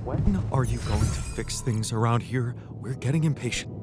When are you going to fix things around here? We're getting impatient.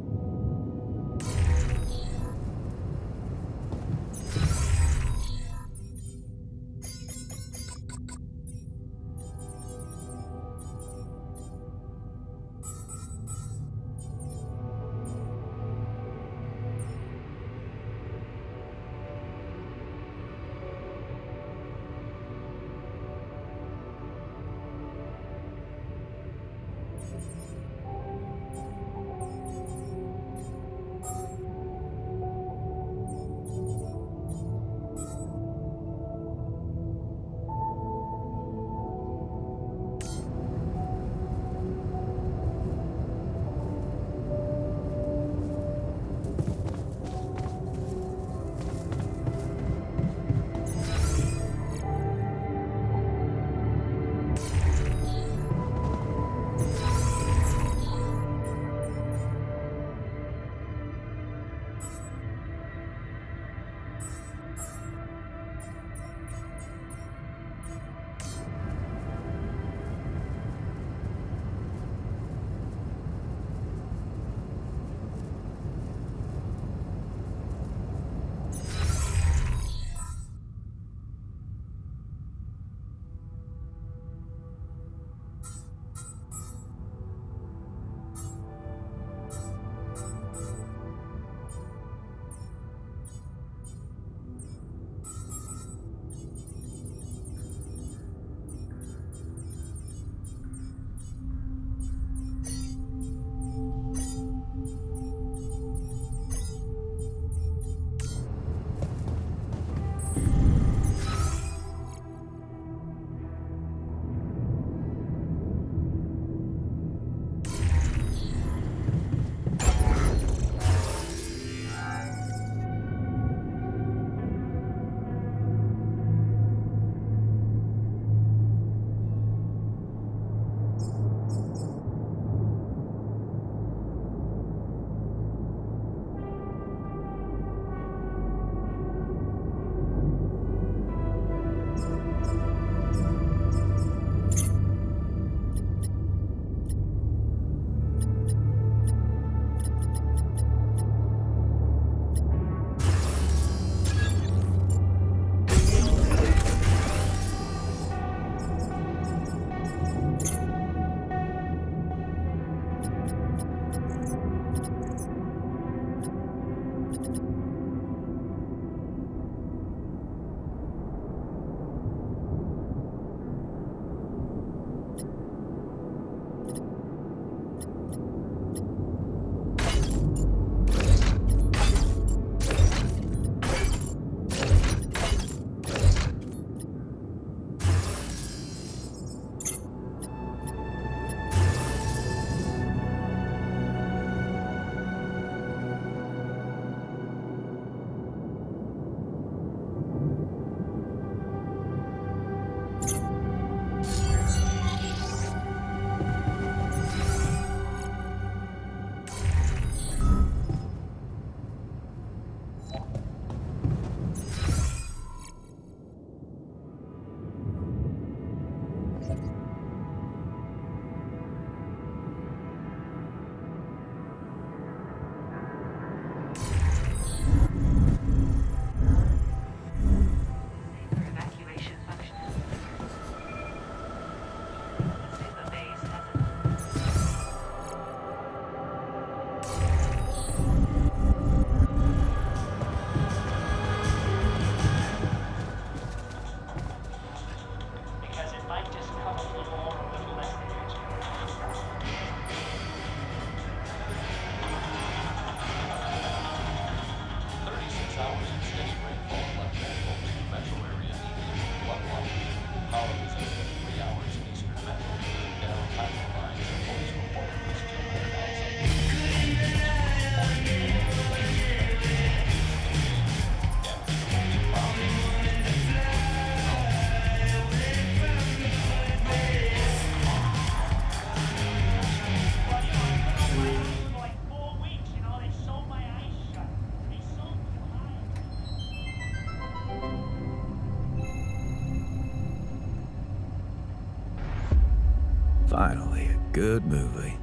Finally, a good movie.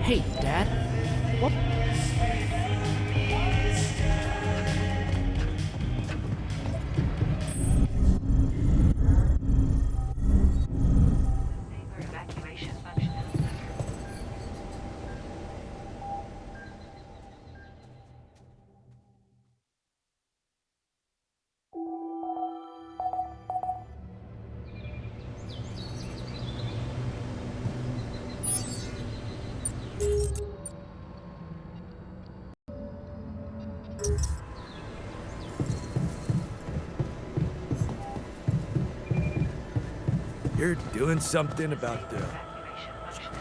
Hey, Dad. What? Evacuation functional. You're doing something about the... Evacuation functional.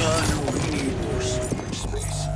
No, we need more storage space.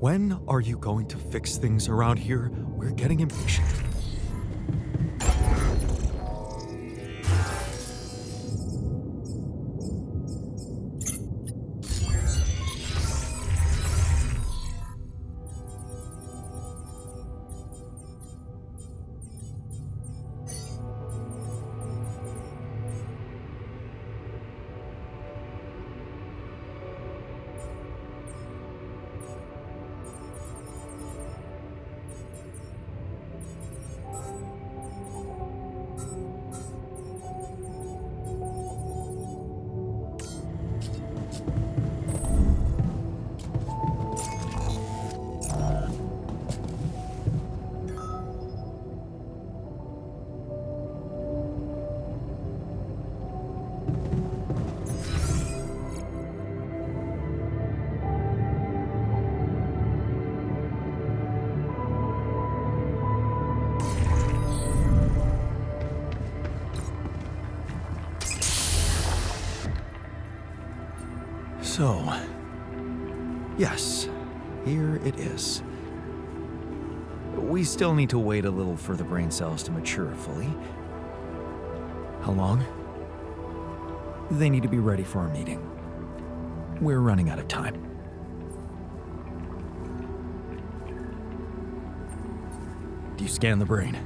When are you going to fix things around here? We're getting impatient. So, yes, here it is. We still need to wait a little for the brain cells to mature fully. How long? They need to be ready for our meeting. We're running out of time. Do you scan the brain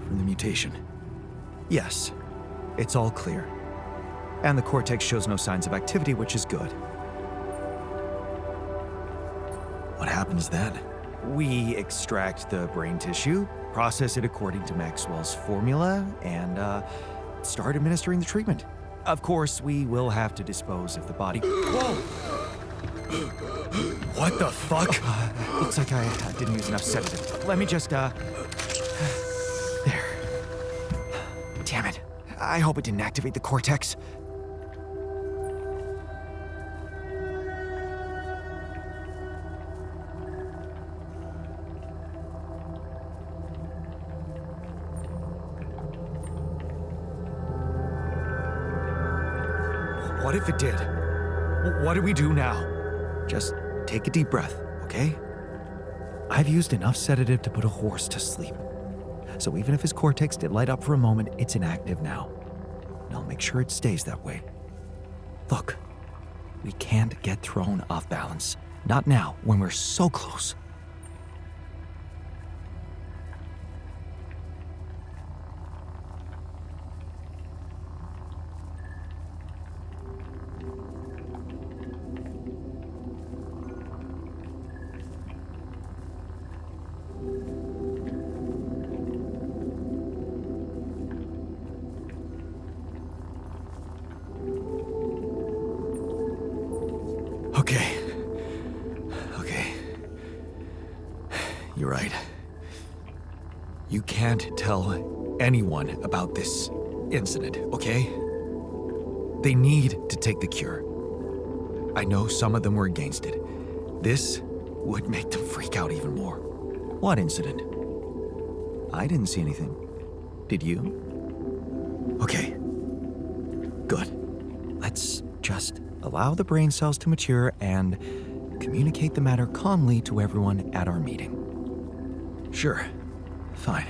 for the mutation? Yes, it's all clear. And the cortex shows no signs of activity, which is good. What happens then? We extract the brain tissue, process it according to Maxwell's formula, and start administering the treatment. Of course, we will have to dispose of the body. Whoa! What the fuck? Looks like I didn't use enough sedative. Let me just, There. Damn it. I hope it didn't activate the cortex. What if it did? What do we do now? Just take a deep breath, okay? I've used enough sedative to put a horse to sleep. So even if his cortex did light up for a moment, it's inactive now. And I'll make sure it stays that way. Look, we can't get thrown off balance. Not now, when we're so close. Okay. You're right. You can't tell anyone about this incident, okay? They need to take the cure. I know some of them were against it. This would make them freak out even more. What incident? I didn't see anything. Did you? Okay. Good. Let's just allow the brain cells to mature and communicate the matter calmly to everyone at our meeting. Sure. Fine.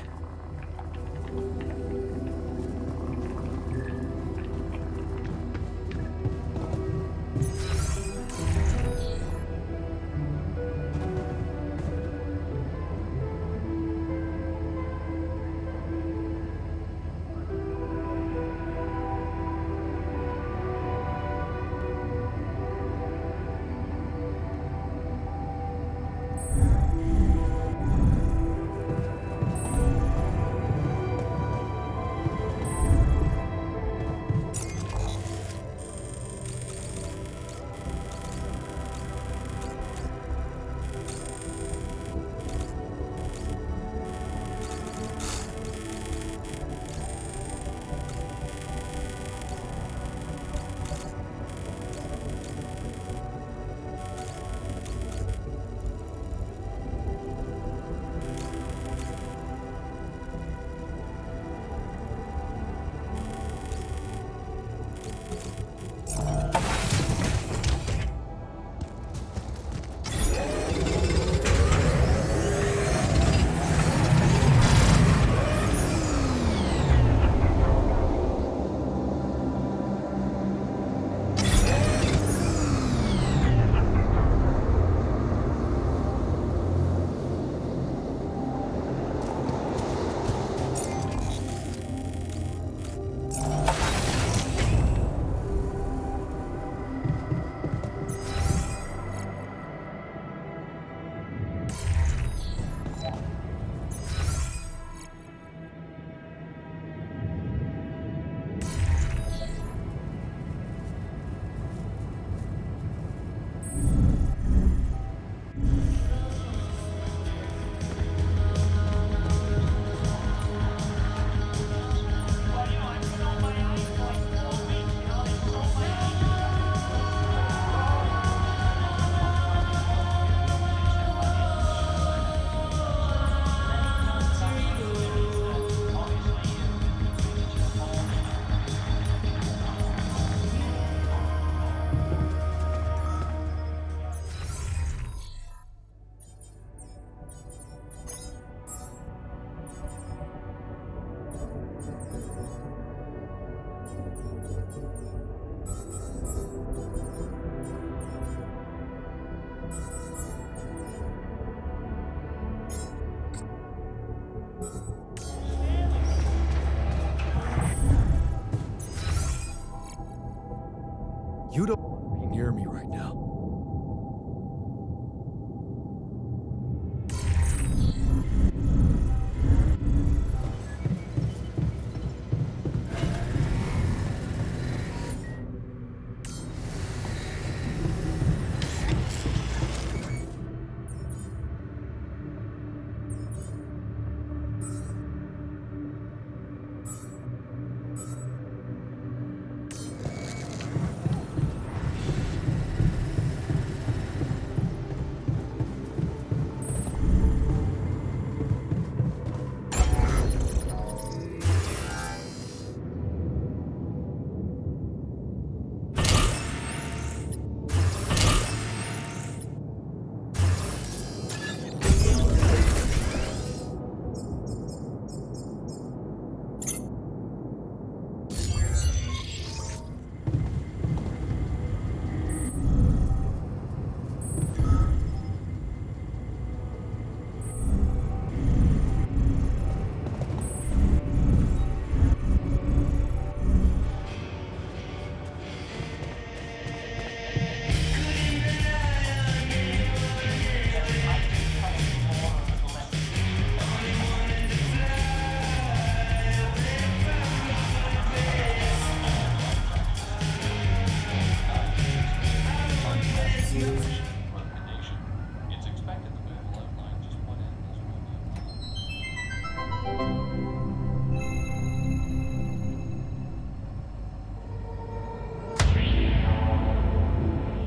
You don't hear me right now.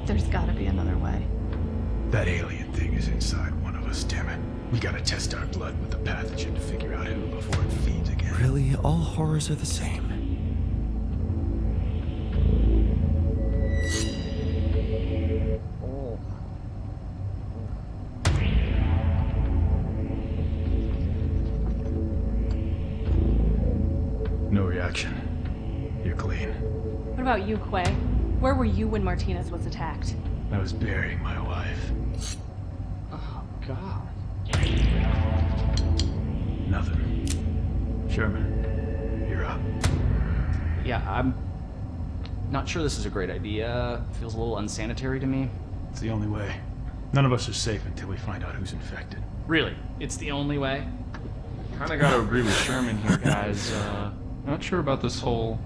There's gotta be another way. That alien thing is inside one of us, damn it. We gotta test our blood with the pathogen to figure out who before it feeds again. Really, all horrors are the same. No reaction. You're clean. What about you, Quay? Where were you when Martinez was attacked? I was burying my wife. Oh, God. Nothing. Sherman, you're up. Yeah, I'm not sure this is a great idea. Feels a little unsanitary to me. It's the only way. None of us are safe until we find out who's infected. Really? It's the only way? Kinda gotta agree with Sherman here, guys. Not sure about this whole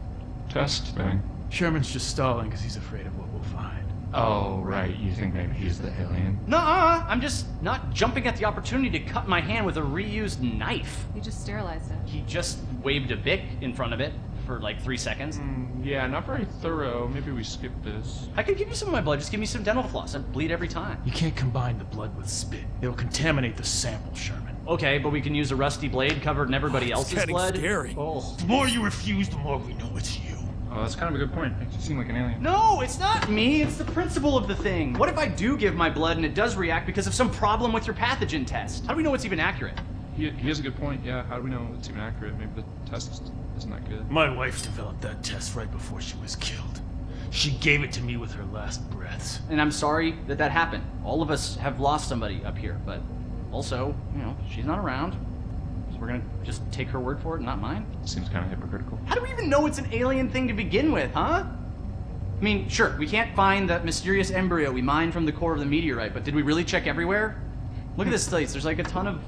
test thing. Sherman's just stalling because he's afraid of what we'll find. Oh, right. You think maybe he's the alien? Nuh-uh! I'm just not jumping at the opportunity to cut my hand with a reused knife. You just sterilized it. He just waved a Bic in front of it for like 3 seconds. Yeah, not very thorough. Maybe we skip this. I could give you some of my blood. Just give me some dental floss. I bleed every time. You can't combine the blood with spit. It'll contaminate the sample, Sherman. Okay, but we can use a rusty blade covered in everybody else's Getting blood. scary. Oh. The more you refuse, the more we know it's you. Oh, that's kind of a good point. Makes you seem like an alien. No, it's not me. It's the principle of the thing. What if I do give my blood and it does react because of some problem with your pathogen test? How do we know it's even accurate? He has a good point. Yeah, how do we know it's even accurate? Maybe the test isn't that good. My wife developed that test right before she was killed. She gave it to me with her last breaths. And I'm sorry that that happened. All of us have lost somebody up here, but also, you know, she's not around. So we're gonna just take her word for it, not mine. Seems kind of hypocritical. How do we even know it's an alien thing to begin with, huh? I mean, sure, we can't find that mysterious embryo we mined from the core of the meteorite, but did we really check everywhere? Look at this place. There's like a ton of,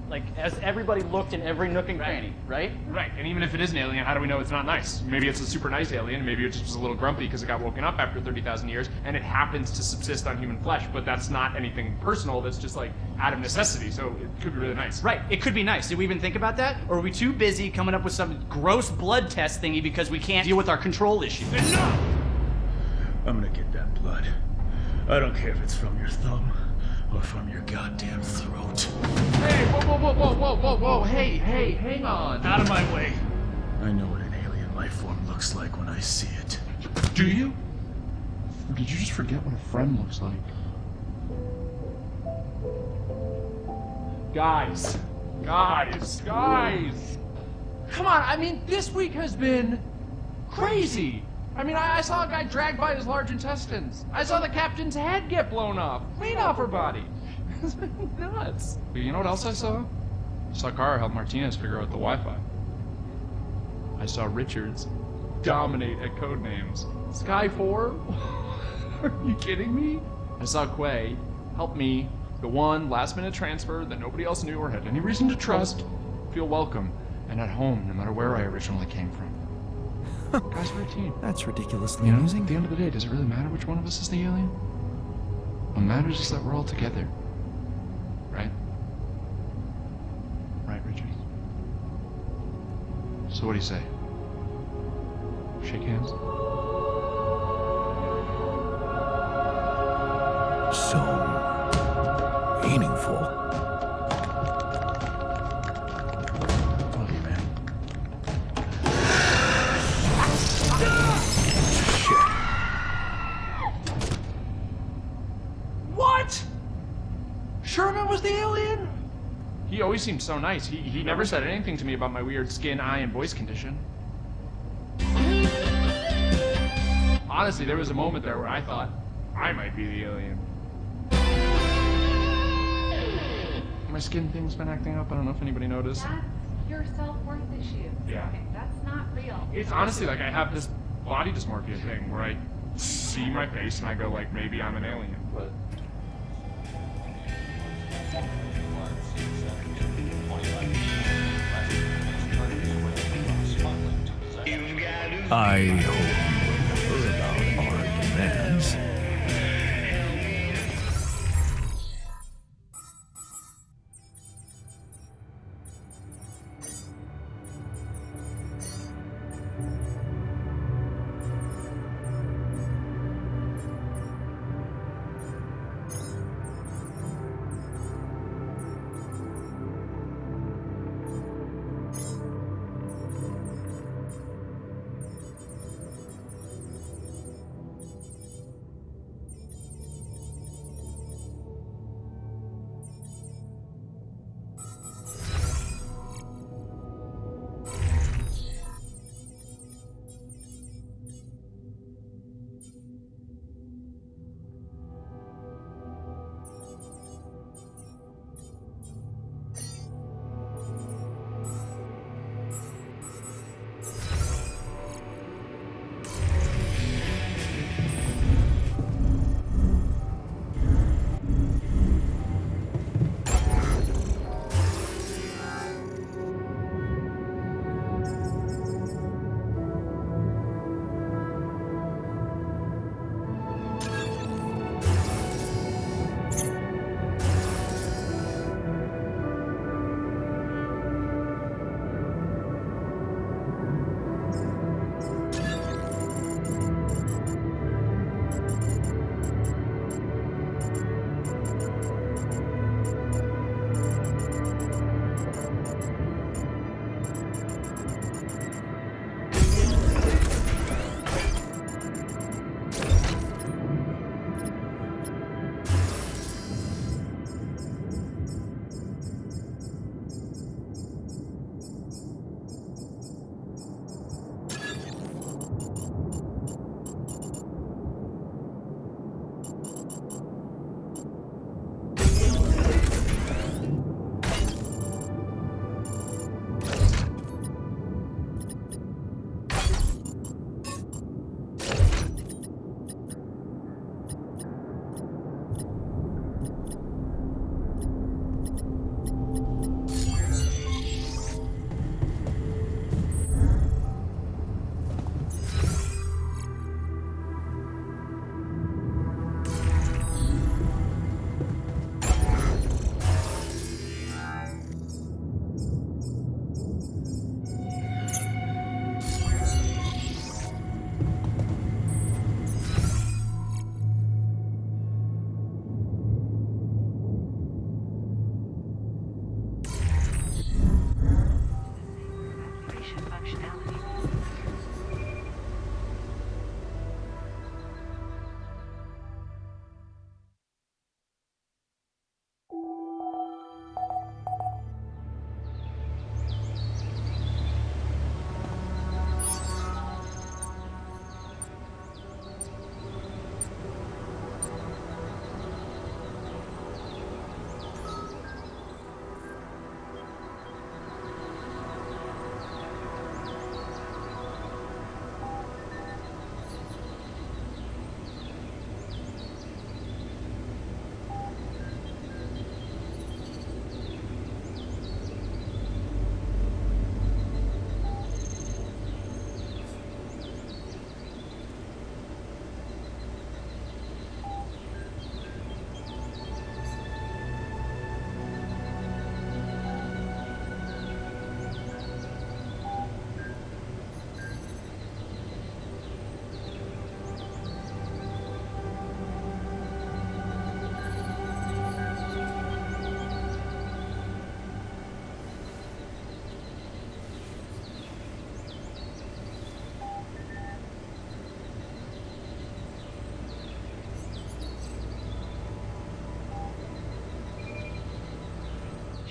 like, as everybody looked in every nook and cranny, right? Right, and even if it is an alien, how do we know it's not nice? Maybe it's a super nice alien, maybe it just was a little grumpy because it got woken up after 30,000 years, and it happens to subsist on human flesh, but that's not anything personal, that's just like out of necessity, so it could be really nice. Right, it could be nice. Did we even think about that? Or are we too busy coming up with some gross blood test thingy because we can't deal with our control issues? Enough! I'm gonna get that blood. I don't care if it's from your thumb or from your goddamn throat. Hey, whoa, hey, hang on. Out of my way. I know what an alien life form looks like when I see it. Do you? Or did you just forget what a friend looks like? Guys! Come on, I mean, this week has been crazy. I mean, I saw a guy dragged by his large intestines. I saw the captain's head get blown off, clean off her body. It's been nuts. But you know what else I saw? I saw Kara help Martinez figure out the Wi-Fi. I saw Richards dominate at Codenames. Sky 4? Are you kidding me? I saw Quay help me, the one last-minute transfer that nobody else knew or had any reason to trust, feel welcome and at home no matter where I originally came from. Guys, we're a team. That's ridiculously You know, amusing. at the end of the day, does it really matter which one of us is the alien? What matters is that we're all together. Right? Right, Richard? So what do you say? Shake hands? So meaningful. Love you, man. What? Sherman was the alien? He always seemed so nice. He never said anything to me about my weird skin, eye, and voice condition. Honestly, there was a moment there where I thought I might be the alien. My skin thing's been acting up. I don't know if anybody noticed. That's your self-worth issue. Yeah. Okay, that's not real. It's honestly like I have this body dysmorphia thing where I see my face and I go like, maybe I'm an alien, but... I hope you remember about our demands.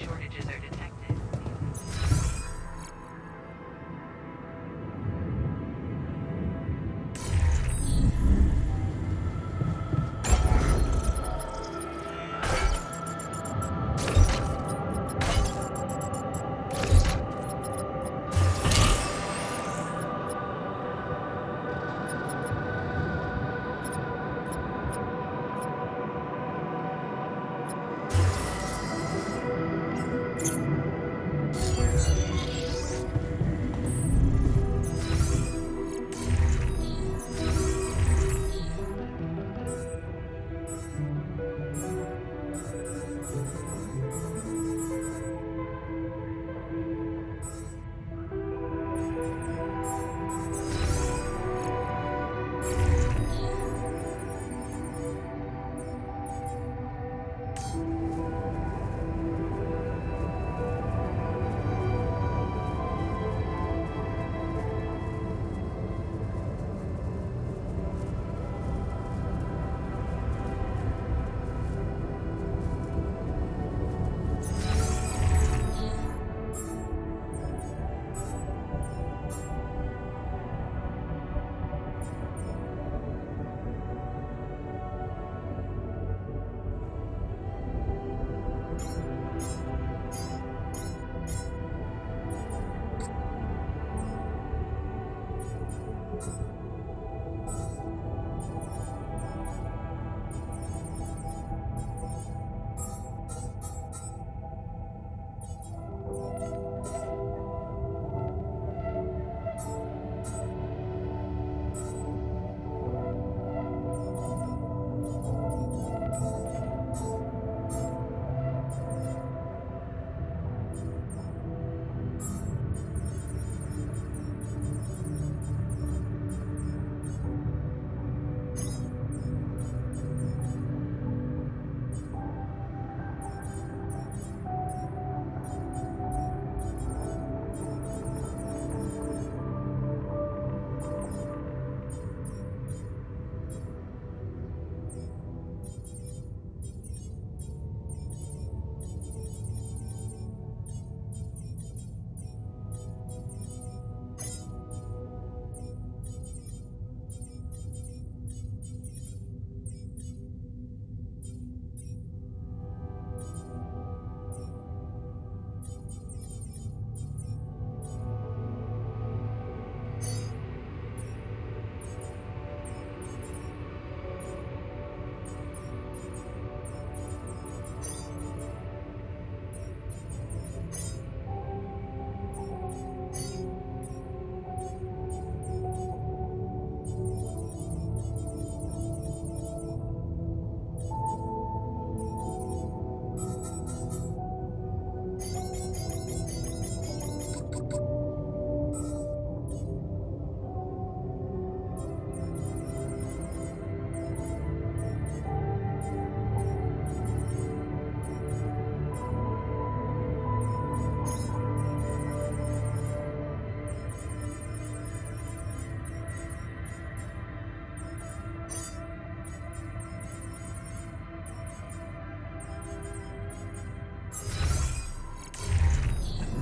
shortages are detected.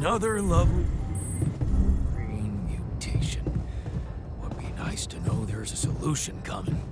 Another lovely green mutation. Would be nice to know there's a solution coming.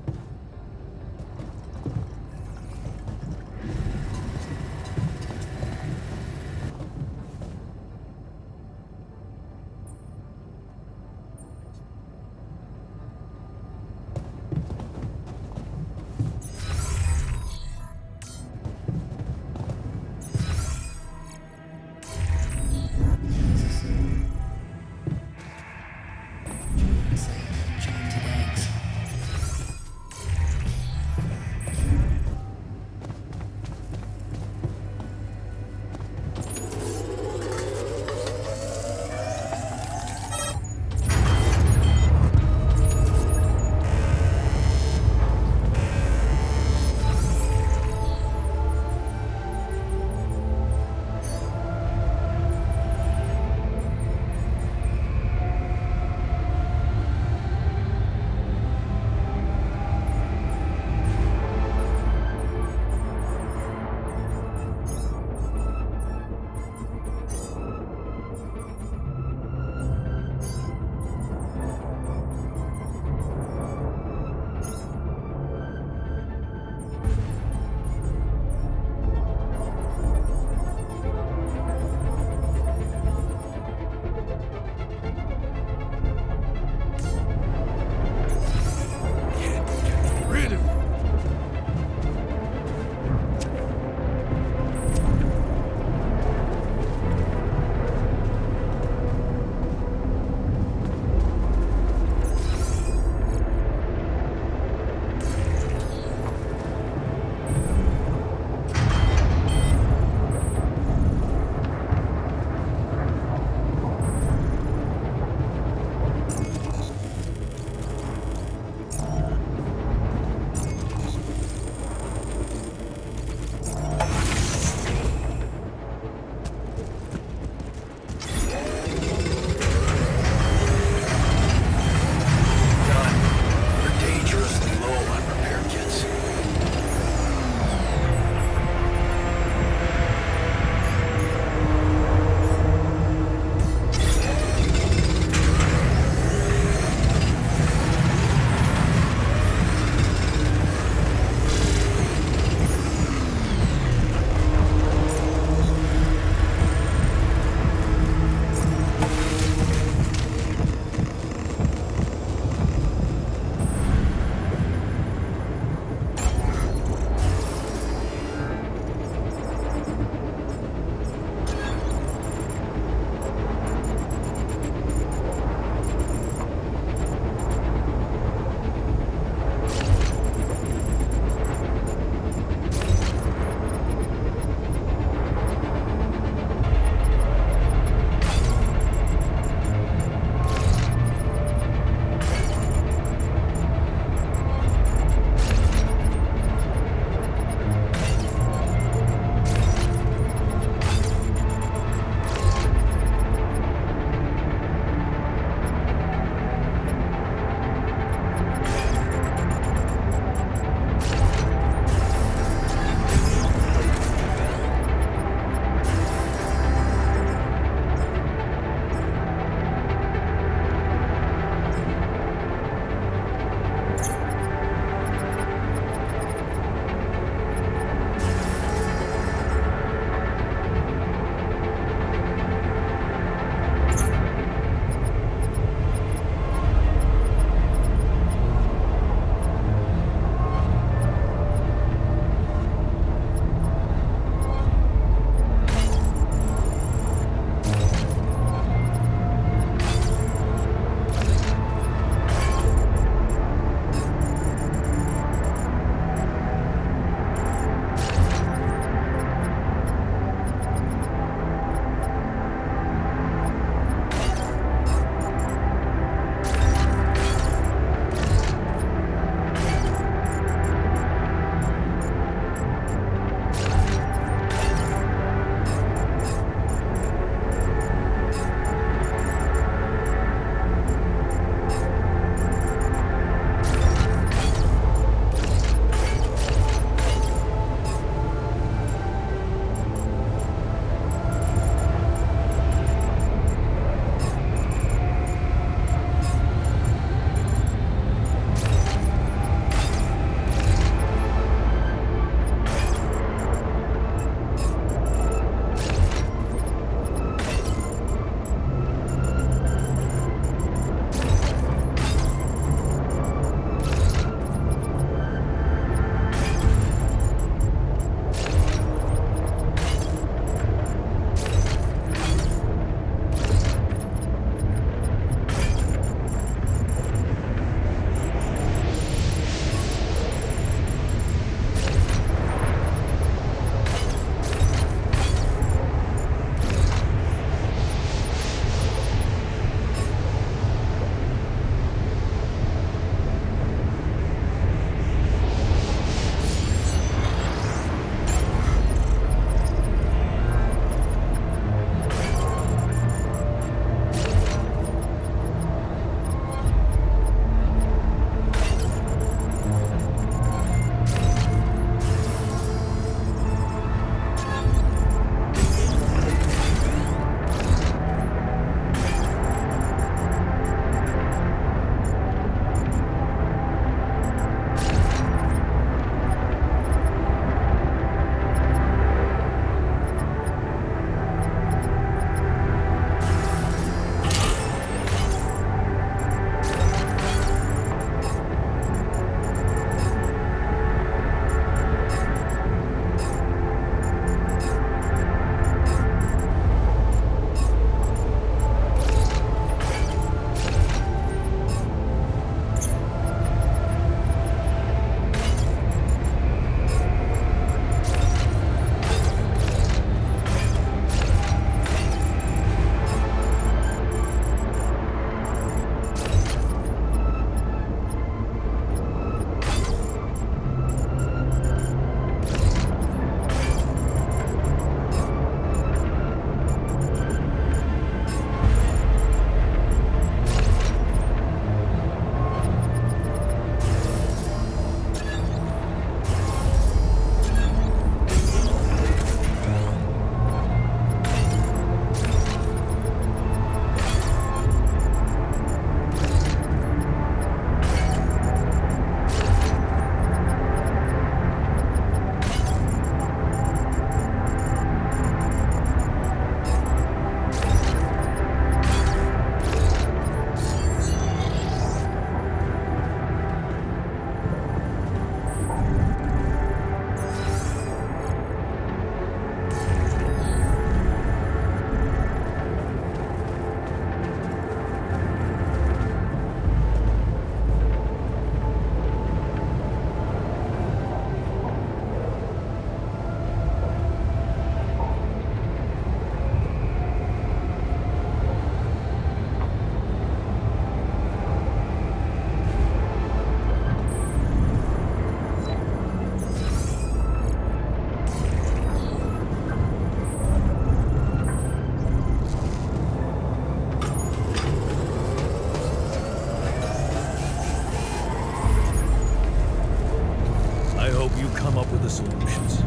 come up with the solutions.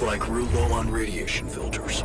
Like real low on radiation filters.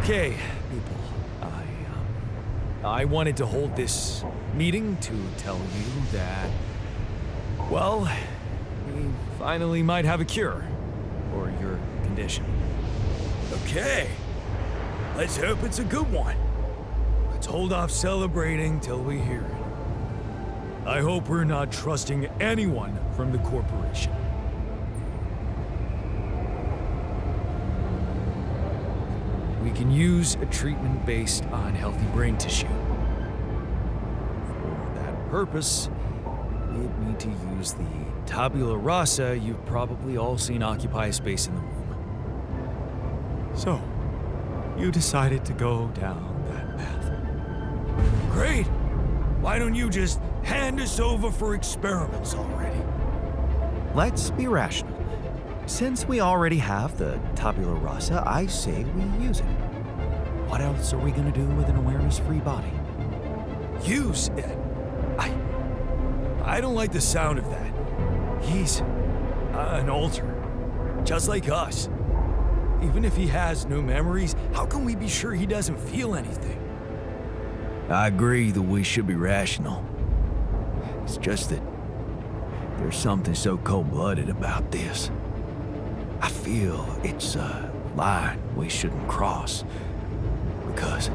Okay, people. I wanted to hold this meeting to tell you that, well, we finally might have a cure for your condition. Okay. Let's hope it's a good one. Let's hold off celebrating till we hear it. I hope we're not trusting anyone from the corporation. We can use a treatment based on healthy brain tissue. For that purpose, we'd need to use the tabula rasa you've probably all seen occupy a space in the room. So, you decided to go down that path. Great! Why don't you just hand us over for experiments already? Let's be rational. Since we already have the tabula rasa, I say we use it. What else are we gonna do with an awareness-free body? Use it? I don't like the sound of that. He's an alter, just like us. Even if he has no memories, how can we be sure he doesn't feel anything? I agree that we should be rational. It's just that there's something so cold-blooded about this. I feel it's a line we shouldn't cross. Because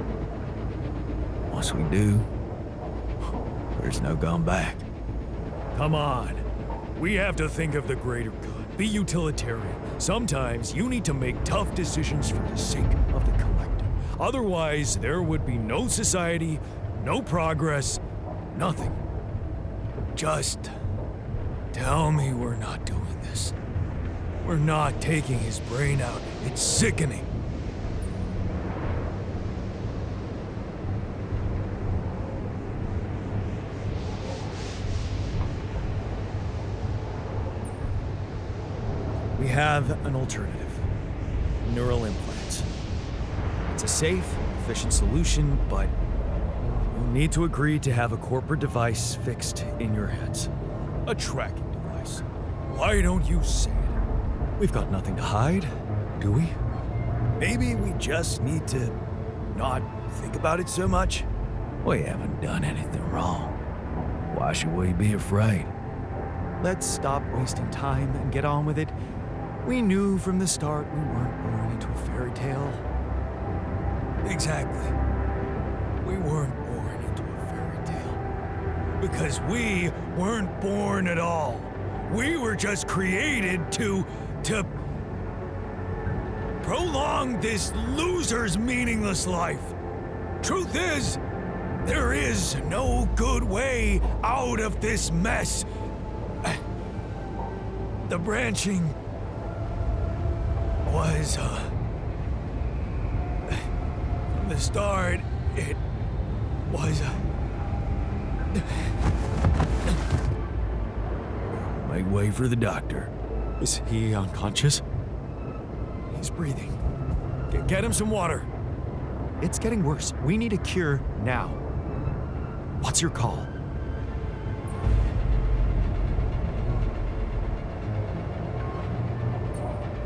once we do, there's no going back. Come on. We have to think of the greater good. Be utilitarian. Sometimes you need to make tough decisions for the sake of the collective. Otherwise, there would be no society, no progress, nothing. Just tell me we're not doing this. We're not taking his brain out. It's sickening. We have an alternative. Neural implants. It's a safe, efficient solution, but you'll need to agree to have a corporate device fixed in your heads. A tracking device. Why don't you say it? We've got nothing to hide, do we? Maybe we just need to not think about it so much. We haven't done anything wrong. Why should we be afraid? Let's stop wasting time and get on with it. We knew from the start we weren't born into a fairy tale. Exactly. We weren't born into a fairy tale. Because we weren't born at all. We were just created to prolong this loser's meaningless life. Truth is, there is no good way out of this mess. The branching was, from the start, it was, Make way for the doctor. Is he unconscious? He's breathing. Get him some water. It's getting worse. We need a cure now. What's your call?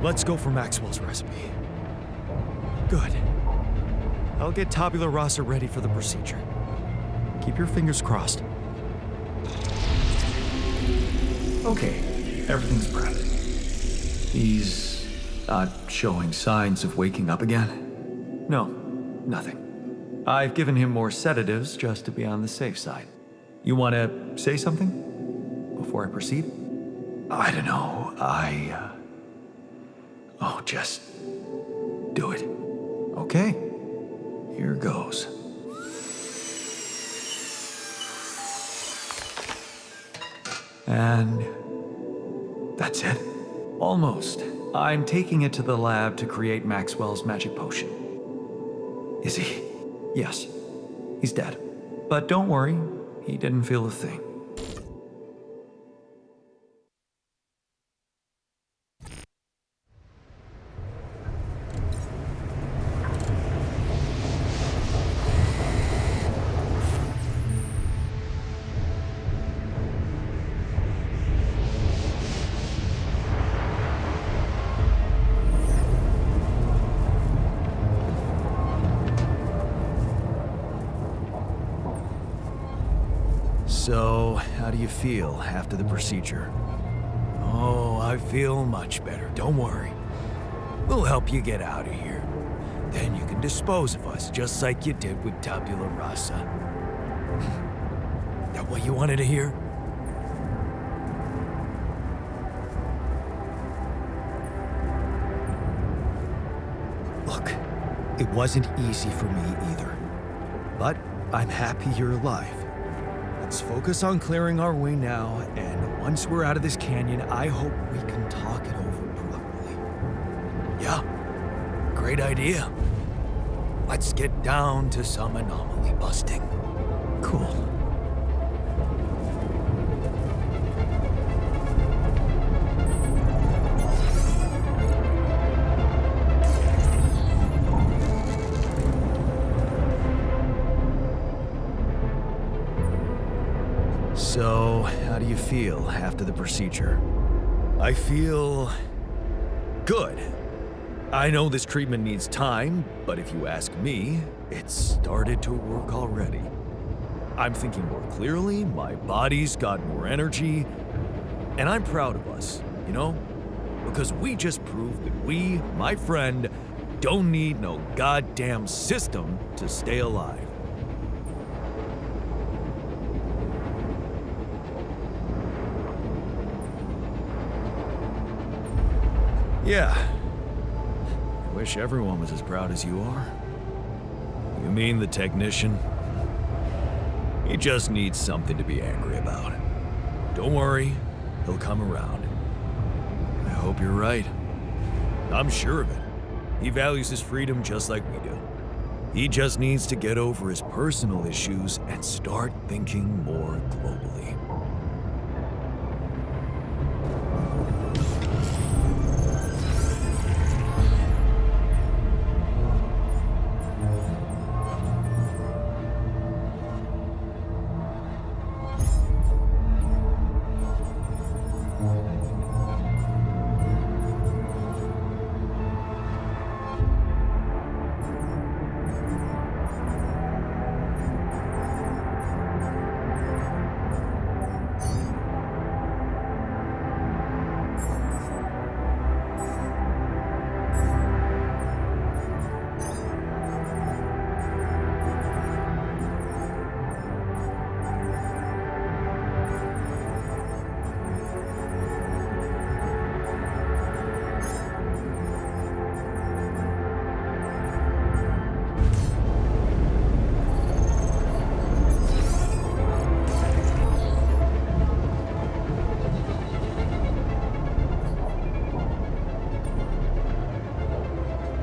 Let's go for Maxwell's recipe. Good. I'll get tabula rasa ready for the procedure. Keep your fingers crossed. Okay, everything's prepped. He's not showing signs of waking up again? No, nothing. I've given him more sedatives just to be on the safe side. You want to say something before I proceed? I don't know. Oh, just do it. Okay. Here goes. And that's it. Almost. I'm taking it to the lab to create Maxwell's magic potion. Is he? Yes, he's dead. But don't worry, he didn't feel a thing. So, how do you feel after the procedure? Oh, I feel much better. Don't worry. We'll help you get out of here. Then you can dispose of us, just like you did with Tabula Rasa. That what you wanted to hear? Look, it wasn't easy for me either. But I'm happy you're alive. Let's focus on clearing our way now, and once we're out of this canyon, I hope we can talk it over properly. Yeah, great idea. Let's get down to some anomaly busting. Cool. So, how do you feel after the procedure? I feel good. I know this treatment needs time, but if you ask me, it's started to work already. I'm thinking more clearly, my body's got more energy, and I'm proud of us, you know? Because we just proved that we, my friend, don't need no goddamn system to stay alive. Yeah. I wish everyone was as proud as you are. You mean the technician? He just needs something to be angry about. Don't worry, he'll come around. I hope you're right. I'm sure of it. He values his freedom just like we do. He just needs to get over his personal issues and start thinking more globally.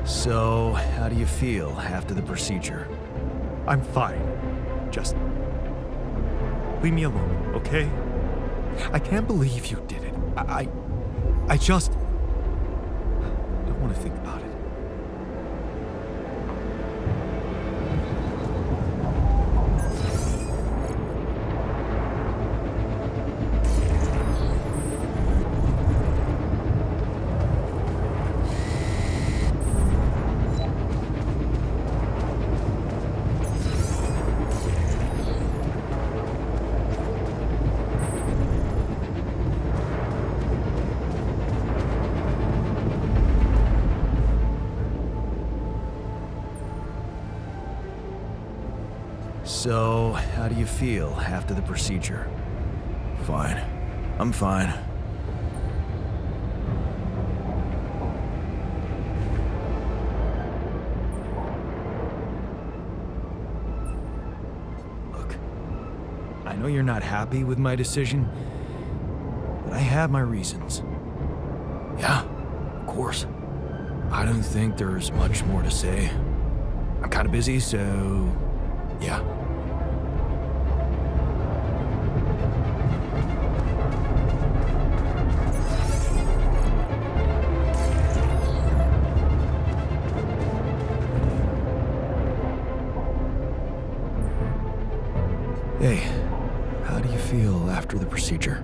So, how do you feel after the procedure? I'm fine. Just leave me alone, okay? I can't believe you did it. I just don't want to think about it. So, how do you feel after the procedure? Fine. I'm fine. Look, I know you're not happy with my decision, but I have my reasons. Yeah, of course. I don't think there's much more to say. I'm kind of busy, so yeah. Hey, how do you feel after the procedure?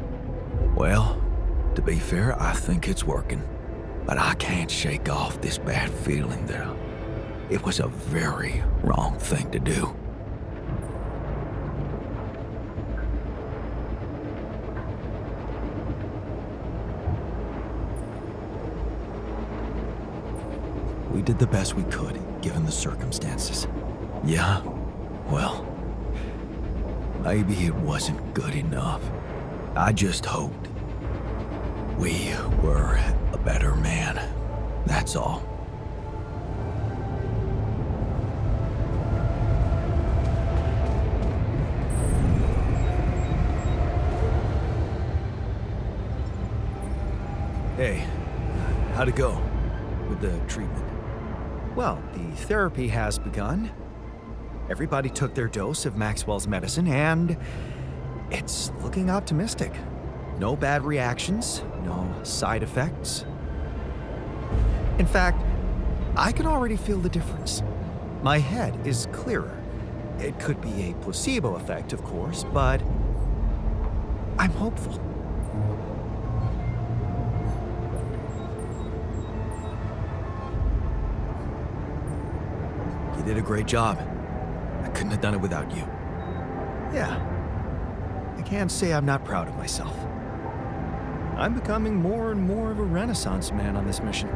Well, to be fair, I think it's working. But I can't shake off this bad feeling that it was a very wrong thing to do. We did the best we could, given the circumstances. Yeah, well, maybe it wasn't good enough. I just hoped we were a better man. That's all. Hey, how'd it go with the treatment? Well, the therapy has begun. Everybody took their dose of Maxwell's medicine, and it's looking optimistic. No bad reactions, no side effects. In fact, I can already feel the difference. My head is clearer. It could be a placebo effect, of course, but I'm hopeful. You did a great job. I couldn't have done it without you. Yeah, I can't say I'm not proud of myself. I'm becoming more and more of a Renaissance man on this mission.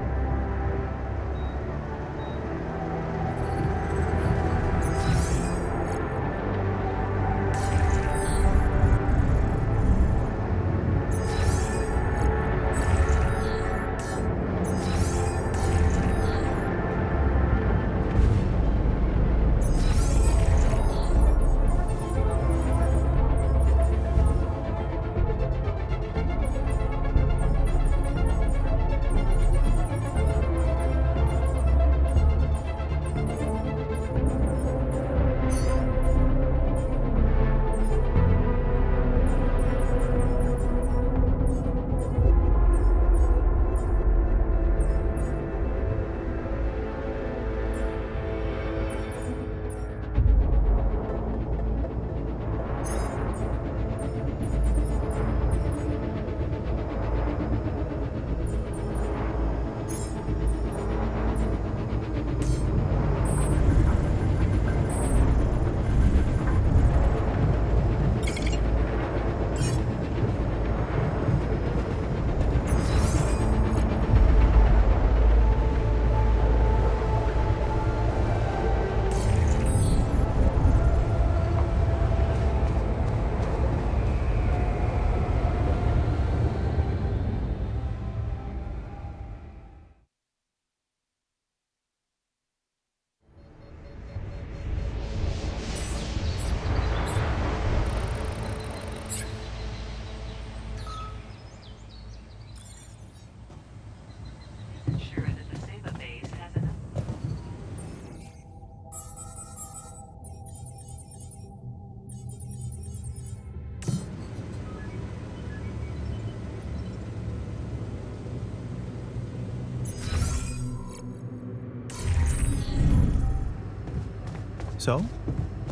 So,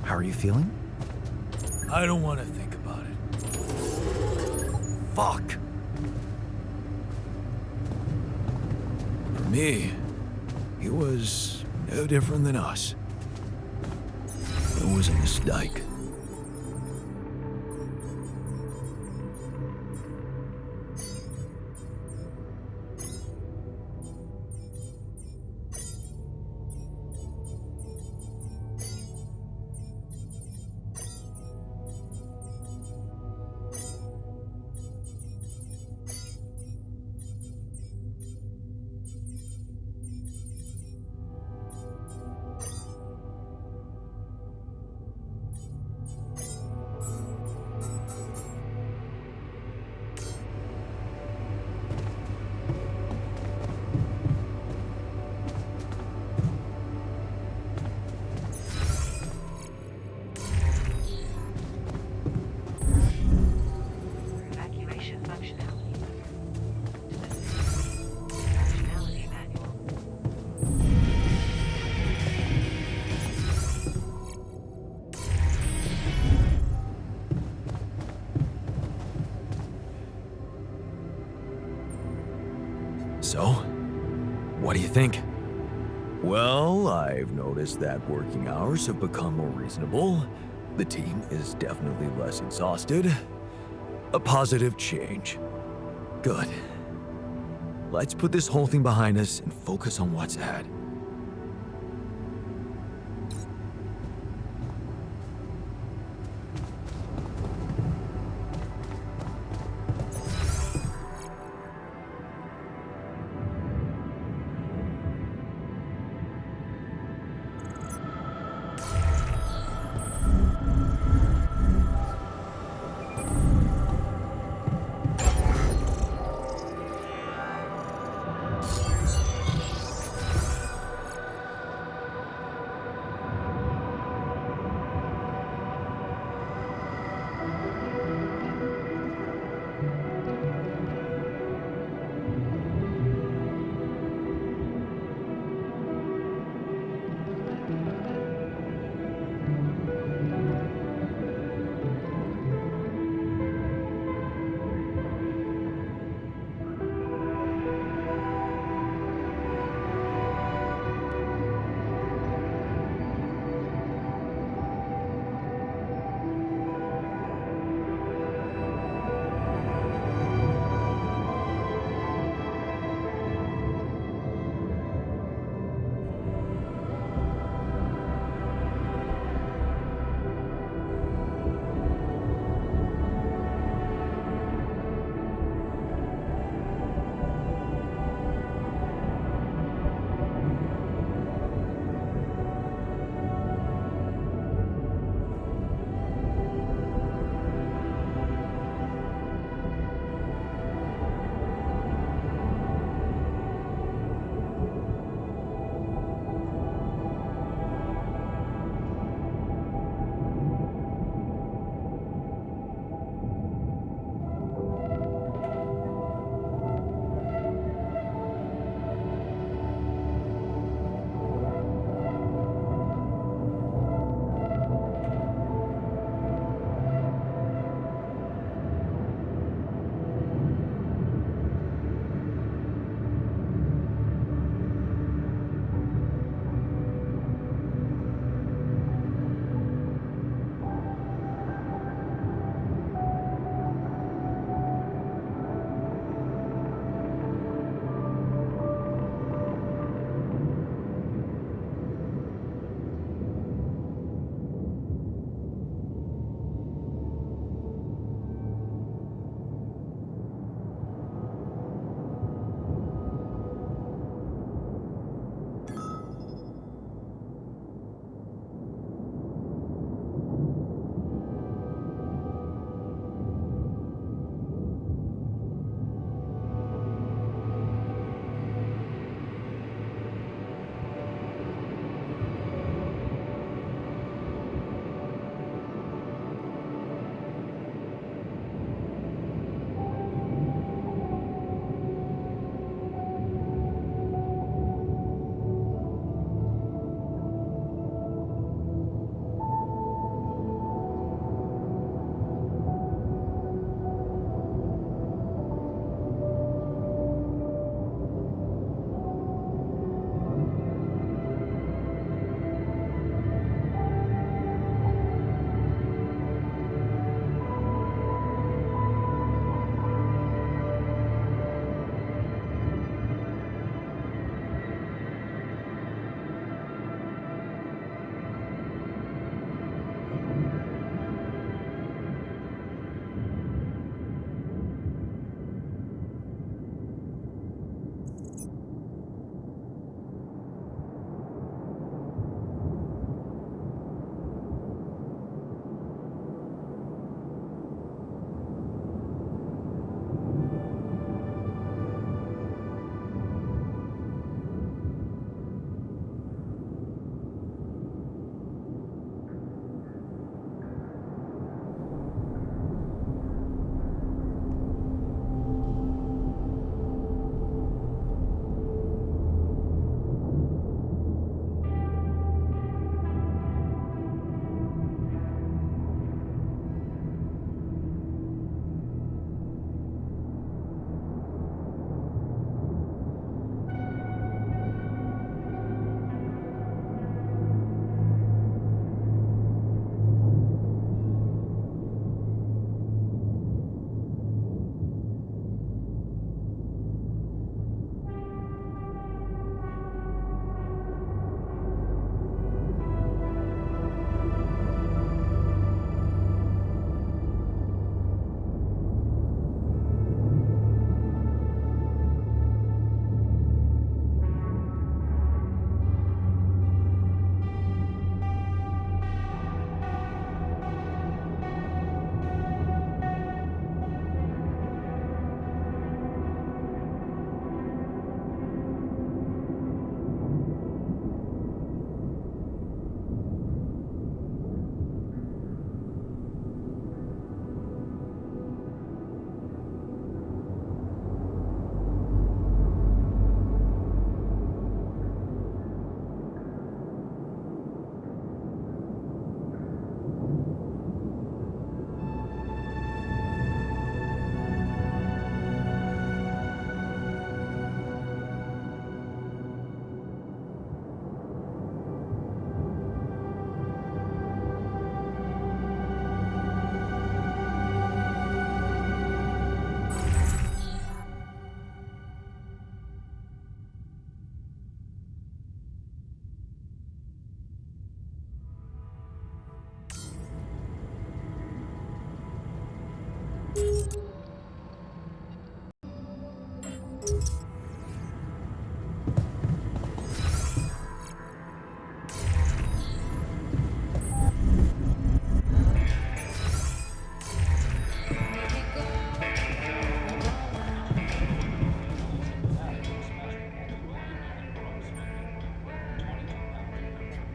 how are you feeling? I don't want to think about it. Fuck. For me, he was no different than us. It was a mistake. So, what do you think? Well, I've noticed that working hours have become more reasonable. The team is definitely less exhausted. A positive change. Good. Let's put this whole thing behind us and focus on what's ahead.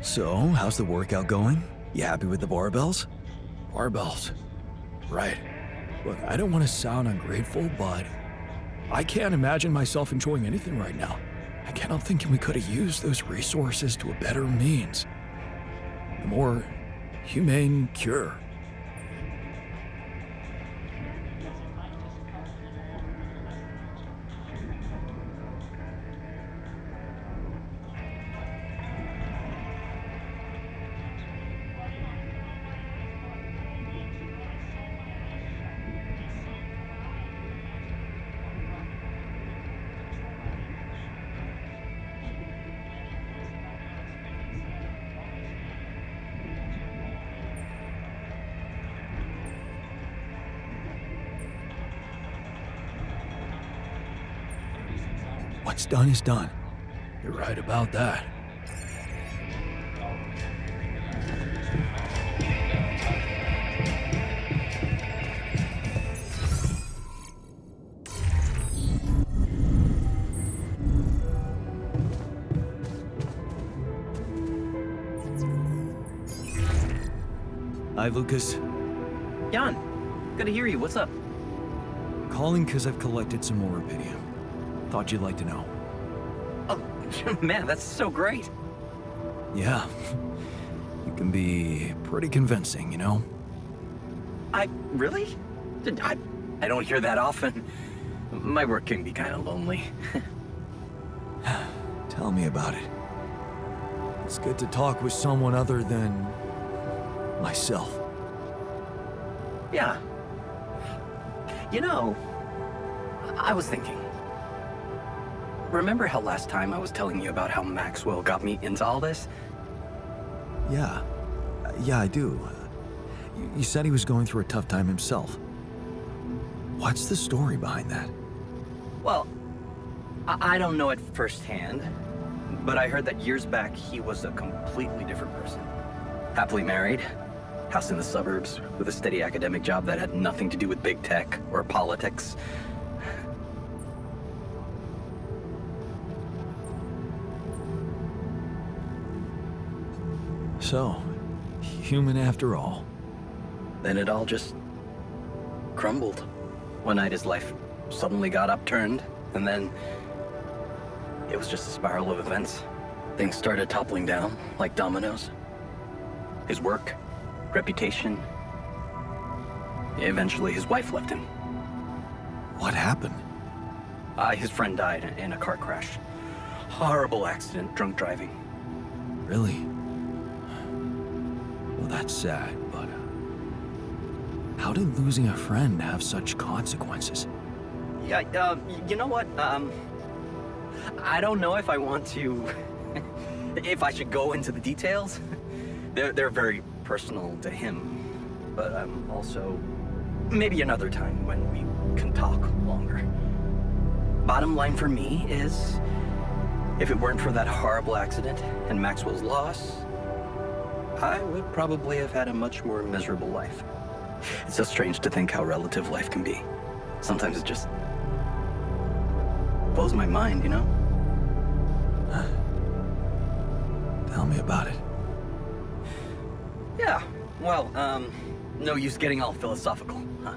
So, how's the workout going? You happy with the barbells? Barbells. Right. Look, I don't want to sound ungrateful, but I can't imagine myself enjoying anything right now. I cannot think we could have used those resources to a better means. A more humane cure. What's done is done. You're right about that. Hi, Lucas. Jan, good to hear you. What's up? Calling because I've collected some more rubidium. Thought you'd like to know. Oh, man, that's so great. Yeah. You can be pretty convincing, you know? Really? I don't hear that often. My work can be kind of lonely. Tell me about it. It's good to talk with someone other than myself. Yeah. You know, I was thinking. Remember how last time I was telling you about how Maxwell got me into all this? Yeah. Yeah, I do. You said he was going through a tough time himself. What's the story behind that? Well, I don't know it firsthand, but I heard that years back he was a completely different person. Happily married, house in the suburbs, with a steady academic job that had nothing to do with big tech or politics. So, human after all. Then it all just crumbled. One night his life suddenly got upturned, and then it was just a spiral of events. Things started toppling down like dominoes. His work, reputation. Eventually his wife left him. What happened? His friend died in a car crash. Horrible accident, drunk driving. Really? Well, that's sad, but how did losing a friend have such consequences? Yeah, you know what? I don't know if I want to, if I should go into the details. They're very personal to him, but also maybe another time when we can talk longer. Bottom line for me is, if it weren't for that horrible accident and Maxwell's loss, I would probably have had a much more miserable life. It's so strange to think how relative life can be. Sometimes it just blows my mind, you know? Tell me about it. Yeah, well, no use getting all philosophical, huh?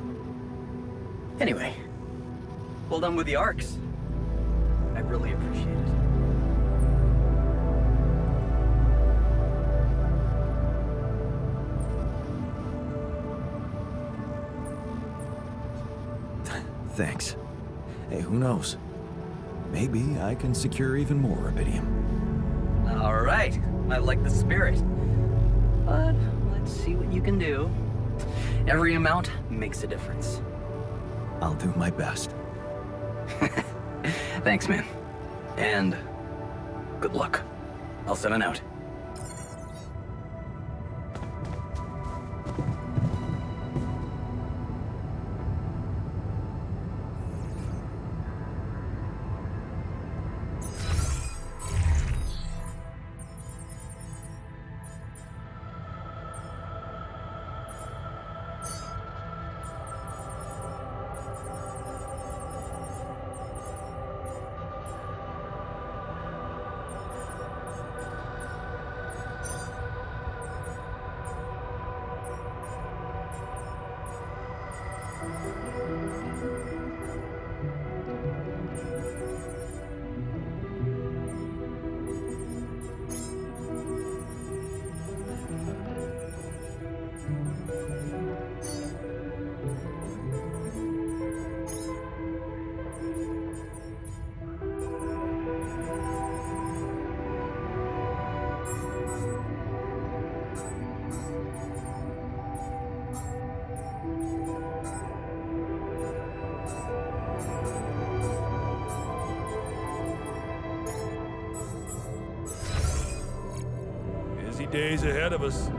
Anyway, well done with the arcs. I really appreciate it. Thanks. Hey, who knows? Maybe I can secure even more rubidium. All right, I like the spirit. But let's see what you can do. Every amount makes a difference. I'll do my best. Thanks, man. And good luck. I'll 7 out. many days ahead of us.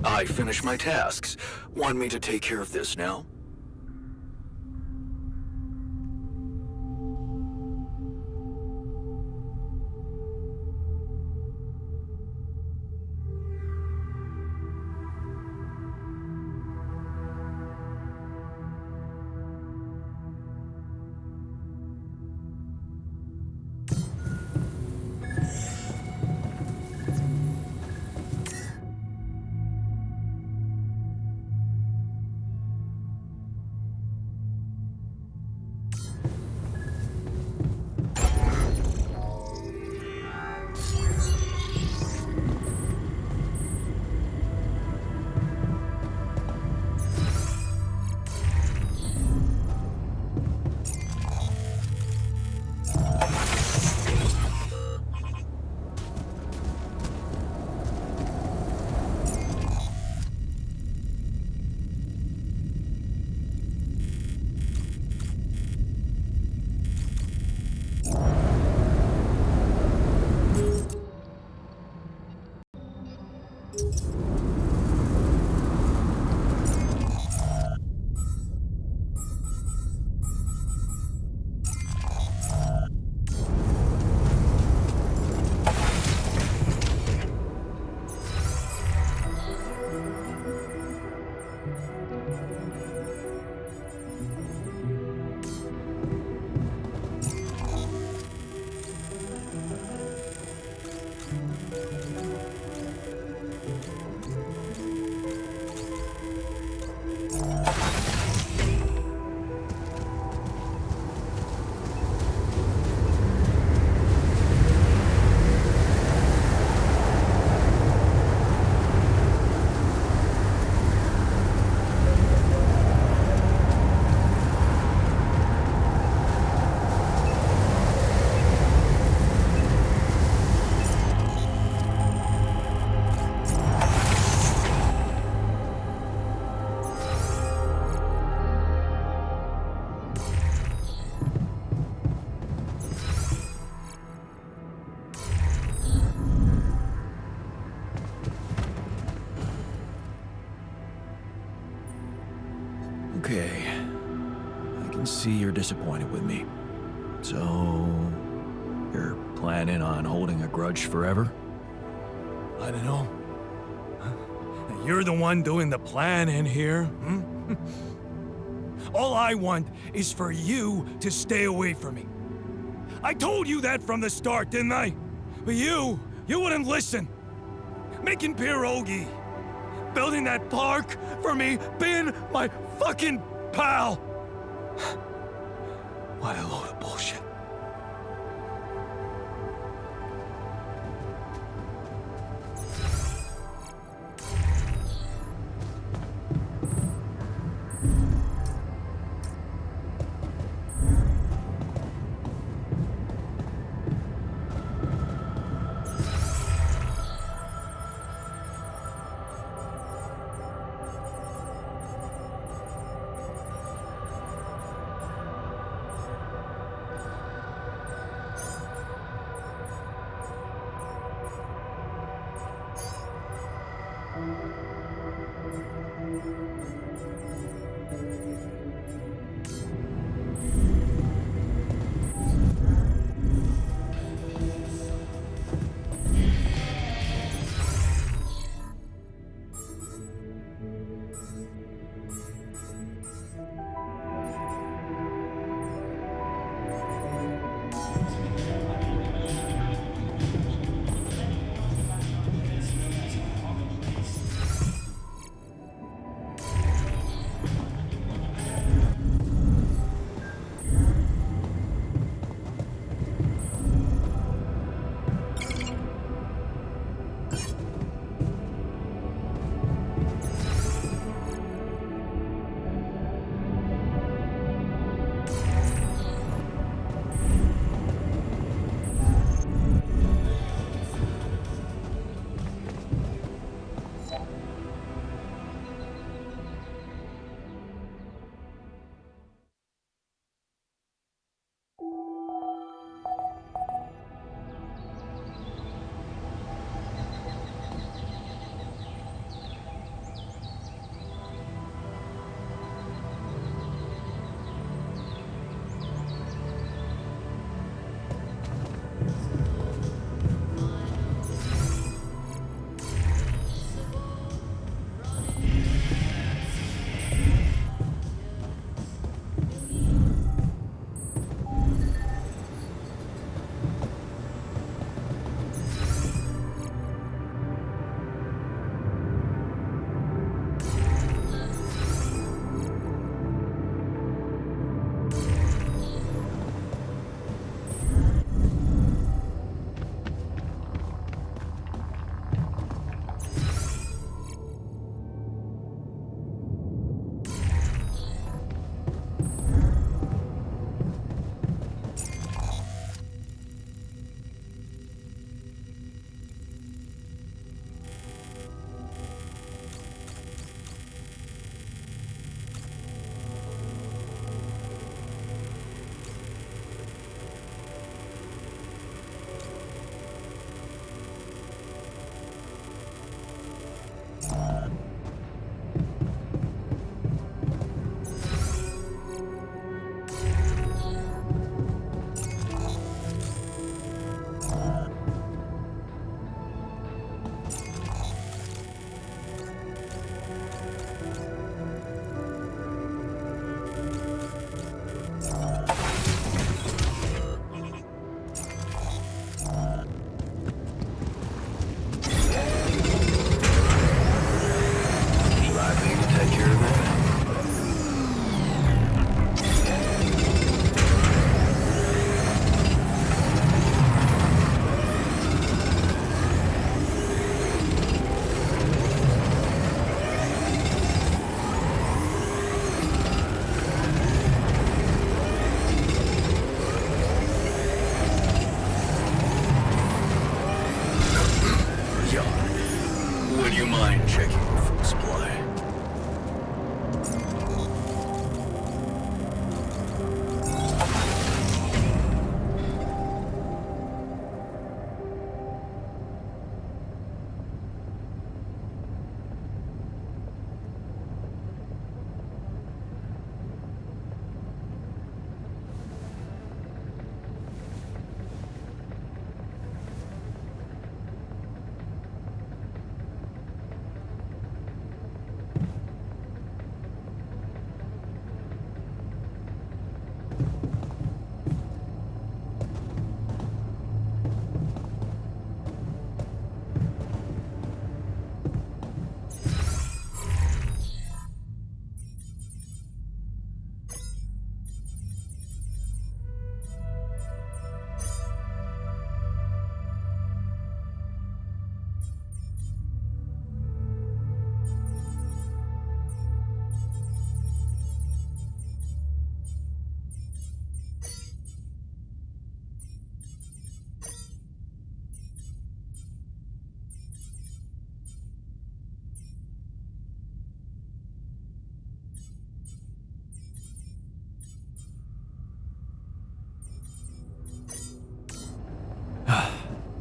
I finished my tasks. Want me to take care of this now? Okay. I can see you're disappointed with me. So, you're planning on holding a grudge forever? I don't know. You're the one doing the planning here. All I want is for you to stay away from me. I told you that from the start, didn't I? But you wouldn't listen. Making pierogi, building that park for me, being my fucking pal. What a load of bullshit.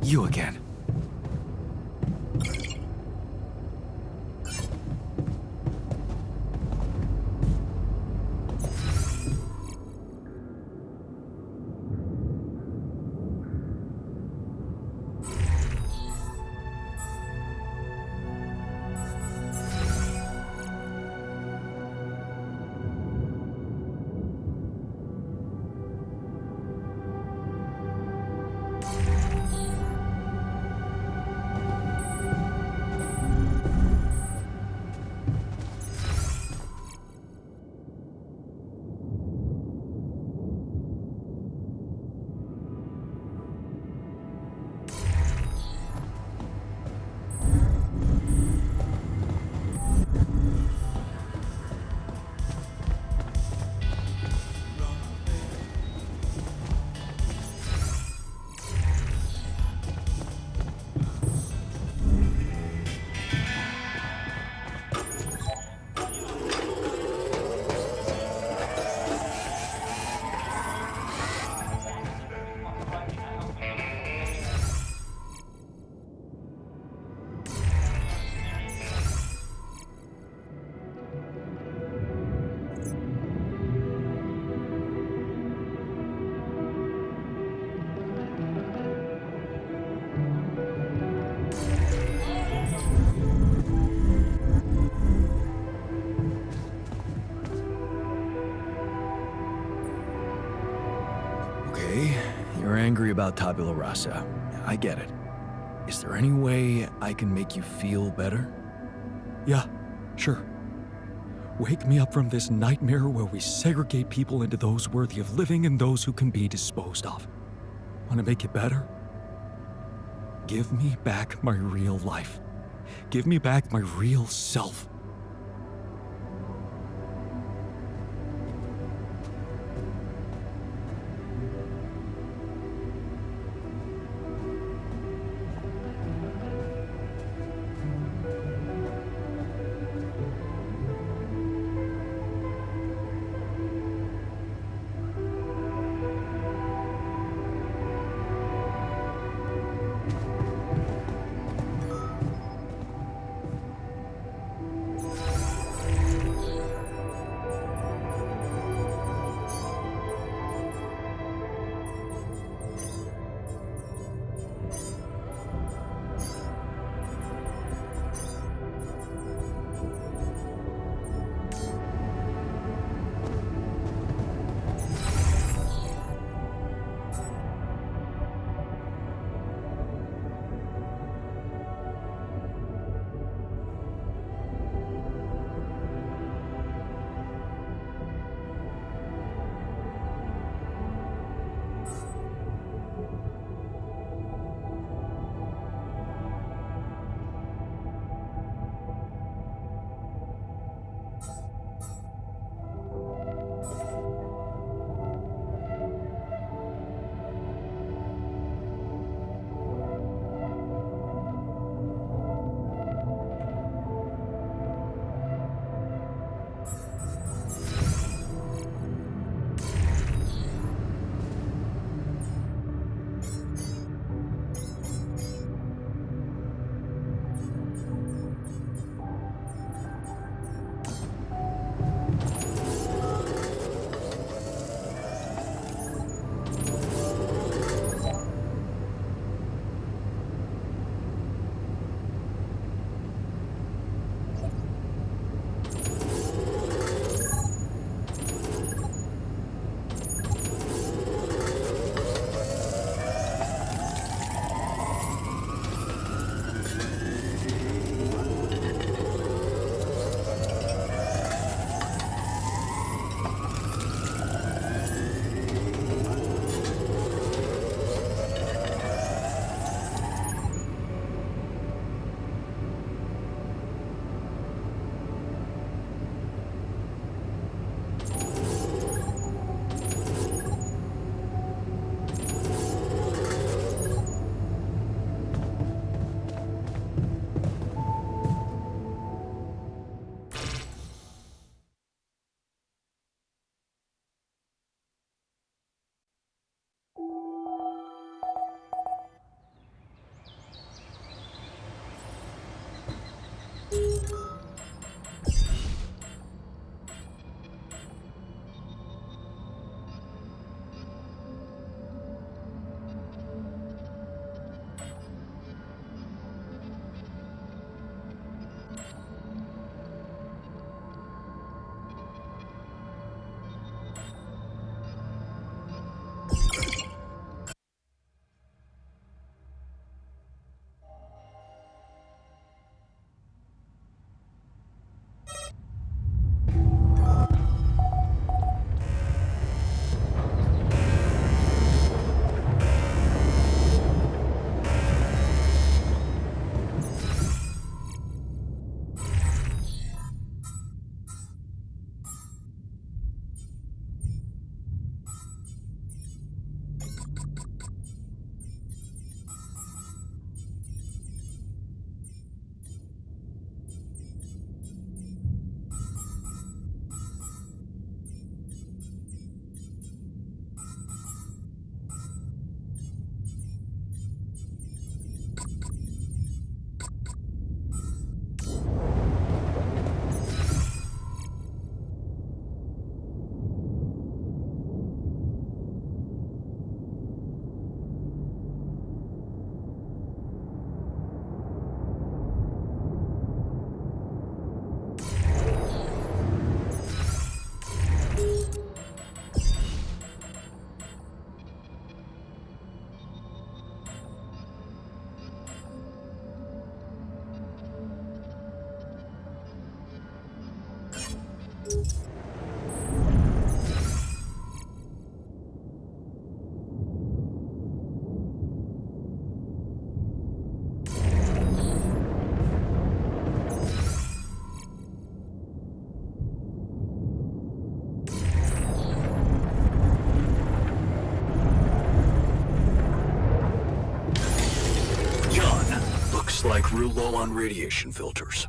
You again. Okay, you're angry about tabula rasa. I get it. Is there any way I can make you feel better? Yeah, sure. Wake me up from this nightmare where we segregate people into those worthy of living and those who can be disposed of. Want to make it better? Give me back my real life. Give me back my real self. look real low on radiation filters.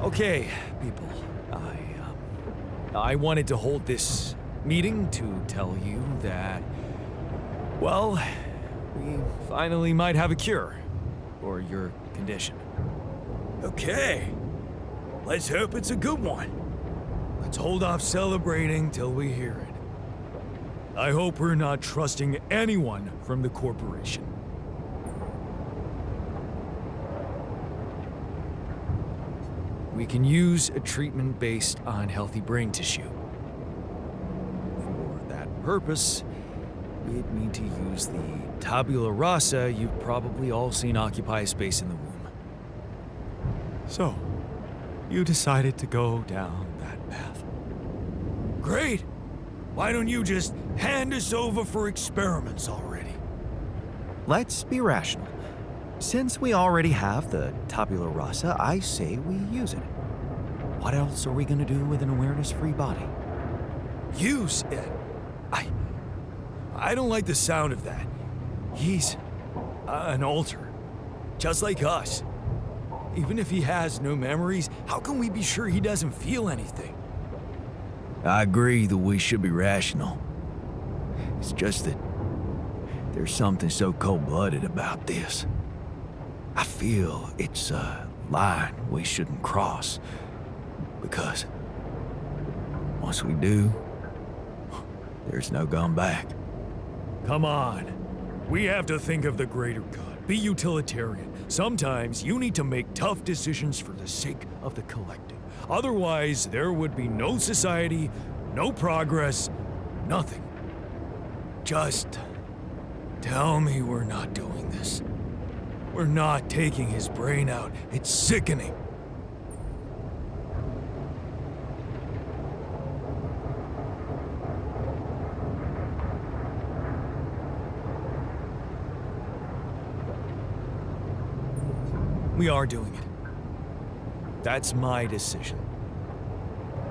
Okay, people. I wanted to hold this meeting to tell you that, well, we finally might have a cure for your condition. Okay. Let's hope it's a good one. Let's hold off celebrating till we hear it. I hope we're not trusting anyone from the corporation. We can use a treatment based on healthy brain tissue. For that purpose, we'd need to use the tabula rasa you've probably all seen occupy a space in the womb. So, you decided to go down that path. Great! Why don't you just hand us over for experiments already? Let's be rational. Since we already have the tabula rasa, I say we use it. What else are we gonna do with an awareness-free body? Use it? I don't like the sound of that. He's an alter, just like us. Even if he has no memories, how can we be sure he doesn't feel anything? I agree that we should be rational. It's just that there's something so cold-blooded about this. I feel it's a line we shouldn't cross. Because once we do, there's no going back. Come on. We have to think of the greater good. Be utilitarian. Sometimes you need to make tough decisions for the sake of the collective. Otherwise, there would be no society, no progress, nothing. Just tell me we're not doing this. We're not taking his brain out. It's sickening. We are doing it. That's my decision.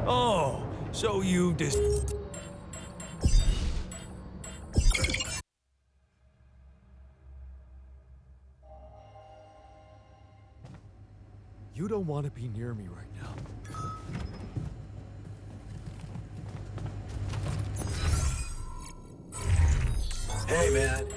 Oh, so you You don't want to be near me right now. Hey, man.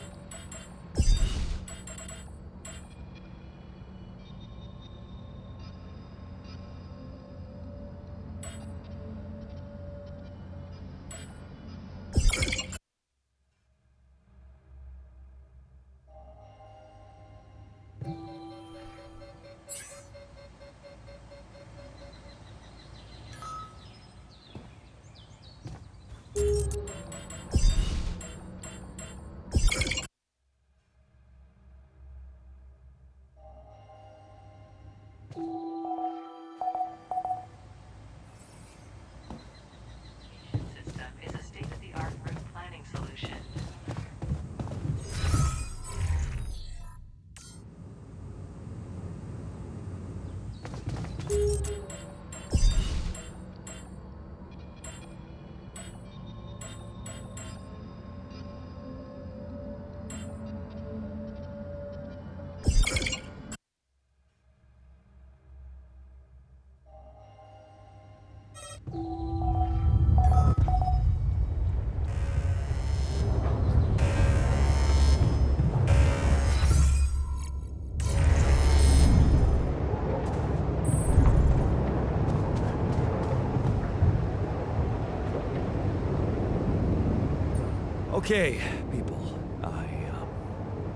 Okay, people.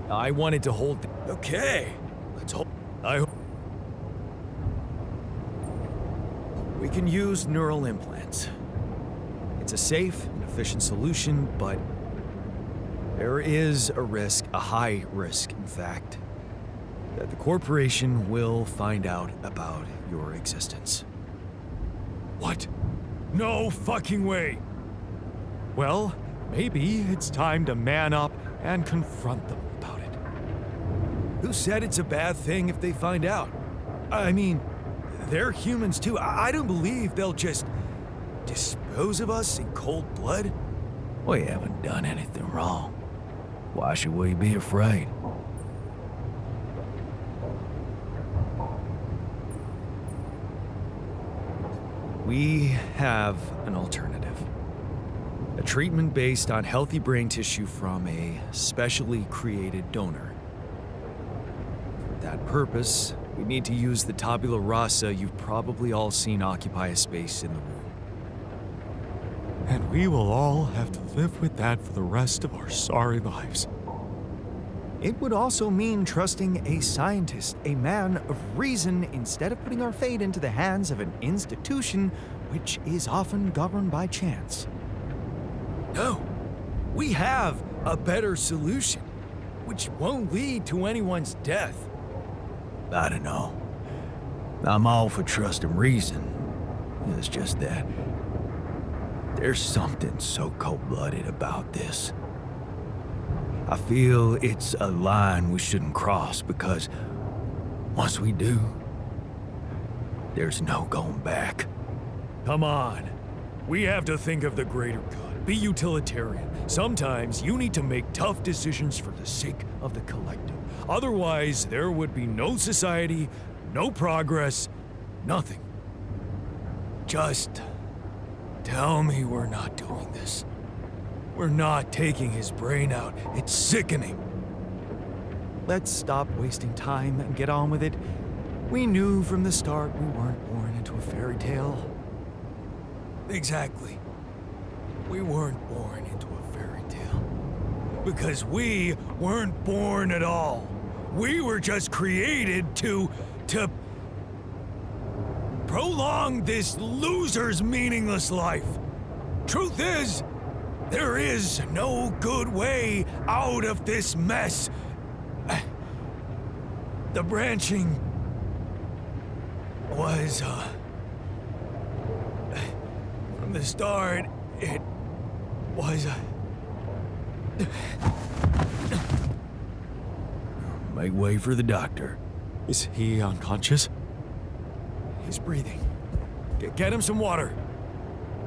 I wanted to hold. Okay, let's hold. We can use neural implants. It's a safe and efficient solution, but there is a risk, a high risk, in fact, that the corporation will find out about your existence. What? No fucking way! Well, maybe it's time to man up and confront them about it. Who said it's a bad thing if they find out? I mean, they're humans too. I don't believe they'll just dispose of us in cold blood. We haven't done anything wrong. Why should we be afraid? We have an alternative. A treatment based on healthy brain tissue from a specially created donor. For that purpose, we need to use the tabula rasa you've probably all seen occupy a space in the room. And we will all have to live with that for the rest of our sorry lives. It would also mean trusting a scientist, a man of reason, instead of putting our fate into the hands of an institution which is often governed by chance. No, we have a better solution, which won't lead to anyone's death. I don't know. I'm all for trusting reason. It's just that there's something so cold-blooded about this. I feel it's a line we shouldn't cross because once we do, there's no going back. Come on. We have to think of the greater good. Be utilitarian. Sometimes you need to make tough decisions for the sake of the collective. Otherwise, there would be no society, no progress, nothing. Just tell me we're not doing this. We're not taking his brain out. It's sickening. Let's stop wasting time and get on with it. We knew from the start we weren't born into a fairy tale. Exactly. We weren't born into a fairy tale. Because we weren't born at all. We were just created to prolong this loser's meaningless life. Truth is, there is no good way out of this mess. The branching was, from the start, it was, Make way for the doctor. Is he unconscious? He's breathing. Get him some water.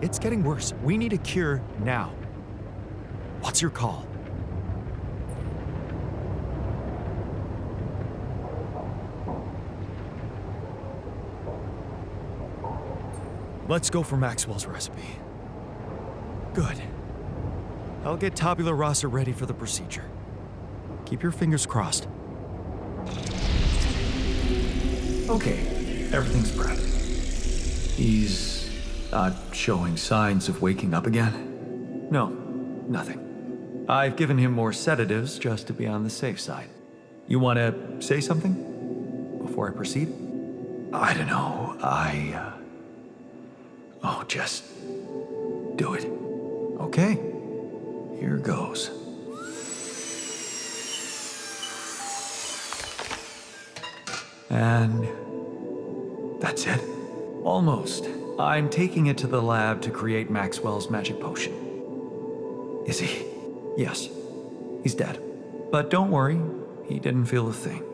It's getting worse. We need a cure now. What's your call? Let's go for Maxwell's recipe. Good. I'll get tabula rasa ready for the procedure. Keep your fingers crossed. Okay, everything's prepped. He's not showing signs of waking up again? No, nothing. I've given him more sedatives just to be on the safe side. You want to say something before I proceed? I don't know. Oh, just do it. Okay. Here goes. And that's it. Almost. I'm taking it to the lab to create Maxwell's magic potion. Is he? Yes. He's dead. But don't worry, he didn't feel a thing.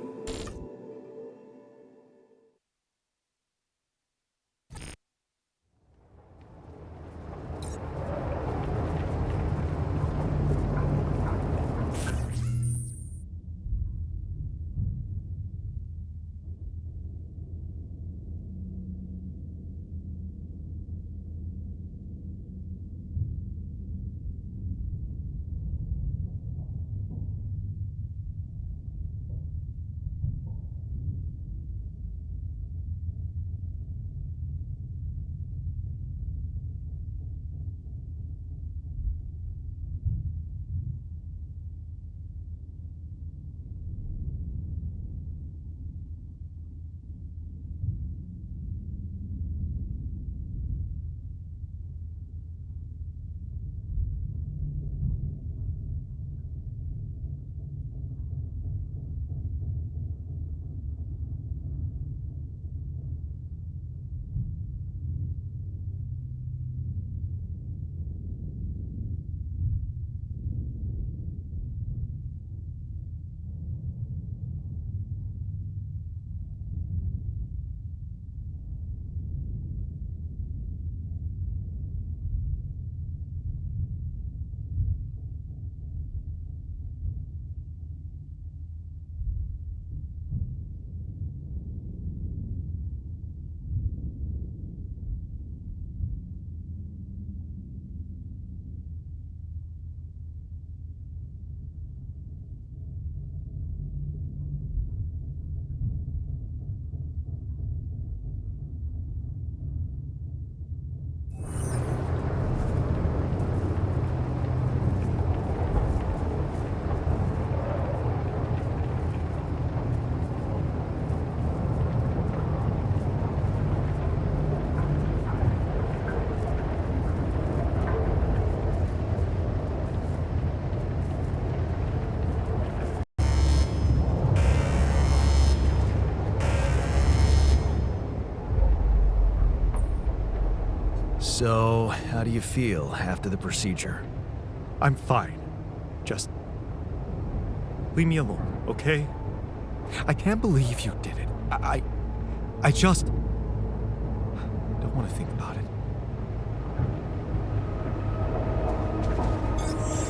So, how do you feel after the procedure? I'm fine. Just leave me alone, okay? I can't believe you did it. I just don't want to think about it.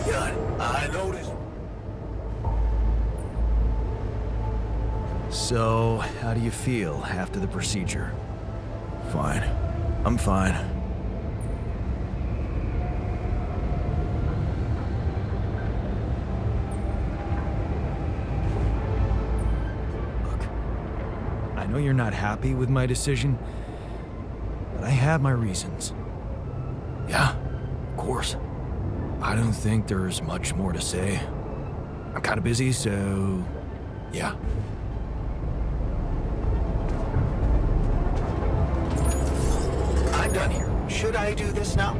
Good. I noticed. So, how do you feel after the procedure? Fine. I'm fine. Look, I know you're not happy with my decision, but I have my reasons. Yeah, of course. I don't think there's much more to say. I'm kind of busy, so yeah. I'm done here. Should I do this now?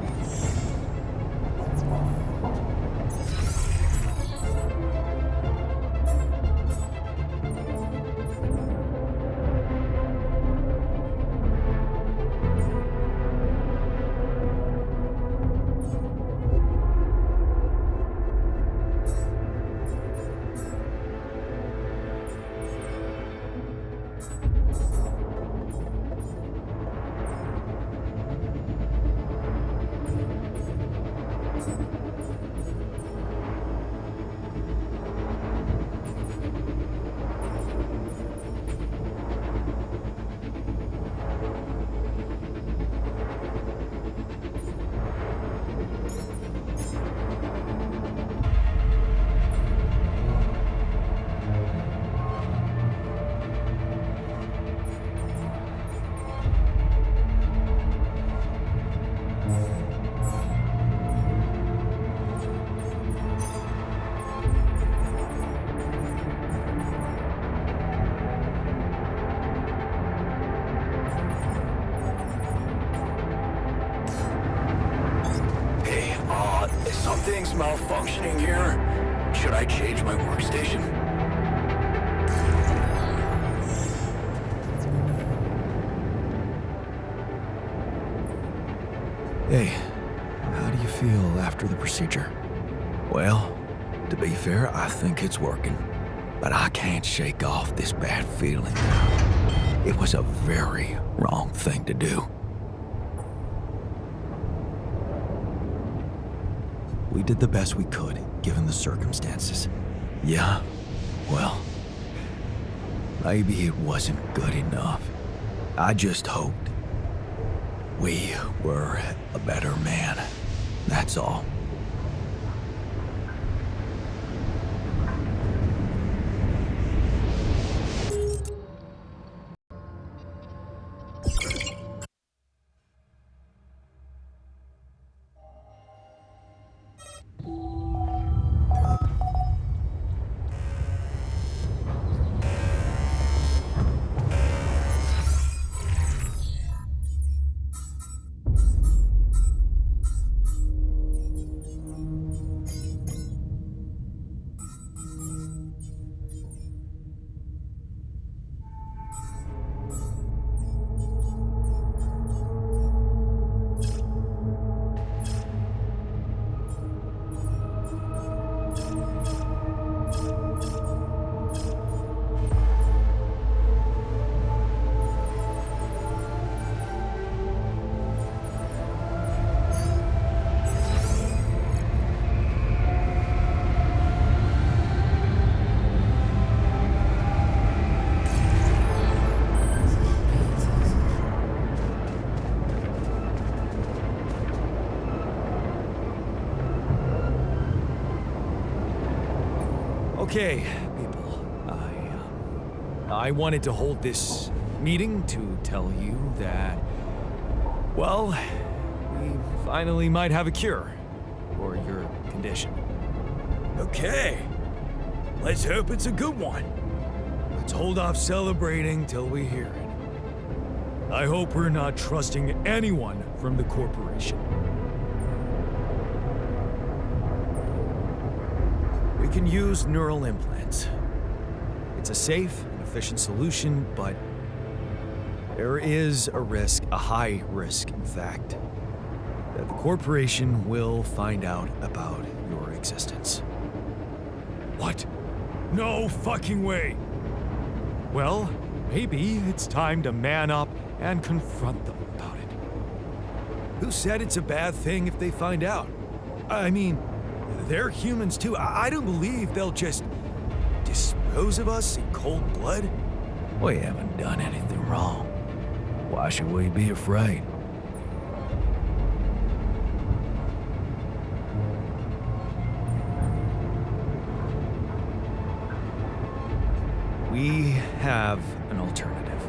Something's malfunctioning here. Should I change my workstation? Hey, how do you feel after the procedure? Well, to be fair, I think it's working. But I can't shake off this bad feeling. It was a very wrong thing to do. We did the best we could, given the circumstances. Yeah, well, maybe it wasn't good enough. I just hoped we were a better man. That's all. Okay, people. I wanted to hold this meeting to tell you that, well, we finally might have a cure for your condition. Okay. Let's hope it's a good one. Let's hold off celebrating till we hear it. I hope we're not trusting anyone from the corporation. We can use neural implants. It's a safe and efficient solution, but there is a risk, a high risk, in fact, that the corporation will find out about your existence. What? No fucking way! Well, maybe it's time to man up and confront them about it. Who said it's a bad thing if they find out? I mean, they're humans too. I don't believe they'll just dispose of us in cold blood. We haven't done anything wrong. Why should we be afraid? We have an alternative.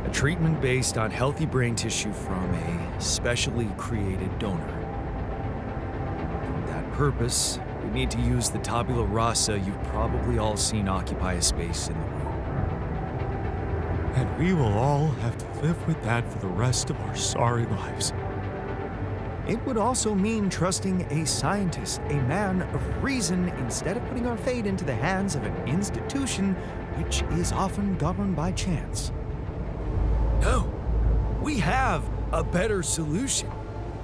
A treatment based on healthy brain tissue from a specially created donor. For that purpose, we need to use the tabula rasa you've probably all seen occupy a space in the room. And we will all have to live with that for the rest of our sorry lives. It would also mean trusting a scientist, a man of reason, instead of putting our fate into the hands of an institution which is often governed by chance. No, we have a better solution,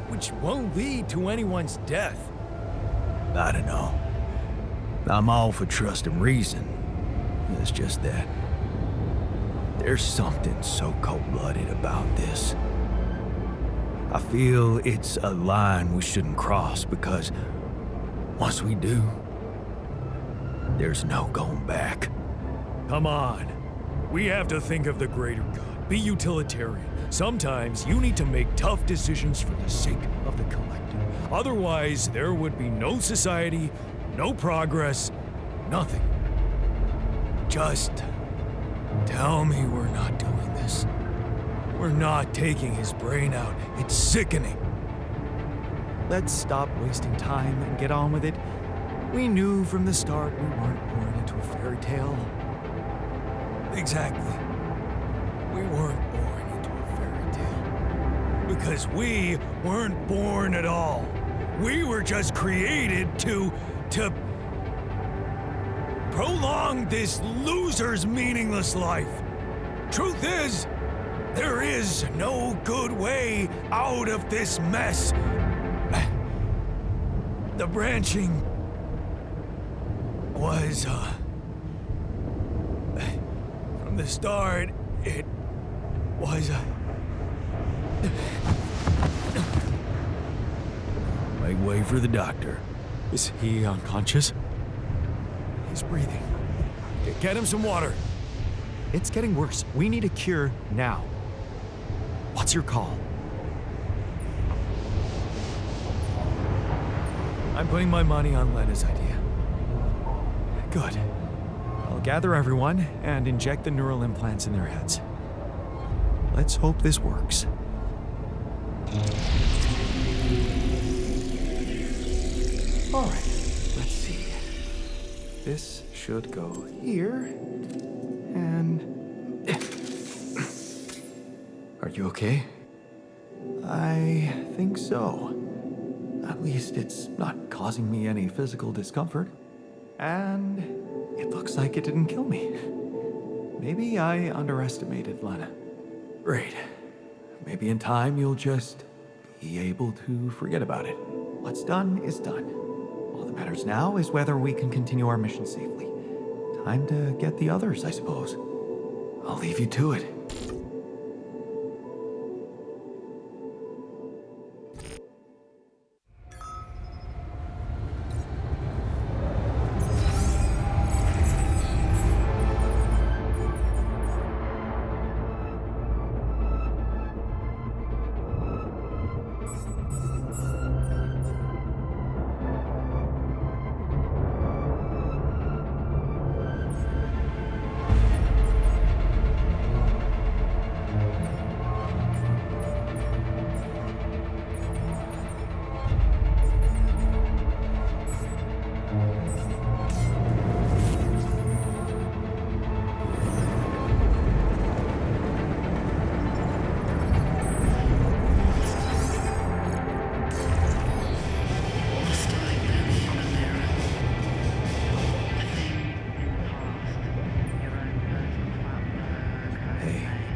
which won't lead to anyone's death. I don't know. I'm all for trusting reason. It's just that there's something so cold-blooded about this. I feel it's a line we shouldn't cross because once we do, there's no going back. Come on. We have to think of the greater good. Be utilitarian. Sometimes you need to make tough decisions for the sake of the collective. Otherwise, there would be no society, no progress, nothing. Just tell me we're not doing this. We're not taking his brain out. It's sickening. Let's stop wasting time and get on with it. We knew from the start we weren't born into a fairy tale. Exactly. We weren't born into a fairy tale. Because we weren't born at all. We were just created to prolong this loser's meaningless life. Truth is, there is no good way out of this mess. The branching was, from the start, it was, Make way for the doctor. Is he unconscious? He's breathing. Get him some water. It's getting worse. We need a cure now. What's your call? I'm putting my money on Lena's idea. Good. I'll gather everyone and inject the neural implants in their heads. Let's hope this works. All right, let's see. This should go here, and... Are you okay? I think so. At least it's not causing me any physical discomfort. And it looks like it didn't kill me. Maybe I underestimated Lena. Great. Maybe in time you'll just be able to forget about it. What's done is done. All that matters now is whether we can continue our mission safely. Time to get the others, I suppose. I'll leave you to it.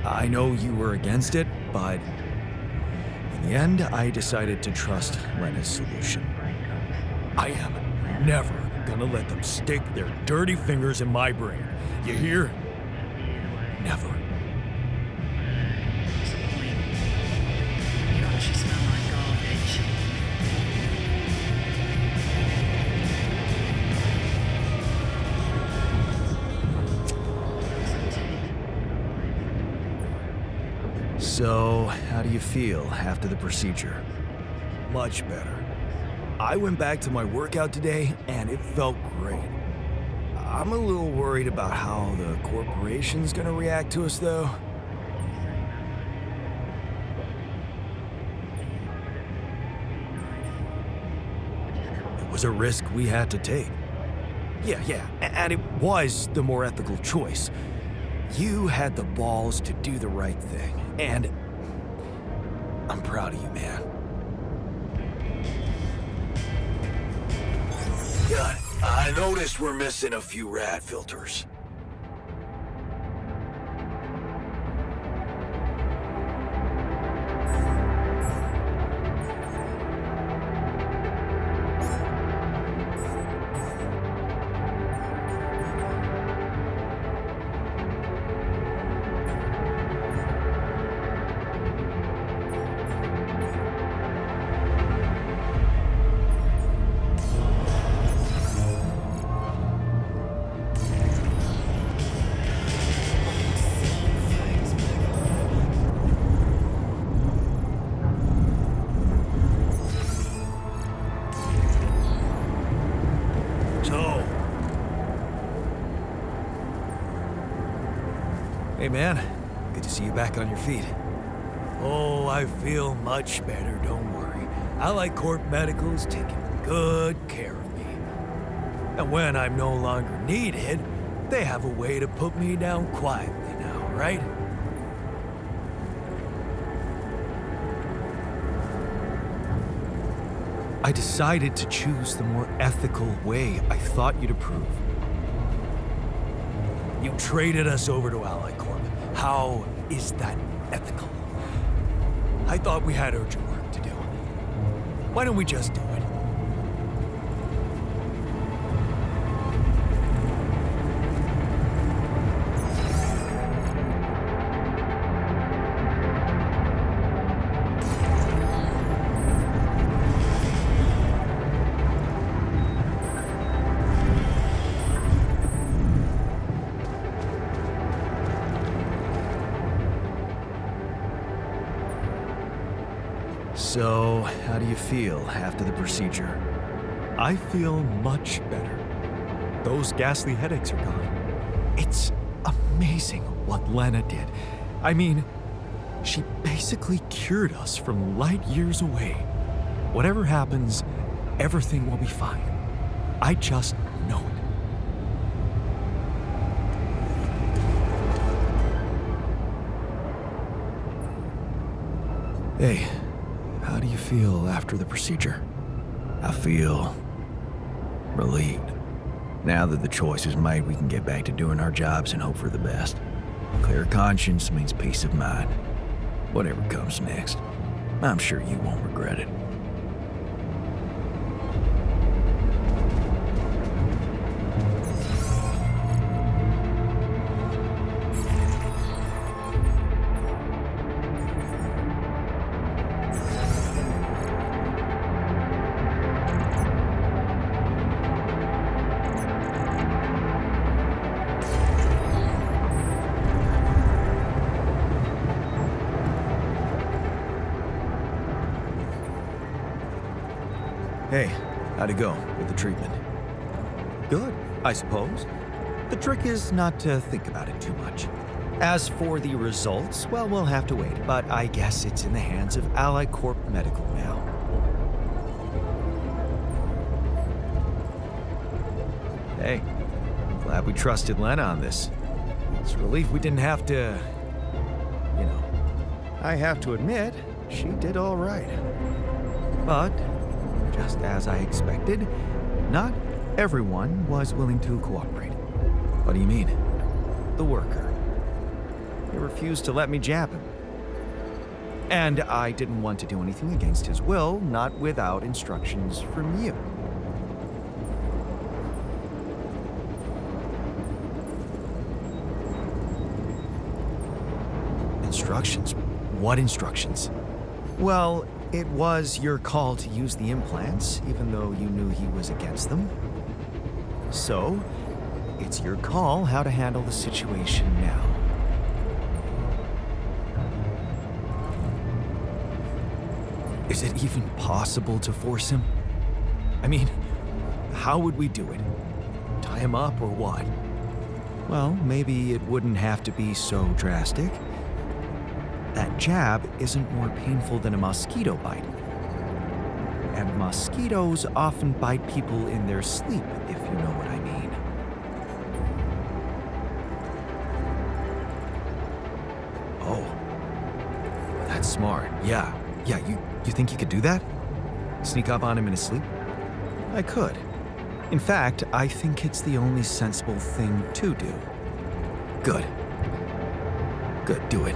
I know you were against it, but In the end, I decided to trust Lena's solution. I am never gonna let them stick their dirty fingers in my brain. You hear? Never. So, how do you feel after the procedure? Much better. I went back to my workout today, and it felt great. I'm a little worried about how the corporation's gonna react to us, though. It was a risk we had to take. Yeah, and it was the more ethical choice. You had the balls to do the right thing, and I'm proud of you, man. God, I noticed we're missing a few rad filters. Hey man, good to see you back on your feet. Oh, I feel much better, don't worry. Allied Corp Medical's taking good care of me. And when I'm no longer needed, they have a way to put me down quietly now, right? I decided to choose the more ethical way I thought you'd approve. You traded us over to Allied Corp. How is that ethical? I thought we had urgent work to do. Why don't we just do it? So, how do you feel after the procedure? I feel much better. Those ghastly headaches are gone. It's amazing what Lena did. I mean, she basically cured us from light years away. Whatever happens, everything will be fine. I just know it. Hey, how do you feel after the procedure? I feel relieved. Now that the choice is made, we can get back to doing our jobs and hope for the best. Clear conscience means peace of mind. Whatever comes next, I'm sure you won't regret it. Hey, how'd it go with the treatment? Good, I suppose. The trick is not to think about it too much. As for the results, well, we'll have to wait, but I guess it's in the hands of Allied Corp Medical now. Hey, glad we trusted Lena on this. It's a relief we didn't have to, you know. I have to admit, she did all right. But just as I expected, not everyone was willing to cooperate. What do you mean? The worker. He refused to let me jab him. And I didn't want to do anything against his will, not without instructions from you. Instructions? What instructions? Well, it was your call to use the implants, even though you knew he was against them. So, it's your call how to handle the situation now. Is it even possible to force him? I mean, how would we do it? Tie him up or what? Well, maybe it wouldn't have to be so drastic. That jab isn't more painful than a mosquito bite. And mosquitoes often bite people in their sleep, if you know what I mean. Oh, that's smart. Yeah, you think you could do that? Sneak up on him in his sleep? I could. In fact, I think it's the only sensible thing to do. Good. Good, do it.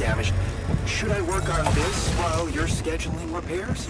damaged. Should I work on this while you're scheduling repairs?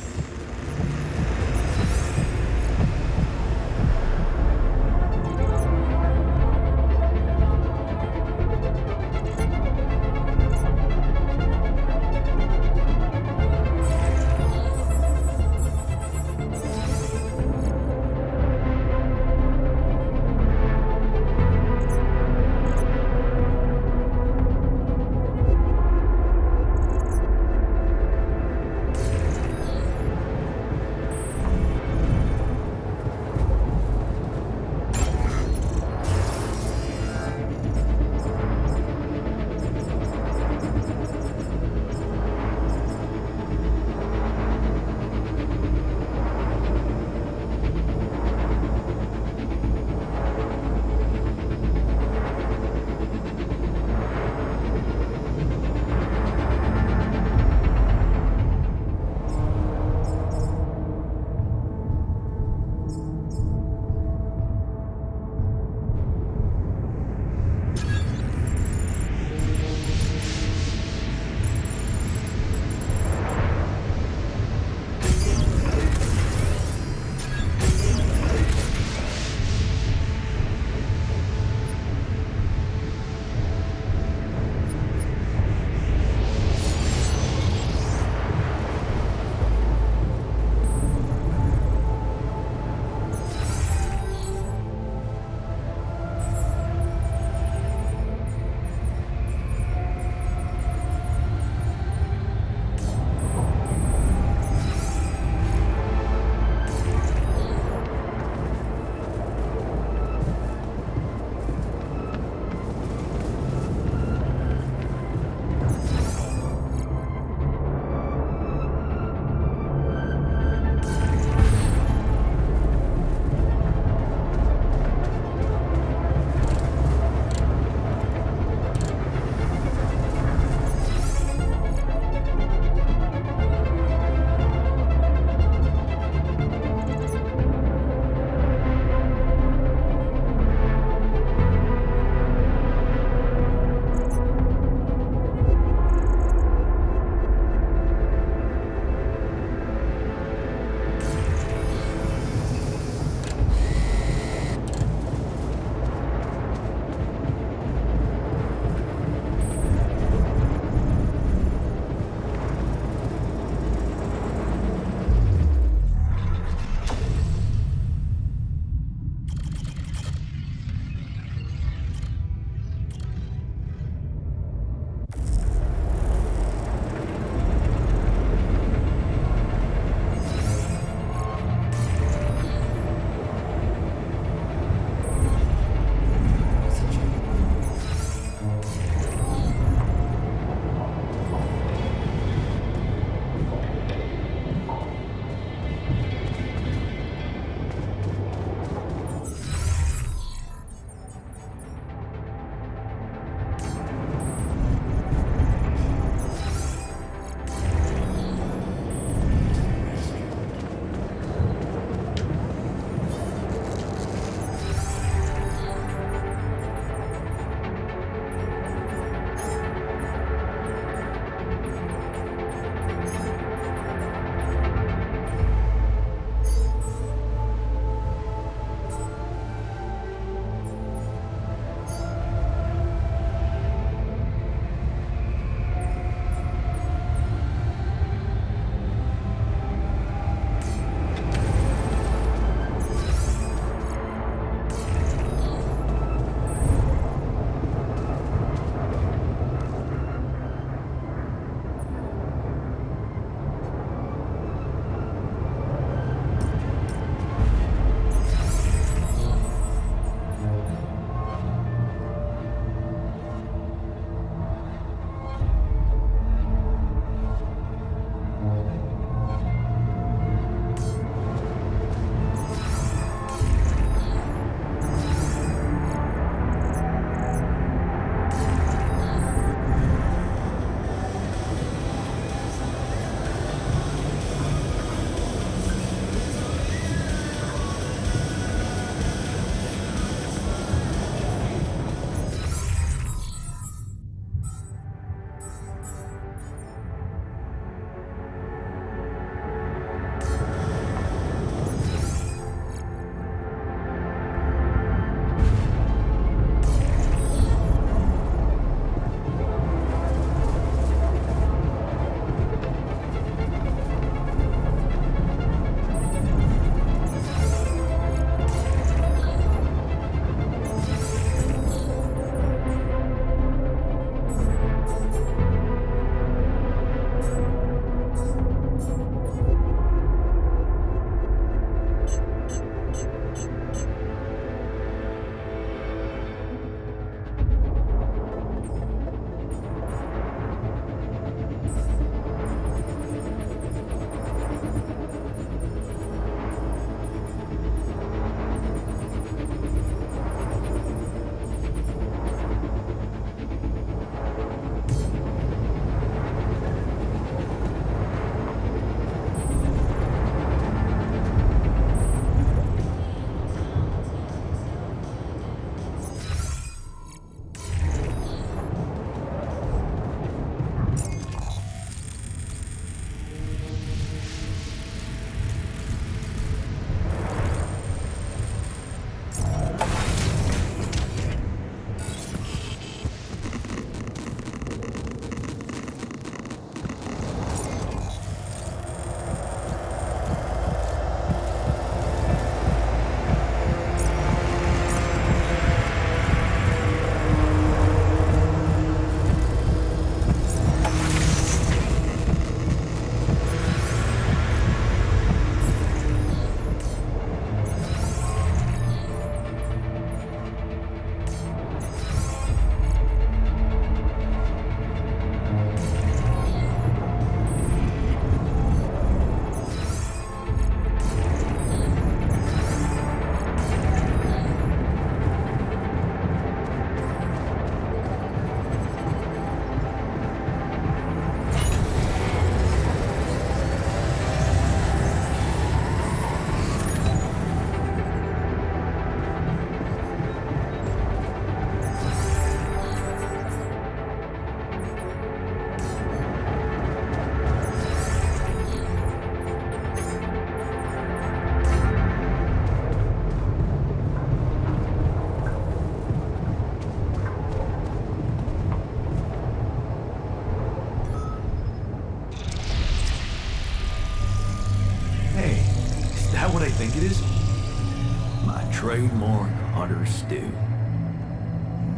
trademark Hunter stew.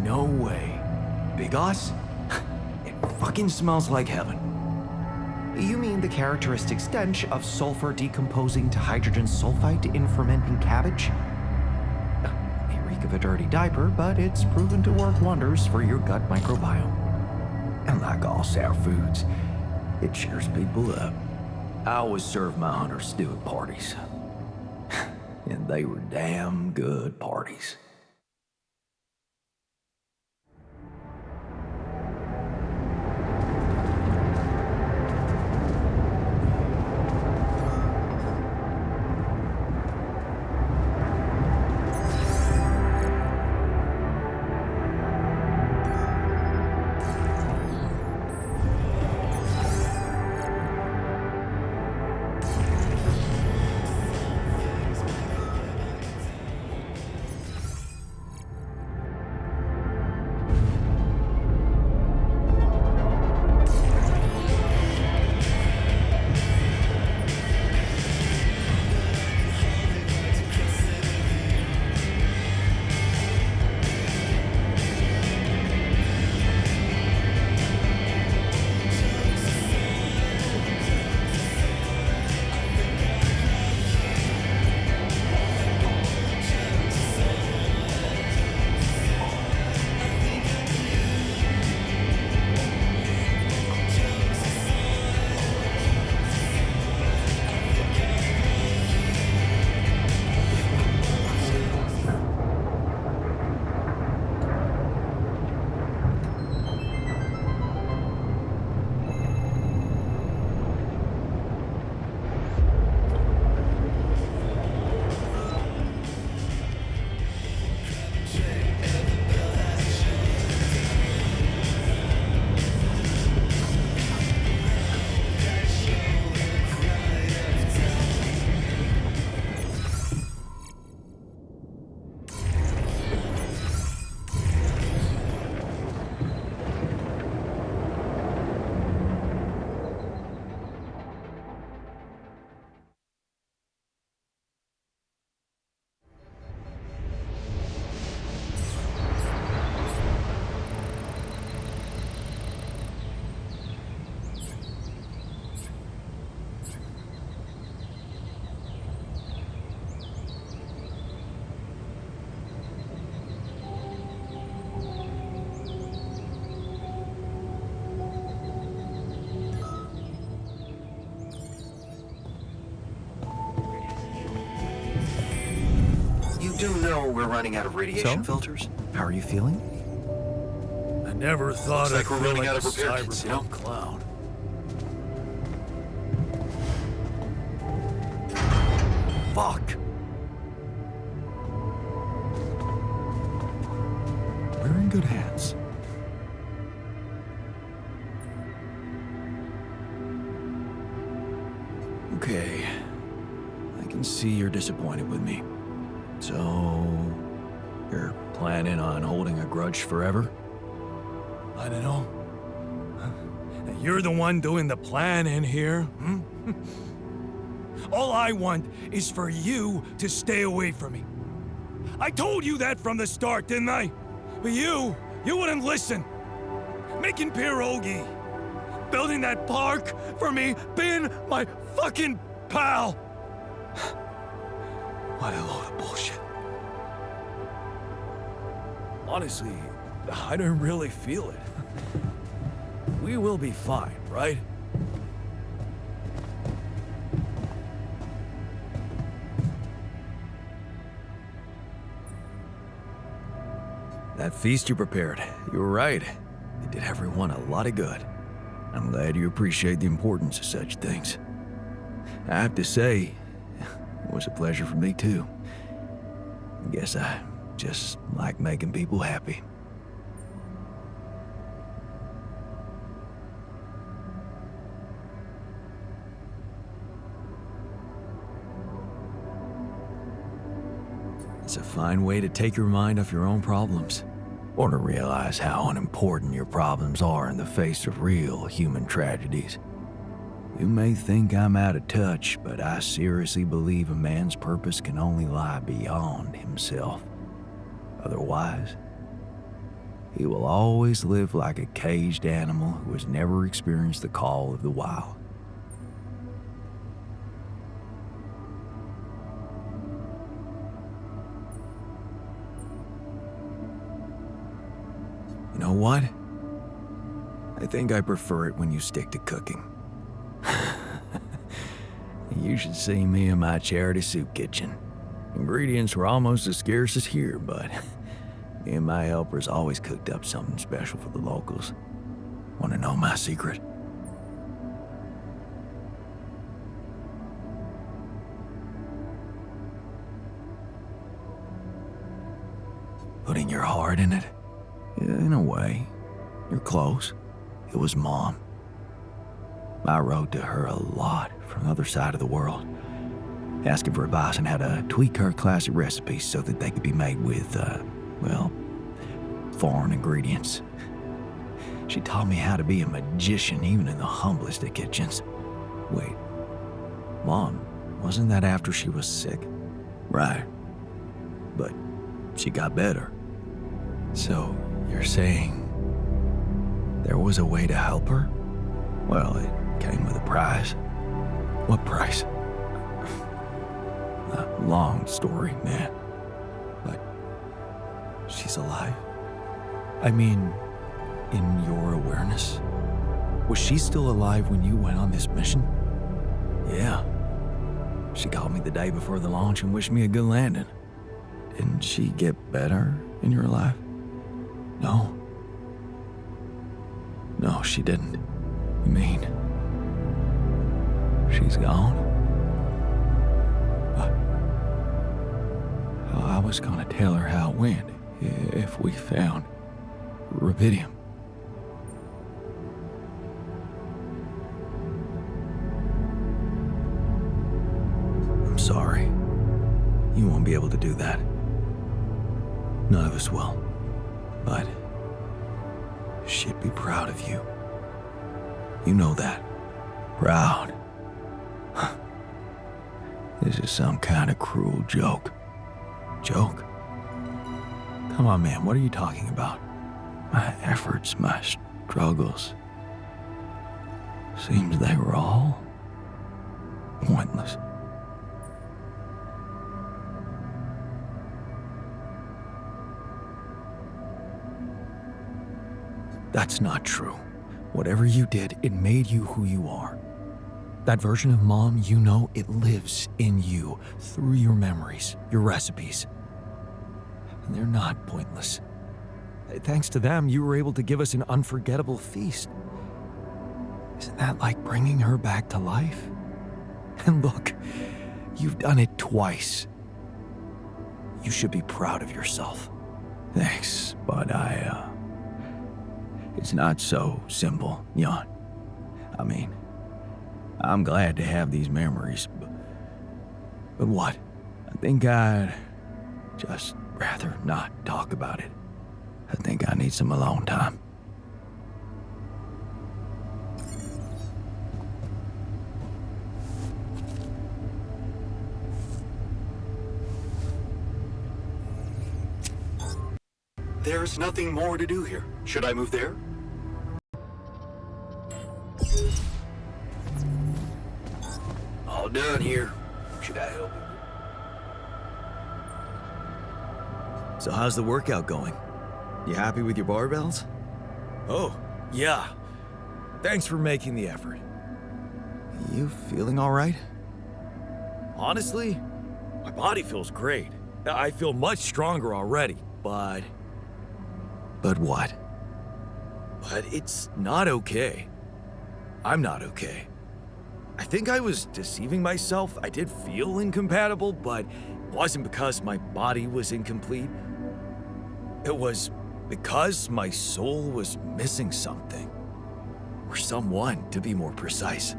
No way. Big Us? It fucking smells like heaven. You mean the characteristic stench of sulfur decomposing to hydrogen sulfide in fermenting cabbage? May reek of a dirty diaper, but it's proven to work wonders for your gut microbiome. And like all sour foods, it cheers people up. I always serve my Hunter stew at parties. And they were damn good parties. You do know we're running out of radiation filters? How are you feeling? I never thought Looks like I'd we're feel running like out a of repair kits, you know? cyberpunk clown. Fuck! We're in good hands. Okay. I can see you're disappointed with me. So, you're planning on holding a grudge forever? I don't know. You're the one doing the planning here. All I want is for you to stay away from me. I told you that from the start, didn't I? But you wouldn't listen. Making pierogi, building that park for me, being my fucking pal. What a load of bullshit. Honestly, I don't really feel it. We will be fine, right? That feast you prepared, you were right. It did everyone a lot of good. I'm glad you appreciate the importance of such things. I have to say, it was a pleasure for me too. I guess I just like making people happy. It's a fine way to take your mind off your own problems, or to realize how unimportant your problems are in the face of real human tragedies. You may think I'm out of touch, but I seriously believe a man's purpose can only lie beyond himself. Otherwise, he will always live like a caged animal who has never experienced the call of the wild. You know what? I think I prefer it when you stick to cooking. You should see me in my charity soup kitchen. Ingredients were almost as scarce as here, but me and my helpers always cooked up something special for the locals. Want to know my secret? Putting your heart in it? Yeah, in a way. You're close. It was Mom. I wrote to her a lot from the other side of the world, asking for advice on how to tweak her classic recipes so that they could be made with, well, foreign ingredients. She taught me how to be a magician even in the humblest of kitchens. Wait, Mom, wasn't that after she was sick? Right. But she got better. So, you're saying there was a way to help her? Well, it came with a price. What price? A long story, man. But she's alive? I mean, in your awareness? Was she still alive when you went on this mission? Yeah. She called me the day before the launch and wished me a good landing. Didn't she get better in your life? No. No, she didn't. You mean she's gone? But I was gonna tell her how it went if we found rubidium. I'm sorry. You won't be able to do that. None of us will. But she'd be proud of you. You know that. Proud. This is some kind of cruel joke. Joke? Come on, man, what are you talking about? My efforts, my struggles. Seems they were all pointless. That's not true. Whatever you did, it made you who you are. That version of Mom, you know, it lives in you through your memories, your recipes. And they're not pointless. Thanks to them, you were able to give us an unforgettable feast. Isn't that like bringing her back to life? And look, you've done it twice. You should be proud of yourself. Thanks, but it's not so simple, Jan. I mean, I'm glad to have these memories, but what? I think I'd just rather not talk about it. I think I need some alone time. There's nothing more to do here. Should I move there? All done here. Should I help you? So how's the workout going? You happy with your barbells? Oh, yeah. Thanks for making the effort. You feeling all right? Honestly, my body feels great. I feel much stronger already, but what? But it's not okay. I'm not okay. I think I was deceiving myself. I did feel incompatible, but it wasn't because my body was incomplete. It was because my soul was missing something. Or someone, to be more precise.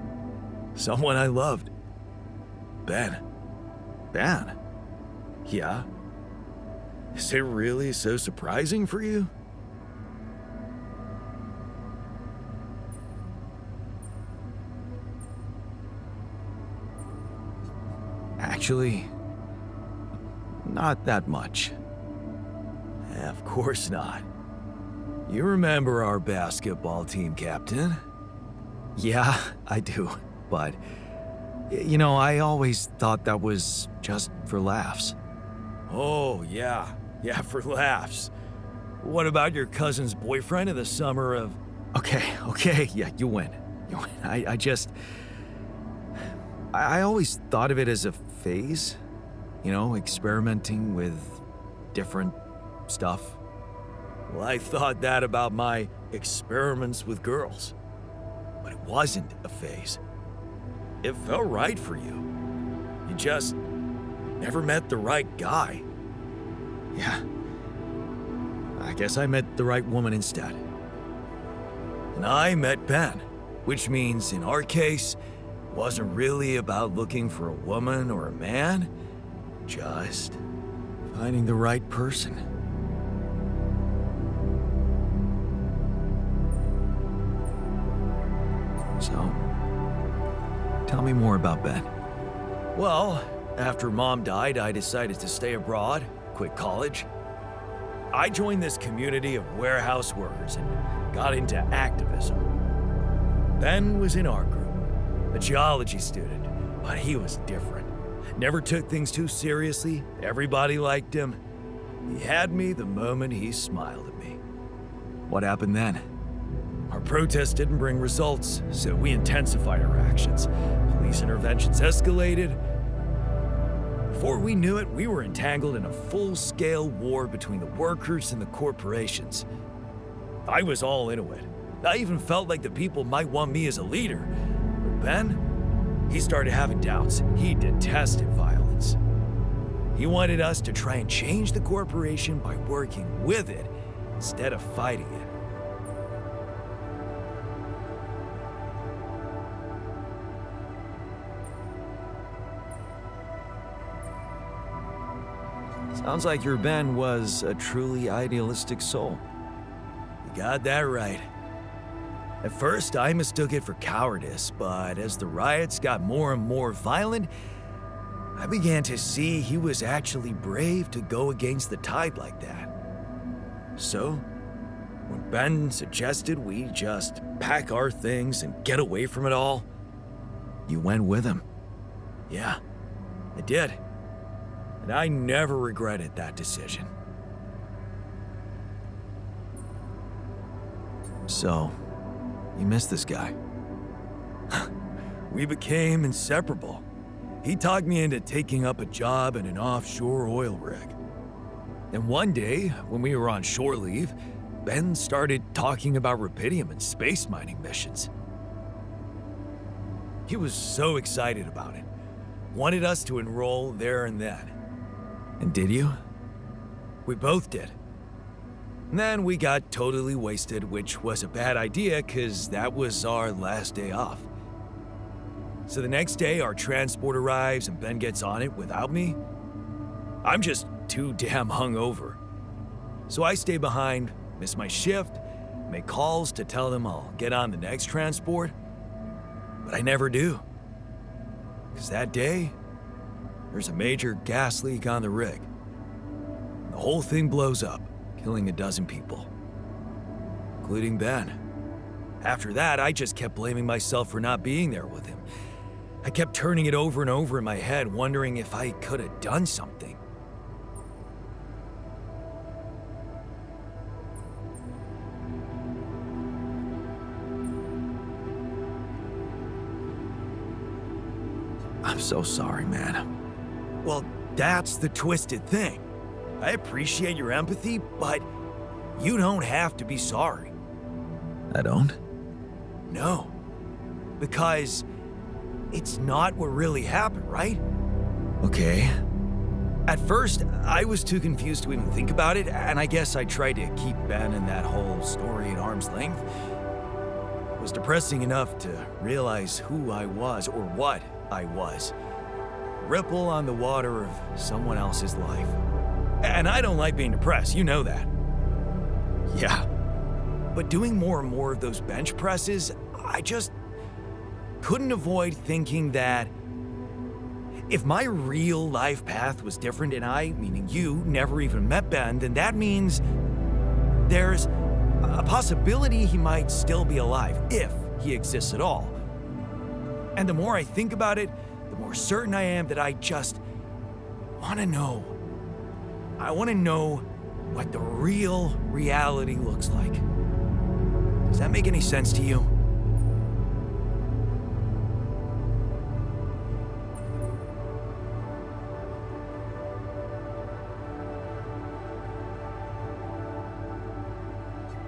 Someone I loved. Ben. Ben? Yeah? Is it really so surprising for you? Actually, not that much. Of course not. You remember our basketball team captain? Yeah, I do. But, you know, I always thought that was just for laughs. Oh, yeah. Yeah, for laughs. What about your cousin's boyfriend in the summer of... Okay, yeah, you win. I always thought of it as a phase. You know, experimenting with different stuff. Well, I thought that about my experiments with girls. But it wasn't a phase. It felt right for you. You just never met the right guy. Yeah. I guess I met the right woman instead. And I met Ben, which means in our case, it wasn't really about looking for a woman or a man, just finding the right person. So, tell me more about Ben. Well, after Mom died, I decided to stay abroad, quit college. I joined this community of warehouse workers and got into activism. Ben was in our group, a geology student, but he was different. Never took things too seriously, everybody liked him. He had me the moment he smiled at me. What happened then? Our protest didn't bring results, so we intensified our actions. Police interventions escalated. Before we knew it, we were entangled in a full-scale war between the workers and the corporations. I was all into it. I even felt like the people might want me as a leader. But Ben, he started having doubts. He detested violence. He wanted us to try and change the corporation by working with it instead of fighting it. Sounds like your Ben was a truly idealistic soul. You got that right. At first, I mistook it for cowardice, but as the riots got more and more violent, I began to see he was actually brave to go against the tide like that. So, when Ben suggested we just pack our things and get away from it all, you went with him. Yeah, I did. And I never regretted that decision. So, you missed this guy. We became inseparable. He talked me into taking up a job in an offshore oil rig. And one day, when we were on shore leave, Ben started talking about rubidium and space mining missions. He was so excited about it. Wanted us to enroll there and then. And did you? We both did. And then we got totally wasted, which was a bad idea because that was our last day off. So the next day, our transport arrives and Ben gets on it without me. I'm just too damn hungover. So I stay behind, miss my shift, make calls to tell them I'll get on the next transport. But I never do. Because that day, there's a major gas leak on the rig. The whole thing blows up, killing a dozen people, including Ben. After that, I just kept blaming myself for not being there with him. I kept turning it over and over in my head, wondering if I could have done something. I'm so sorry, man. Well, that's the twisted thing. I appreciate your empathy, but you don't have to be sorry. I don't? No. Because it's not what really happened, right? Okay. At first, I was too confused to even think about it, and I guess I tried to keep Ben and that whole story at arm's length. It was depressing enough to realize who I was, or what I was. Ripple on the water of someone else's life. And I don't like being depressed, you know that. Yeah. But doing more and more of those bench presses, I just couldn't avoid thinking that If my real life path was different and I, meaning you, never even met Ben, then that means there's a possibility he might still be alive, if he exists at all. And the more I think about it, the more certain I am that I just want to know. I want to know what the real reality looks like. Does that make any sense to you?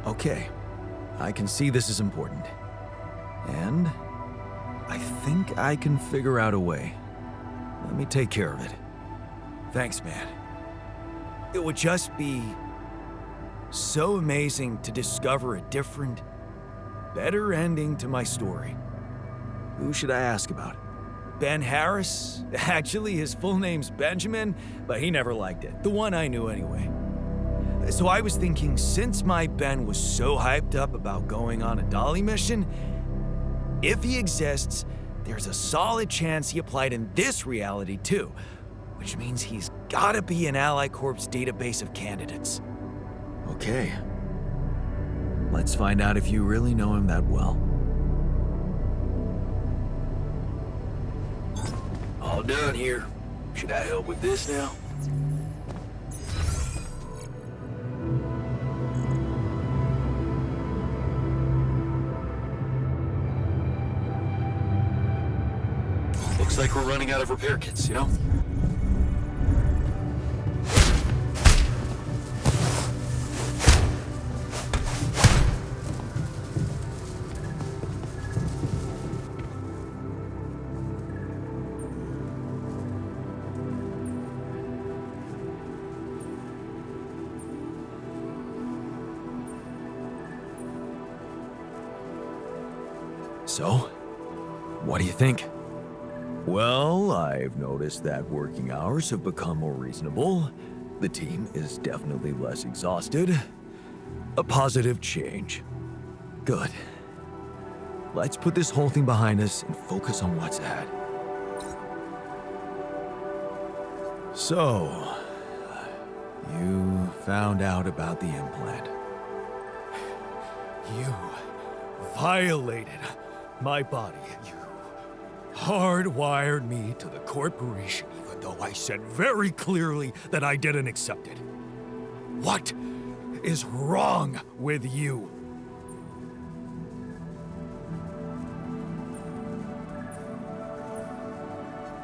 Okay, I can see this is important. And I think I can figure out a way. Let me take care of it. Thanks, man. It would just be so amazing to discover a different, better ending to my story. Who should I ask about? Ben Harris? Actually, his full name's Benjamin, but he never liked it. The one I knew anyway. So I was thinking, since my Ben was so hyped up about going on a Dolly mission, if he exists, there's a solid chance he applied in this reality too, which means he's gotta be in Ally Corp's database of candidates. Okay. Let's find out if you really know him that well. All done here. Should I help with this now? Looks like we're running out of repair kits, you know? So, what do you think? Well, I've noticed that working hours have become more reasonable. The team is definitely less exhausted. A positive change. Good. Let's put this whole thing behind us and focus on what's ahead. So, you found out about the implant. You violated my body. You hardwired me to the corporation, even though I said very clearly that I didn't accept it. What is wrong with you?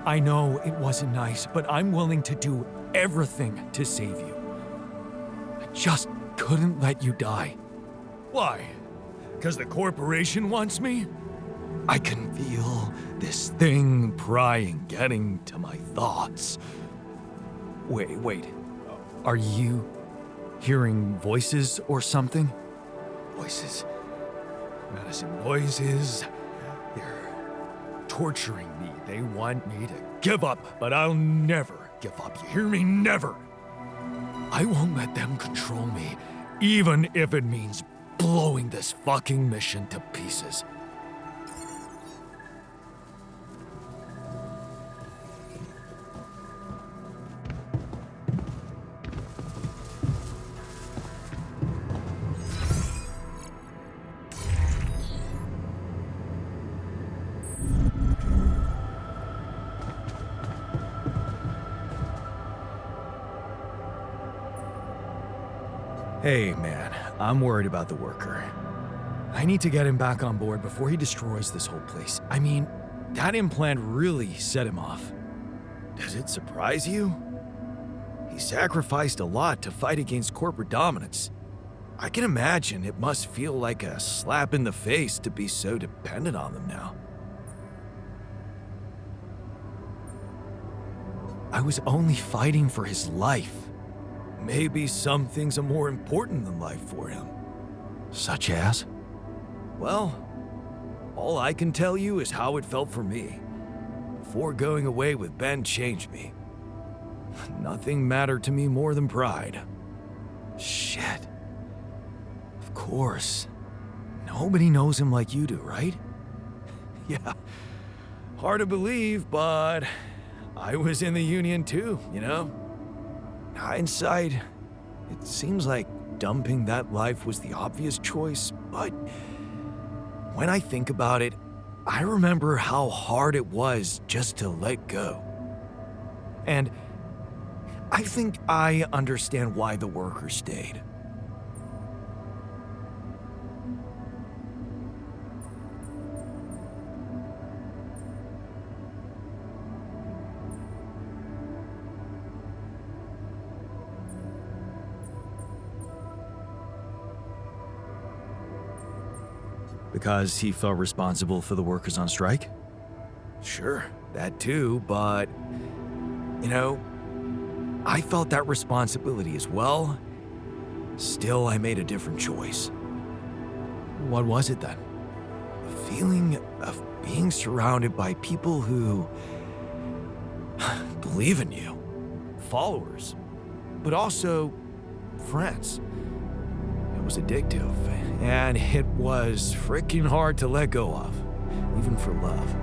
I know it wasn't nice, but I'm willing to do everything to save you. I just couldn't let you die. Why? Because the corporation wants me? I can feel this thing prying, getting to my thoughts. Wait. Are you hearing voices or something? Voices. Madison, voices. They're torturing me. They want me to give up, but I'll never give up. You hear me? Never. I won't let them control me, even if it means blowing this fucking mission to pieces. Hey, man, I'm worried about the worker. I need to get him back on board before he destroys this whole place. I mean, that implant really set him off. Does it surprise you? He sacrificed a lot to fight against corporate dominance. I can imagine it must feel like a slap in the face to be so dependent on them now. I was only fighting for his life. Maybe some things are more important than life for him. Such as? Well, all I can tell you is how it felt for me. Before going away with Ben changed me. Nothing mattered to me more than pride. Shit. Of course. Nobody knows him like you do, right? Yeah. Hard to believe, but I was in the union too, you know? Hindsight, it seems like dumping that life was the obvious choice, but when I think about it, I remember how hard it was just to let go. And I think I understand why the workers stayed. Because he felt responsible for the workers on strike? Sure, that too, but, you know, I felt that responsibility as well. Still, I made a different choice. What was it then? A feeling of being surrounded by people who believe in you. Followers, but also friends. It was addictive, and it was freaking hard to let go of, even for love.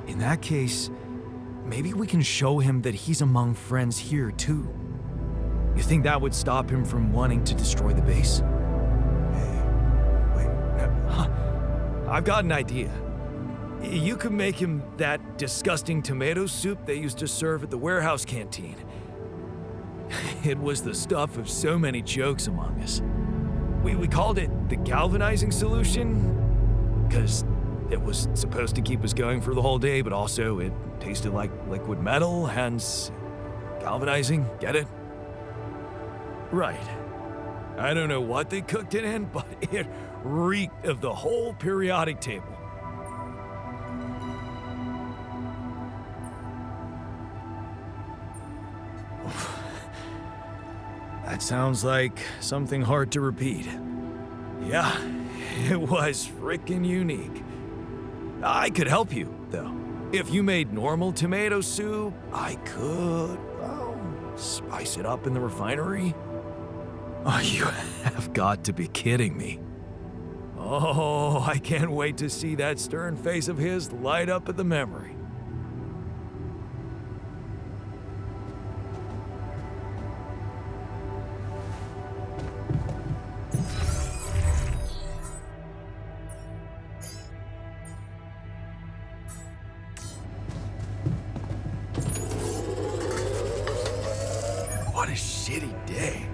In that case, maybe we can show him that he's among friends here too. You think that would stop him from wanting to destroy the base? Hey, wait, I've got an idea. You could make him that disgusting tomato soup they used to serve at the warehouse canteen. It was the stuff of so many jokes among us. We called it the galvanizing solution, because it was supposed to keep us going for the whole day, but also it tasted like liquid metal, hence galvanizing, get it? Right. I don't know what they cooked it in, but it reeked of the whole periodic table. That sounds like something hard to repeat. Yeah, it was frickin' unique. I could help you, though. If you made normal tomato soup, I could, well, spice it up in the refinery. Oh, you have got to be kidding me. Oh, I can't wait to see that stern face of his light up at the memory. What a shitty day.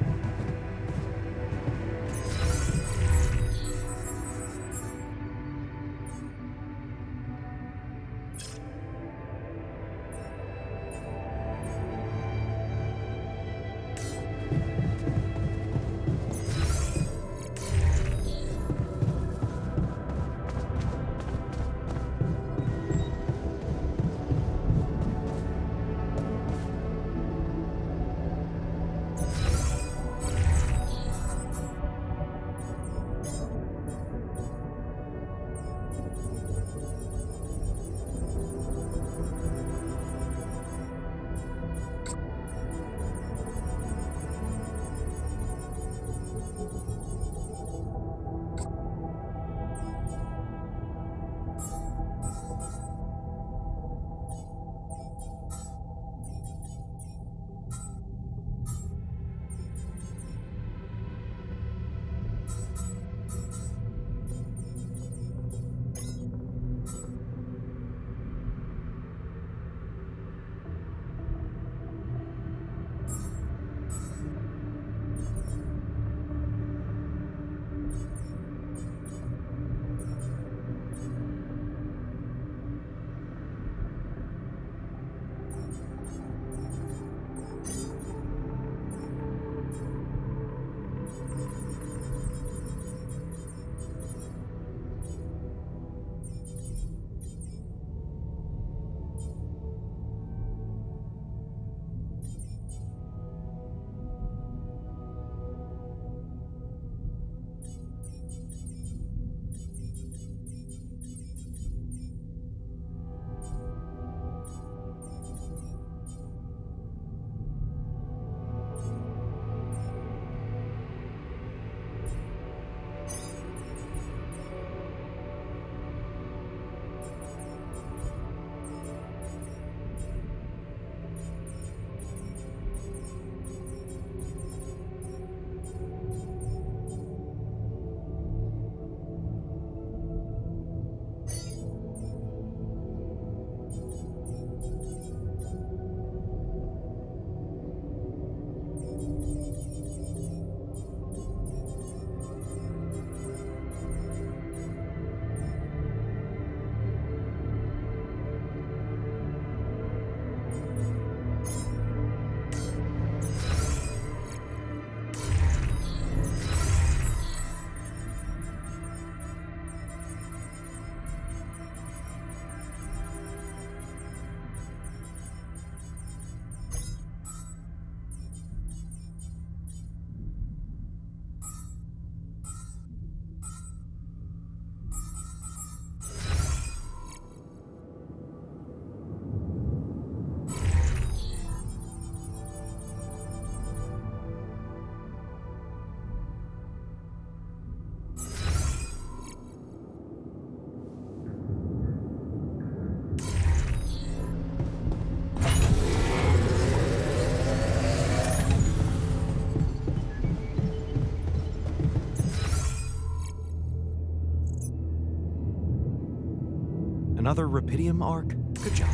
Another Rapidium arc? Good job.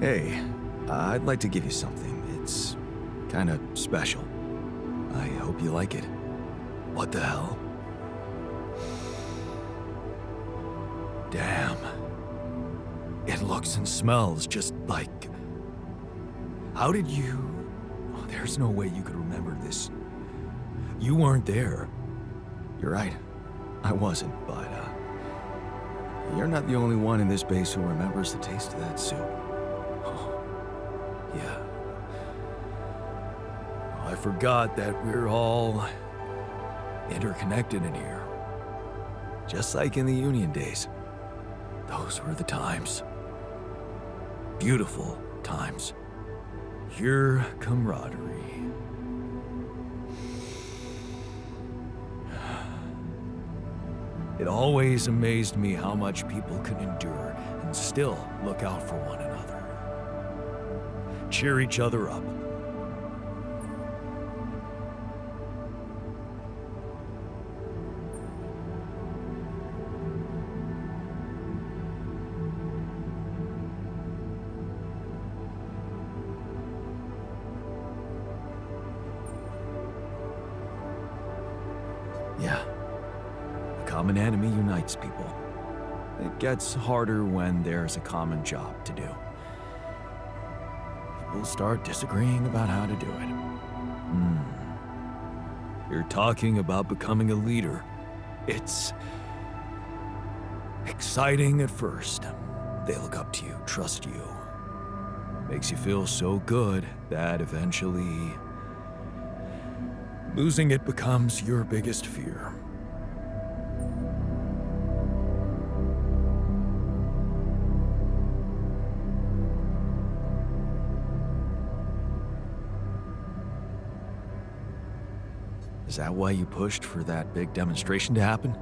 Hey, I'd like to give you something. It's kind of special. I hope you like it. What the hell? Damn. It looks and smells just like... How did you... Oh, there's no way you could remember this. You weren't there. You're right. I wasn't, but, you're not the only one in this base who remembers the taste of that soup. Oh, yeah. I forgot that we're all interconnected in here. Just like in the Union days. Those were the times. Beautiful times. Pure camaraderie. It always amazed me how much people can endure and still look out for one another. Cheer each other up. Yeah. A common enemy unites people. It gets harder when there's a common job to do. People start disagreeing about how to do it. You're talking about becoming a leader. It's exciting at first. They look up to you, trust you. Makes you feel so good that eventually losing it becomes your biggest fear. Is that why you pushed for that big demonstration to happen?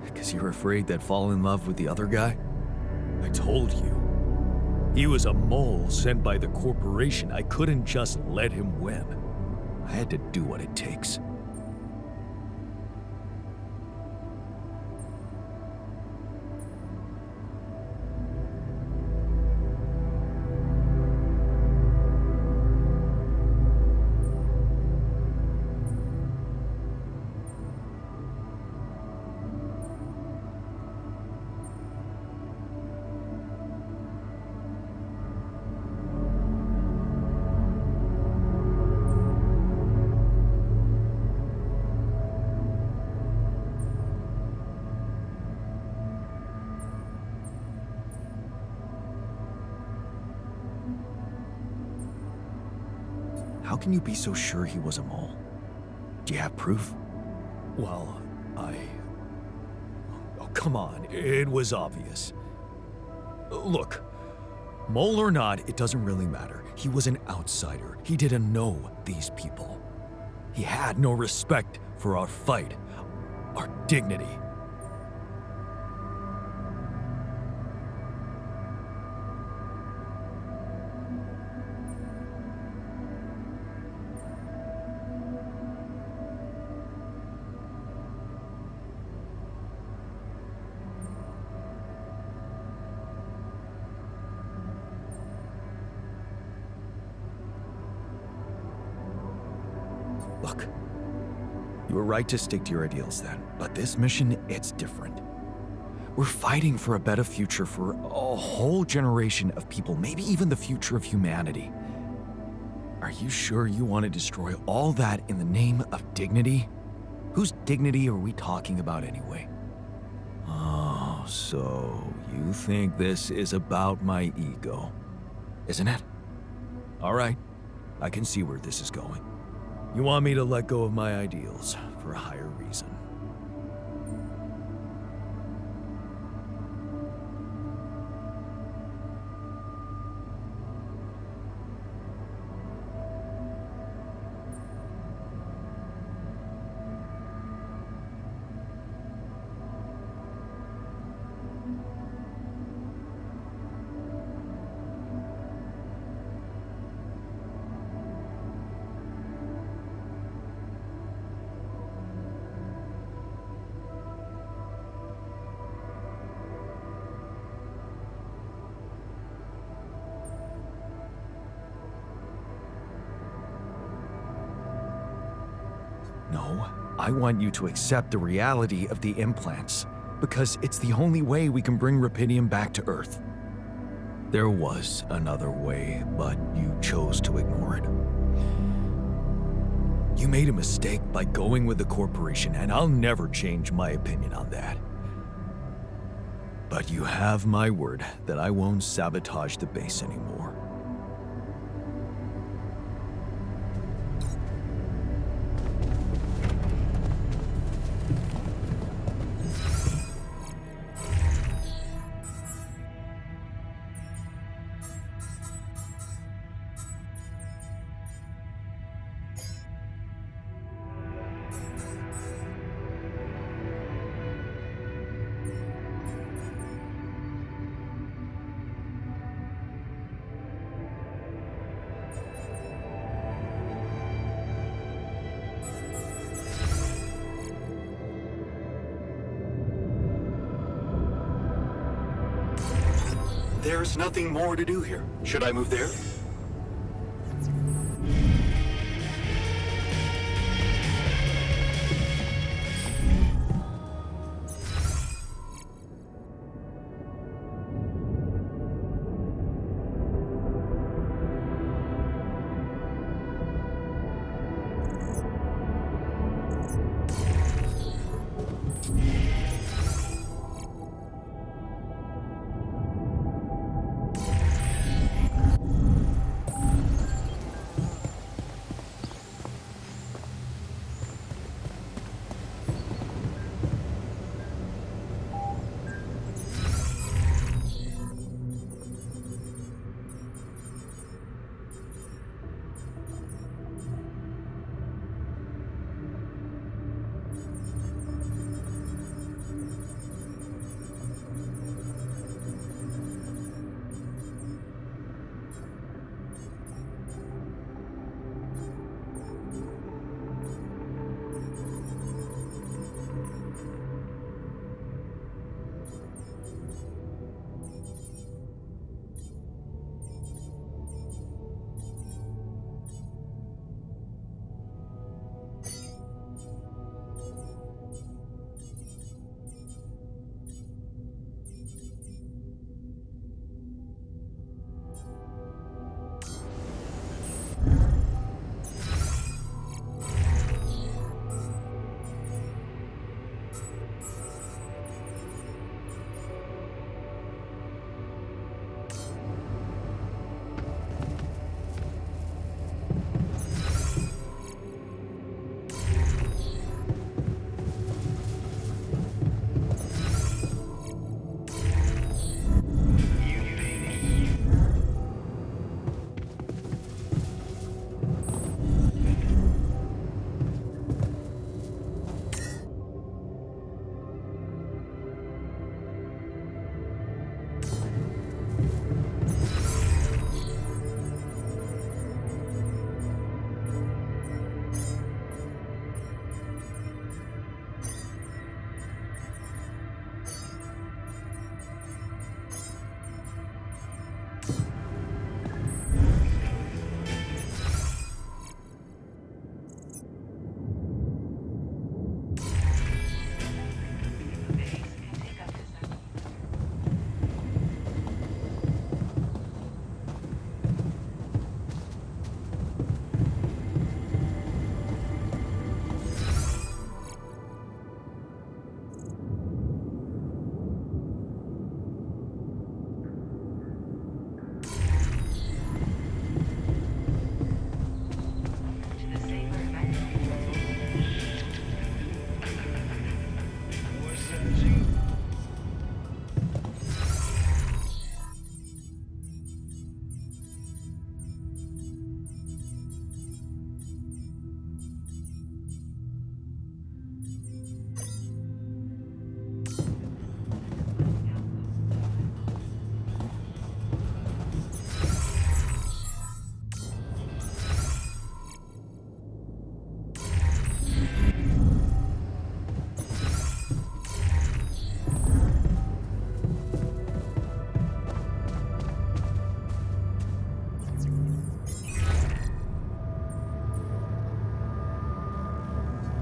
Because you were afraid they'd fall in love with the other guy? I told you. He was a mole sent by the corporation. I couldn't just let him win. I had to do what it takes. How can you be so sure he was a mole? Do you have proof? Well, Oh, come on. It was obvious. Look, mole or not, it doesn't really matter. He was an outsider. He didn't know these people. He had no respect for our fight, our dignity. Look, you were right to stick to your ideals then, but this mission, it's different. We're fighting for a better future for a whole generation of people, maybe even the future of humanity. Are you sure you want to destroy all that in the name of dignity? Whose dignity are we talking about anyway? Oh, so you think this is about my ego, isn't it? All right, I can see where this is going. You want me to let go of my ideals for a higher reason. No, I want you to accept the reality of the implants, because it's the only way we can bring Rapidium back to Earth. There was another way, but you chose to ignore it. You made a mistake by going with the corporation, and I'll never change my opinion on that. But you have my word that I won't sabotage the base anymore. There's nothing more to do here. Should I move there?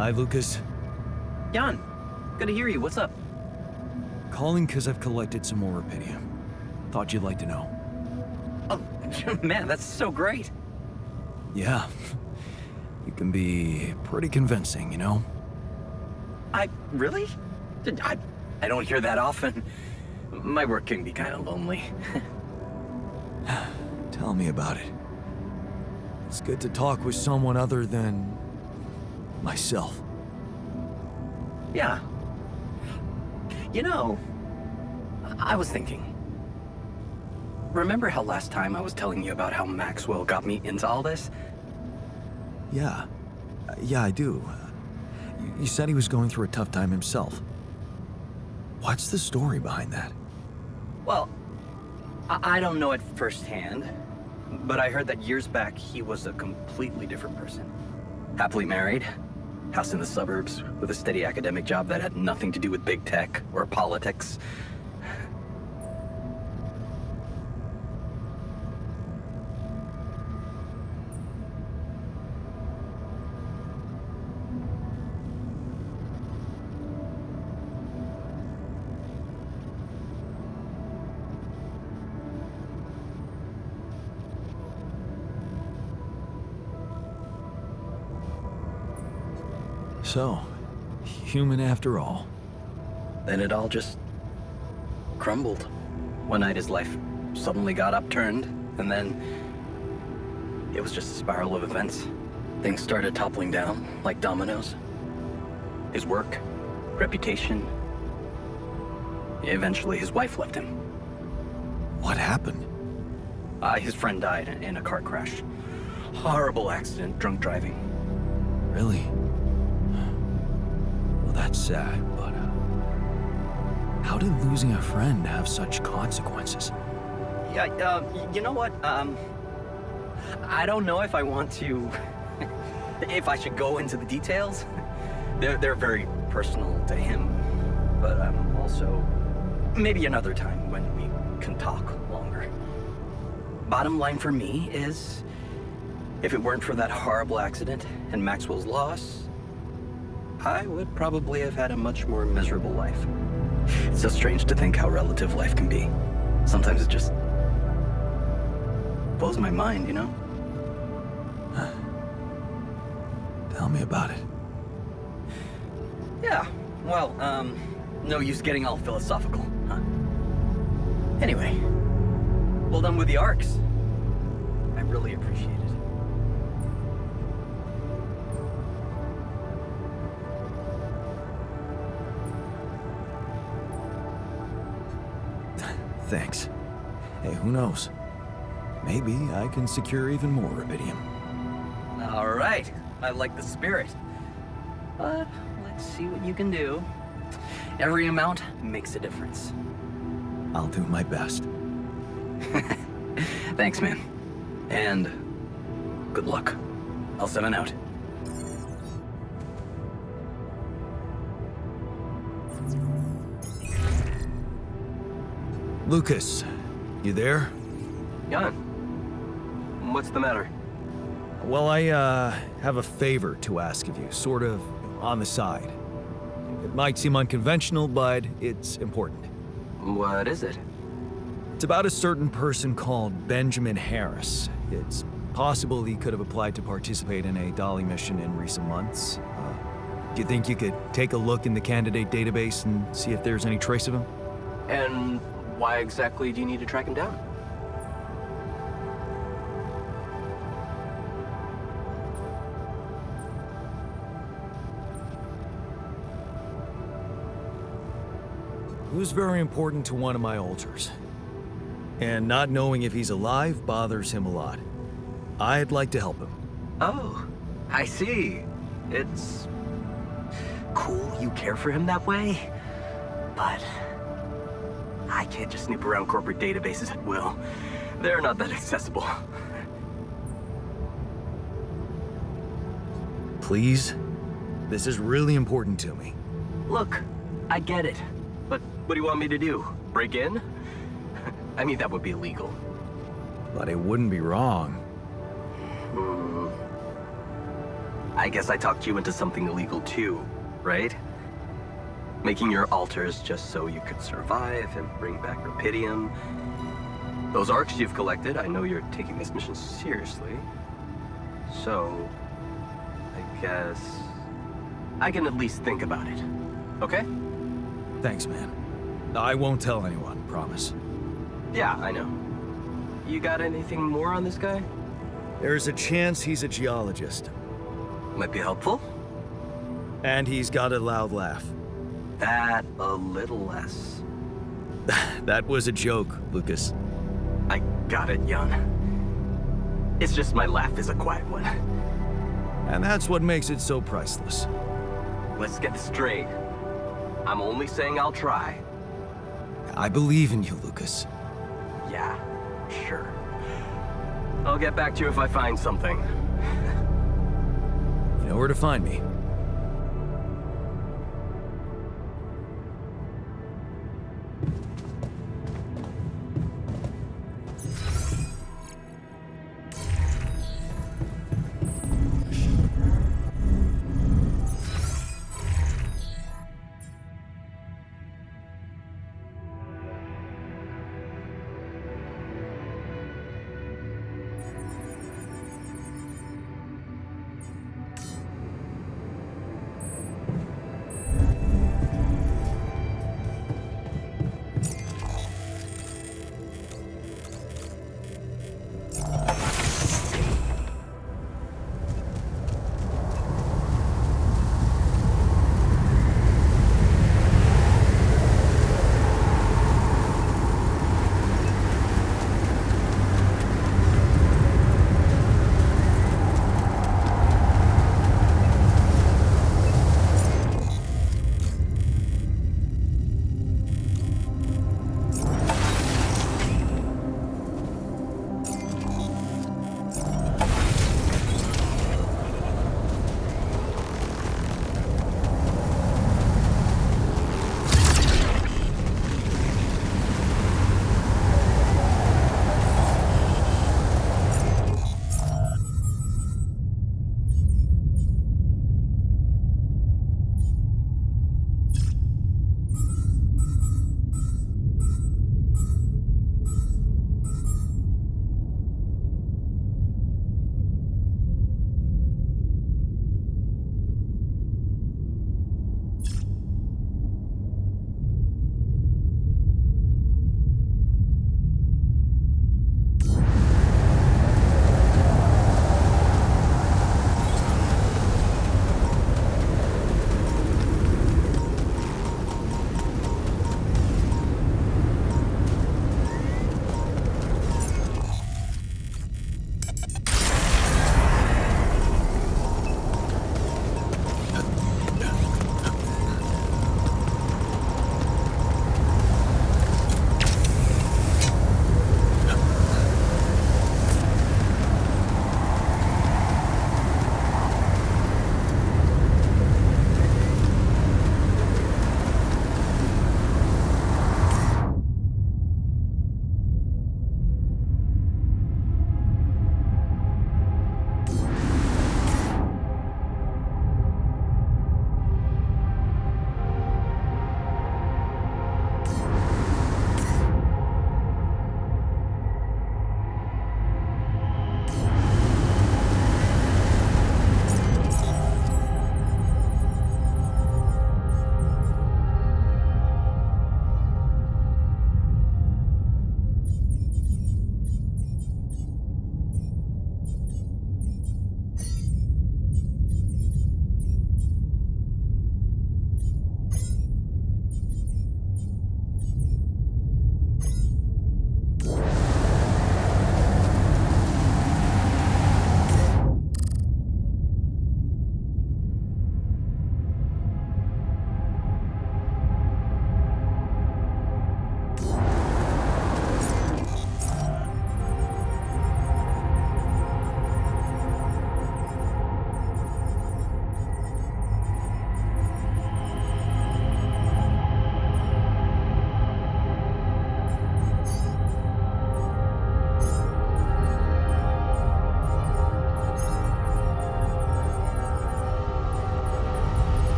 Hi, Lucas. Jan, good to hear you. What's up? Calling because I've collected some more rubidium. Thought you'd like to know. Oh, man, that's so great. Yeah. You can be pretty convincing, you know? Really? I don't hear that often. My work can be kind of lonely. Tell me about it. It's good to talk with someone other than myself. Yeah. You know, I was thinking. Remember how last time I was telling you about how Maxwell got me into all this? Yeah. Yeah, I do. You said he was going through a tough time himself. What's the story behind that? Well, I don't know it firsthand, but I heard that years back he was a completely different person. Happily married, house in the suburbs, with a steady academic job that had nothing to do with big tech or politics. So, human after all. Then it all just crumbled. One night his life suddenly got upturned, and then it was just a spiral of events. Things started toppling down like dominoes. His work, reputation. Eventually his wife left him. What happened? His friend died in a car crash. Horrible accident, drunk driving. Really? Well, that's sad, but how did losing a friend have such consequences? Yeah, you know what? I don't know if I want to... if I should go into the details. They're very personal to him. But also... maybe another time when we can talk longer. Bottom line for me is... if it weren't for that horrible accident and Maxwell's loss, I would probably have had a much more miserable life. It's so strange to think how relative life can be. Sometimes it just blows my mind, you know? Tell me about it. Yeah, well, no use getting all philosophical, huh? Anyway, well done with the arcs. I really appreciate it. Thanks. Hey, who knows? Maybe I can secure even more rubidium. All right, I like the spirit. But let's see what you can do. Every amount makes a difference. I'll do my best. Thanks, man. And good luck. L7 out. Lucas, you there? Jan, what's the matter? Well, I have a favor to ask of you, sort of on the side. It might seem unconventional, but it's important. What is it? It's about a certain person called Benjamin Harris. It's possible he could have applied to participate in a Dolly mission in recent months. Do you think you could take a look in the candidate database and see if there's any trace of him? And why exactly do you need to track him down? He was very important to one of my altars. And not knowing if he's alive bothers him a lot. I'd like to help him. Oh, I see. It's cool you care for him that way, but I can't just snoop around corporate databases at will. They're not that accessible. Please? This is really important to me. Look, I get it, but what do you want me to do? Break in? I mean, that would be illegal. But it wouldn't be wrong. I guess I talked you into something illegal too, right? Making your altars just so you could survive and bring back Rapidium. Those arcs you've collected, I know you're taking this mission seriously. So, I guess I can at least think about it, okay? Thanks, man. I won't tell anyone, promise. Yeah, I know. You got anything more on this guy? There's a chance he's a geologist. Might be helpful. And he's got a loud laugh. That a little less. That was a joke, Lucas. I got it, Jan. It's just my laugh is a quiet one. And that's what makes it so priceless. Let's get this straight. I'm only saying I'll try. I believe in you, Lucas. Yeah, sure. I'll get back to you if I find something. You know where to find me.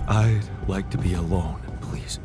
I'd like to be alone, please.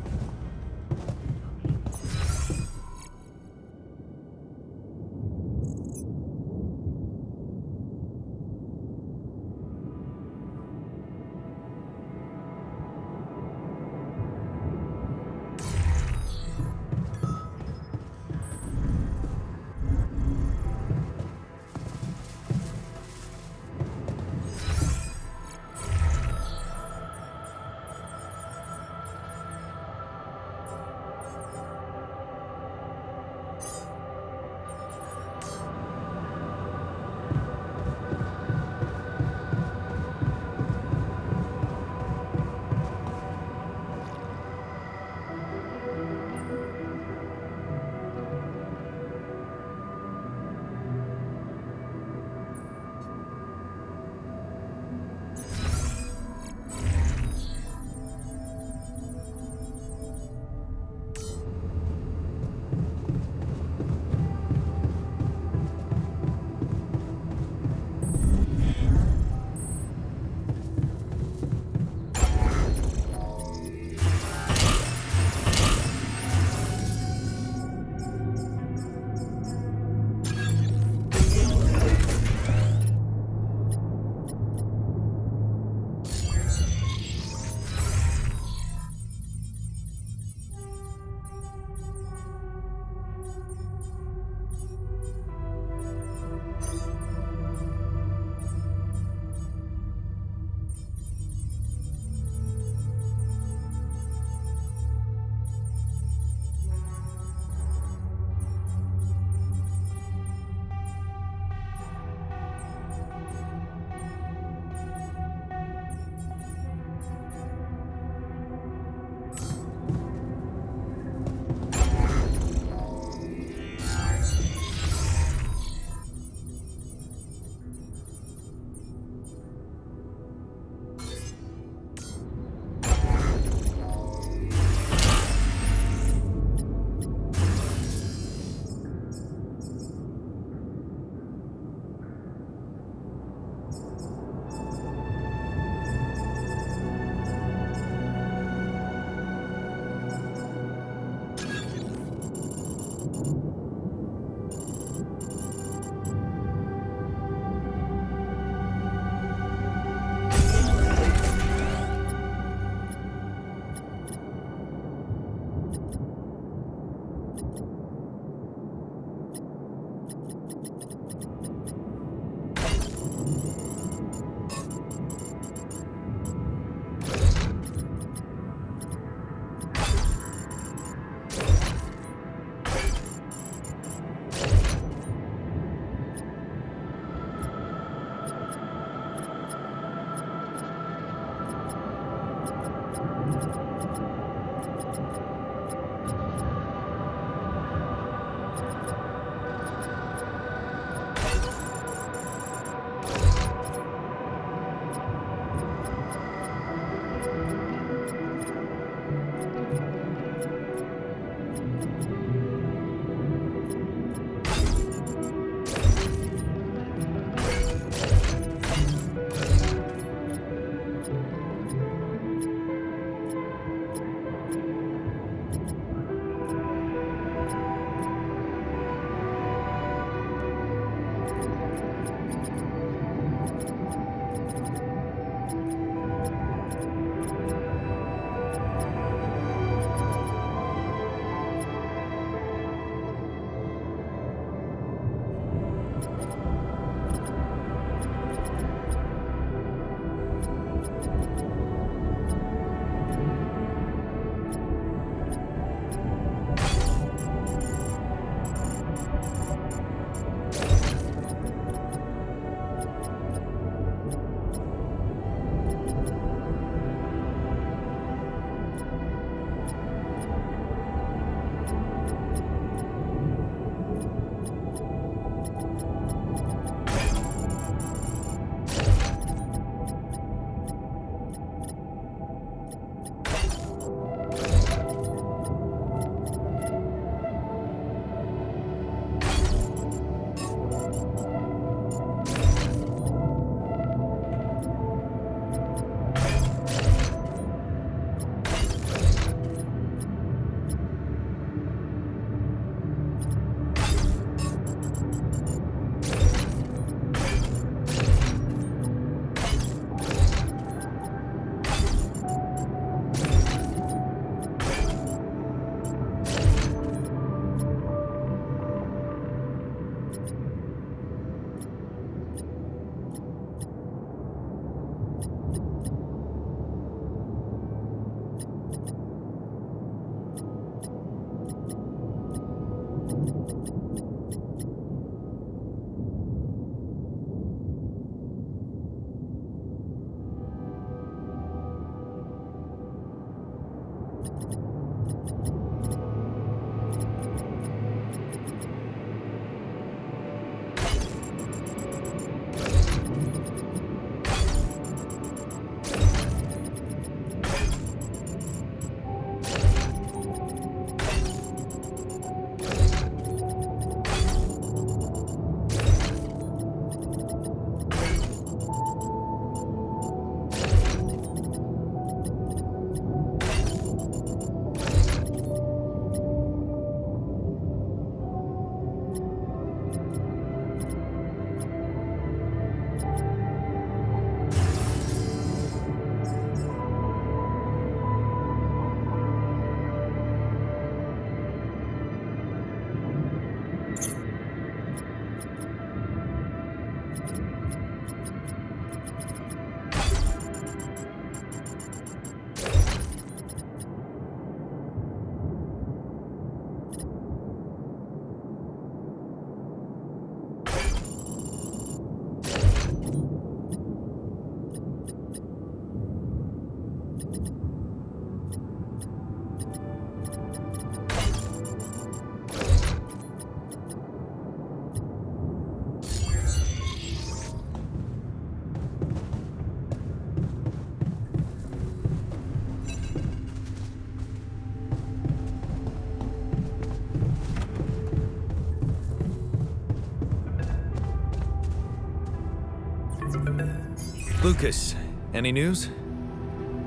Lucas, any news?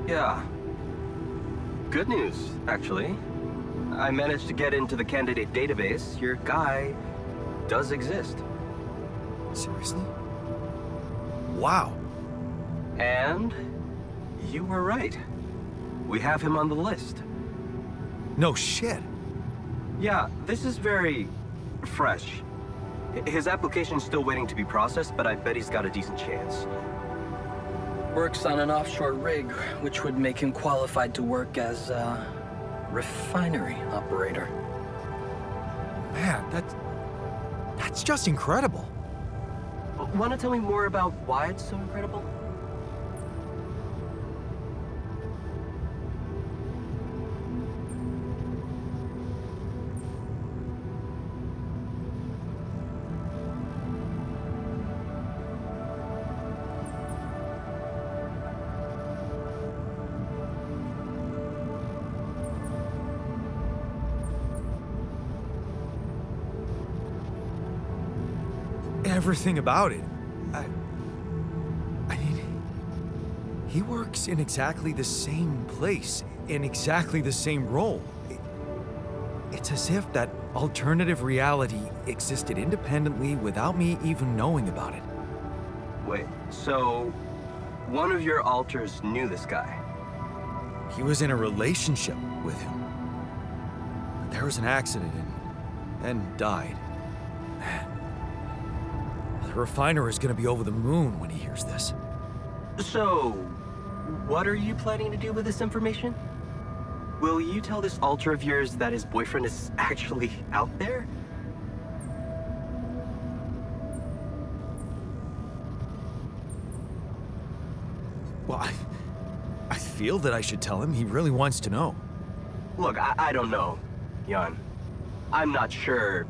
Yeah. Good news, actually. I managed to get into the candidate database. Your guy does exist. Seriously? Wow. And you were right. We have him on the list. No shit. Yeah, this is very fresh. His application's still waiting to be processed, but I bet he's got a decent chance. Works on an offshore rig, which would make him qualified to work as a refinery operator. Man, that's just incredible. Want to tell me more about why it's so incredible? Everything about it. I mean, he works in exactly the same place, in exactly the same role. It's as if that alternative reality existed independently without me even knowing about it. Wait, so one of your alters knew this guy? He was in a relationship with him. But there was an accident and died. The refiner is gonna be over the moon when he hears this. So, what are you planning to do with this information? Will you tell this alter of yours that his boyfriend is actually out there? Well, I feel that I should tell him. He really wants to know. Look, I don't know, Jan. I'm not sure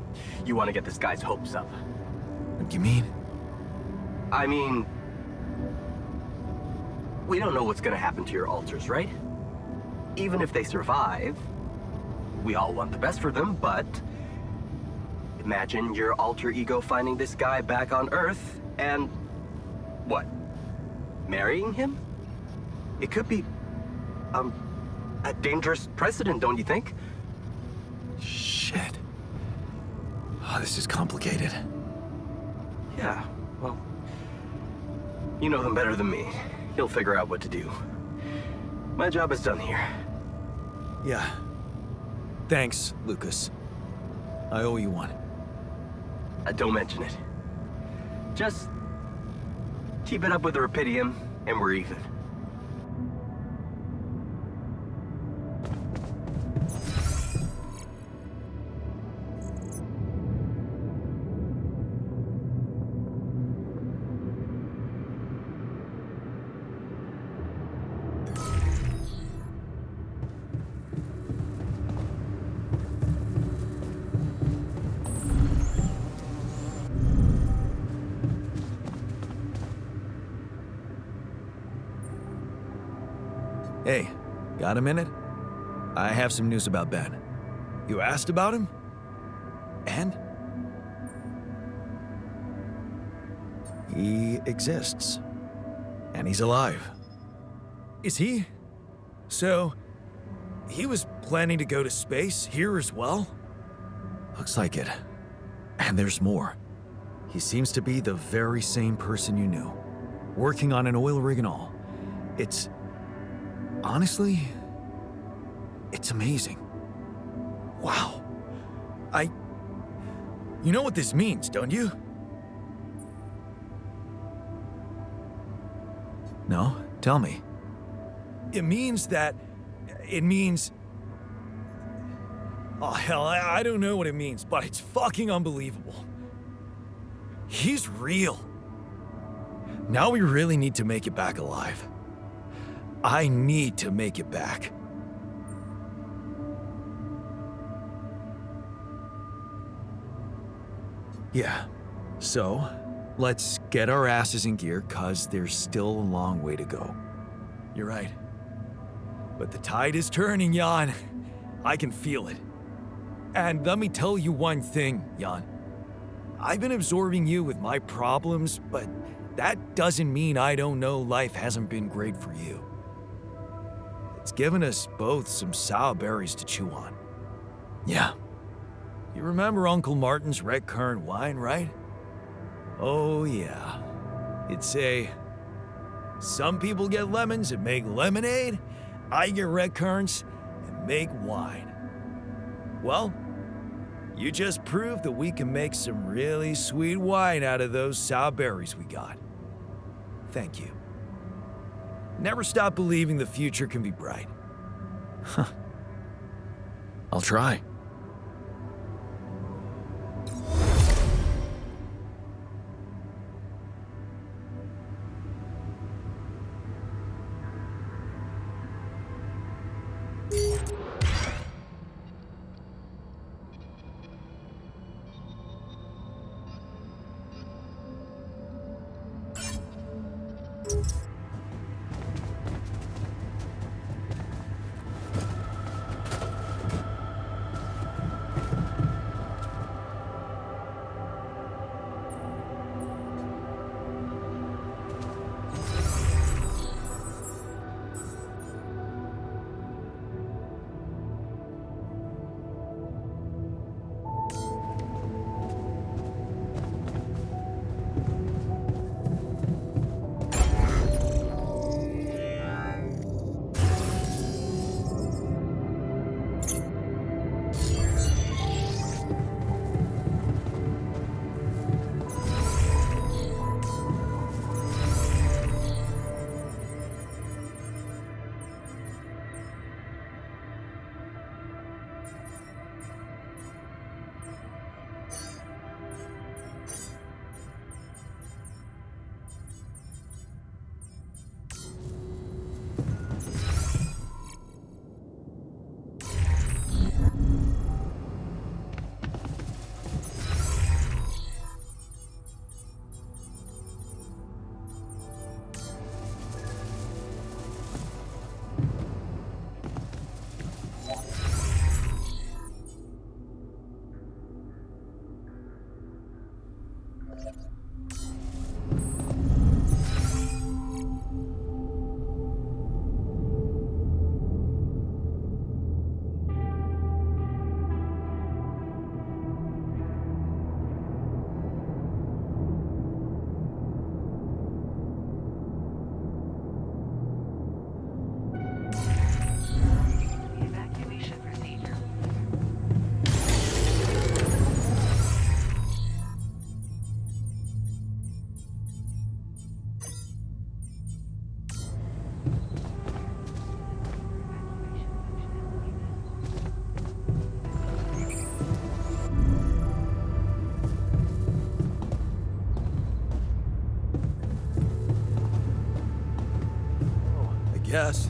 you want to get this guy's hopes up. What do you mean? I mean, we don't know what's gonna happen to your alters, right? Even if they survive, we all want the best for them, but imagine your alter ego finding this guy back on Earth and, what, marrying him? It could be, a dangerous precedent, don't you think? Shit. Oh, this is complicated. Yeah, well, you know them better than me. He'll figure out what to do. My job is done here. Yeah. Thanks, Lucas. I owe you one. Don't mention it. Just keep it up with the Rapidium, and we're even. Hey, got a minute? I have some news about Ben. You asked about him? And? He exists. And he's alive. Is he? So, he was planning to go to space here as well? Looks like it. And there's more. He seems to be the very same person you knew. Working on an oil rig and all. It's... honestly... it's amazing. Wow. You know what this means, don't you? No? Tell me. It means... oh hell, I don't know what it means, but it's fucking unbelievable. He's real. Now we really need to make it back alive. I need to make it back. Yeah. So, let's get our asses in gear, cause there's still a long way to go. You're right. But the tide is turning, Jan. I can feel it. And let me tell you one thing, Jan. I've been absorbing you with my problems, but that doesn't mean I don't know life hasn't been great for you. It's given us both some sour berries to chew on. Yeah. You remember Uncle Martin's red currant wine, right? Oh yeah. It'd say, some people get lemons and make lemonade, I get red currants and make wine. Well, you just proved that we can make some really sweet wine out of those sour berries we got. Thank you. Never stop believing the future can be bright. Huh. I'll try. Yes.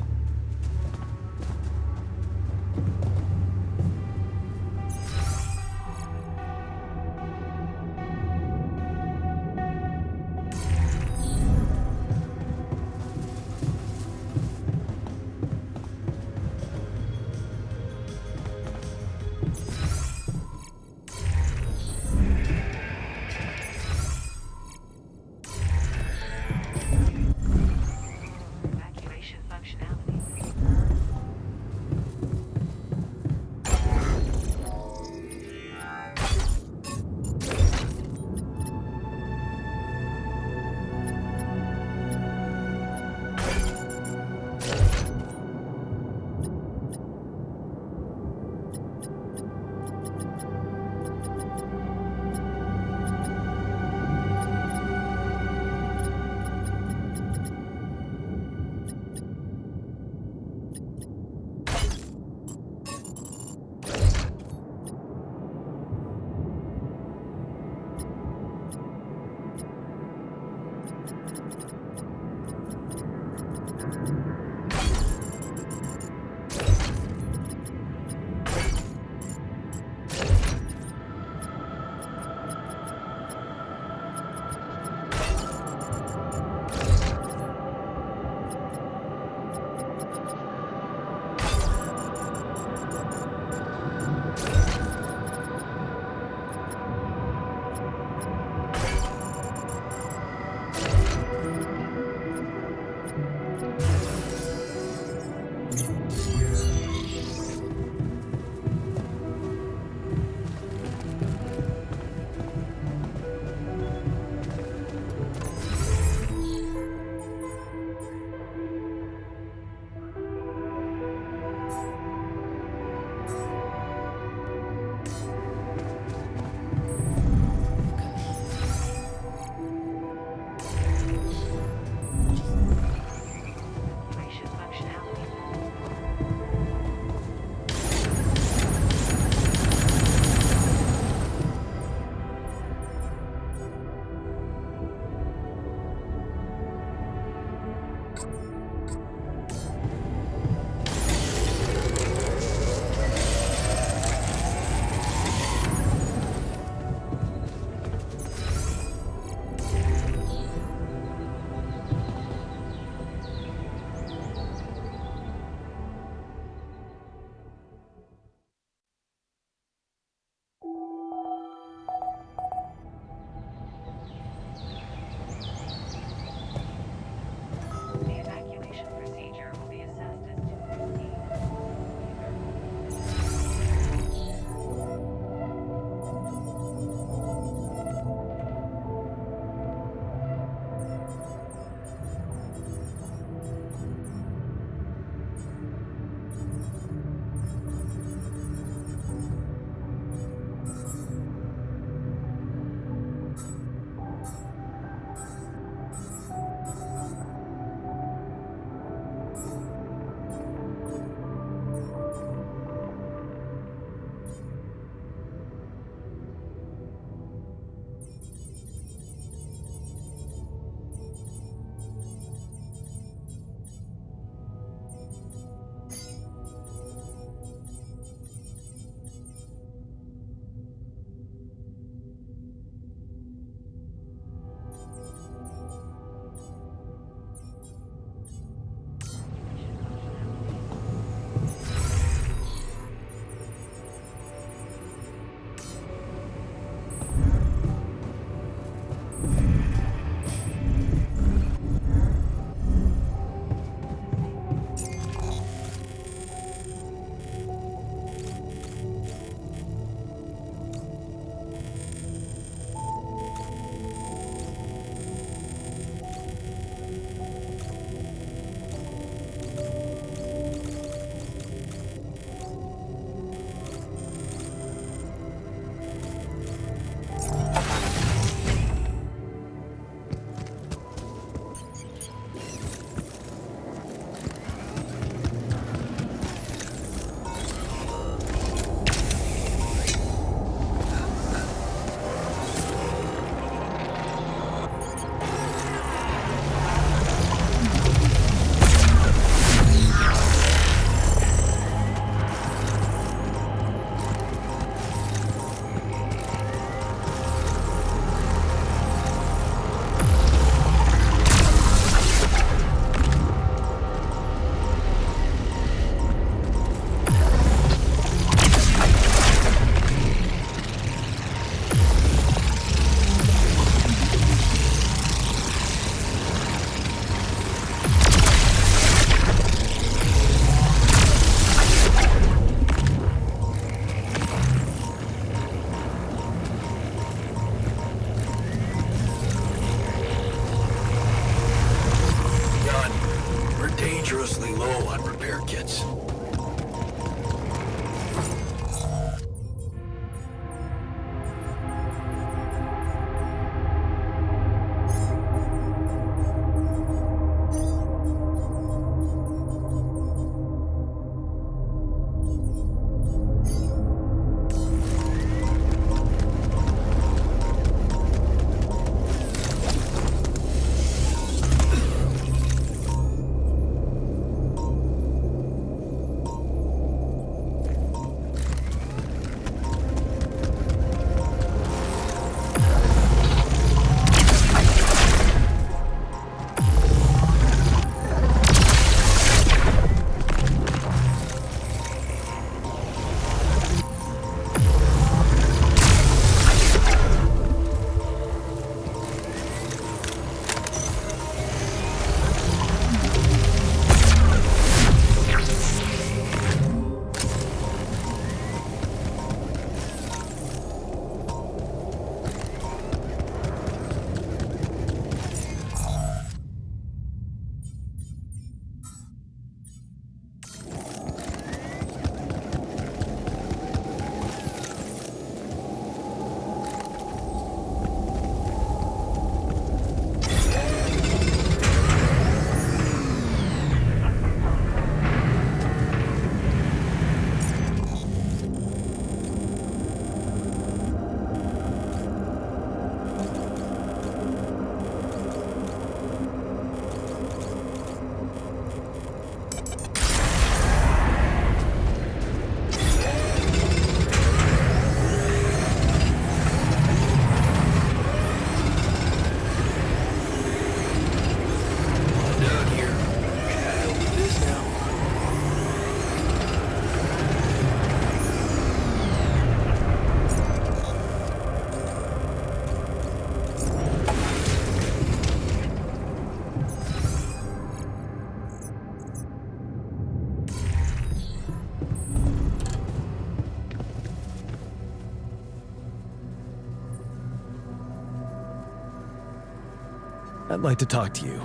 I'd like to talk to you.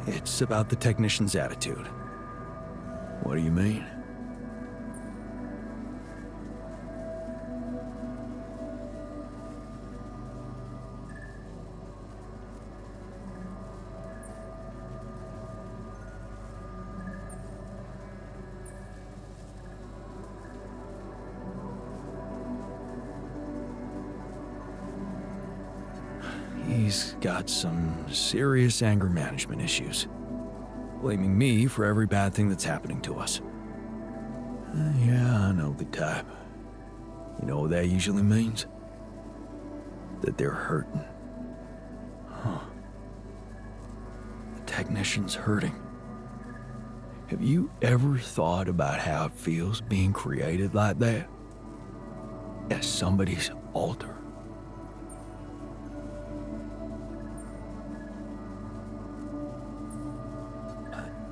It's about the technician's attitude. What do you mean? He's got some serious anger management issues, blaming me for every bad thing that's happening to us. Yeah, I know the type. You know what that usually means? That they're hurting. Huh. The technician's hurting. Have you ever thought about how it feels being created like that? As somebody's altar?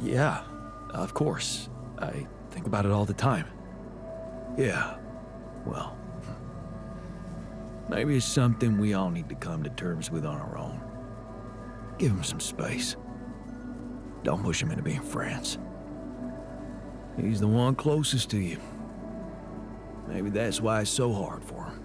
Yeah, of course. I think about it all the time. Yeah, well, maybe it's something we all need to come to terms with on our own. Give him some space. Don't push him into being France. He's the one closest to you. Maybe that's why it's so hard for him.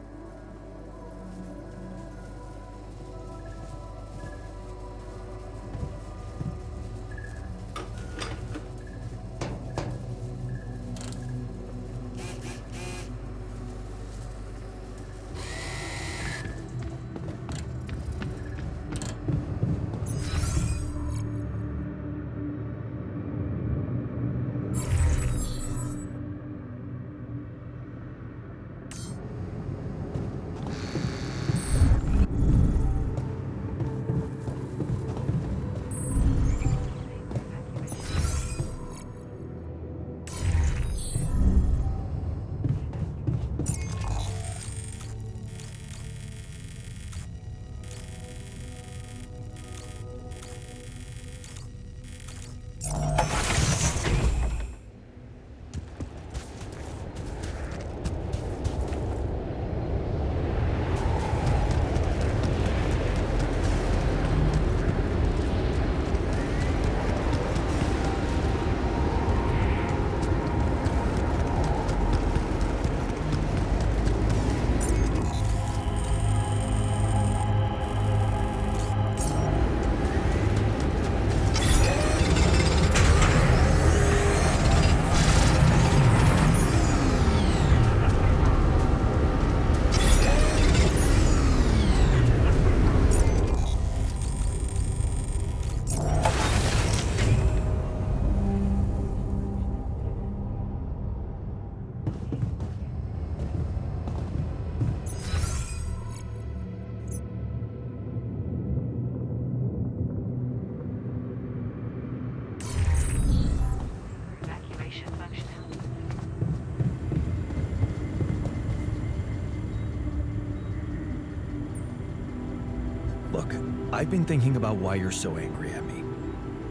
Look, I've been thinking about why you're so angry at me.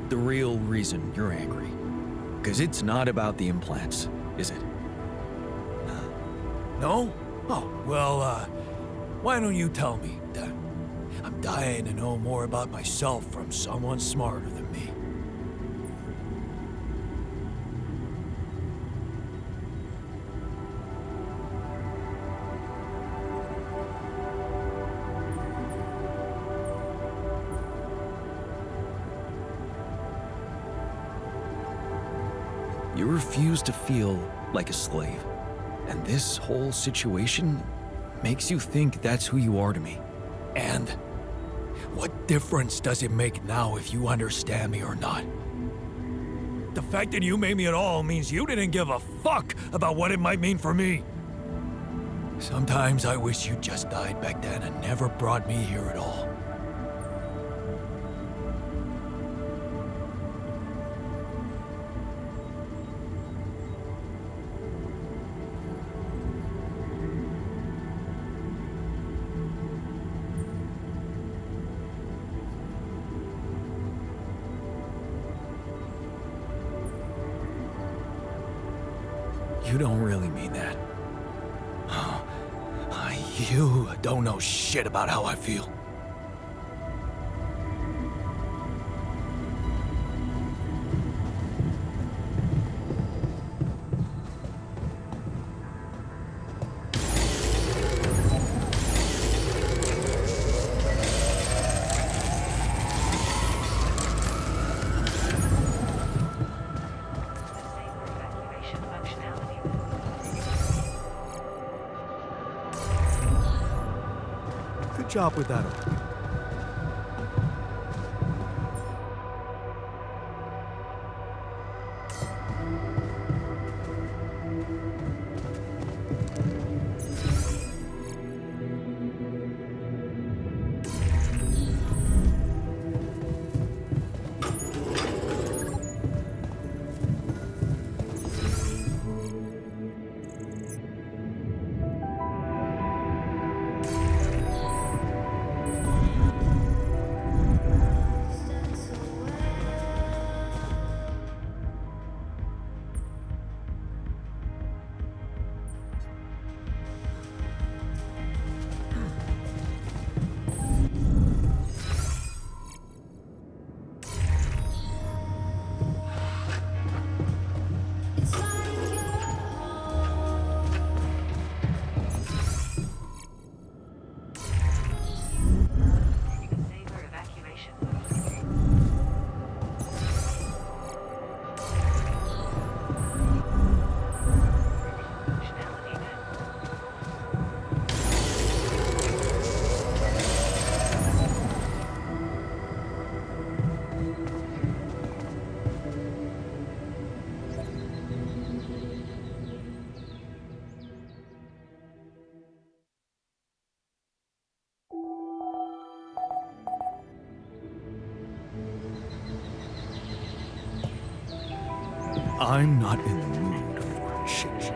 The real reason you're angry. Because it's not about the implants, is it? No? Oh, well, why don't you tell me then? I'm dying to know more about myself from someone smarter than me. You refuse to feel like a slave. And this whole situation makes you think that's who you are to me. And what difference does it make now if you understand me or not? The fact that you made me at all means you didn't give a fuck about what it might mean for me. Sometimes I wish you just died back then and never brought me here at all. You don't really mean that. You don't know shit about how I feel. job with that. I'm not in the mood for shit.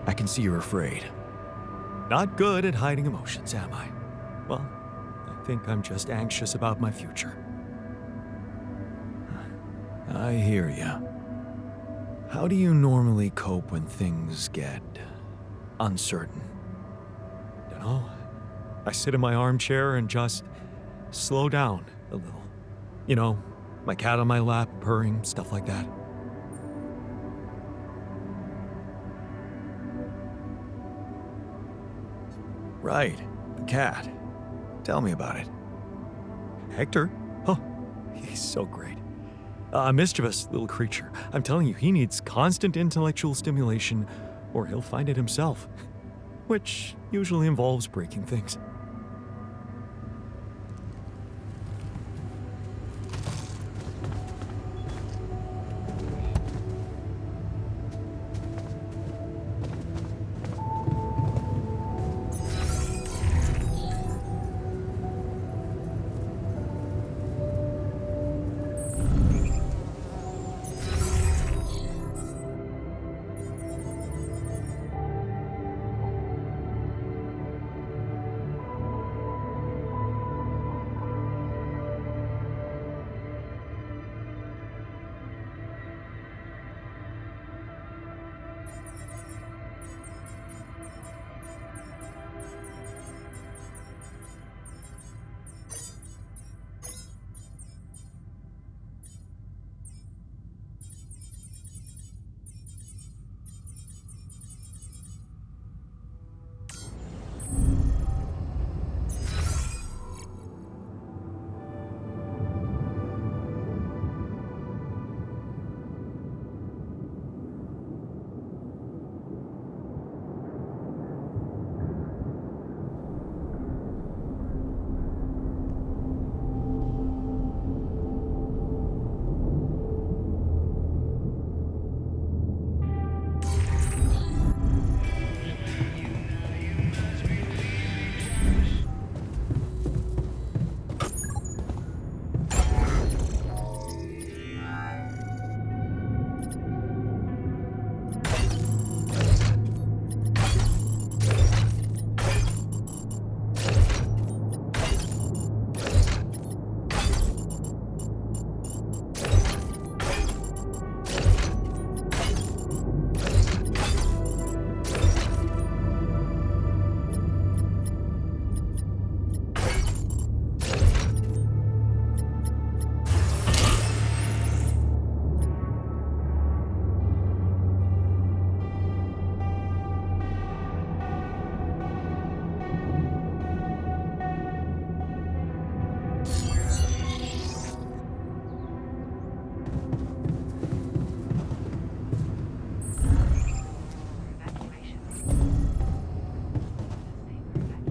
I can see you're afraid. Not good at hiding emotions, am I? Well, I think I'm just anxious about my future. I hear ya. How do you normally cope when things get uncertain? You know, I sit in my armchair and just slow down a little. You know, my cat on my lap, purring, stuff like that. Right, the cat. Tell me about it. Hector? Oh, he's so great. A mischievous little creature. I'm telling you, he needs constant intellectual stimulation or he'll find it himself. Which usually involves breaking things.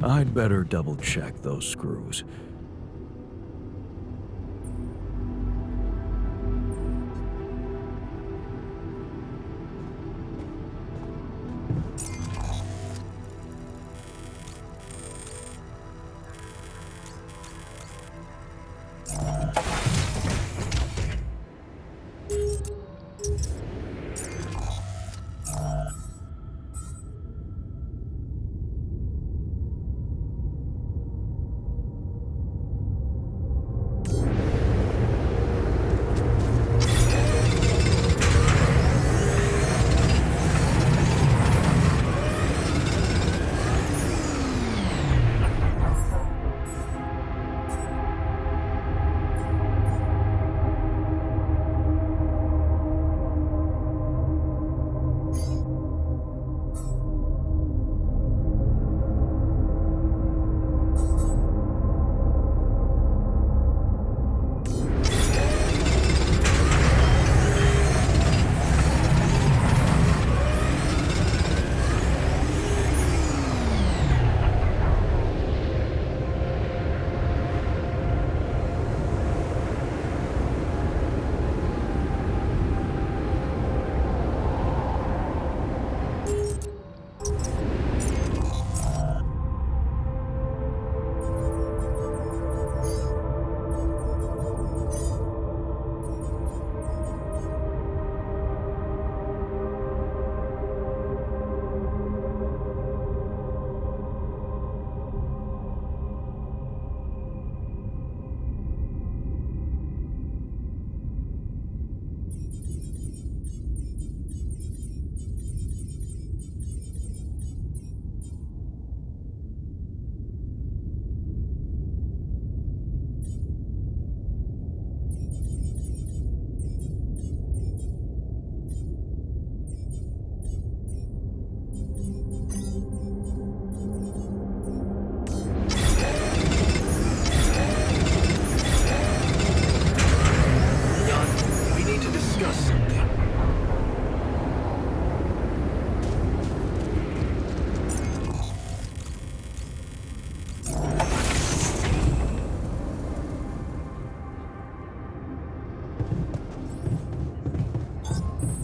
I'd better double-check those screws.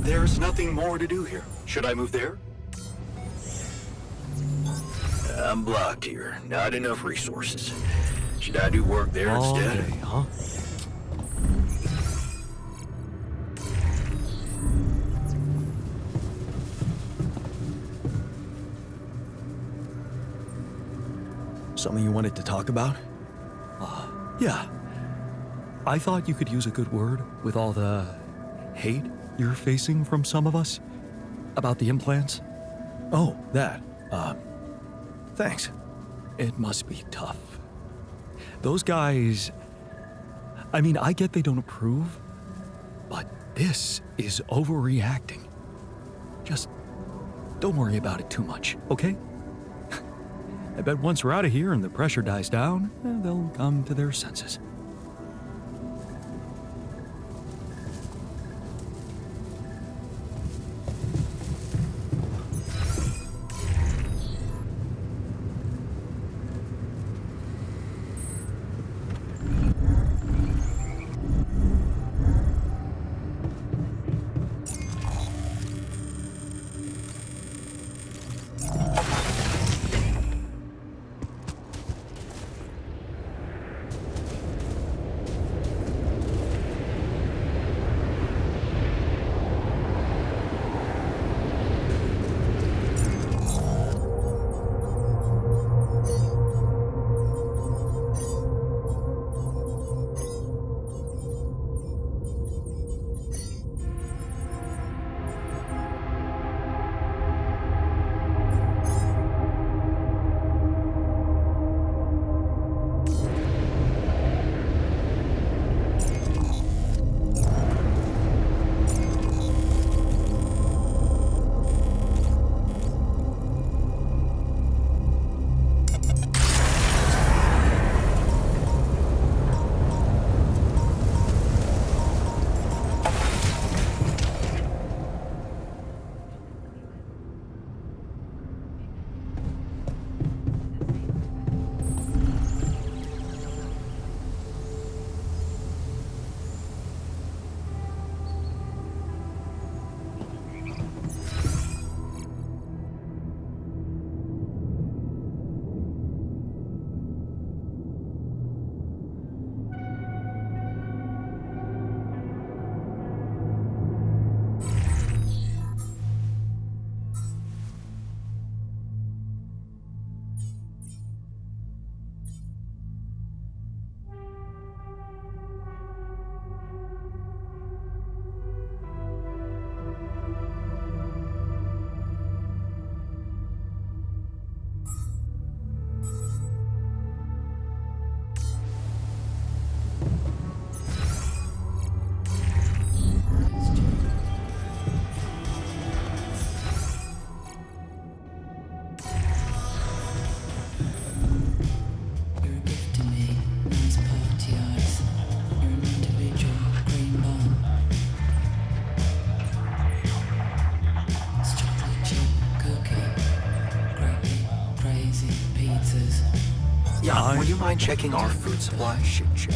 There's nothing more to do here. Should I move there? I'm blocked here. Not enough resources. Should I do work there instead? Okay, huh? Something you wanted to talk about? Yeah. I thought you could use a good word with all the hate you're facing from some of us about the implants. Oh, that. Thanks. It must be tough. Those guys, I mean, I get they don't approve, but this is overreacting. Just don't worry about it too much, okay? I bet once we're out of here and the pressure dies down, they'll come to their senses. Yeah, would you mind checking our food supply? Shit, Chad.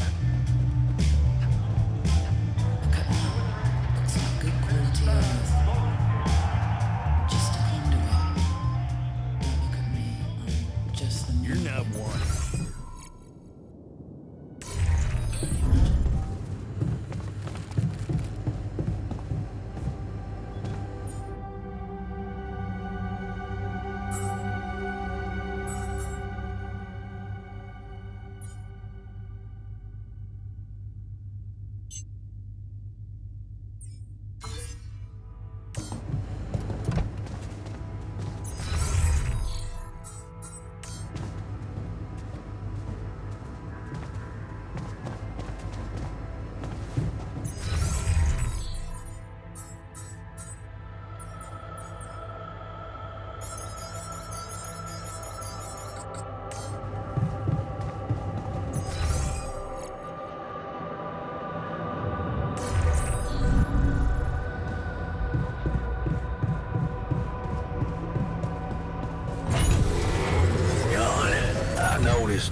You're not one.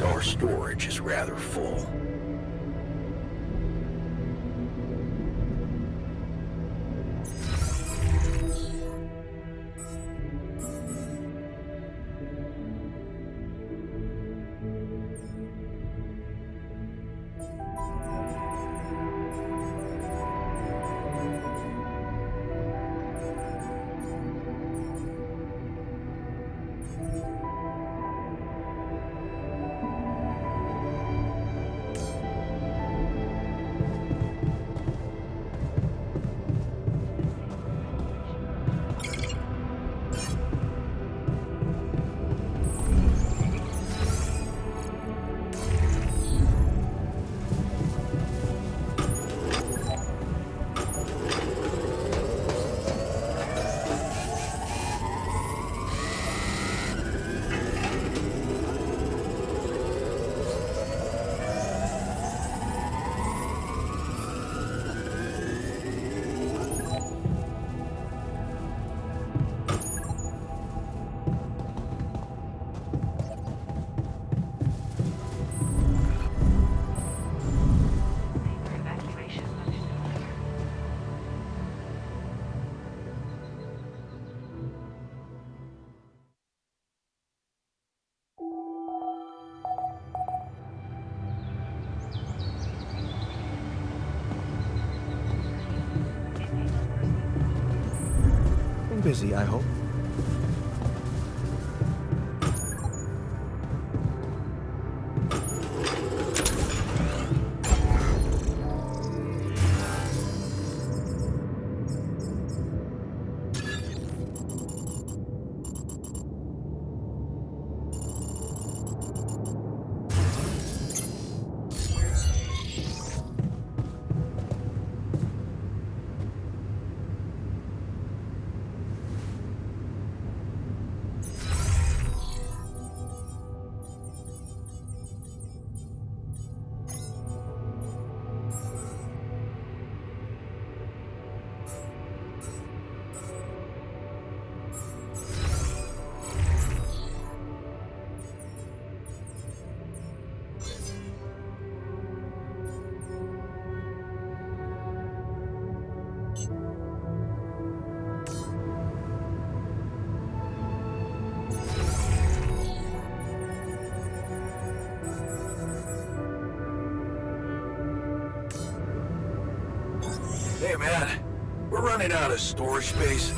Our storage is rather full. busy, I hope. Hey, man. We're running out of storage space.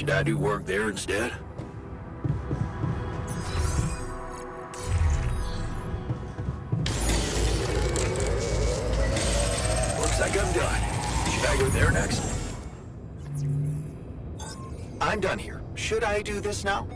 Should I do work there instead? Looks like I'm done. Should I go there next? I'm done here. Should I do this now?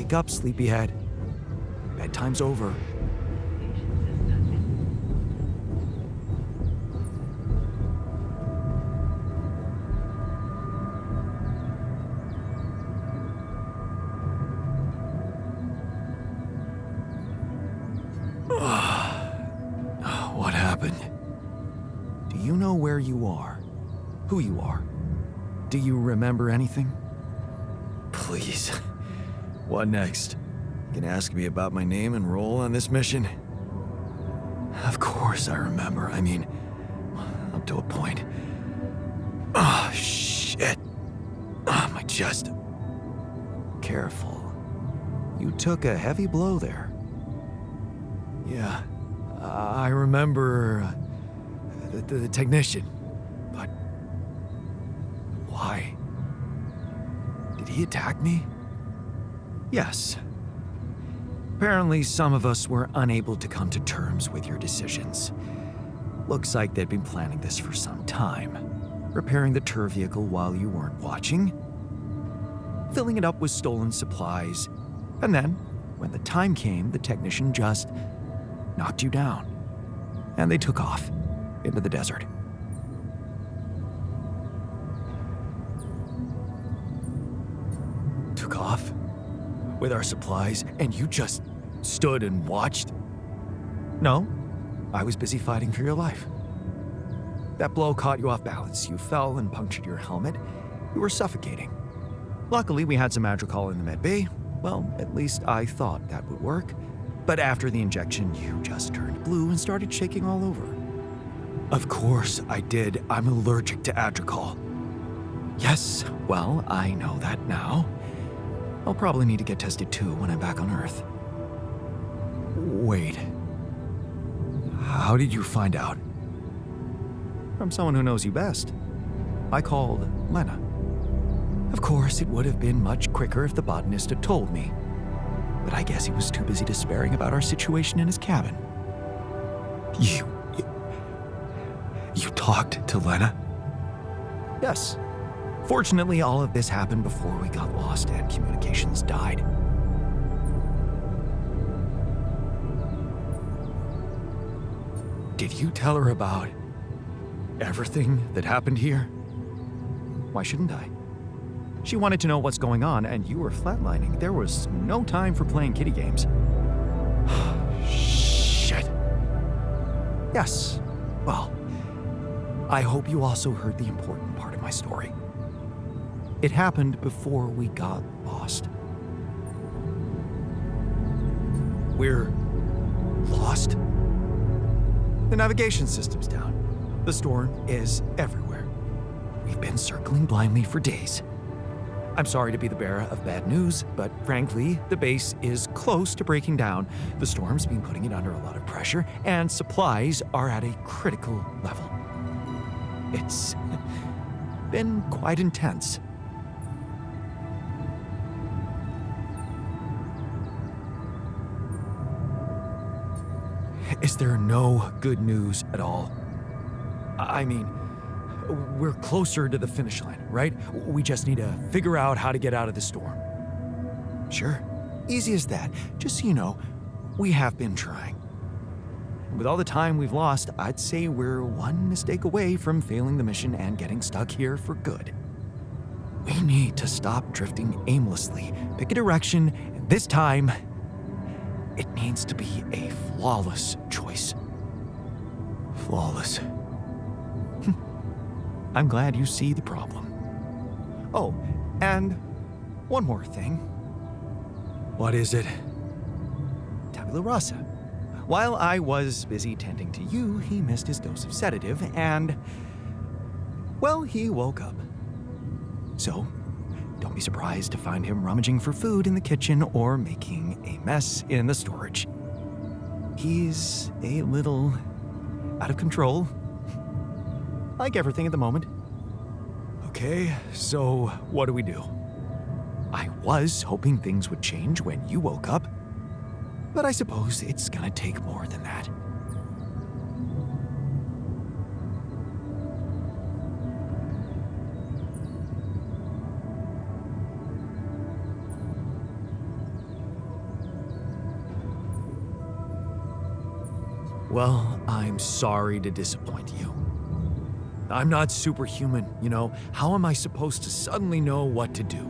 Wake up, sleepyhead. Bedtime's over. What happened? Do you know where you are? Who you are? Do you remember anything? Please. What next? You can ask me about my name and role on this mission? Of course I remember. I mean, up to a point. Oh, shit. Oh, my chest. Careful. You took a heavy blow there. Yeah, I remember the technician, but why? Did he attack me? Yes. Apparently, some of us were unable to come to terms with your decisions. Looks like they'd been planning this for some time. Repairing the tour vehicle while you weren't watching, filling it up with stolen supplies, and then, when the time came, the technician just knocked you down, and they took off into the desert. Took off with our supplies, and you just stood and watched? No, I was busy fighting for your life. That blow caught you off balance. You fell and punctured your helmet. You were suffocating. Luckily, we had some Madrigal in the med bay. Well, at least I thought that would work. But after the injection, you just turned blue and started shaking all over. Of course I did. I'm allergic to Adrical. Yes, well, I know that now. I'll probably need to get tested too when I'm back on Earth. Wait. How did you find out? From someone who knows you best. I called Lena. Of course, it would have been much quicker if the botanist had told me. But I guess he was too busy despairing about our situation in his cabin. You talked to Lena? Yes. Fortunately, all of this happened before we got lost and communications died. Did you tell her about everything that happened here? Why shouldn't I? She wanted to know what's going on, and you were flatlining. There was no time for playing kiddie games. Shit. Yes. Well, I hope you also heard the important part of my story. It happened before we got lost. We're lost? The navigation system's down. The storm is everywhere. We've been circling blindly for days. I'm sorry to be the bearer of bad news, but frankly, the base is close to breaking down. The storm's been putting it under a lot of pressure, and supplies are at a critical level. It's been quite intense. Is there no good news at all? I mean, we're closer to the finish line, right? We just need to figure out how to get out of the storm. Sure, easy as that. Just so you know, we have been trying. With all the time we've lost, I'd say we're one mistake away from failing the mission and getting stuck here for good. We need to stop drifting aimlessly, pick a direction, and this time, it needs to be a flawless choice. Flawless. I'm glad you see the problem. Oh, and one more thing. What is it? Tabula rasa. While I was busy tending to you, he missed his dose of sedative and, well, he woke up. So, don't be surprised to find him rummaging for food in the kitchen or making a mess in the storage. He's a little out of control. Like everything at the moment. Okay, so what do we do? I was hoping things would change when you woke up, but I suppose it's gonna take more than that. Well, I'm sorry to disappoint you. I'm not superhuman, you know. How am I supposed to suddenly know what to do?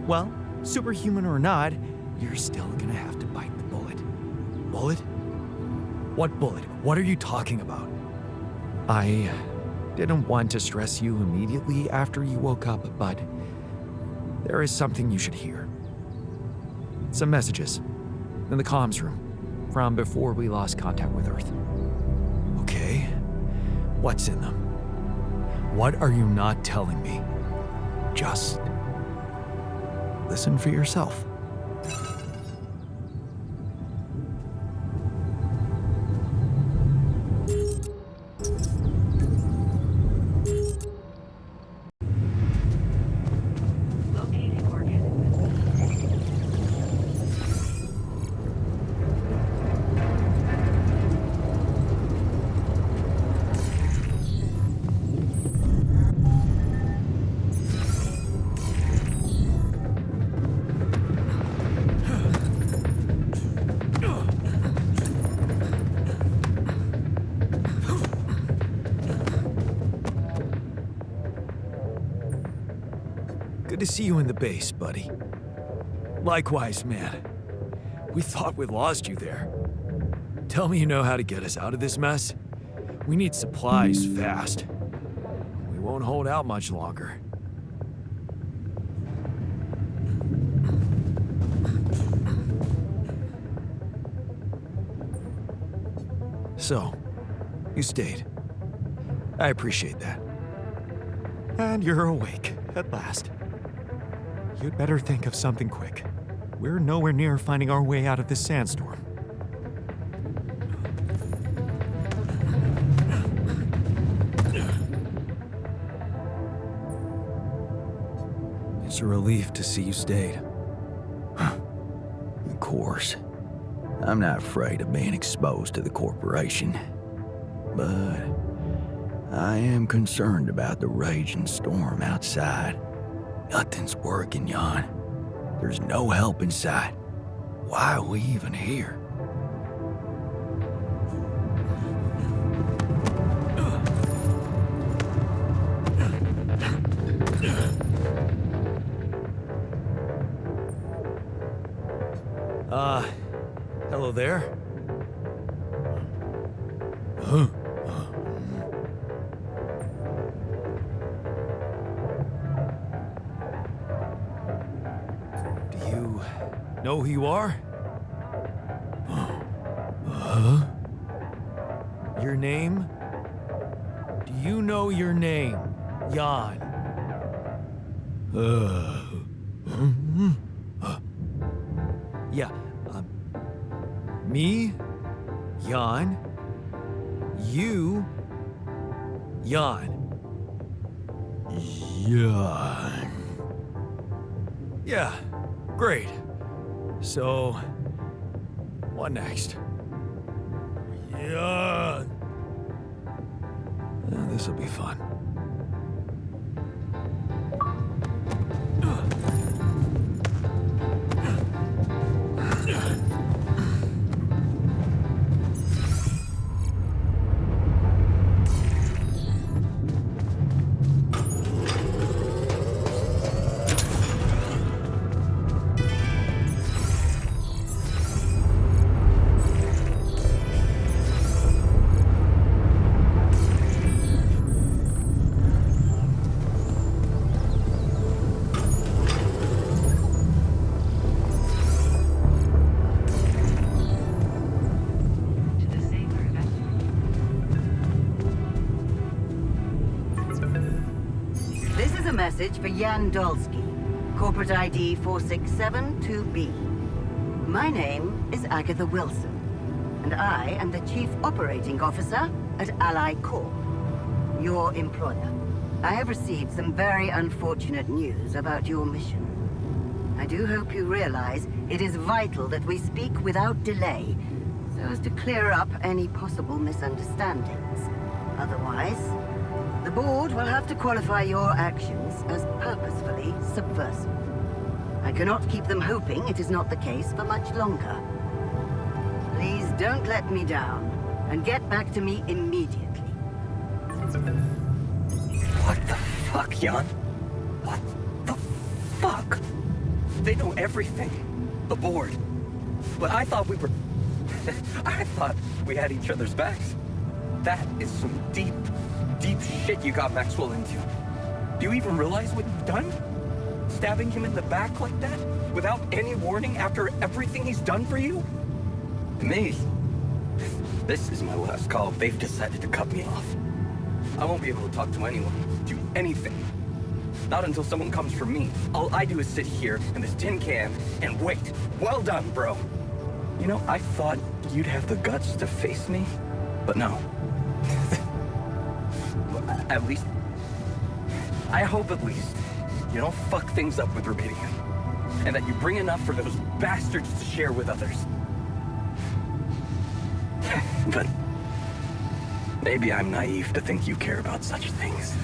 Well, superhuman or not, you're still gonna have to bite the bullet. Bullet? What bullet? What are you talking about? I didn't want to stress you immediately after you woke up, but there is something you should hear. Some messages in the comms room from before we lost contact with Earth. Okay, what's in them? What are you not telling me? Just listen for yourself. Good to see you in the base, buddy. Likewise, man. We thought we lost you there. Tell me you know how to get us out of this mess? We need supplies fast. We won't hold out much longer. So, you stayed. I appreciate that. And you're awake, at last. You'd better think of something quick. We're nowhere near finding our way out of this sandstorm. It's a relief to see you stayed. Of course. I'm not afraid of being exposed to the corporation. But I am concerned about the raging storm outside. Nothing's working, Jan. There's no help in sight. Why are we even here? Hello there? Do you know who you are? Your name? Do you know your name, Jan? Yeah, me, Jan, you, Jan. Jan. Yeah, great. So, what next? Jan. This'll be fun. Message for Jan Dolsky, corporate ID 4672B. My name is Agatha Wilson, and I am the Chief Operating Officer at Ally Corp, your employer. I have received some very unfortunate news about your mission. I do hope you realize it is vital that we speak without delay, so as to clear up any possible misunderstandings. Otherwise, the board will have to qualify your actions as purposefully subversive. I cannot keep them hoping it is not the case for much longer. Please don't let me down, and get back to me immediately. What the fuck, Jan? What the fuck? They know everything. The board. But I thought we were... I thought we had each other's backs. That is some deep, deep shit you got Maxwell into. Do you even realize what you've done? Stabbing him in the back like that? Without any warning after everything he's done for you? Me? This is my last call. They've decided to cut me off. I won't be able to talk to anyone, do anything. Not until someone comes for me. All I do is sit here in this tin can and wait. Well done, bro. You know, I thought you'd have the guts to face me, but no. At least, I hope at least, you don't fuck things up with Rubidium. And that you bring enough for those bastards to share with others. But maybe I'm naive to think you care about such things.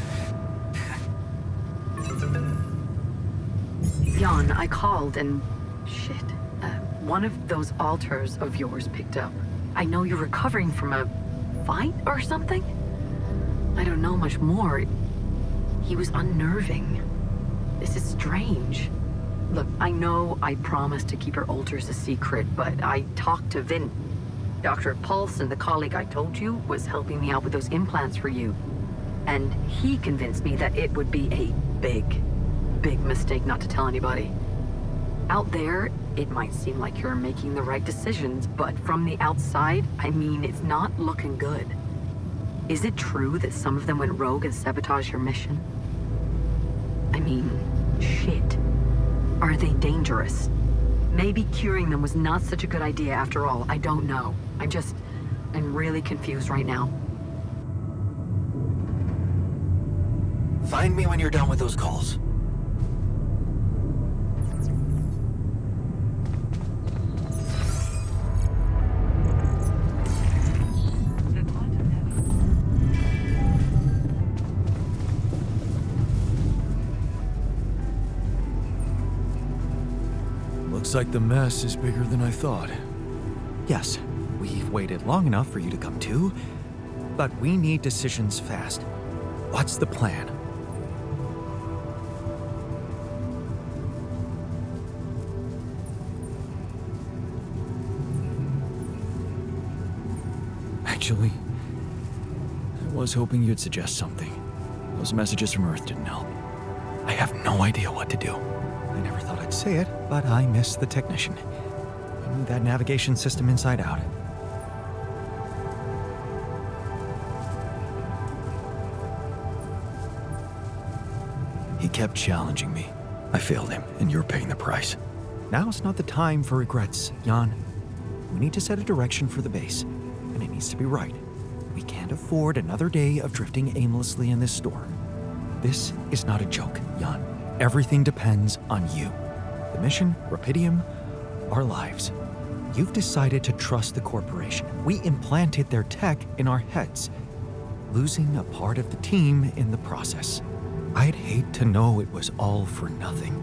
Jan, I called and... shit. One of those altars of yours picked up. I know you're recovering from a fight or something? I don't know much more. He was unnerving. This is strange. Look, I know I promised to keep her altars a secret, but I talked to Vin. Dr. Paulson, the colleague I told you, was helping me out with those implants for you. And he convinced me that it would be a big mistake not to tell anybody. Out there, it might seem like you're making the right decisions, but from the outside, I mean, it's not looking good. Is it true that some of them went rogue and sabotaged your mission? I mean, shit. Are they dangerous? Maybe curing them was not such a good idea after all. I don't know. I'm really confused right now. Find me when you're done with those calls. Looks like the mess is bigger than I thought. Yes, we've waited long enough for you to come to, but we need decisions fast. What's the plan? Actually, I was hoping you'd suggest something. Those messages from Earth didn't help. I have no idea what to do. I never thought I'd say it, but I miss the technician. I knew that navigation system inside out. He kept challenging me. I failed him, and you're paying the price. Now's not the time for regrets, Jan. We need to set a direction for the base, and it needs to be right. We can't afford another day of drifting aimlessly in this storm. This is not a joke, Jan. Everything depends on you. The mission, Rubidium, our lives. You've decided to trust the corporation. We implanted their tech in our heads, losing a part of the team in the process. I'd hate to know it was all for nothing.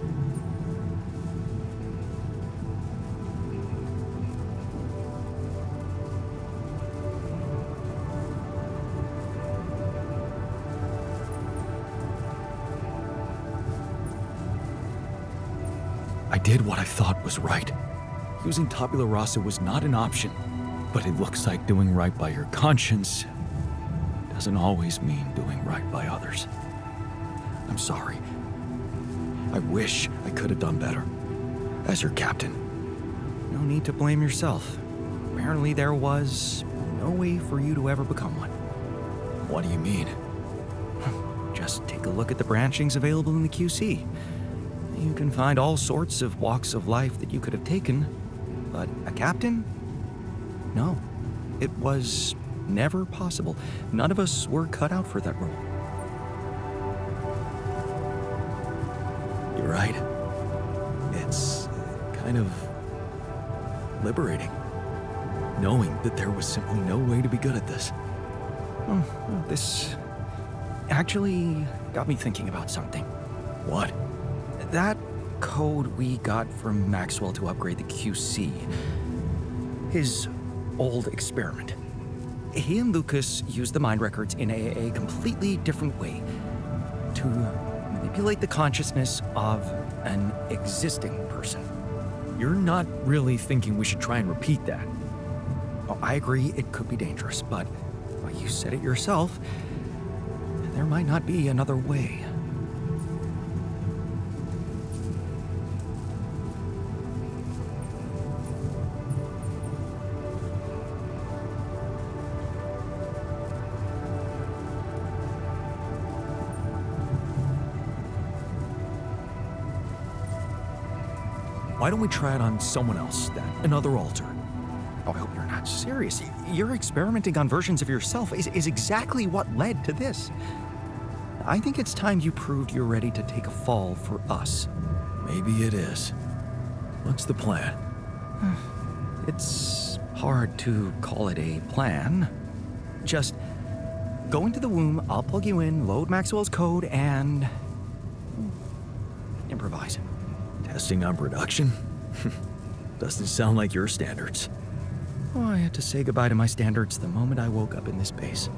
I did what I thought was right. Using tabula rasa was not an option, but it looks like doing right by your conscience doesn't always mean doing right by others. I'm sorry. I wish I could have done better. As your captain. No need to blame yourself. Apparently there was no way for you to ever become one. What do you mean? Just take a look at the branchings available in the QC. You can find all sorts of walks of life that you could have taken, but a captain? No. It was never possible. None of us were cut out for that role. You're right. It's kind of liberating, knowing that there was simply no way to be good at this. Well, this actually got me thinking about something. What? That code we got from Maxwell to upgrade the QC. His old experiment. he and Lucas used the mind records in a completely different way to manipulate the consciousness of an existing person. You're not really thinking we should try and repeat that? Oh, I agree it could be dangerous, but well, you said it yourself. There might not be another way. Why don't we try it on someone else then? Another altar. Oh, I hope you're not serious. Your experimenting on versions of yourself is exactly what led to this. I think it's time you proved you're ready to take a fall for us. Maybe it is. What's the plan? It's hard to call it a plan. Just go into the womb, I'll plug you in, load Maxwell's code, and improvise. Testing on production? Doesn't sound like your standards. Oh, I had to say goodbye to my standards the moment I woke up in this base.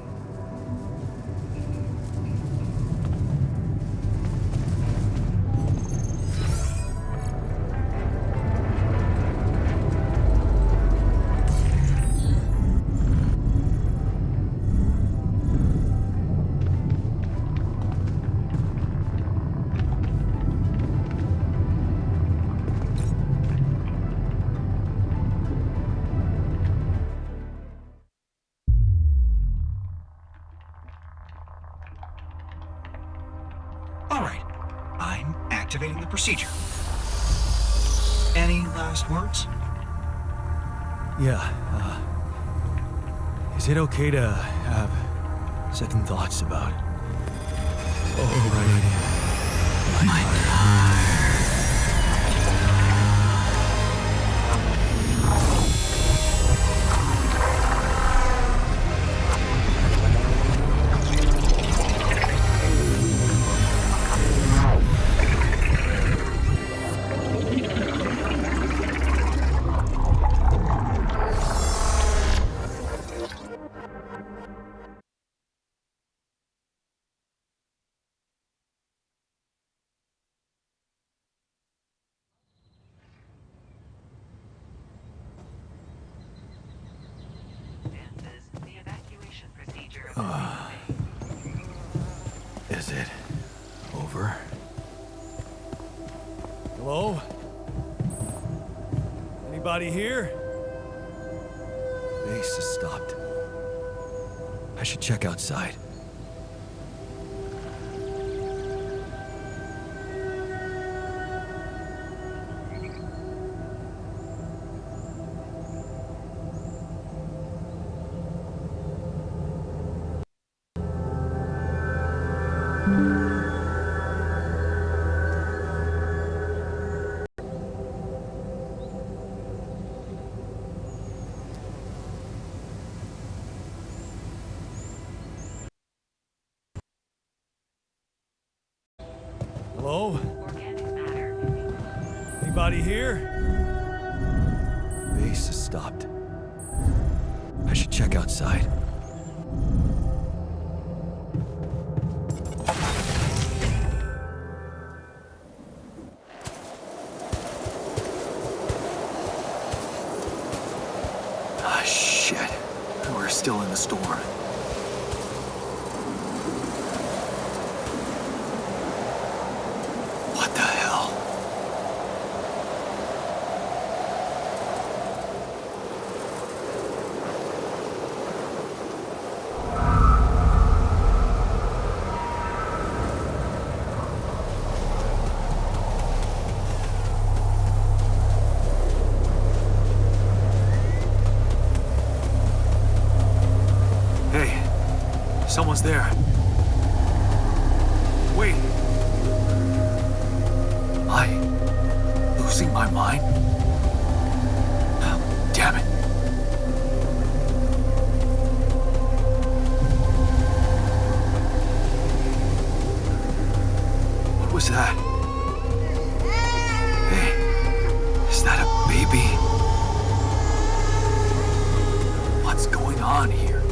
Activating the procedure. Any last words? Yeah, is it okay to have second thoughts about overriding my power? Is it over? Hello? Anybody here? Base has stopped. I should check outside. Hello? Anybody here? Base has stopped. I should check outside. Ah, shit. We're still in the storm. What the hell? Hey, someone's there. Wait. Am I losing my mind? Oh, damn it. What was that? Hey, is that a baby? What's going on here?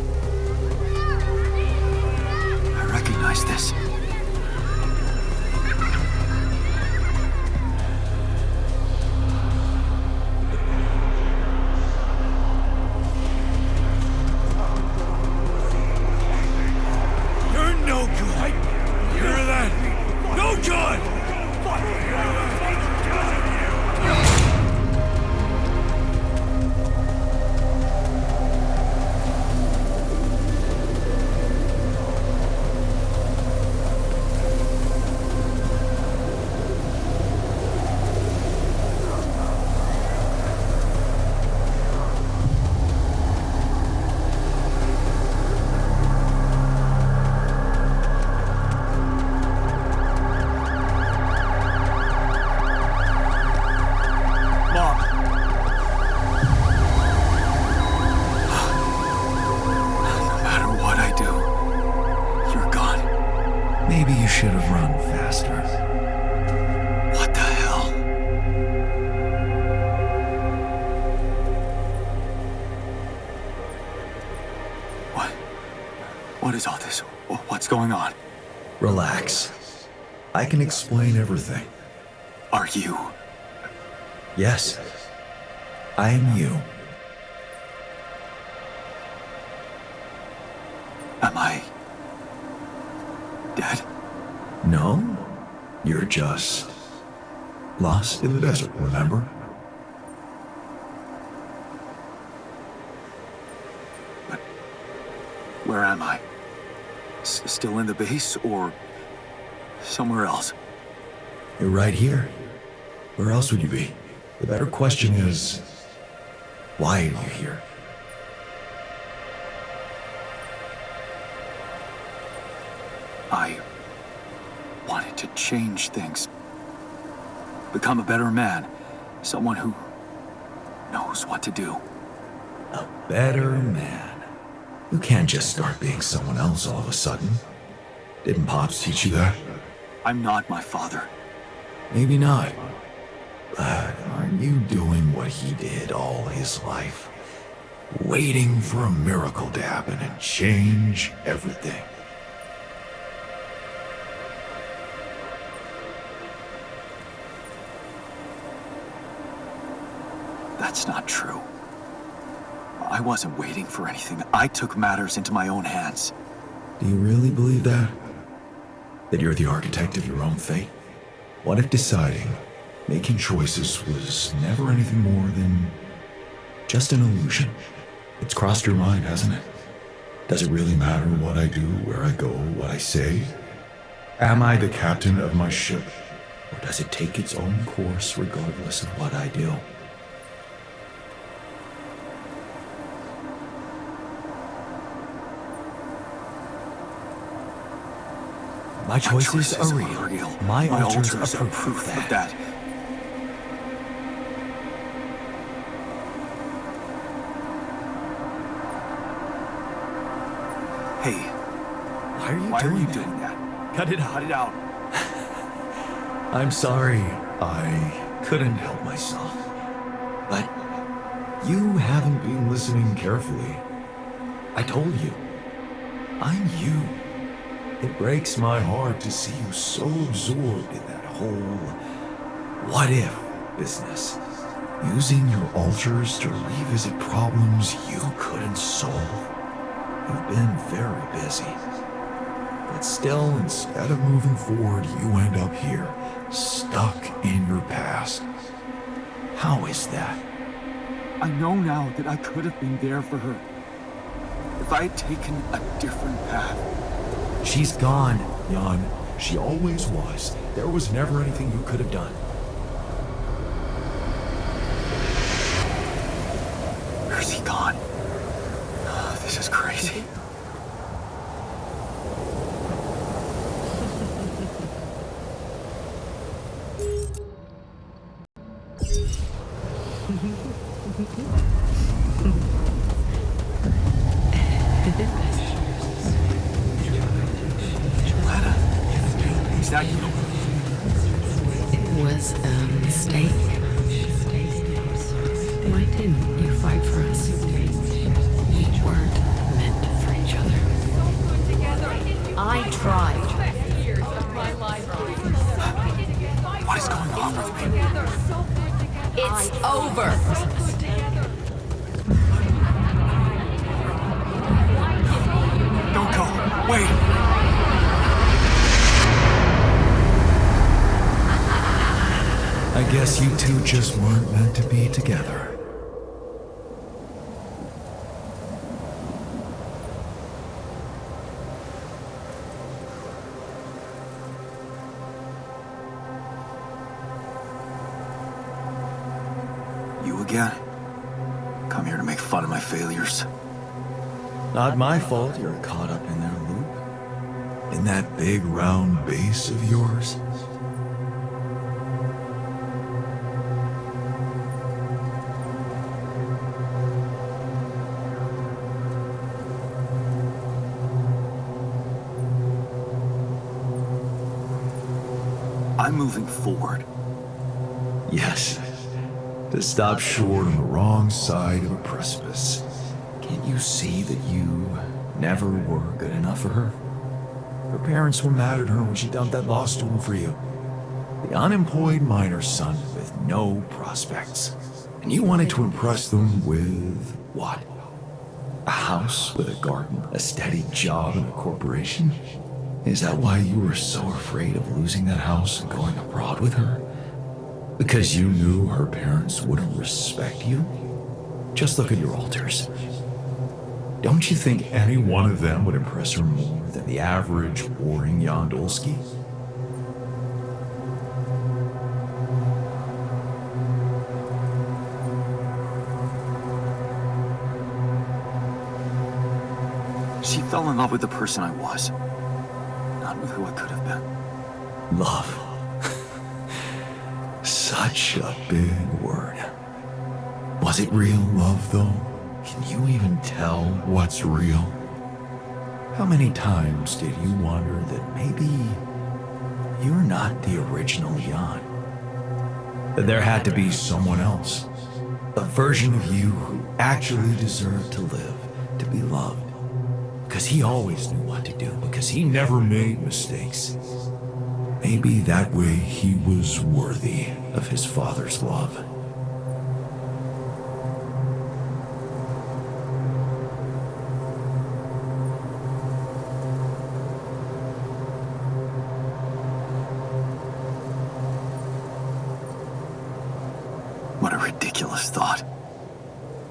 Maybe you should have run faster. What the hell? What is all this? What's going on? Relax. I can explain everything. Are you? Yes. I am you. Am I dead? No. You're just lost in the desert, remember? But where am I? Still in the base or somewhere else? You're right here. Where else would you be? The better question is, why are you here? I wanted to change things. Become a better man. Someone who knows what to do. A better man. You can't just start being someone else all of a sudden. Didn't Pops teach you that? I'm not my father. Maybe not. But aren't you doing what he did all his life? Waiting for a miracle to happen and change everything. That's not true. I wasn't waiting for anything. I took matters into my own hands. Do you really believe that? That you're the architect of your own fate? What if deciding, making choices was never anything more than just an illusion? It's crossed your mind, hasn't it? Does it really matter what I do, where I go, what I say? Am I the captain of my ship? Or does it take its own course regardless of what I do? My choices are real. My altars are proof of that. Hey, Why are you doing that? Cut it out. Cut it out. I'm sorry. I couldn't help myself. But you haven't been listening carefully. I told you. I'm you. It breaks my heart to see you so absorbed in that whole what-if business. Using your altars to revisit problems you couldn't solve. You've been very busy. But still, instead of moving forward, you end up here, stuck in your past. How is that? I know now that I could have been there for her. If I had taken a different path. She's gone, Jan. She always was. There was never anything you could have done. Where's he gone? Oh, this is crazy. Is that you? It was a mistake. Why didn't you fight for us? We weren't meant for each other. I tried. What is going on with me? It's over. Don't go. Wait. I guess you two just weren't meant to be together. You again? Come here to make fun of my failures. Not my fault you're caught up in their loop. In that big round base of yours. I'm moving forward. Yes. To stop short on the wrong side of a precipice. Can't you see that you never were good enough for her? Her parents were mad at her when she dumped that law student for you. The unemployed miner's son with no prospects. And you wanted to impress them with what? A house with a garden, a steady job, and a corporation? Is that why you were so afraid of losing that house and going abroad with her? Because you knew her parents wouldn't respect you? Just look at your alters. Don't you think any one of them would impress her more than the average warring Yandolski? She fell in love with the person I was, not with who I could have been. Love. Such a big word. Was it real love, though? Can you even tell what's real? How many times did you wonder that maybe you're not the original Jan? That there had to be someone else, a version of you who actually deserved to live, to be loved. Because he always knew what to do, because he never made mistakes. Maybe that way he was worthy of his father's love. What a ridiculous thought.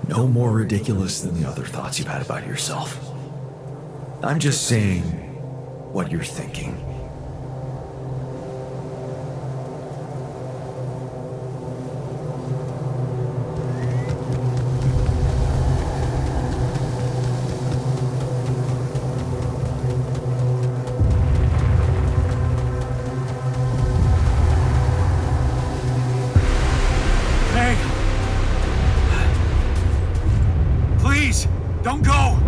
No more ridiculous than the other thoughts you've had about yourself. I'm just saying what you're thinking. Hey! Please, don't go!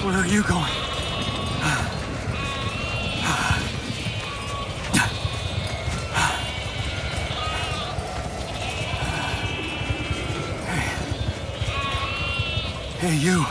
Where are you going? Hey, you.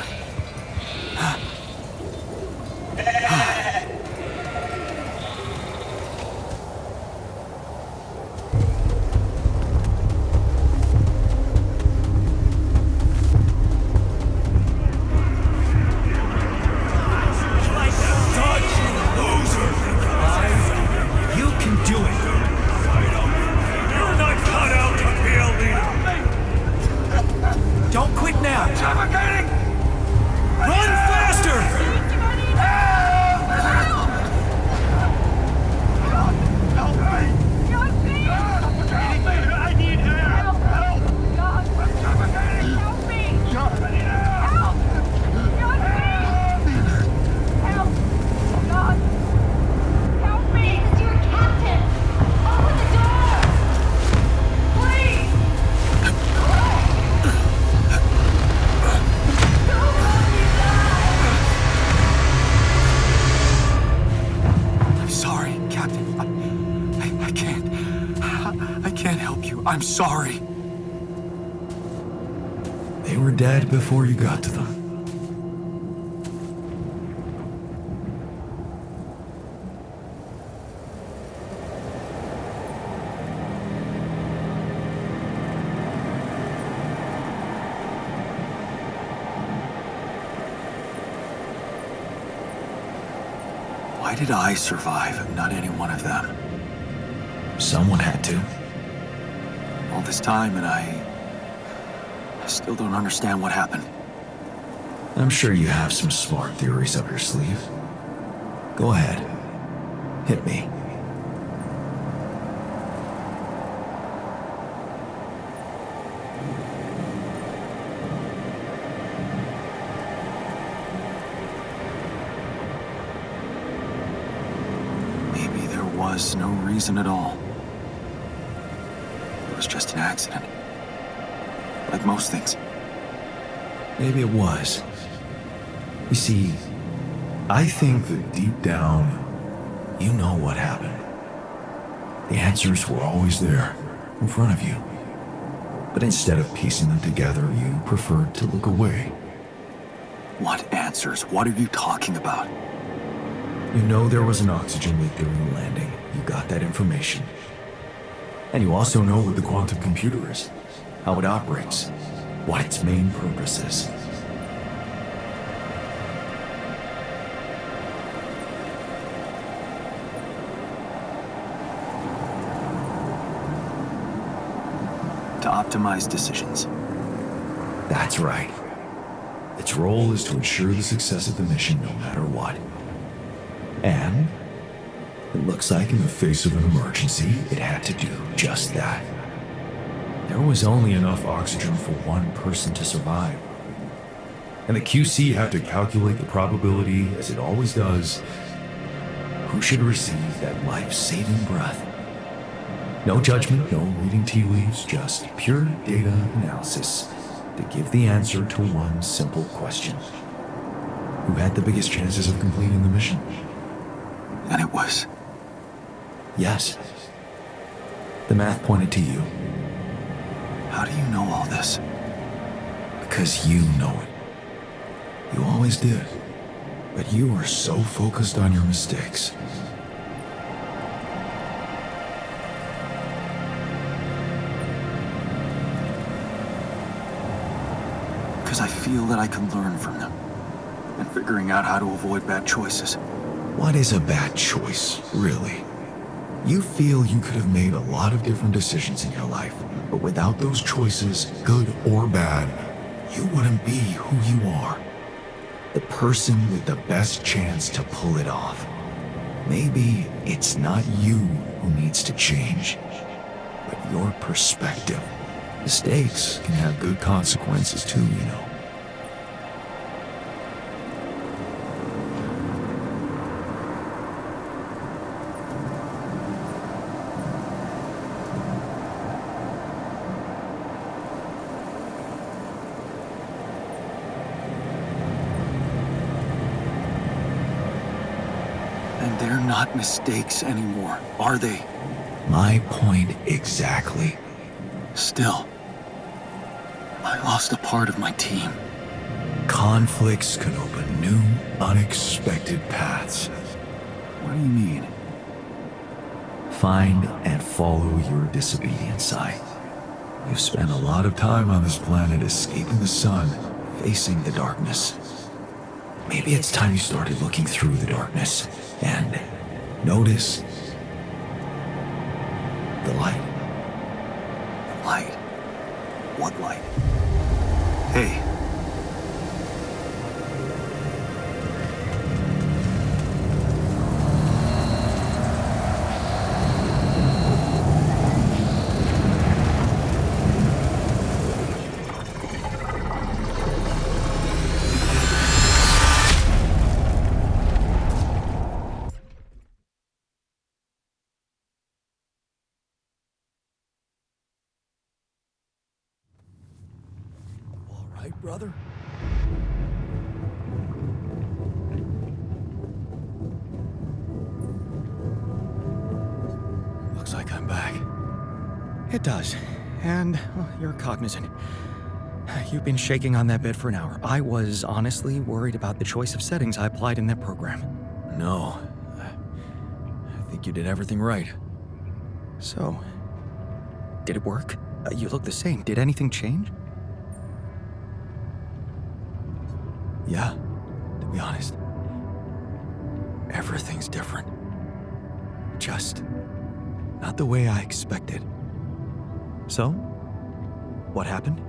I'm sorry. They were dead before you got to them. Why did I survive and not any one of them? Someone had to. All this time, and I still don't understand what happened. I'm sure you have some smart theories up your sleeve. Go ahead. Hit me. was no reason at all. It was just an accident. Like most things. Maybe it was. You see, I think that deep down, you know what happened. The answers were always there, in front of you. But instead of piecing them together, you preferred to look away. What answers? What are you talking about? You know there was an oxygen leak during the landing. You got that information. And you also know what the quantum computer is, how it operates, what its main purpose is. To optimize decisions. That's right. Its role is to ensure the success of the mission no matter what. And it looks like in the face of an emergency, it had to do just that. There was only enough oxygen for one person to survive. And the QC had to calculate the probability, as it always does, who should receive that life-saving breath. No judgment, no reading tea leaves, just pure data analysis to give the answer to one simple question. Who had the biggest chances of completing the mission? And it was... Yes. The math pointed to you. How do you know all this? Because you know it. You always did. But you were so focused on your mistakes. Because I feel that I can learn from them. And figuring out how to avoid bad choices. What is a bad choice, really? You feel you could have made a lot of different decisions in your life, but without those choices, good or bad, you wouldn't be who you are. The person with the best chance to pull it off. Maybe it's not you who needs to change, but your perspective. Mistakes can have good consequences too, you know. They're not mistakes anymore, are they? My point exactly. Still, I lost a part of my team. Conflicts can open new, unexpected paths. What do you mean? Find and follow your disobedient side. You've spent a lot of time on this planet escaping the sun, facing the darkness. Maybe it's time you started looking through the darkness and notice the light. Light? What light? Hey. Brother? Looks like I'm back. It does. And well, you're cognizant. You've been shaking on that bed for an hour. I was honestly worried about the choice of settings I applied in that program. No. I think you did everything right. So, did it work? You look the same. Did anything change? Yeah, to be honest. Everything's different. Just not the way I expected. So, what happened?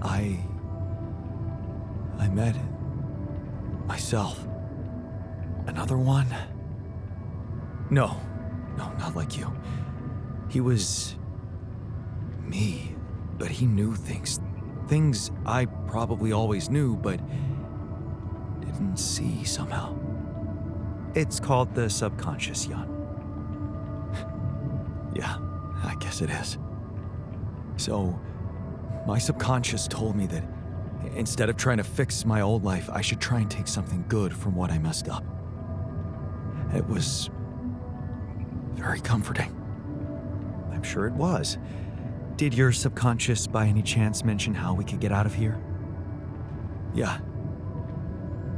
I met myself. Another one? No, not like you. He was me. But he knew things. Things I probably always knew, but didn't see somehow. It's called the subconscious, Jan. Yeah, I guess it is. So, my subconscious told me that instead of trying to fix my old life, I should try and take something good from what I messed up. It was very comforting. I'm sure it was. Did your subconscious by any chance mention how we could get out of here? Yeah.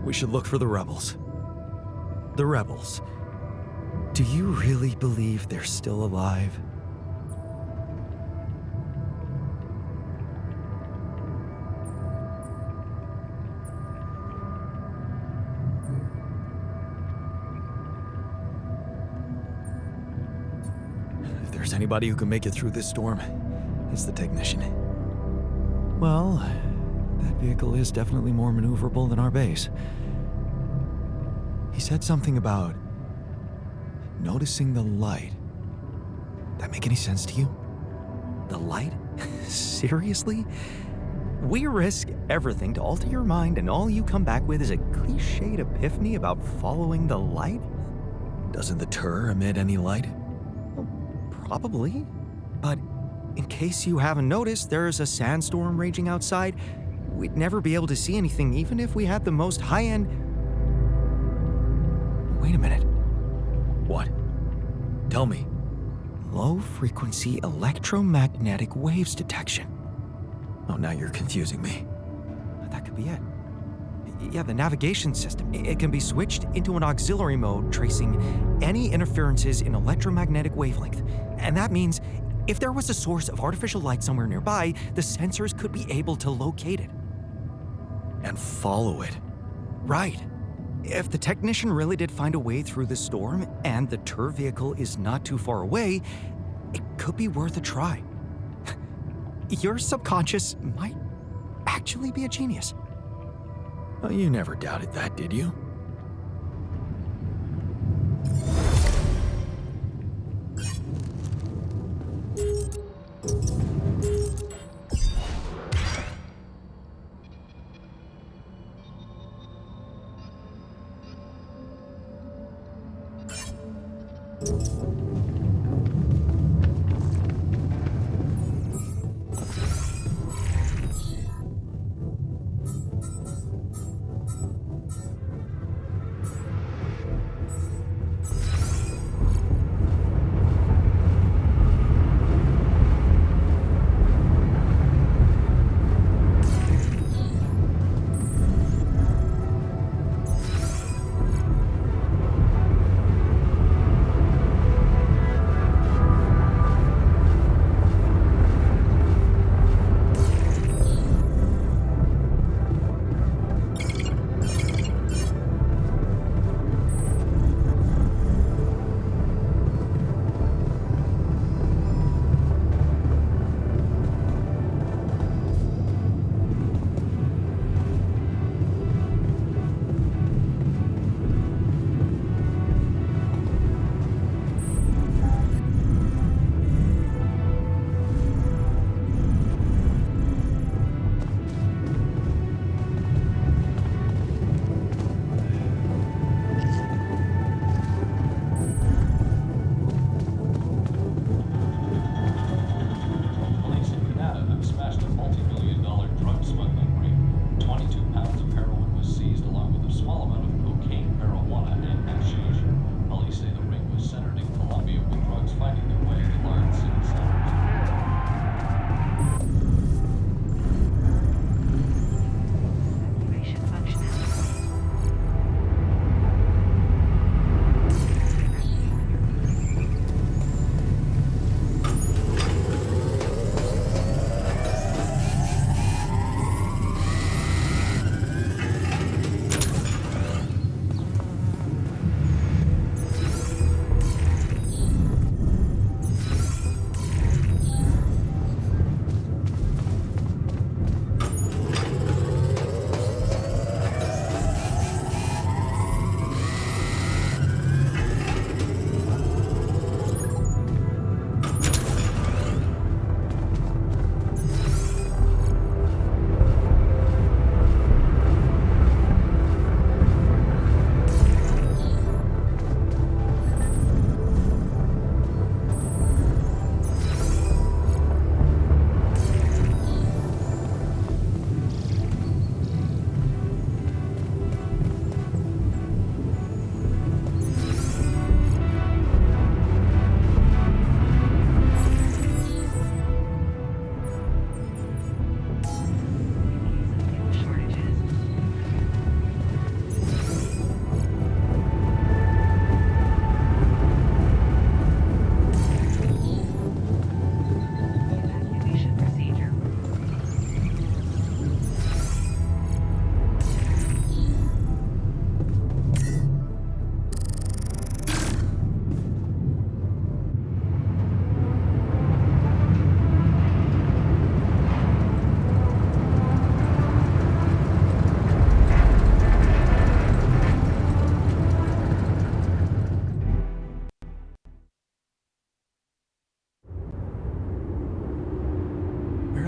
We should look for the rebels. The rebels. Do you really believe they're still alive? If there's anybody who can make it through this storm, it's the technician. Well, that vehicle is definitely more maneuverable than our base. He said something about noticing the light. That make any sense to you? The light? Seriously? We risk everything to alter your mind, and all you come back with is a cliched epiphany about following the light? Doesn't the Tur emit any light? Well, probably. But in case you haven't noticed, there's a sandstorm raging outside. We'd never be able to see anything, even if we had the most high-end... Wait a minute. What? Tell me. Low-frequency electromagnetic waves detection. Oh, now you're confusing me. That could be it. Yeah, the navigation system. It can be switched into an auxiliary mode, tracing any interferences in electromagnetic wavelength. And that means if there was a source of artificial light somewhere nearby, the sensors could be able to locate it. And follow it. Right. If the technician really did find a way through the storm, and the Tur vehicle is not too far away, it could be worth a try. Your subconscious might actually be a genius. Well, you never doubted that, did you?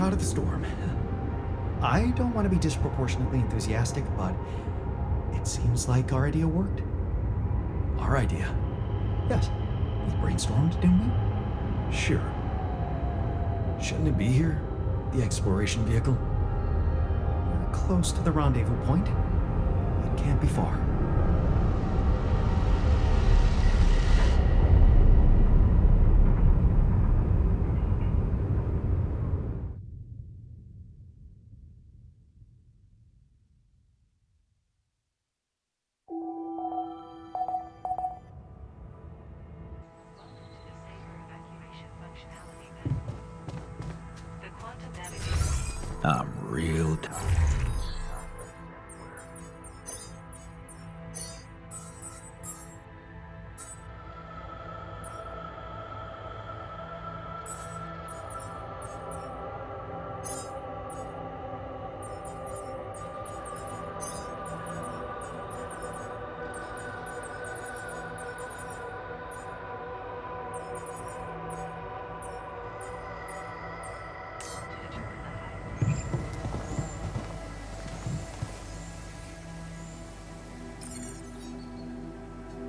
out of the storm. I don't want to be disproportionately enthusiastic, but it seems like our idea worked. Our idea? Yes. We brainstormed, didn't we? Sure. Shouldn't it be here? The exploration vehicle? We're close to the rendezvous point. It can't be far. I'm real tired.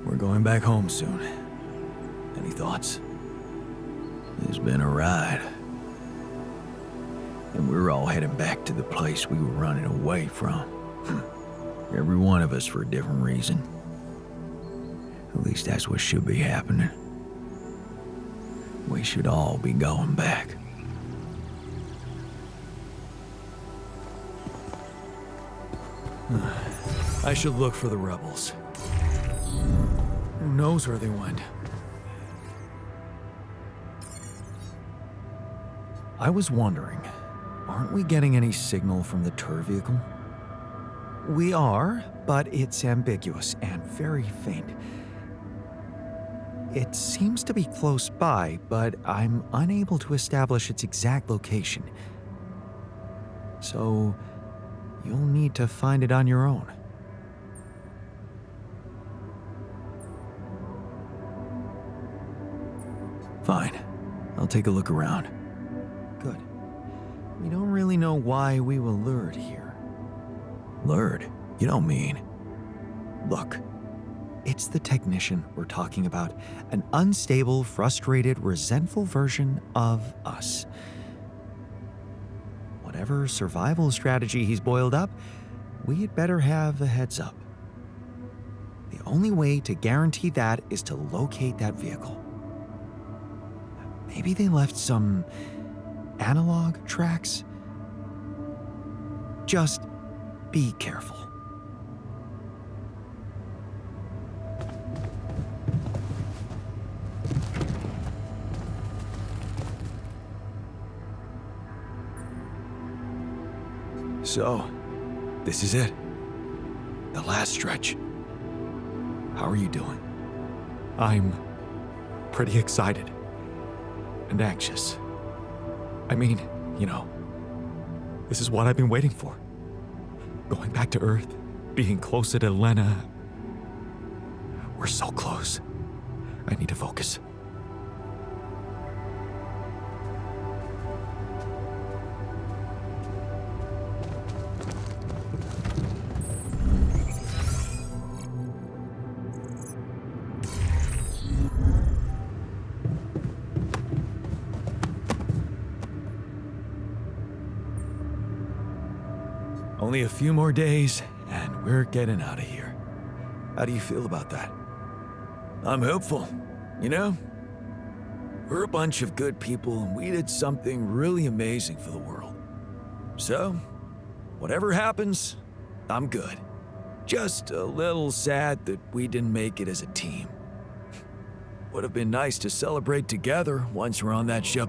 We're going back home soon. Any thoughts? It's been a ride. And we're all heading back to the place we were running away from. Every one of us for a different reason. At least that's what should be happening. We should all be going back. I should look for the rebels. Who knows where they went? I was wondering, aren't we getting any signal from the tour vehicle? We are, but it's ambiguous and very faint. It seems to be close by, but I'm unable to establish its exact location. So, you'll need to find it on your own. Fine. I'll take a look around. Good. We don't really know why we were lured here. Lured? You don't mean... Look, it's the technician we're talking about. An unstable, frustrated, resentful version of us. Whatever survival strategy he's boiled up, we had better have a heads up. The only way to guarantee that is to locate that vehicle. Maybe they left some analog tracks? Just be careful. So, this is it. The last stretch. How are you doing? I'm pretty excited. And anxious. I mean, you know, this is what I've been waiting for. Going back to Earth, being closer to Lena. We're so close. I need to focus. Only a few more days, and we're getting out of here. How do you feel about that? I'm hopeful. You know, we're a bunch of good people, and we did something really amazing for the world. So, whatever happens, I'm good. Just a little sad that we didn't make it as a team. Would have been nice to celebrate together once we're on that ship.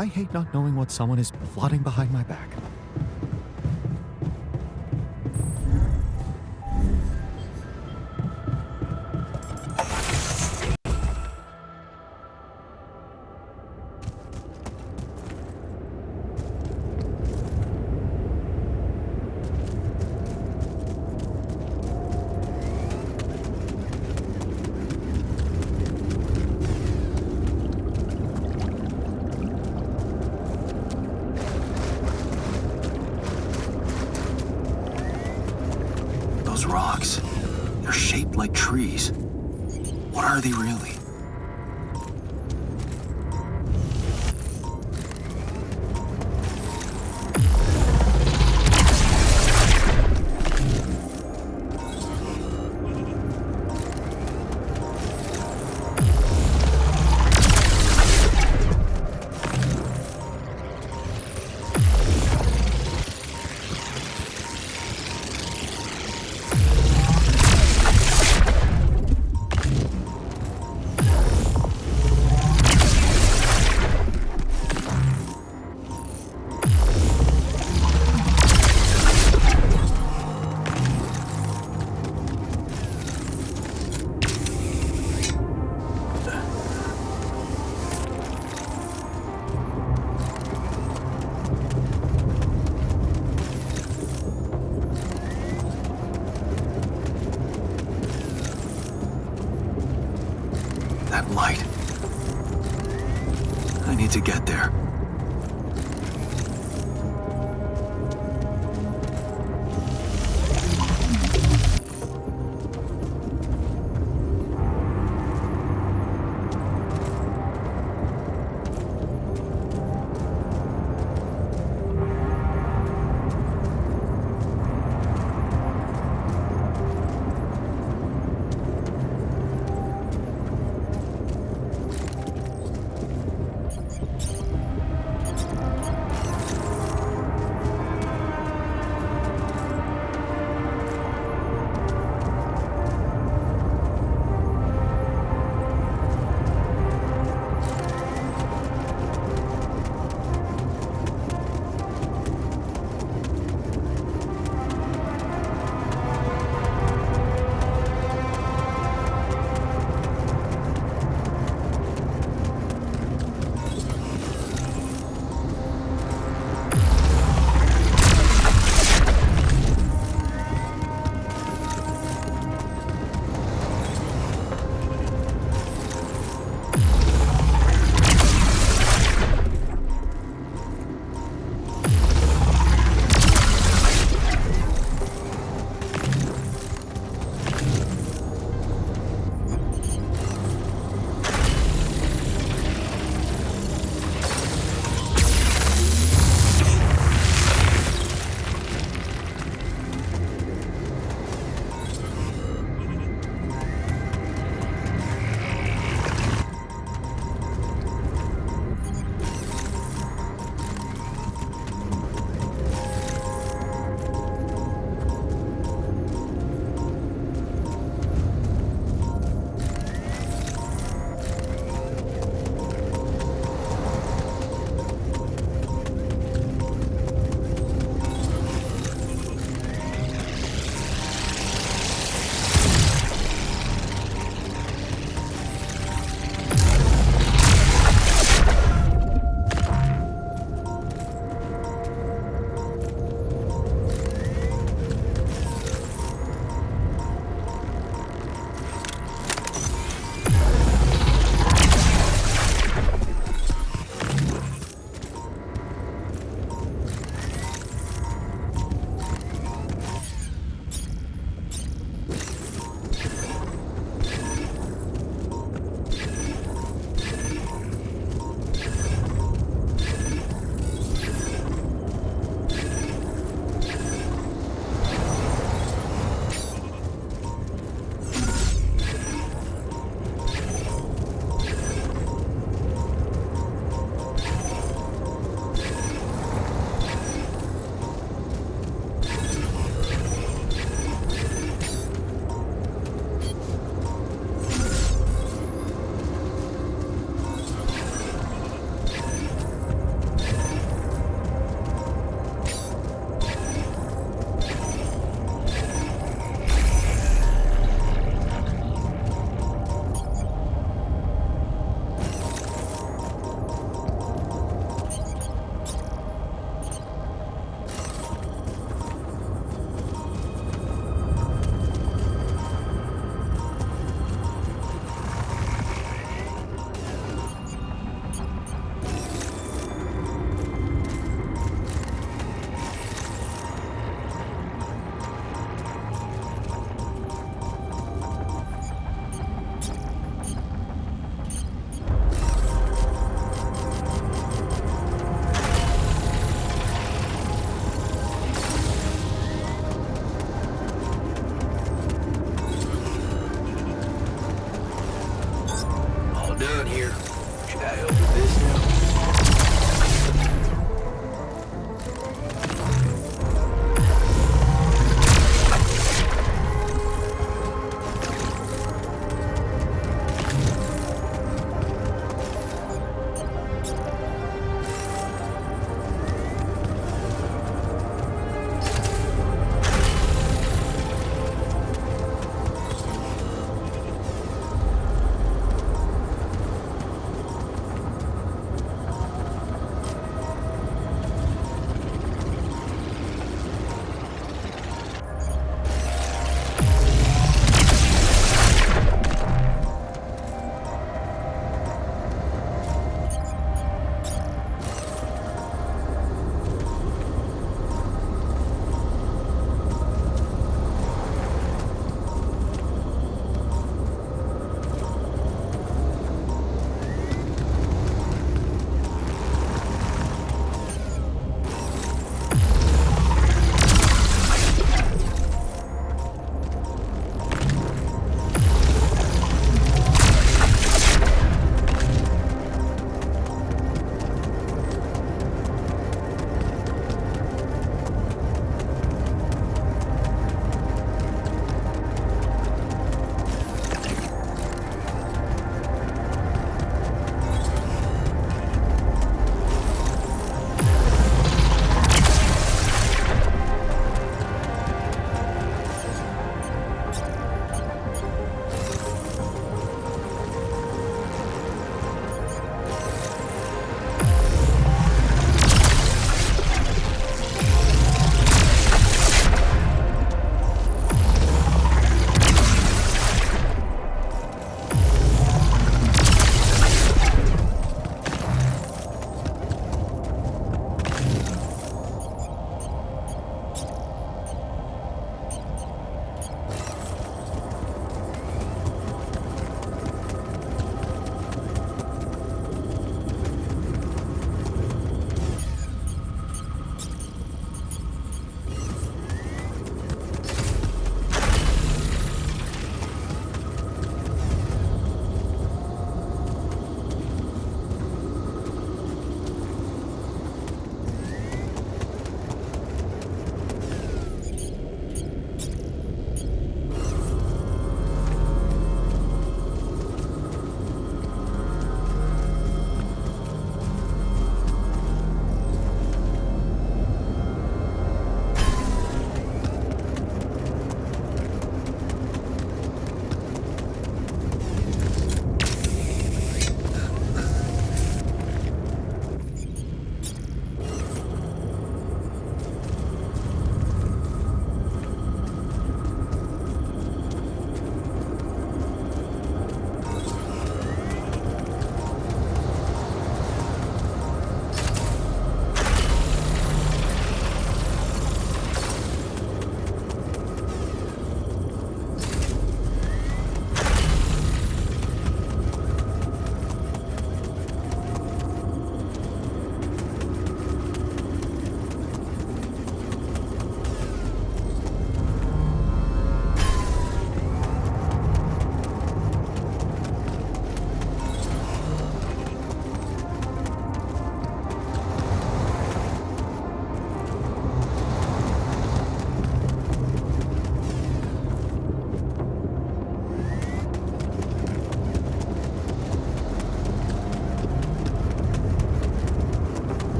I hate not knowing what someone is plotting behind my back. Those rocks, they're shaped like trees. What are they really? That light. I need to get there.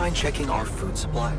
mind checking our food supply?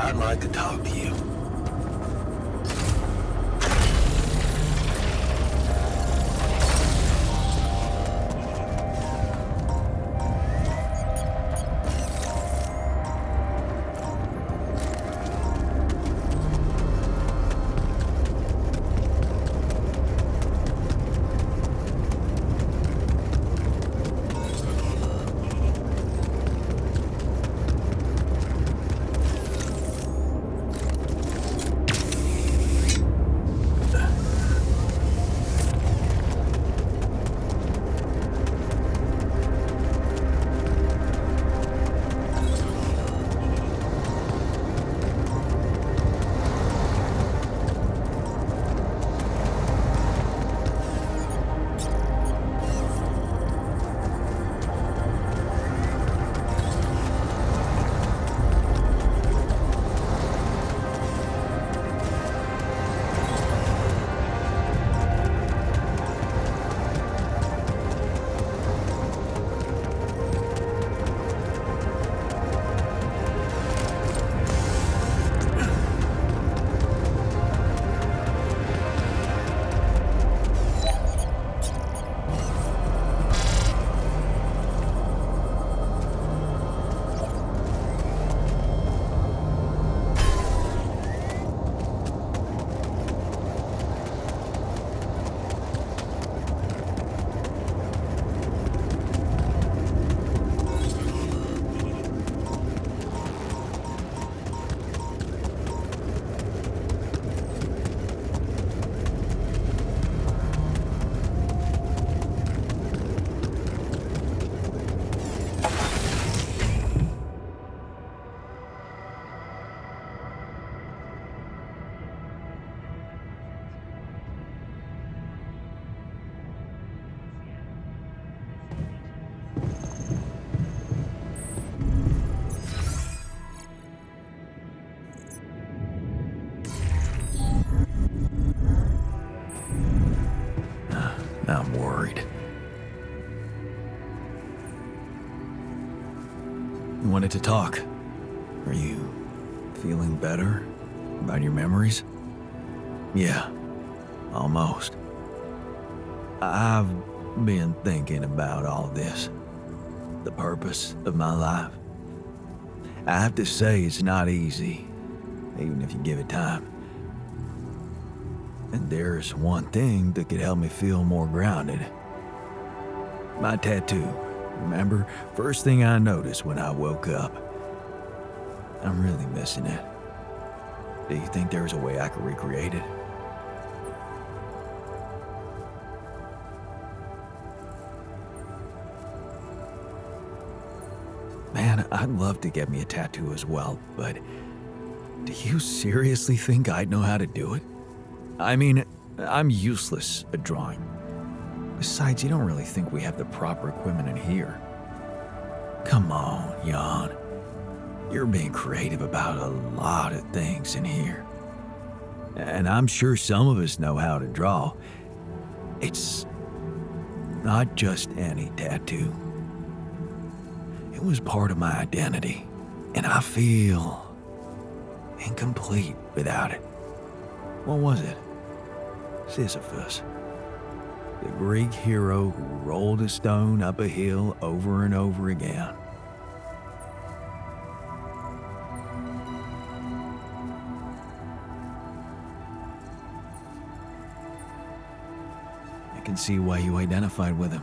I'd like to talk to you. Now I'm worried. You wanted to talk. Are you feeling better about your memories? Yeah, almost. I've been thinking about all this. The purpose of my life. I have to say it's not easy, even if you give it time. And there's one thing that could help me feel more grounded. My tattoo. Remember? First thing I noticed when I woke up. I'm really missing it. Do you think there's a way I could recreate it? Man, I'd love to get me a tattoo as well, but do you seriously think I'd know how to do it? I mean, I'm useless at drawing. Besides, you don't really think we have the proper equipment in here. Come on, Jan. You're being creative about a lot of things in here. And I'm sure some of us know how to draw. It's not just any tattoo. It was part of my identity, and I feel incomplete without it. What was it? Sisyphus. The Greek hero who rolled a stone up a hill over and over again. I can see why you identified with him.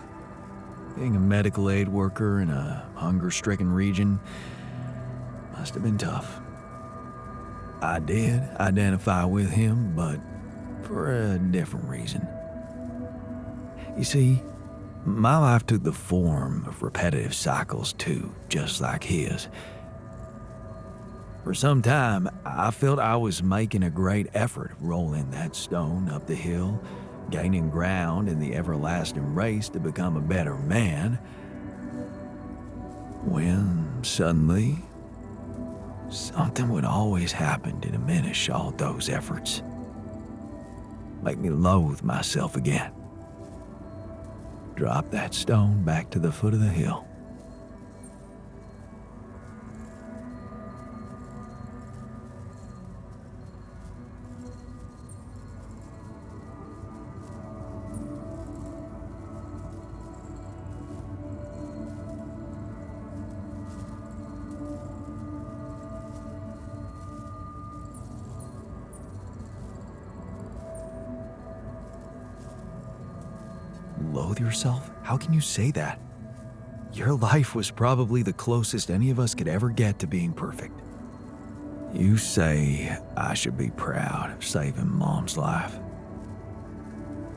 Being a medical aid worker in a hunger-stricken region must have been tough. I did identify with him, but for a different reason. You see, my life took the form of repetitive cycles too, just like his. For some time, I felt I was making a great effort rolling that stone up the hill, gaining ground in the everlasting race to become a better man, when suddenly, something would always happen to diminish all those efforts. Make me loathe myself again. Drop that stone back to the foot of the hill. Loathe yourself? How can you say that? Your life was probably the closest any of us could ever get to being perfect. You say I should be proud of saving Mom's life.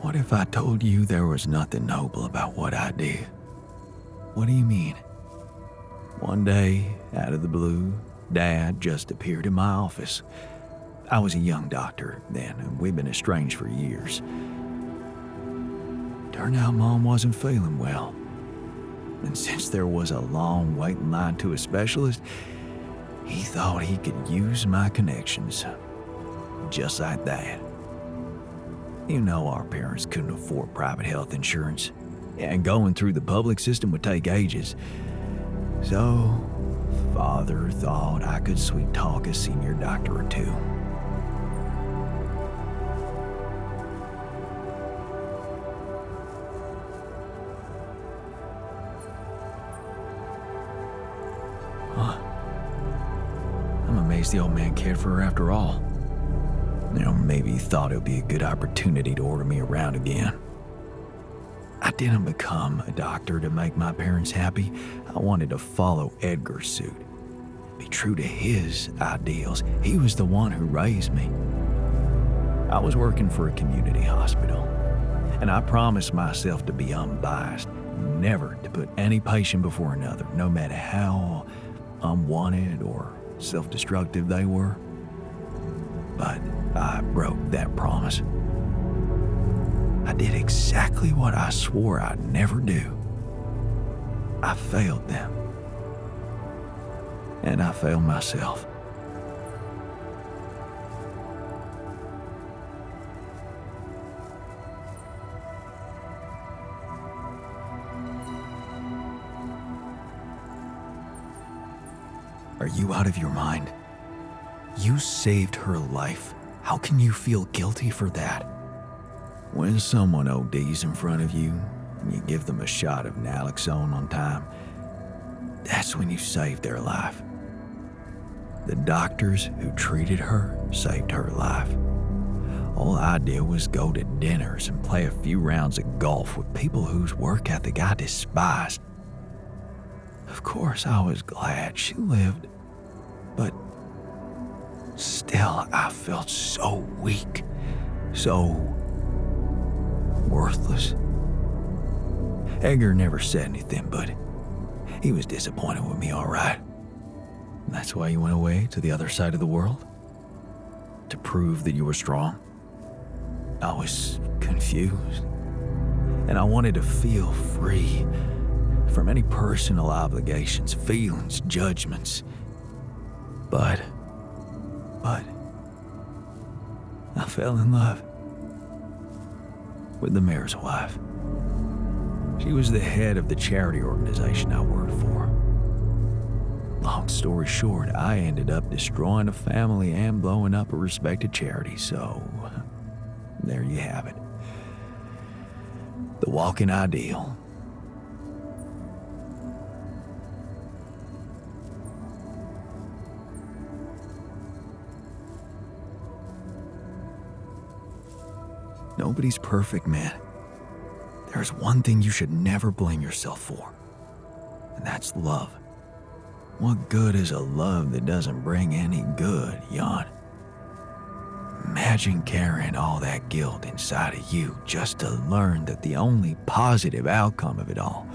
What if I told you there was nothing noble about what I did? What do you mean? One day, out of the blue, Dad just appeared in my office. I was a young doctor then, and we'd been estranged for years. Turned out Mom wasn't feeling well. And since there was a long waiting line to a specialist, he thought he could use my connections. Just like that. You know our parents couldn't afford private health insurance, and going through the public system would take ages. So, Father thought I could sweet talk a senior doctor or two. The old man cared for her after all. Maybe he thought it would be a good opportunity to order me around again. I didn't become a doctor to make my parents happy. I wanted to follow Edgar's suit, be true to his ideals. He was the one who raised me. I was working for a community hospital, and I promised myself to be unbiased, never to put any patient before another, no matter how unwanted or self-destructive they were. But I broke that promise. I did exactly what I swore I'd never do. I failed them. And I failed myself. Are you out of your mind? You saved her life. How can you feel guilty for that? When someone ODs in front of you and you give them a shot of naloxone on time, that's when you saved their life. The doctors who treated her saved her life. All I did was go to dinners and play a few rounds of golf with people whose work ethic I despised. Of course, I was glad she lived, but still, I felt so weak, so worthless. Edgar never said anything, but he was disappointed with me, all right. That's why you went away to the other side of the world? To prove that you were strong? I was confused, and I wanted to feel free. from any personal obligations, feelings, judgments. But I fell in love with the mayor's wife. She was the head of the charity organization I worked for. Long story short, I ended up destroying a family and blowing up a respected charity, so there you have it. The walking ideal. Nobody's perfect, man. There's one thing you should never blame yourself for, and that's love. What good is a love that doesn't bring any good, Jan? Imagine carrying all that guilt inside of you just to learn that the only positive outcome of it all,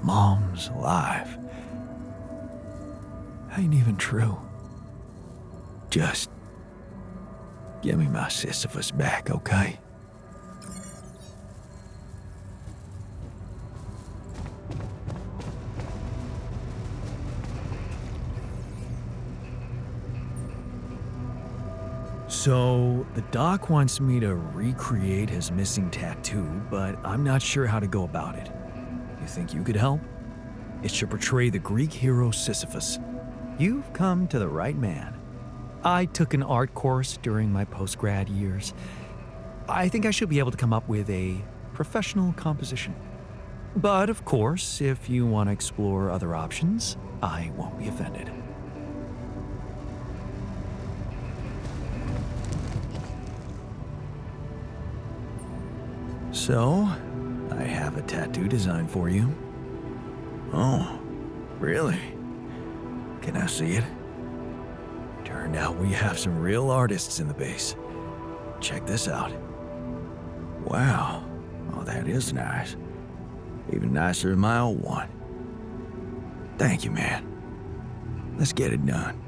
Mom's life, ain't even true. Just give me my Sisyphus back, okay? So, the doc wants me to recreate his missing tattoo, but I'm not sure how to go about it. You think you could help? It should portray the Greek hero Sisyphus. You've come to the right man. I took an art course during my post-grad years. I think I should be able to come up with a professional composition. But of course, if you want to explore other options, I won't be offended. So, I have a tattoo design for you. Oh, really? Can I see it? Turned out we have some real artists in the base. Check this out. Wow, oh, that is nice. Even nicer than my old one. Thank you, man. Let's get it done.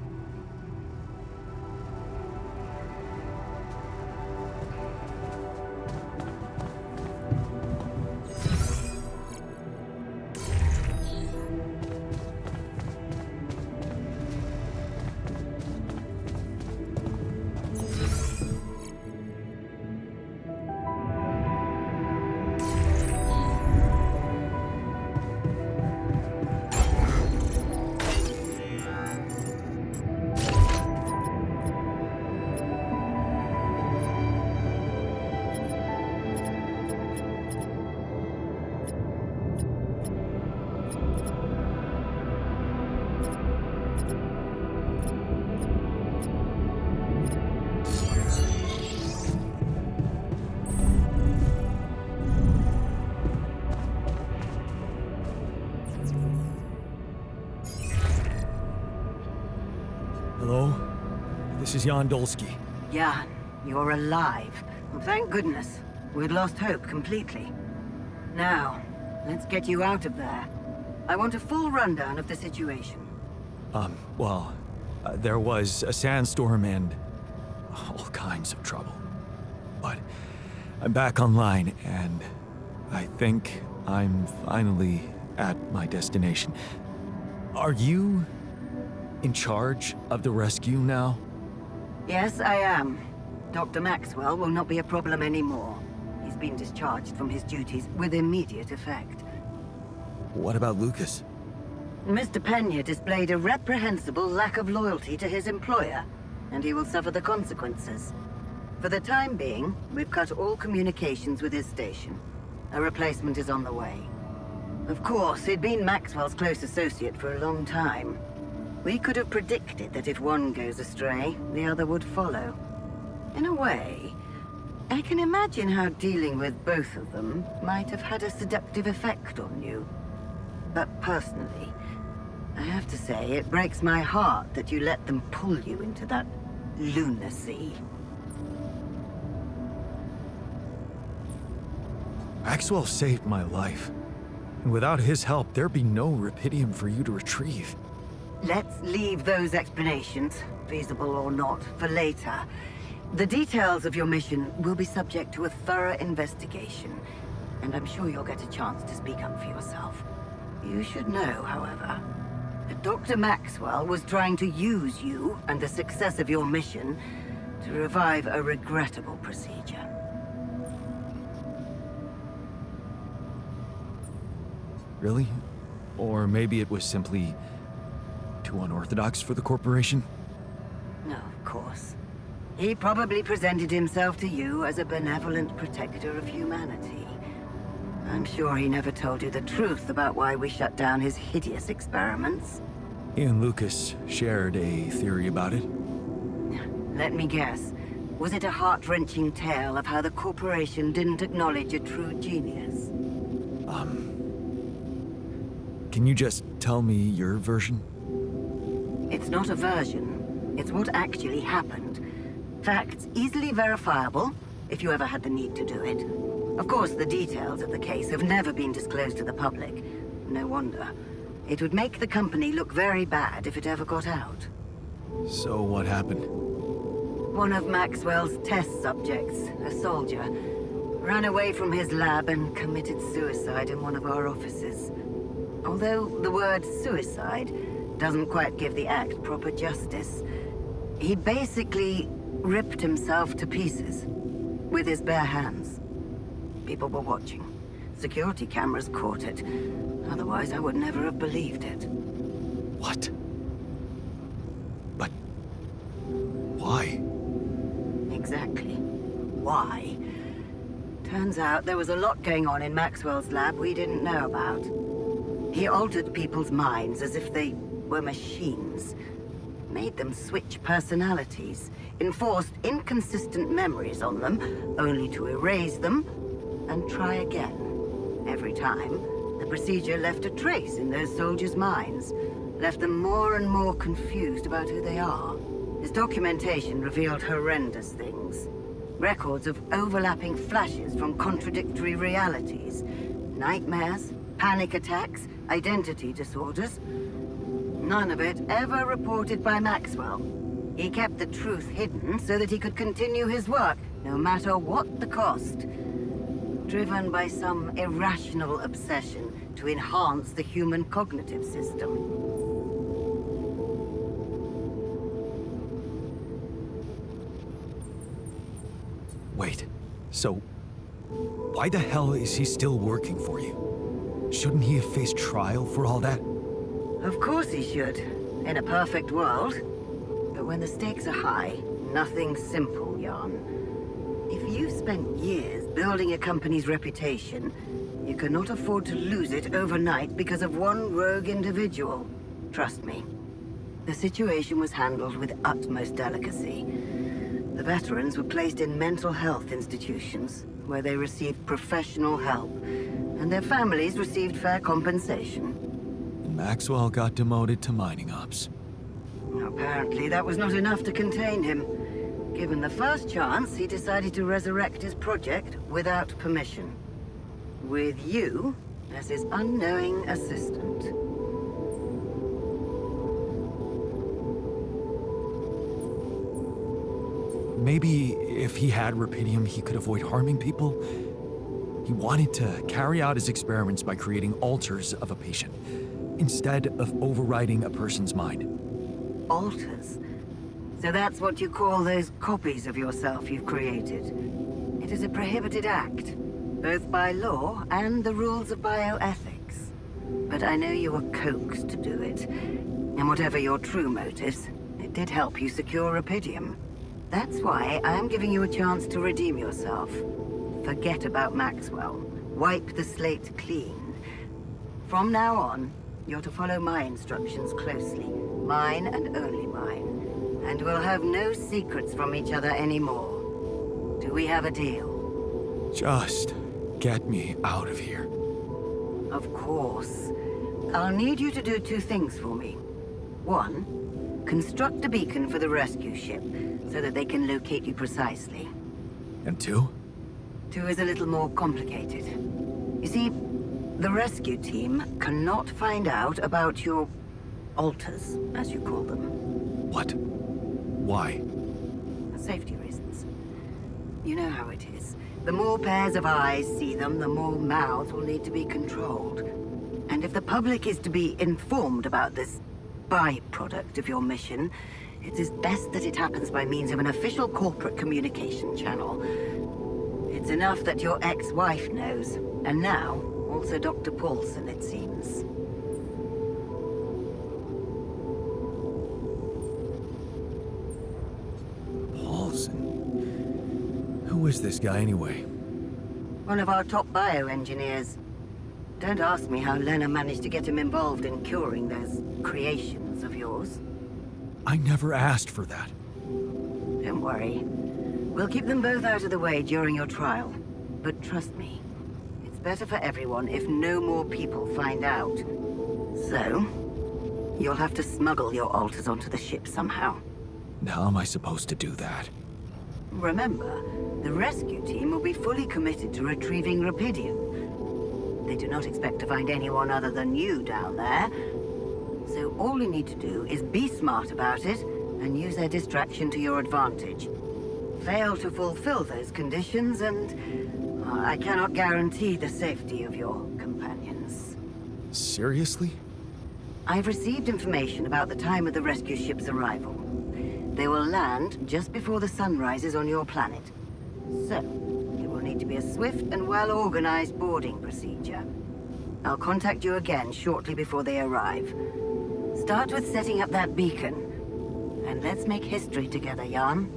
Hello? This is Jan Dolsky. Jan, you're alive. Thank goodness. We'd lost hope completely. Now, let's get you out of there. I want a full rundown of the situation. There was a sandstorm and all kinds of trouble. But I'm back online, and I think I'm finally at my destination. Are you in charge of the rescue now? Yes, I am. Dr. Maxwell will not be a problem anymore. He's been discharged from his duties with immediate effect. What about Lucas? Mr. Pena displayed a reprehensible lack of loyalty to his employer, and he will suffer the consequences. For the time being, we've cut all communications with his station. A replacement is on the way. Of course, he'd been Maxwell's close associate for a long time. We could have predicted that if one goes astray, the other would follow. In a way, I can imagine how dealing with both of them might have had a seductive effect on you. But personally, I have to say it breaks my heart that you let them pull you into that lunacy. Maxwell saved my life. And without his help, there'd be no Rapidium for you to retrieve. Let's leave those explanations, feasible or not, for later. The details of your mission will be subject to a thorough investigation, and I'm sure you'll get a chance to speak up for yourself. You should know, however, that Dr. Maxwell was trying to use you and the success of your mission to revive a regrettable procedure. Really? Or maybe it was simply too unorthodox for the corporation? No, of course. He probably presented himself to you as a benevolent protector of humanity. I'm sure he never told you the truth about why we shut down his hideous experiments. He and Lucas shared a theory about it. Let me guess. Was it a heart-wrenching tale of how the corporation didn't acknowledge a true genius? Can you just tell me your version? It's not a version. It's what actually happened. Facts easily verifiable, if you ever had the need to do it. Of course, the details of the case have never been disclosed to the public. No wonder. It would make the company look very bad if it ever got out. So what happened? One of Maxwell's test subjects, a soldier, ran away from his lab and committed suicide in one of our offices. Although the word suicide doesn't quite give the act proper justice, he basically ripped himself to pieces with his bare hands. People were watching. Security cameras caught it. Otherwise, I would never have believed it. What? But why? Exactly. Why? Turns out there was a lot going on in Maxwell's lab we didn't know about. He altered people's minds as if they were machines. Made them switch personalities. Enforced inconsistent memories on them, only to erase them and try again. Every time, the procedure left a trace in those soldiers' minds. Left them more and more confused about who they are. His documentation revealed horrendous things. Records of overlapping flashes from contradictory realities. Nightmares, panic attacks, identity disorders. None of it ever reported by Maxwell. He kept the truth hidden so that he could continue his work, no matter what the cost. Driven by some irrational obsession to enhance the human cognitive system. Wait, so why the hell is he still working for you? Shouldn't he have faced trial for all that? Of course he should, in a perfect world. But when the stakes are high, nothing's simple, Jan. If you've spent years building a company's reputation, you cannot afford to lose it overnight because of one rogue individual. Trust me. The situation was handled with utmost delicacy. The veterans were placed in mental health institutions, where they received professional help, and their families received fair compensation. Maxwell got demoted to mining ops. Apparently, that was not enough to contain him. Given the first chance, he decided to resurrect his project without permission. With you as his unknowing assistant. Maybe if he had rupidium, he could avoid harming people. He wanted to carry out his experiments by creating alters of a patient, instead of overriding a person's mind. Alters? So that's what you call those copies of yourself you've created. It is a prohibited act, both by law and the rules of bioethics. But I know you were coaxed to do it. And whatever your true motives, it did help you secure rupidium. That's why I am giving you a chance to redeem yourself. Forget about Maxwell. Wipe the slate clean. From now on, you're to follow my instructions closely. Mine and only mine. And we'll have no secrets from each other anymore. Do we have a deal? Just get me out of here. Of course. I'll need you to do two things for me. One, construct a beacon for the rescue ship, so that they can locate you precisely. And two? Two is a little more complicated. You see, the rescue team cannot find out about your alters, as you call them. What? Why? Safety reasons. You know how it is. The more pairs of eyes see them, the more mouths will need to be controlled. And if the public is to be informed about this byproduct of your mission, it is best that it happens by means of an official corporate communication channel. It's enough that your ex-wife knows, and now also Dr. Paulson, it seems. Paulson? Who is this guy anyway? One of our top bioengineers. Don't ask me how Lena managed to get him involved in curing those creations of yours. I never asked for that. Don't worry. We'll keep them both out of the way during your trial. But trust me, it's better for everyone if no more people find out. So, you'll have to smuggle your alters onto the ship somehow. How am I supposed to do that? Remember, the rescue team will be fully committed to retrieving Rapidium. They do not expect to find anyone other than you down there. So all you need to do is be smart about it and use their distraction to your advantage. Fail to fulfill those conditions and I cannot guarantee the safety of your companions. Seriously? I've received information about the time of the rescue ship's arrival. They will land just before the sun rises on your planet. So, it will need to be a swift and well-organized boarding procedure. I'll contact you again shortly before they arrive. Start with setting up that beacon. And let's make history together, Jan.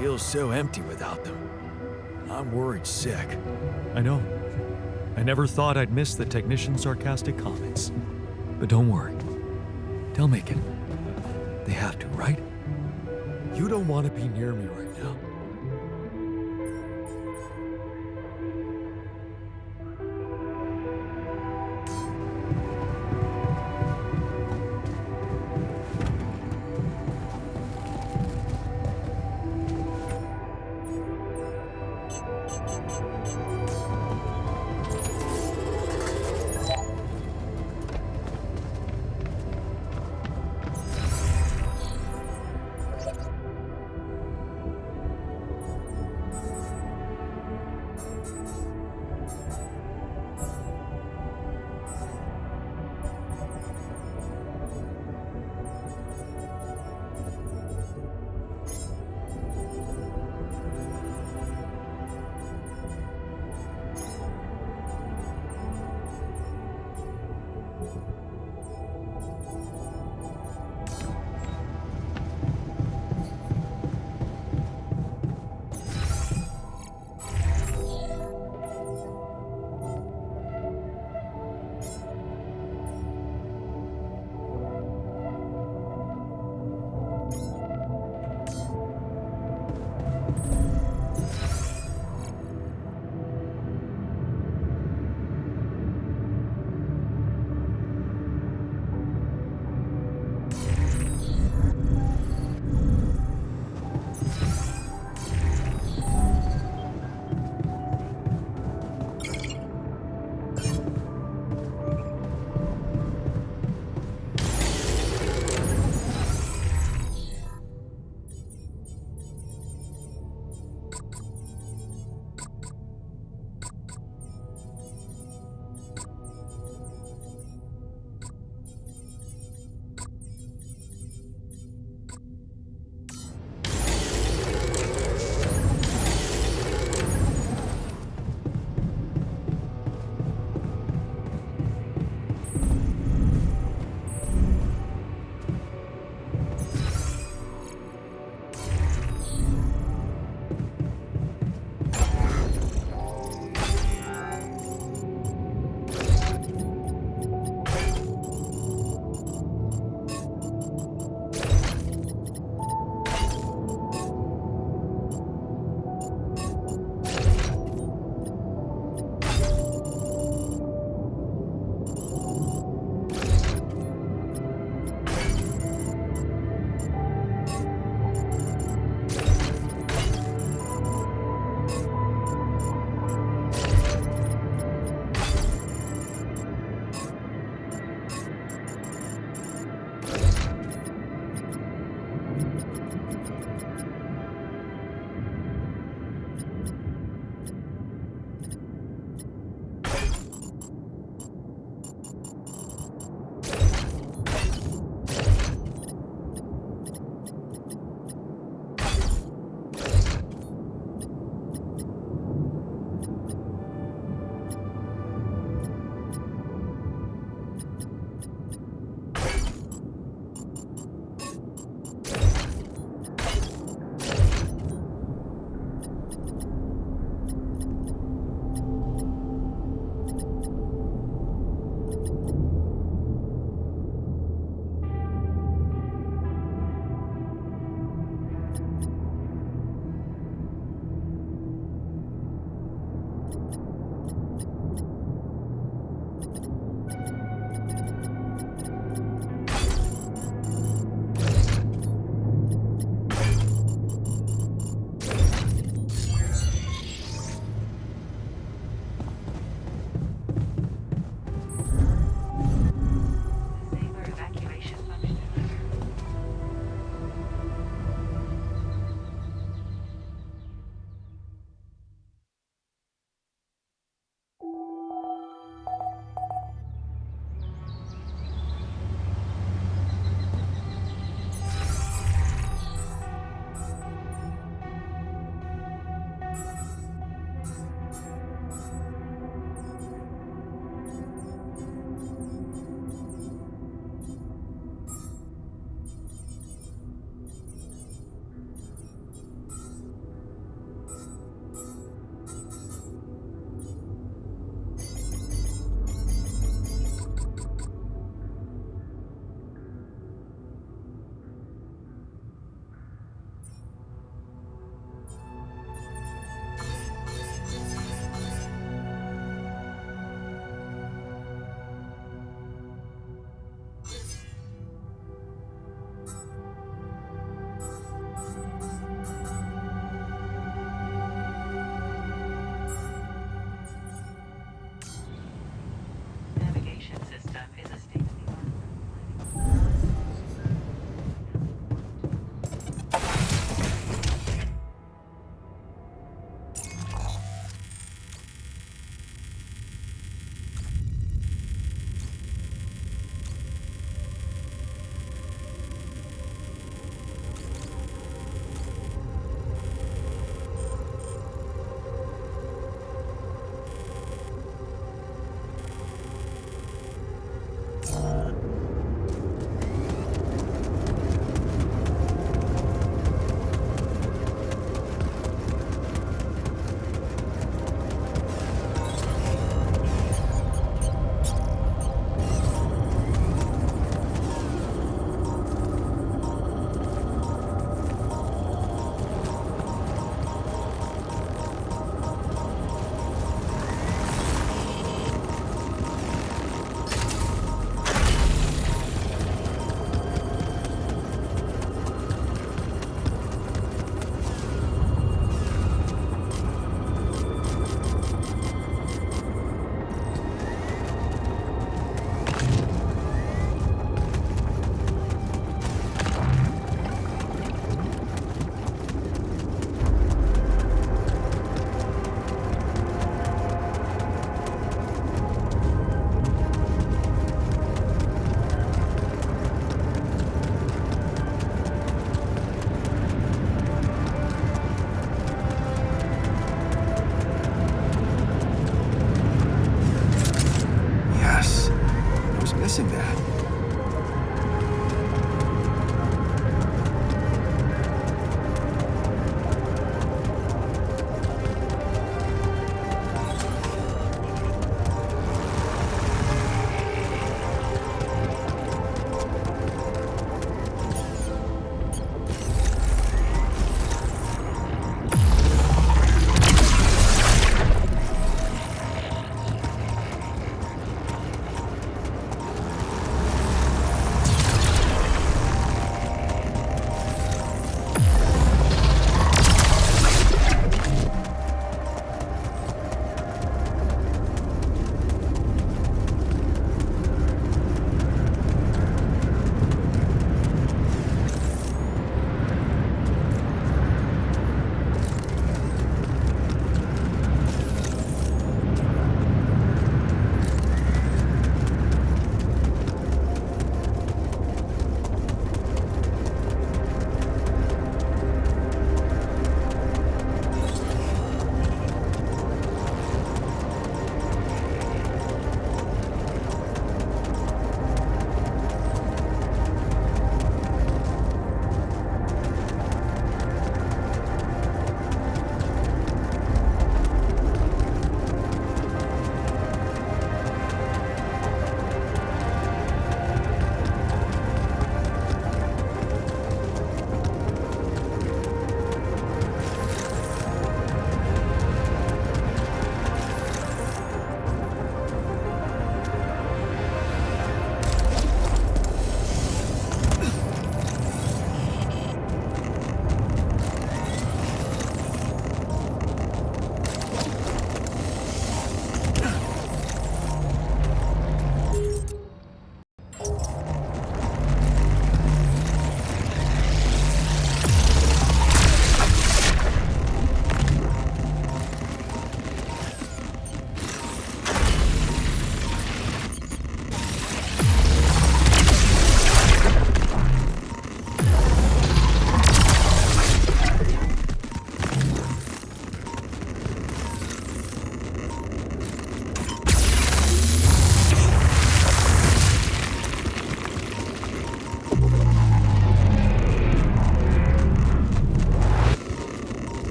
Feels so empty without them. I'm worried sick. I know. I never thought I'd miss the technician's sarcastic comments. But don't worry. They'll make it. They have to, right? You don't want to be near me right now.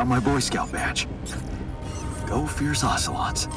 got my Boy Scout badge. Go fierce ocelots.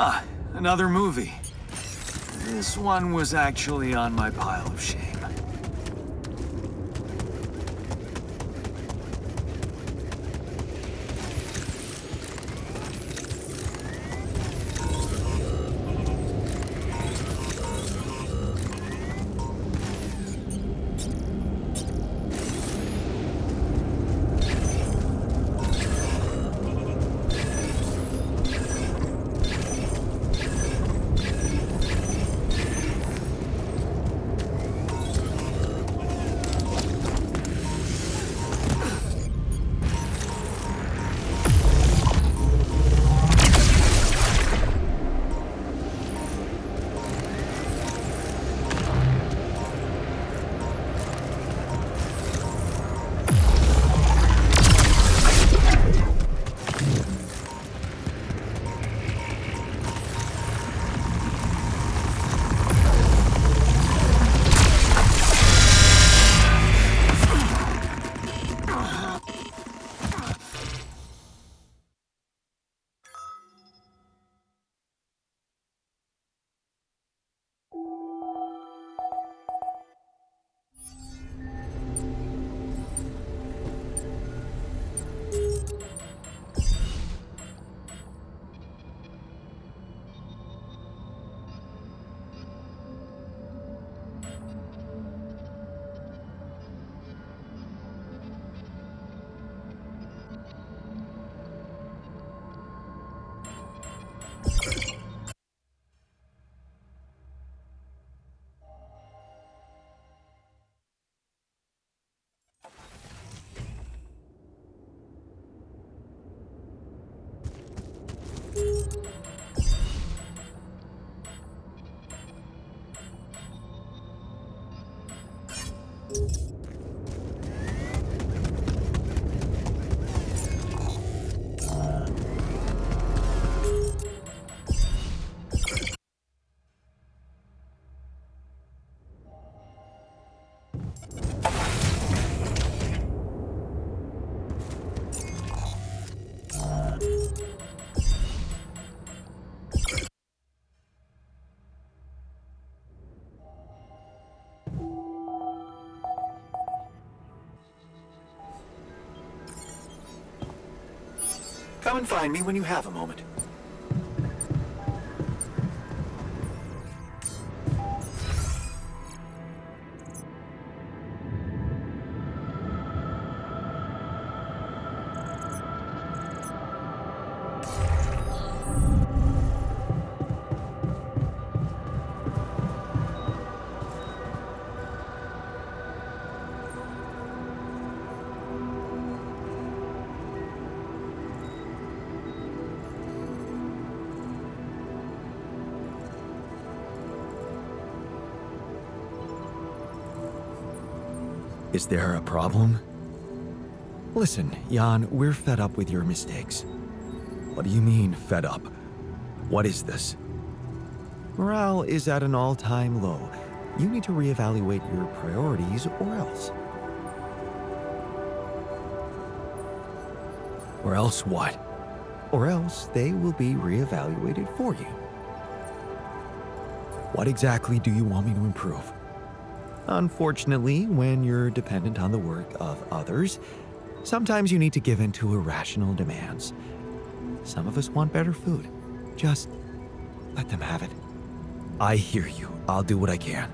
Huh, another movie. This one was actually on my pile of shame. Come and find me when you have a moment. Is there a problem? Listen, Jan, we're fed up with your mistakes. What do you mean, fed up? What is this? Morale is at an all-time low. You need to reevaluate your priorities or else. Or else what? Or else they will be reevaluated for you. What exactly do you want me to improve? Unfortunately, when you're dependent on the work of others, sometimes you need to give in to irrational demands. Some of us want better food. Just let them have it. I hear you. I'll do what I can.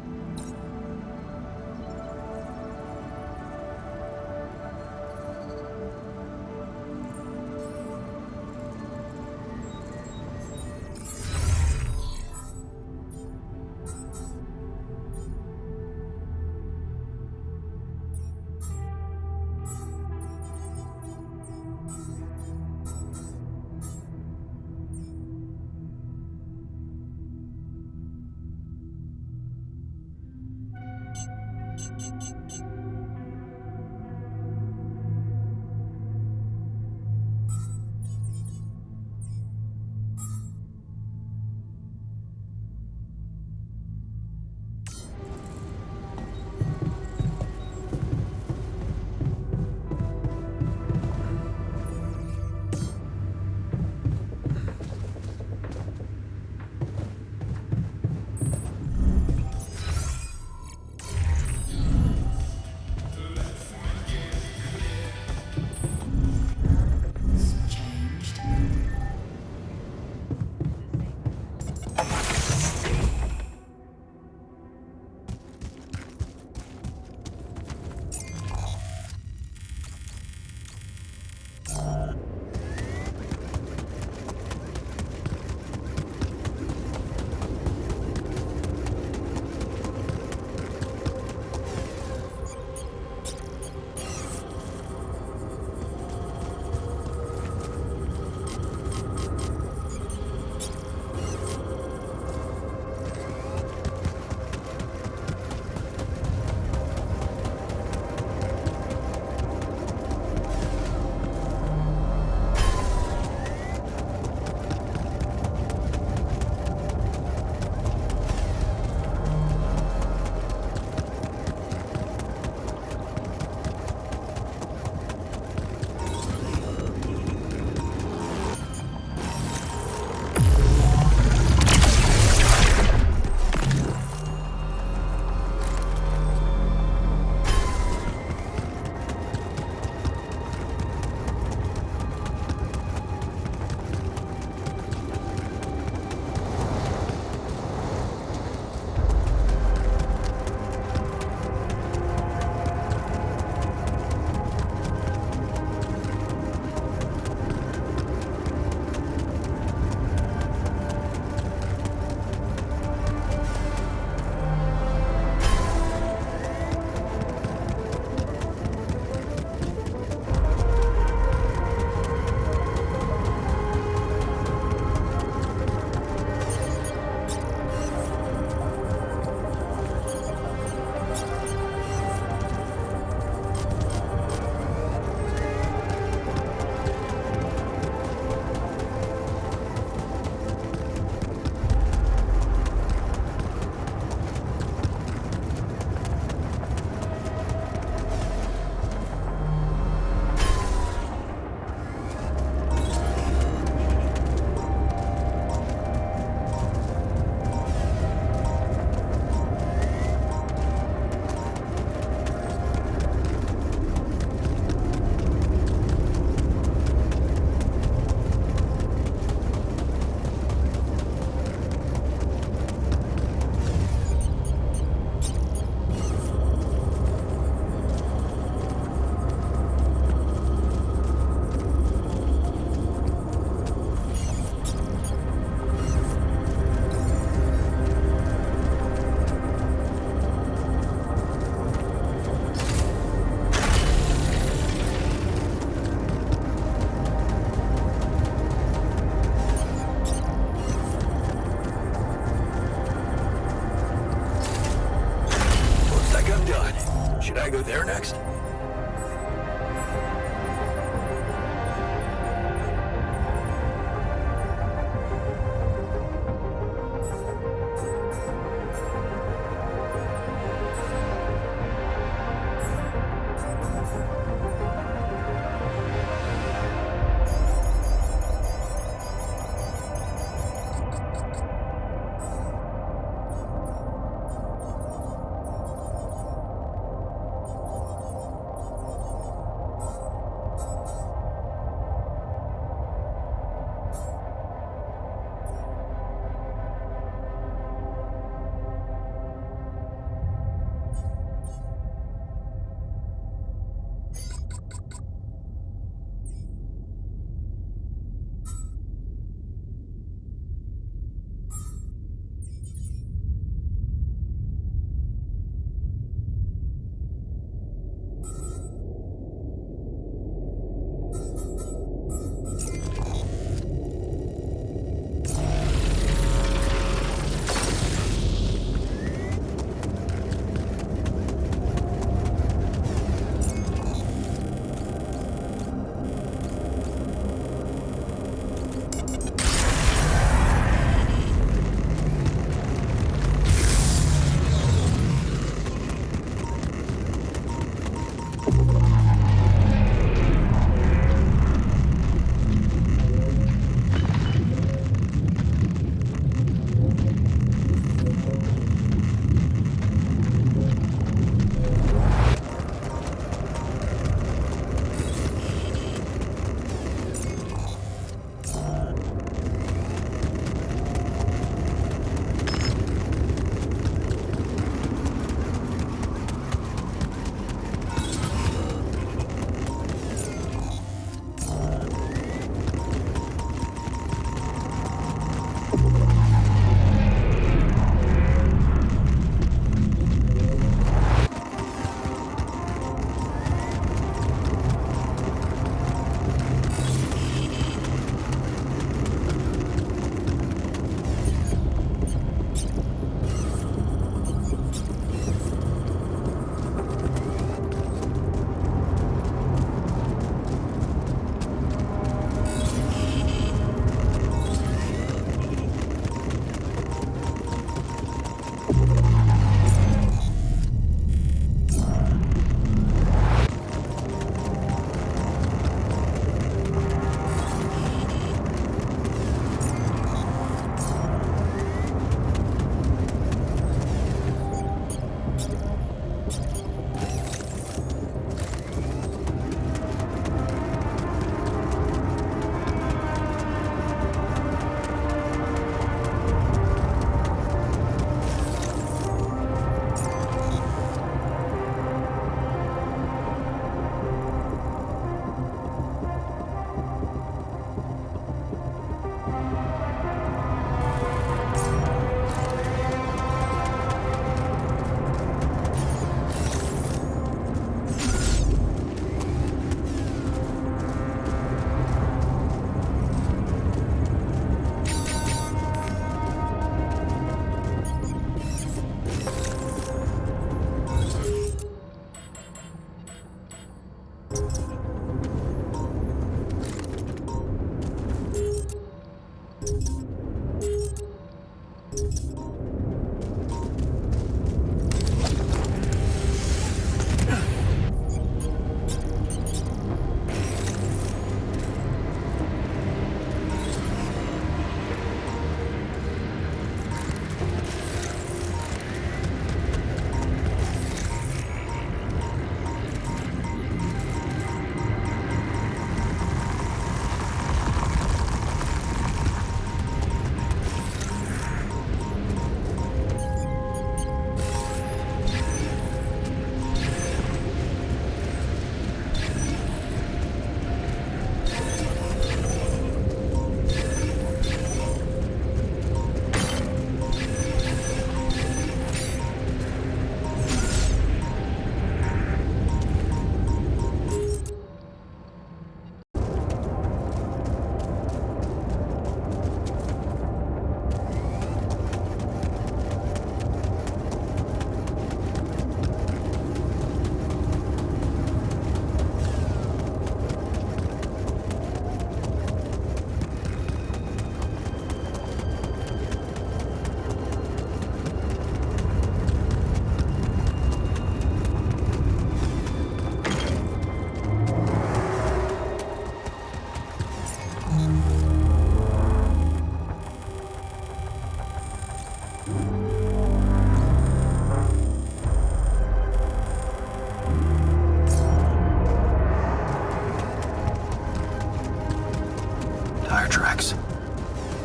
tire tracks.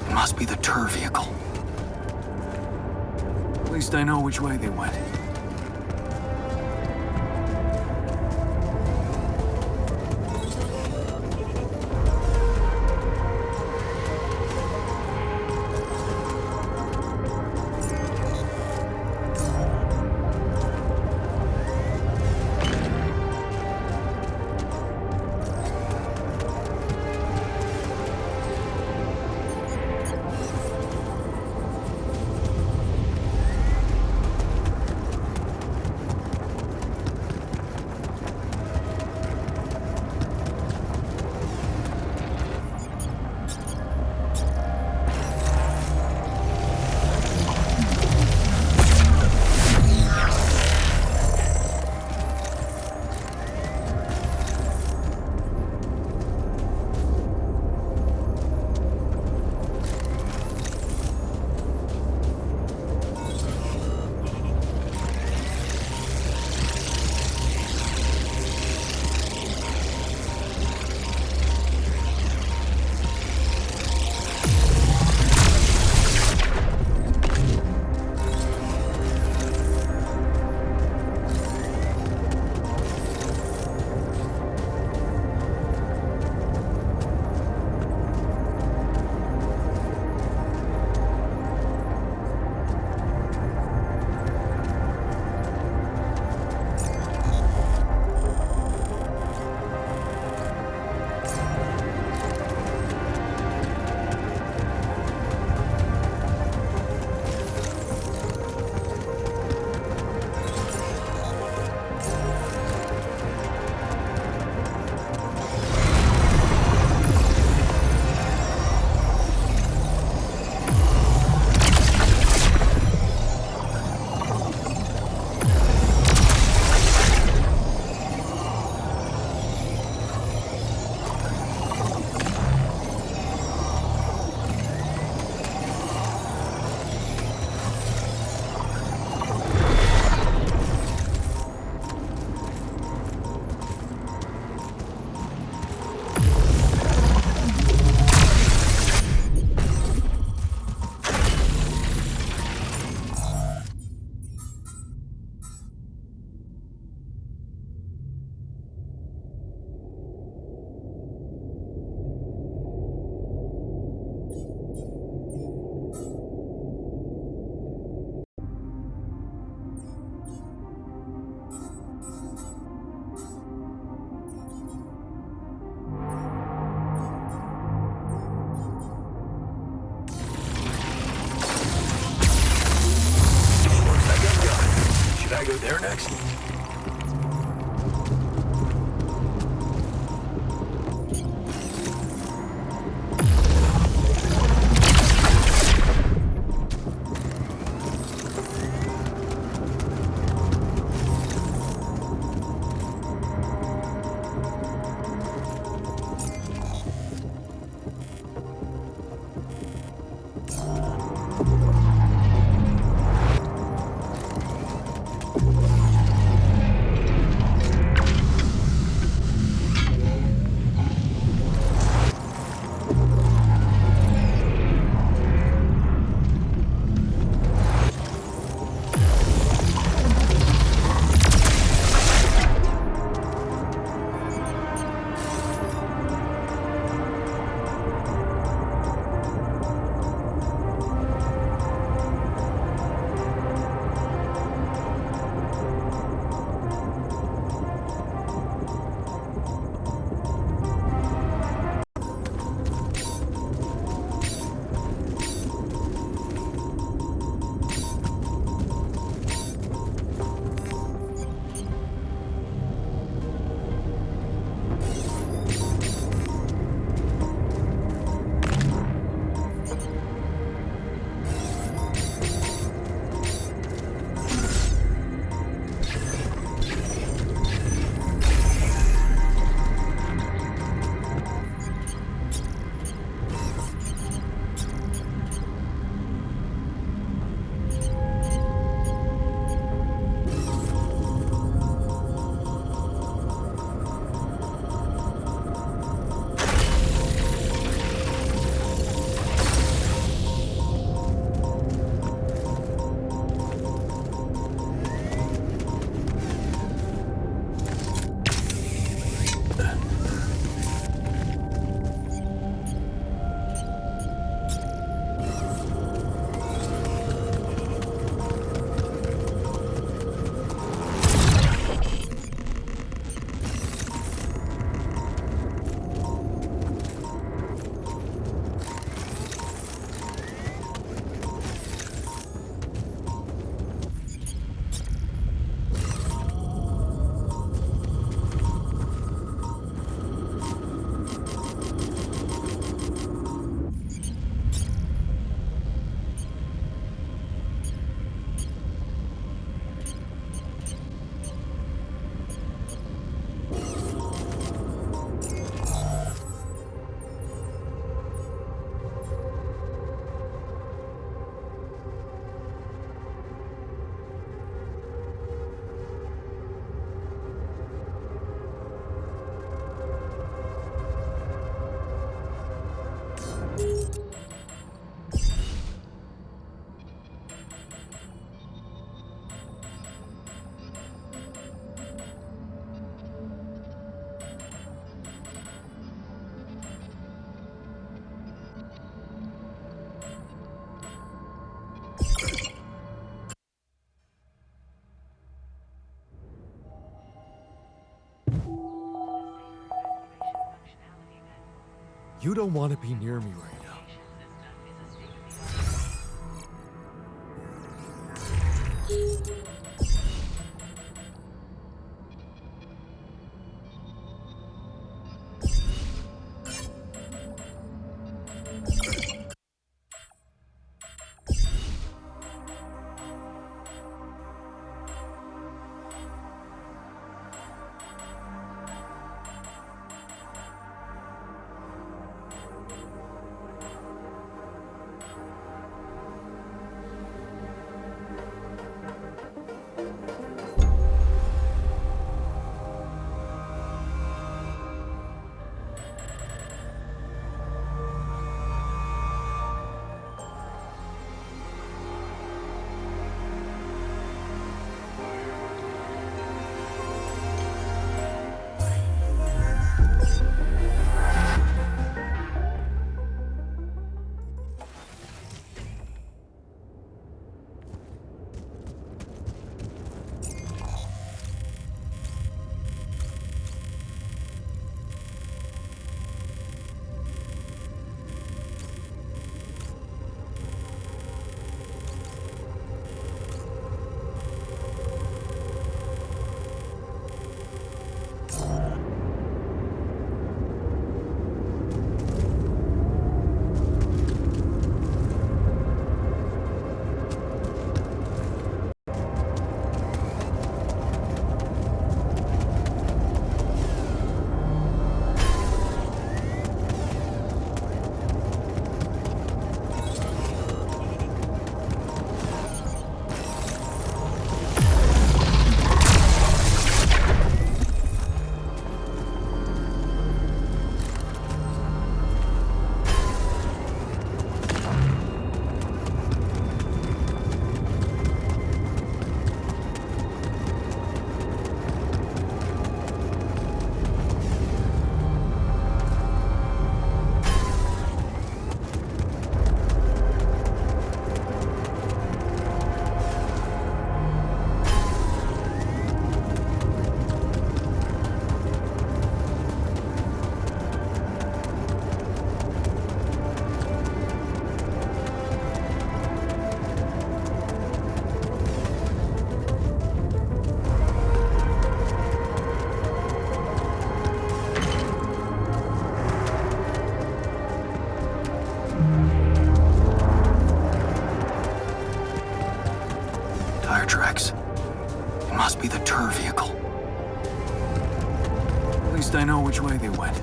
It must be the tour vehicle. At least I know which way they went. You don't want to be near me right now. tracks. It must be the tour vehicle. At least I know which way they went.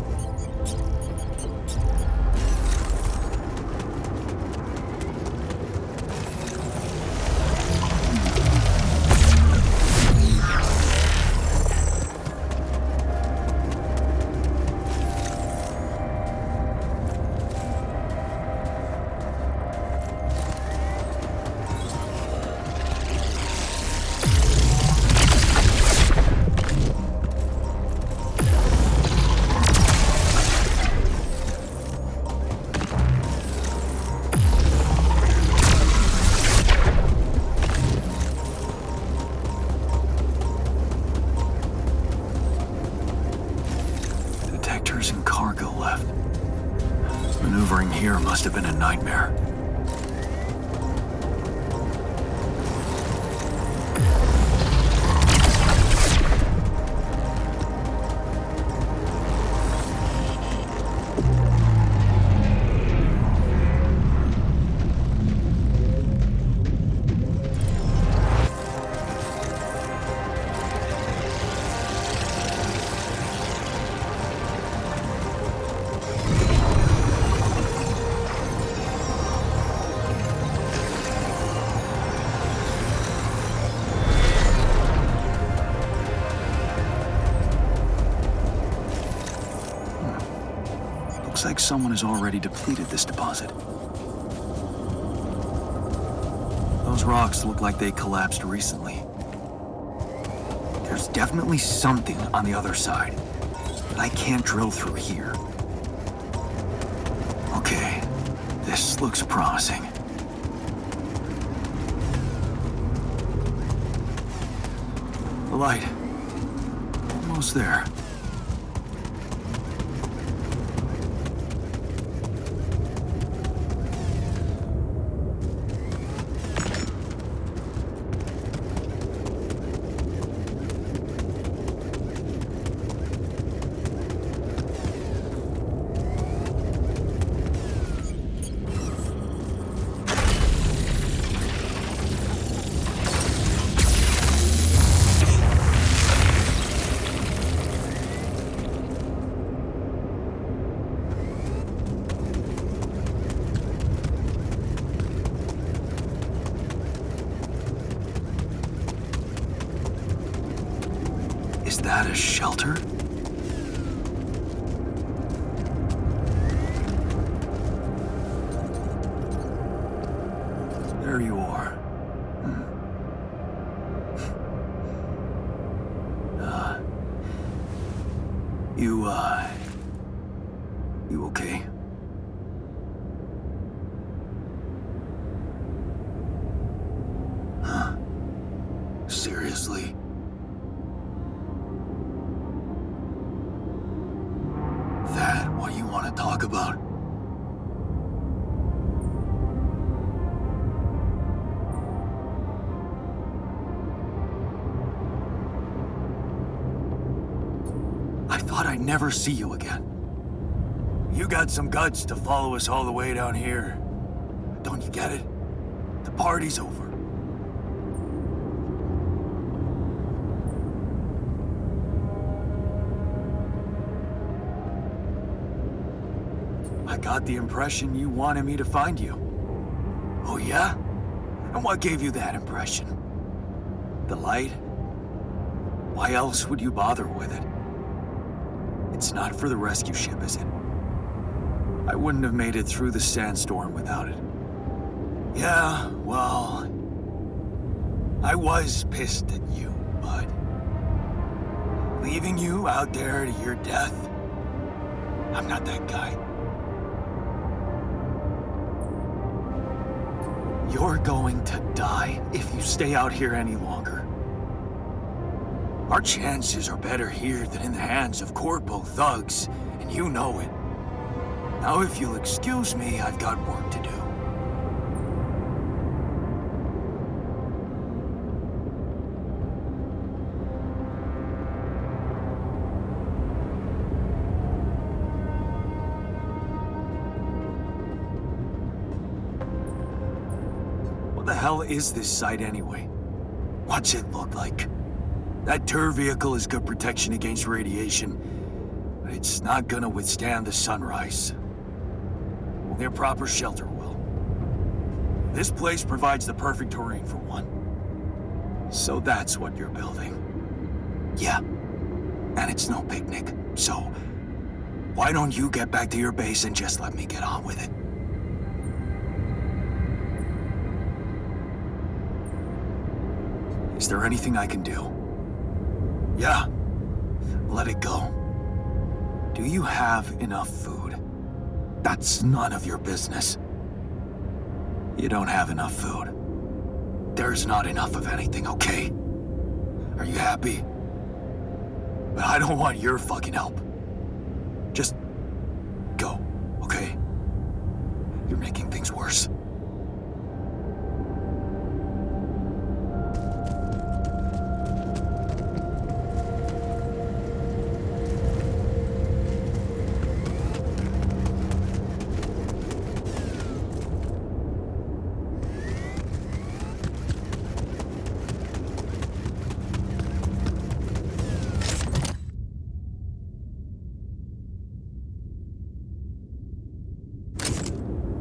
Must have been a nightmare. Looks like someone has already depleted this deposit. Those rocks look like they collapsed recently. There's definitely something on the other side, but I can't drill through here. Okay, this looks promising. The light. Almost there. that a shelter? There you are. You okay? Huh? Seriously? That what you want to talk about? I thought I'd never see you again. You got some guts to follow us all the way down here. Don't you get it? The party's over. I got the impression you wanted me to find you. Oh yeah? And what gave you that impression? The light? Why else would you bother with it? It's not for the rescue ship, is it? I wouldn't have made it through the sandstorm without it. Yeah, well... I was pissed at you, but... leaving you out there to your death? I'm not that guy. You're going to die if you stay out here any longer. Our chances are better here than in the hands of corpo thugs, and you know it. Now, if you'll excuse me, I've got work to do. What the hell is this site anyway? What's it look like? That tour vehicle is good protection against radiation, but it's not gonna withstand the sunrise. Only a proper shelter will. This place provides the perfect terrain for one. So that's what you're building. Yeah, and it's no picnic, so why don't you get back to your base and just let me get on with it? Is there anything I can do? Yeah, let it go. Do you have enough food? That's none of your business. You don't have enough food. There's not enough of anything, okay? Are you happy? But I don't want your fucking help. Just go, okay? You're making things worse.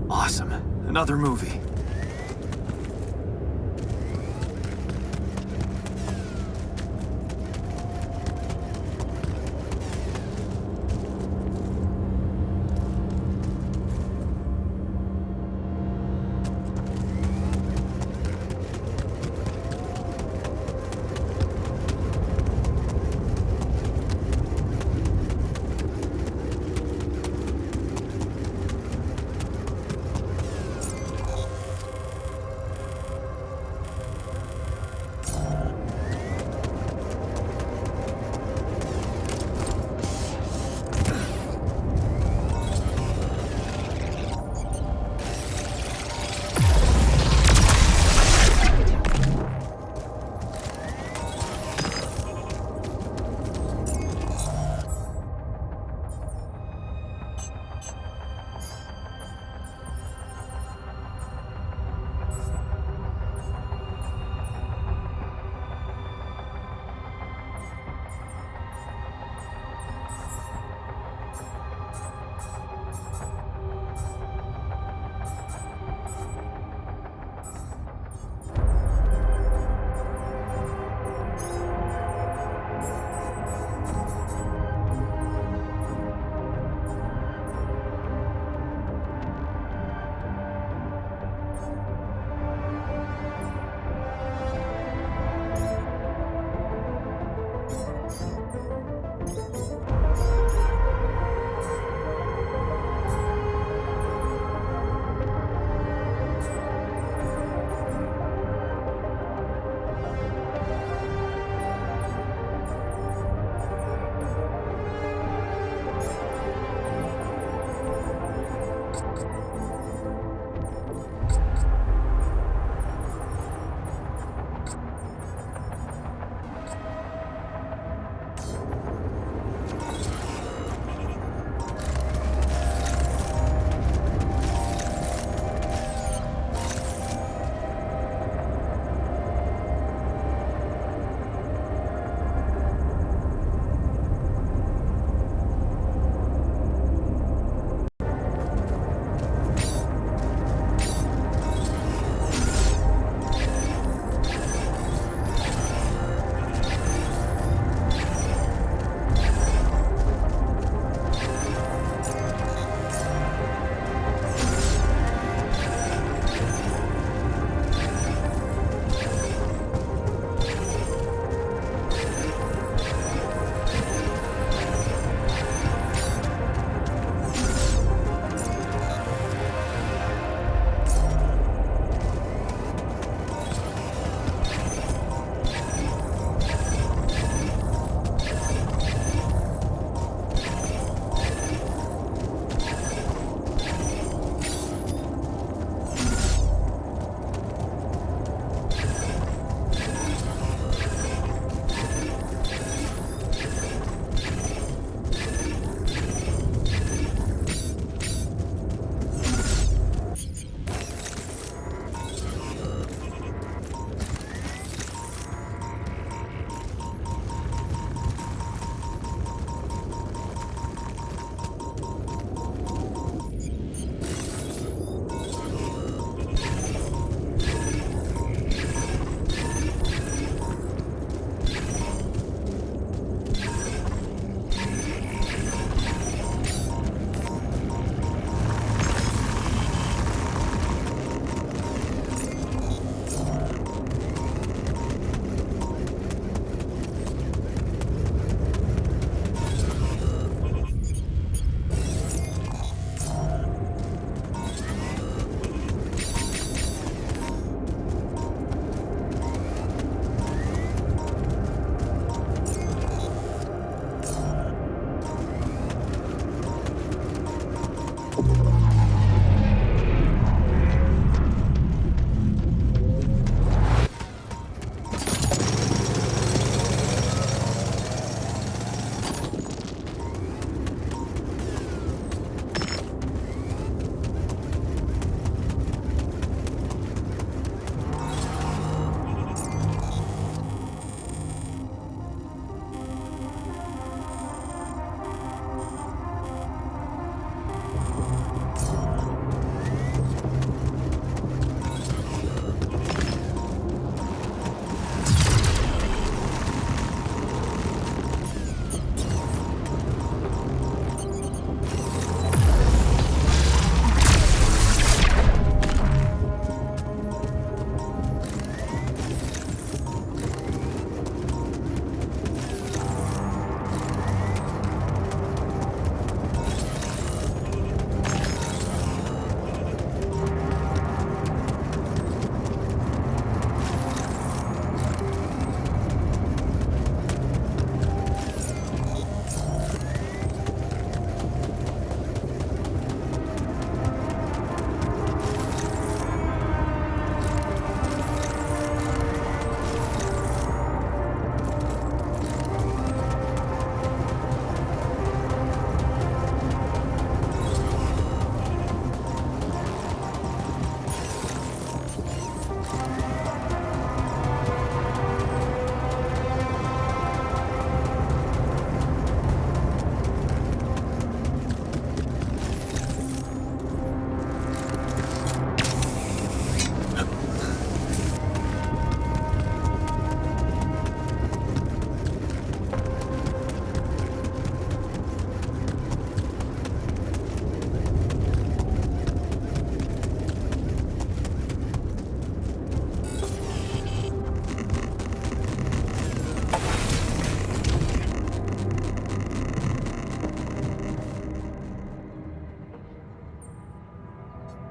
Awesome. Another movie.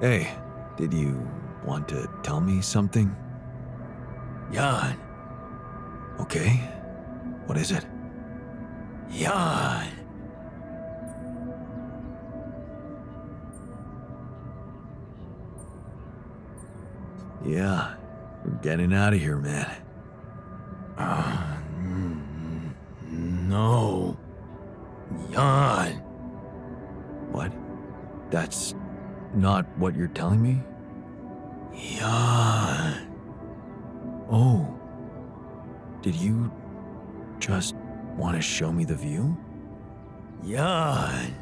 Hey, did you want to tell me something? Jan. Okay. What is it? Jan. Yeah, we're getting out of here, man. No. Jan. What? That's not what you're telling me? Jan. Oh. Did you just want to show me the view? Jan.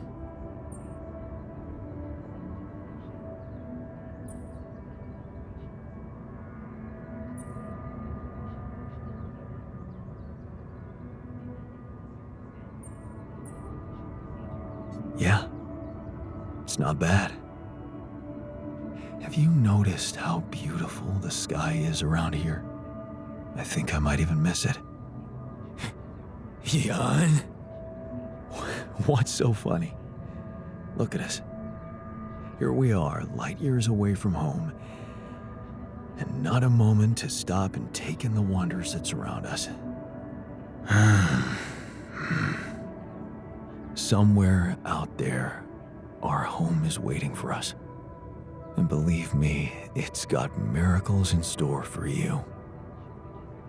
Yeah, it's not bad. Have you noticed how beautiful the sky is around here? I think I might even miss it. Jan? What's so funny? Look at us. Here we are, light years away from home, and not a moment to stop and take in the wonders that surround us. Somewhere out there, our home is waiting for us. And believe me, it's got miracles in store for you.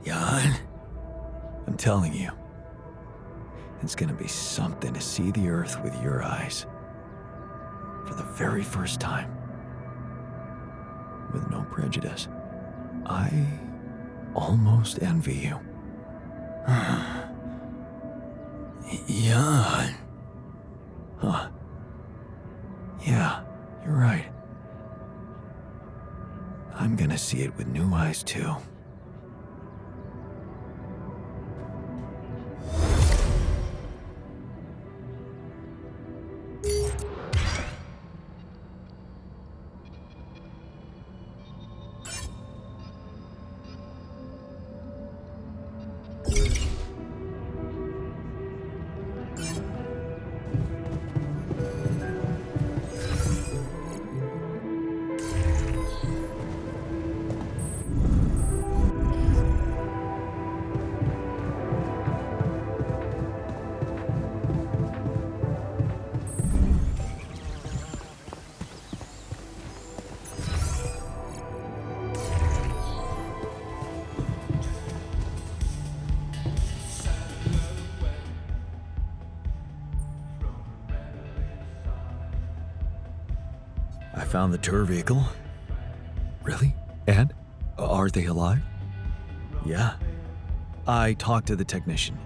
Jan, I'm telling you, it's gonna be something to see the Earth with your eyes. For the very first time. With no prejudice. I almost envy you. Jan. Huh. Yeah, you're right. I'm gonna see it with new eyes too. I found the tour vehicle. Really? And? Are they alive? Yeah. I talked to the technician.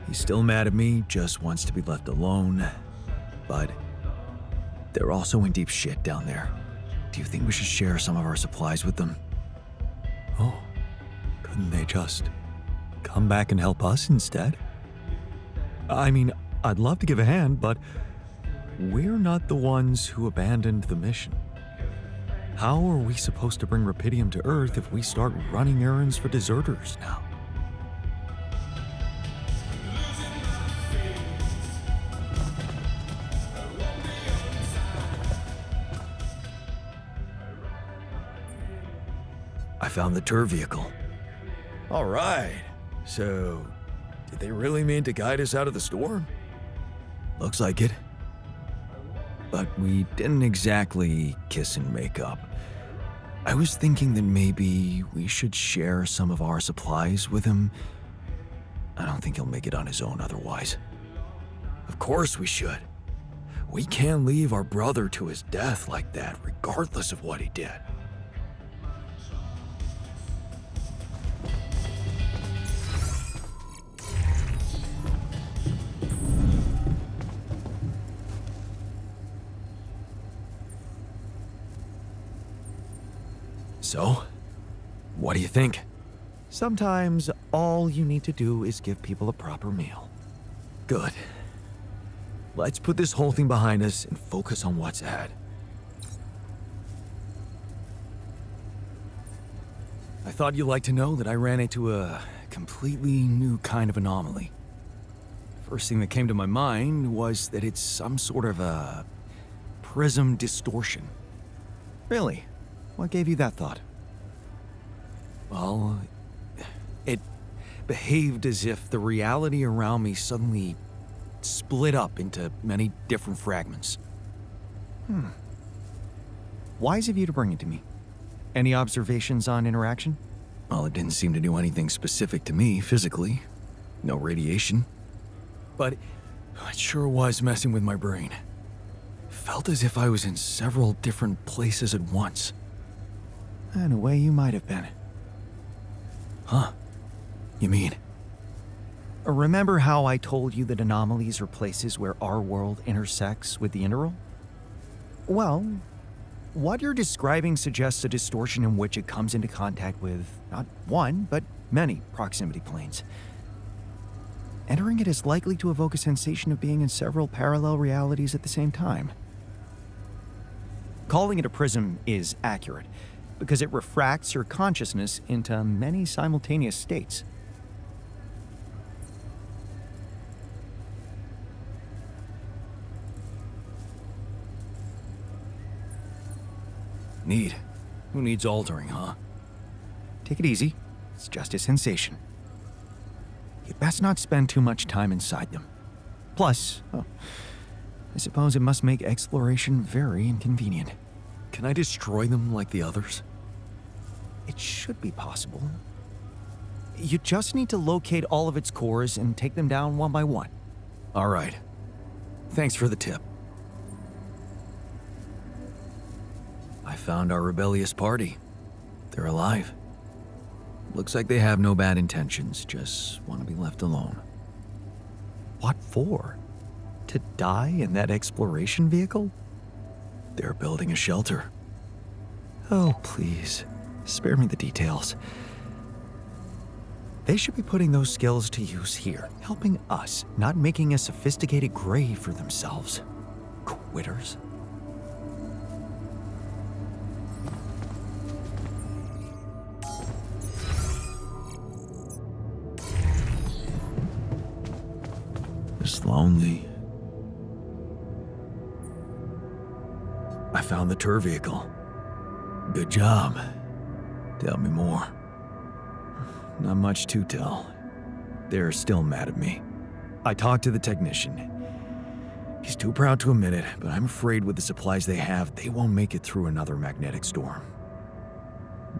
He's still mad at me, just wants to be left alone. But they're also in deep shit down there. Do you think we should share some of our supplies with them? Oh, couldn't they just come back and help us instead? I mean, I'd love to give a hand, but we're not the ones who abandoned the mission. How are we supposed to bring Rapidium to Earth if we start running errands for deserters now? I found the tour vehicle. All right. So, did they really mean to guide us out of the storm? Looks like it. But we didn't exactly kiss and make up. I was thinking that maybe we should share some of our supplies with him. I don't think he'll make it on his own otherwise. Of course we should. We can't leave our brother to his death like that, regardless of what he did. So, what do you think? Sometimes all you need to do is give people a proper meal. Good. Let's put this whole thing behind us and focus on what's ahead. I thought you'd like to know that I ran into a completely new kind of anomaly. First thing that came to my mind was that it's some sort of a prism distortion. Really? What gave you that thought? Well, it behaved as if the reality around me suddenly split up into many different fragments. Wise of you to bring it to me. Any observations on interaction? Well, it didn't seem to do anything specific to me physically. No radiation. But it sure was messing with my brain. Felt as if I was in several different places at once. In a way, you might have been. Huh? You mean? Remember how I told you that anomalies are places where our world intersects with the interworld? Well, what you're describing suggests a distortion in which it comes into contact with not one, but many proximity planes. Entering it is likely to evoke a sensation of being in several parallel realities at the same time. Calling it a prism is accurate, because it refracts your consciousness into many simultaneous states. Neat. Who needs altering, huh? Take it easy. It's just a sensation. You'd best not spend too much time inside them. Plus, I suppose it must make exploration very inconvenient. Can I destroy them like the others? It should be possible. You just need to locate all of its cores and take them down one by one. All right. Thanks for the tip. I found our rebellious party. They're alive. Looks like they have no bad intentions, just want to be left alone. What for? To die in that exploration vehicle? They're building a shelter. Oh, please. Spare me the details. They should be putting those skills to use here, helping us, not making a sophisticated grave for themselves. Quitters. It's lonely. I found the tour vehicle. Good job. Tell me more. Not much to tell. They're still mad at me. I talked to the technician. He's too proud to admit it, but I'm afraid with the supplies they have, they won't make it through another magnetic storm.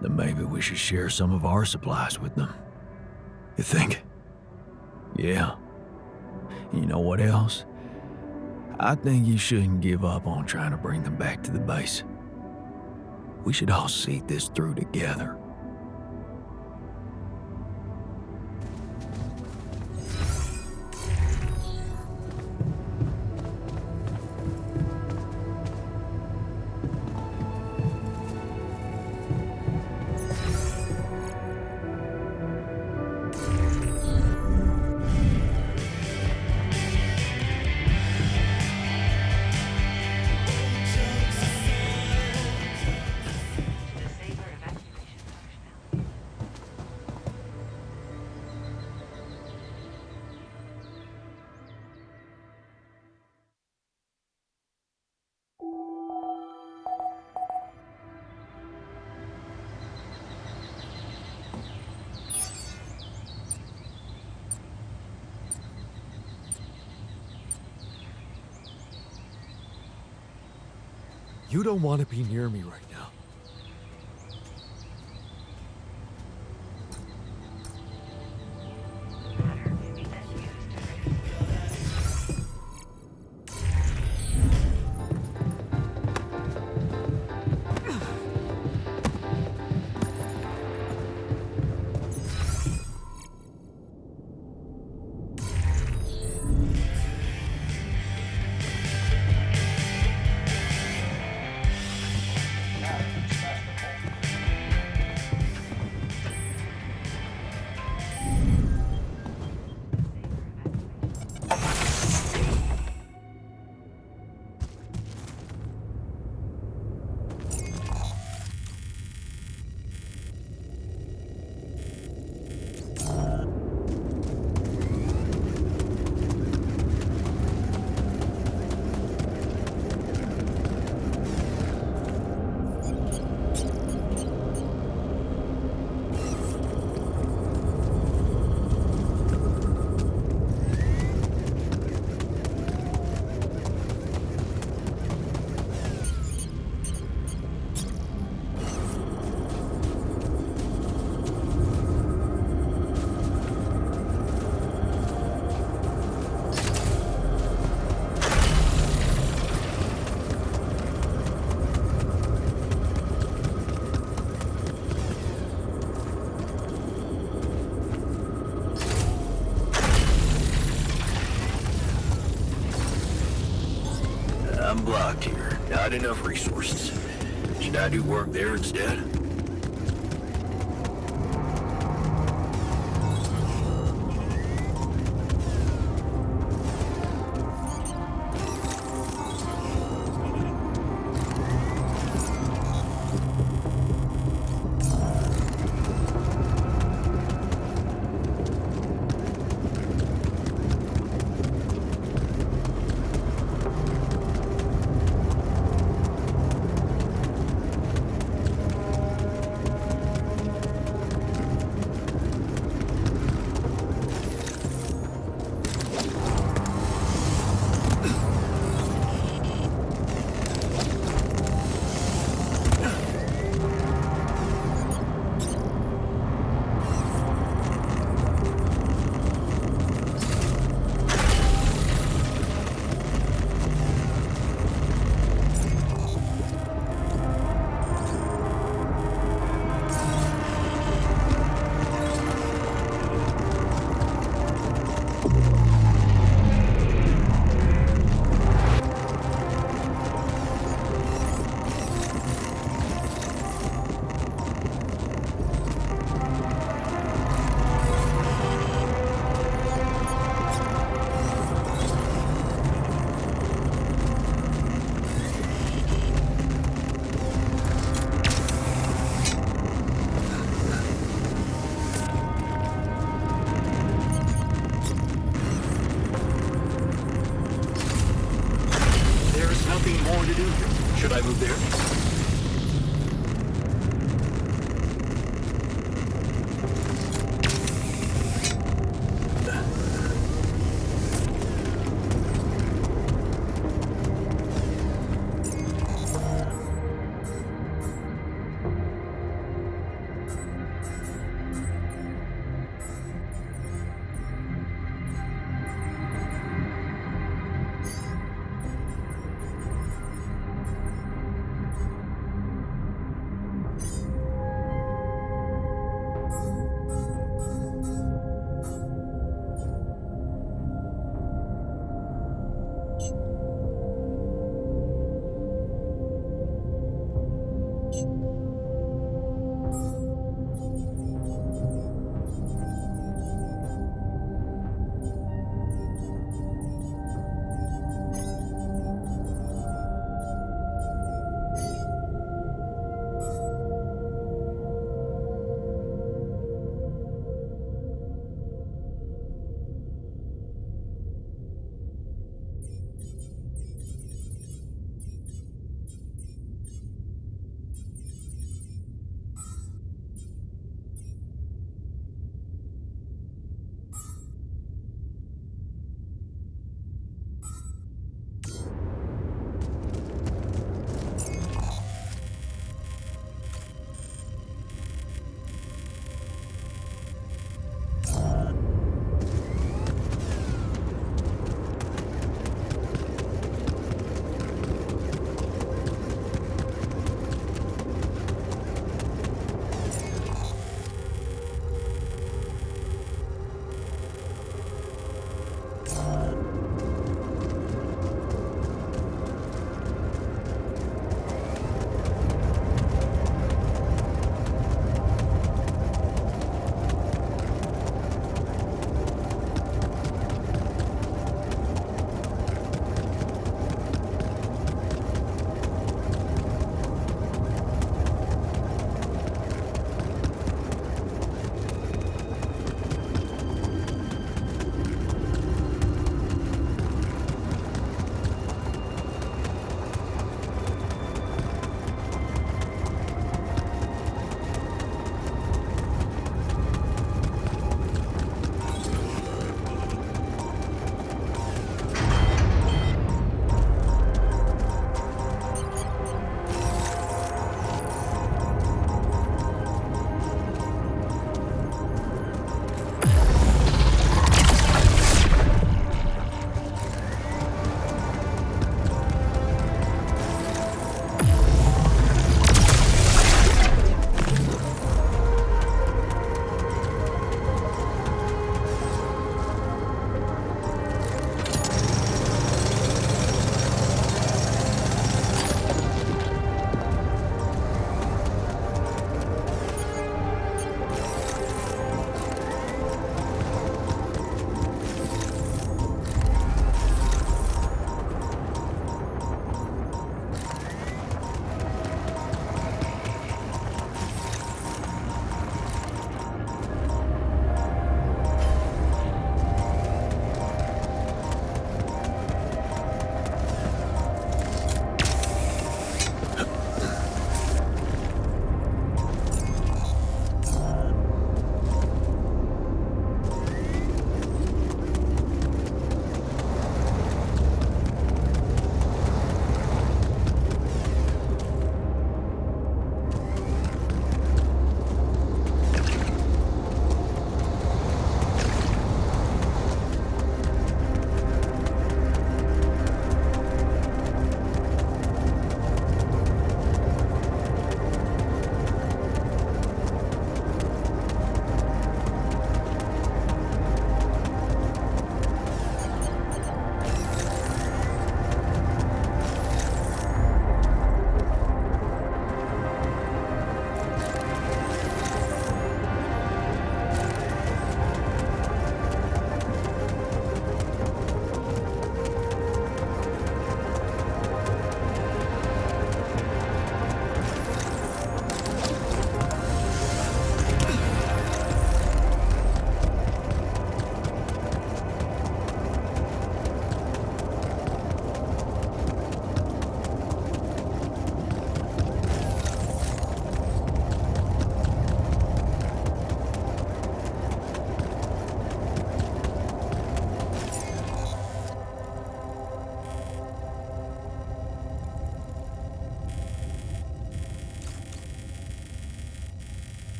Then maybe we should share some of our supplies with them. You think? Yeah. You know what else? I think you shouldn't give up on trying to bring them back to the base. We should all see this through together. You don't want to be near me right now. blocked here. Not enough resources. Should I do work there instead? Should I move there?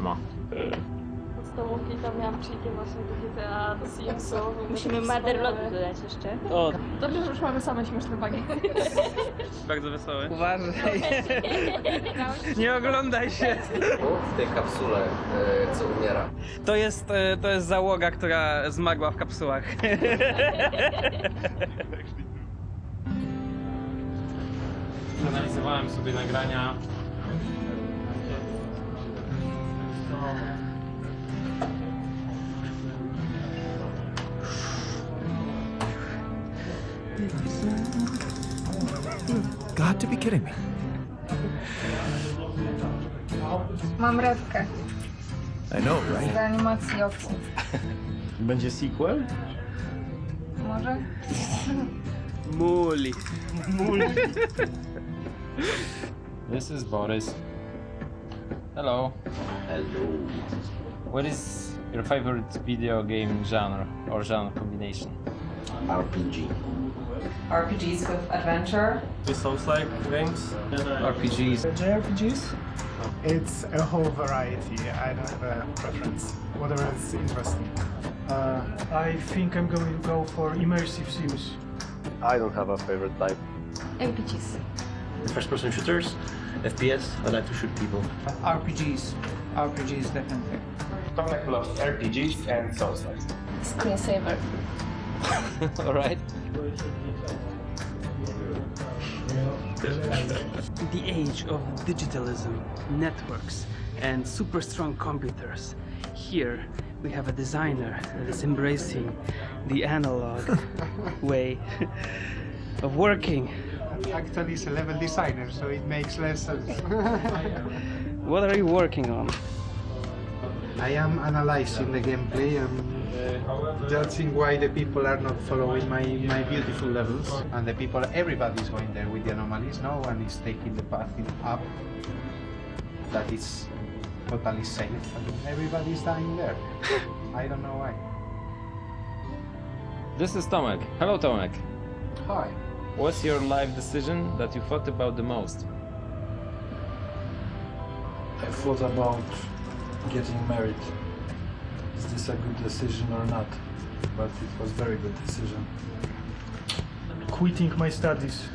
ma? Podstawówki to miałam cheaty właśnie do GTA, do Simsów. Musimy Motherlotu dodać jeszcze. O, dobrze, że już mamy same śmieszne bagiety. Bardzo wesoły. Uważaj. Nie oglądaj się. W tej kapsule, co umiera. To jest załoga, która zmarła w kapsułach. Analizowałem sobie nagrania. You've got to be kidding me. Mam rewkę I know, right? z animacji oczu. Będzie sequel? Może? Muli. This is Boris. Hello. Hello. What is your favorite video game genre or genre combination? RPG. RPGs with adventure. The Souls-like games? RPGs. JRPGs? It's a whole variety. I don't have a preference. Whatever is interesting. I think I'm going to go for immersive sims. I don't have a favorite type. RPGs. First-person shooters, FPS. I like to shoot people. RPGs. RPGs, definitely. Tomek loves RPGs and Souls-like. Screensaver. Alright. The age of digitalism, networks, and super strong computers. Here we have a designer that is embracing the analog way of working. Actually, it's a level designer, so it makes less sense. What are you working on? I am analyzing the gameplay and judging why the people are not following my beautiful levels. And the people, everybody is going there with the anomalies. No one is taking the path up that is totally safe. And everybody is dying there. I don't know why. This is Tomek. Hello, Tomek. Hi. What's your life decision that you thought about the most? I thought about getting married. Is this a good decision or not? But it was a very good decision. Quitting my studies.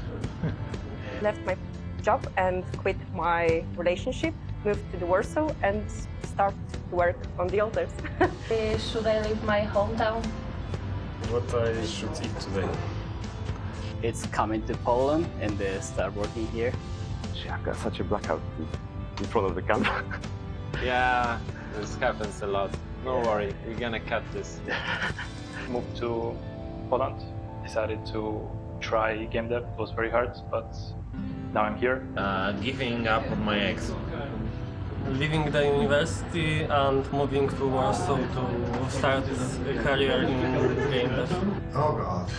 Left my job and quit my relationship, moved to the Warsaw and start to work on the altars. Should I leave my hometown? What I should eat today? It's coming to Poland and start working here. Gee, I've got such a blackout in front of the camera. Yeah, this happens a lot. No worry, we're gonna cut this. Moved to Poland. Decided to try game dev. It was very hard, but now I'm here. Giving up on my ex. Leaving the university and moving to Warsaw to start a career in game dev. Oh god.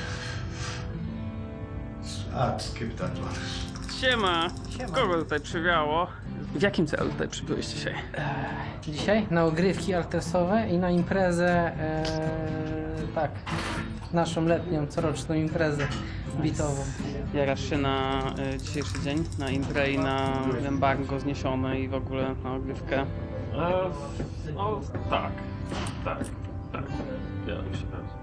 Skip that one. Siema! Kogo tutaj przywiało? W jakim celu tutaj przybyłeś dzisiaj? Dzisiaj na ogrywki artesowe i na imprezę, tak, naszą letnią, coroczną imprezę bitową. Jarasz się na dzisiejszy dzień, na imprę i na embargo zniesione i w ogóle na ogrywkę? No tak. Jaram się bardzo.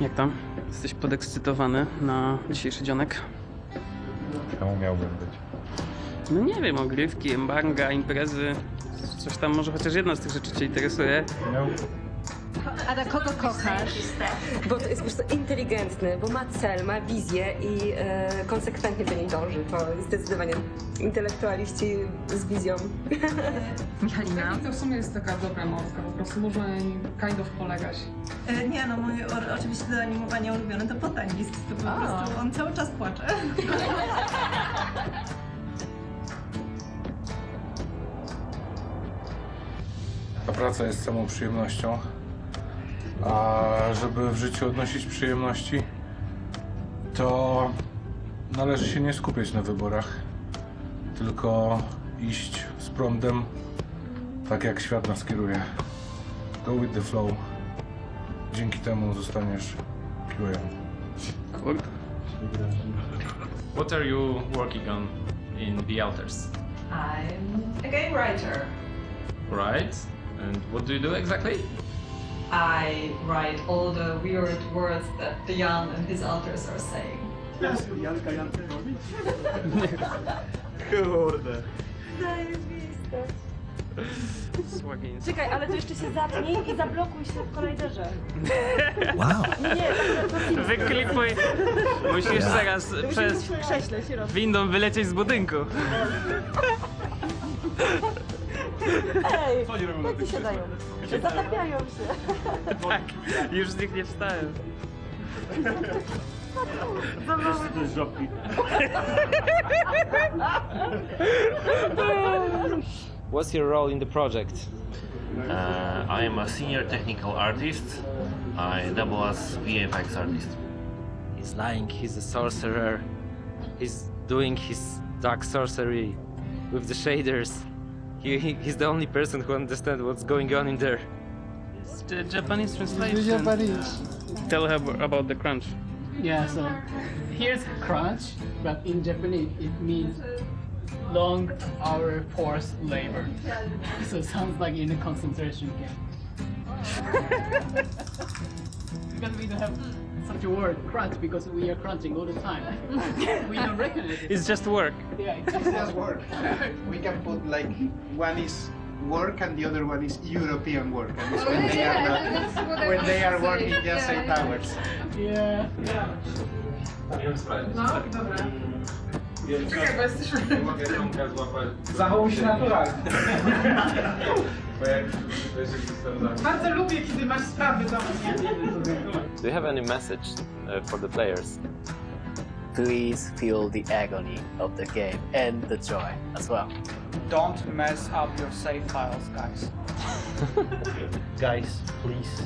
Jak tam? Jesteś podekscytowany na dzisiejszy dzionek? Czemu miałbym być? No nie wiem, ogrywki, embarga, imprezy, coś tam, może chociaż jedna z tych rzeczy cię interesuje. Ada, kogo kochasz? Bo to jest po prostu inteligentny, bo ma cel, ma wizję i konsekwentnie do niej dąży. To jest zdecydowanie intelektualiści z wizją. Michalina? To w sumie jest taka dobra mąska, po prostu można jej kind of polegać. Nie no, moje oczywiście do animowania ulubione to Botanist, to po prostu on cały czas płacze. Ta praca jest samą przyjemnością, a żeby w życiu odnosić przyjemności, to należy się nie skupiać na wyborach, tylko iść z prądem, tak jak świat nas kieruje. Go with the flow. Dzięki temu zostaniesz QA. Cool. What are you working on in the altars? I'm a game writer. Right. And what do you do exactly? I write all the weird words that Jan and his alters are saying. Kurde. Zajebiste. Czekaj, ale to jeszcze się zapnij i zablokuj się w kolajderze. Wow. Nie, to Wyklipuj. Musisz teraz przez w krześle się robi. windą wylecieć z budynku. Ej, jak ci się dają? Zatapiają się. Tak, już z nich nie wstałem. To jest żopki. What's your role in the project? I am a senior technical artist. I double as VFX artist. He's lying, he's a sorcerer. He's doing his dark sorcery with the shaders. He's the only person who understands what's going on in there. It's the Japanese translation. The Japanese. Tell her about the crunch. Yeah, so here's crunch, but in Japanese it means long hour forced labor. So it sounds like in a concentration camp. Because we don't have such a word, crunch, because we are crunching all the time. We don't recognize it. It's just work. Yeah, It's just work. We can put like one is work and the other one is European work. And it's when they are not, when they are working just 8 hours. Yeah. No, dobra. Czekaj, bo jesteśmy... Zachowuj się naturalnie. Bardzo lubię, kiedy masz sprawy do mnie. Do you have any message for the players? Please feel the agony of the game and the joy as well. Don't mess up your save files, guys. Guys, please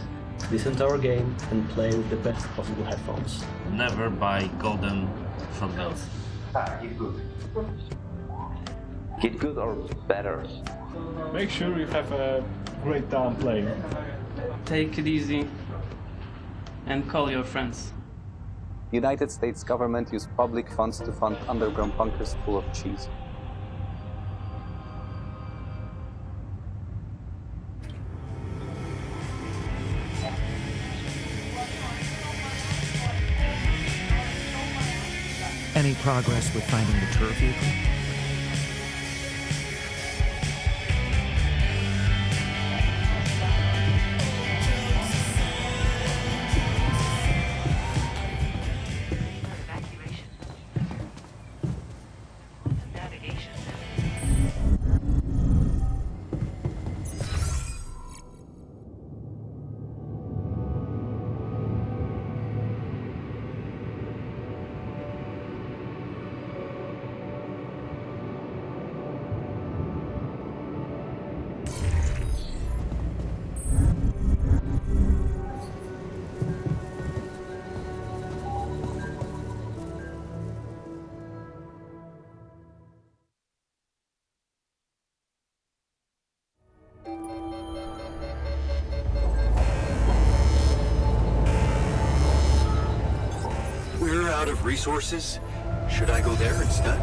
listen to our game and play with the best possible headphones. Never buy golden shotguns. Get good. Get good or better. Make sure you have a great time playing. Take it easy and call your friends. United States government used public funds to fund underground bunkers full of cheese. Any progress with finding the turret vehicle? We're out of resources. Should I go there instead?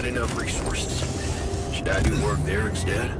enough resources. Should I do work there instead?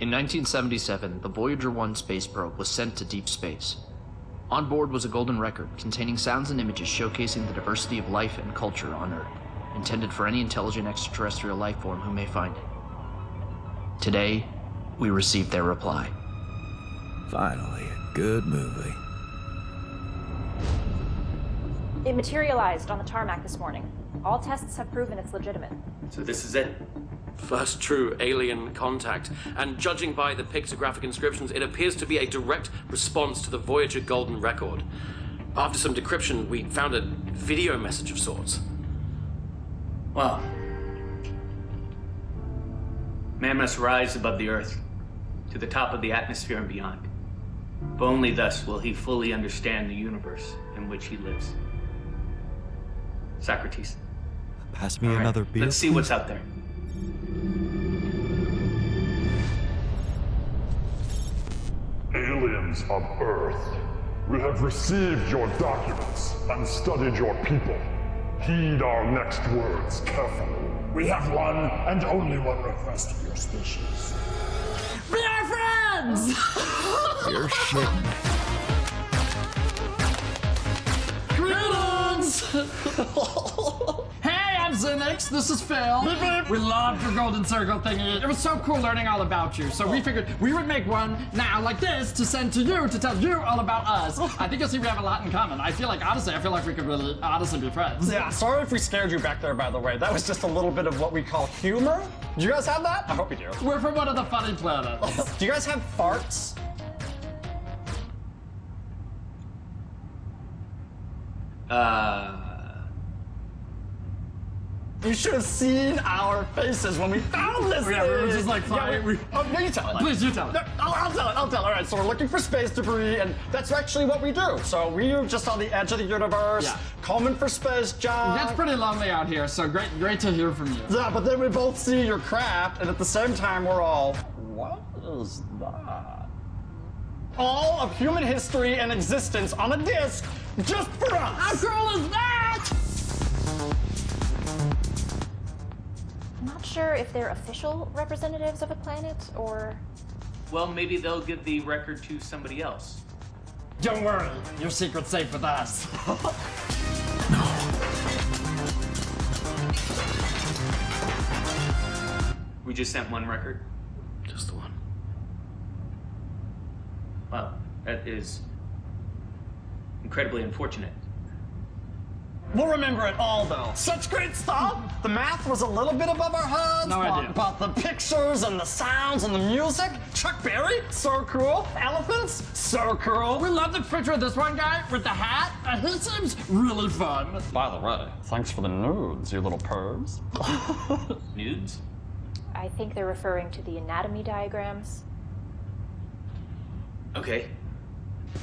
In 1977, the Voyager 1 space probe was sent to deep space. On board was a golden record containing sounds and images showcasing the diversity of life and culture on Earth, intended for any intelligent extraterrestrial life form who may find it. Today, we received their reply. Finally, a good movie. It materialized on the tarmac this morning. All tests have proven it's legitimate. So this is it. First true alien contact. And judging by the pictographic inscriptions, it appears to be a direct response to the Voyager Golden Record. After some decryption, we found a video message of sorts. Well, man must rise above the Earth, to the top of the atmosphere and beyond. For only thus will he fully understand the universe in which he lives. Socrates. Pass me All right, another beer. let's see what's out there. Aliens of Earth, we have received your documents and studied your people. Heed our next words carefully. We have one and only one request of your species. We are friends! You're shitting. Greetings! Hey, I'm Zinix. This is Phil. Beep, beep. We loved your golden circle thingy. It was so cool learning all about you. So we figured we would make one now like this to send to you to tell you all about us. I think you'll see we have a lot in common. I feel like we could really honestly be friends. Yeah, sorry if we scared you back there, by the way. That was just a little bit of what we call humor. Do you guys have that? I hope you do. We're from one of the funny planets. Do you guys have farts? You should have seen our faces when we found this Yeah, we were thing. just like, Yeah, fine. oh, no, you tell it. Please, you tell it. No, I'll tell it. All right, so we're looking for space debris, and that's actually what we do. So we're just on the edge of the universe, Yeah. combing for space junk. It's pretty lonely out here, so great to hear from you. Yeah, but then we both see your craft, and at the same time, we're all, what is that? All of human history and existence on a disc, just for us. How cool is that? I'm not sure if they're official representatives of a planet or... Well, maybe they'll give the record to somebody else. Don't worry, your secret's safe with us. We just sent one record. Just the one. Well, that is incredibly unfortunate. We'll remember it all, though. Such great stuff. The math was a little bit above our heads. No idea. But the pictures and the sounds and the music. Chuck Berry, so cool. Elephants, so cool. We love the picture of this one guy with the hat. He seems really fun. By the way, thanks for the nudes, you little pervs. Nudes? I think they're referring to the anatomy diagrams. Okay.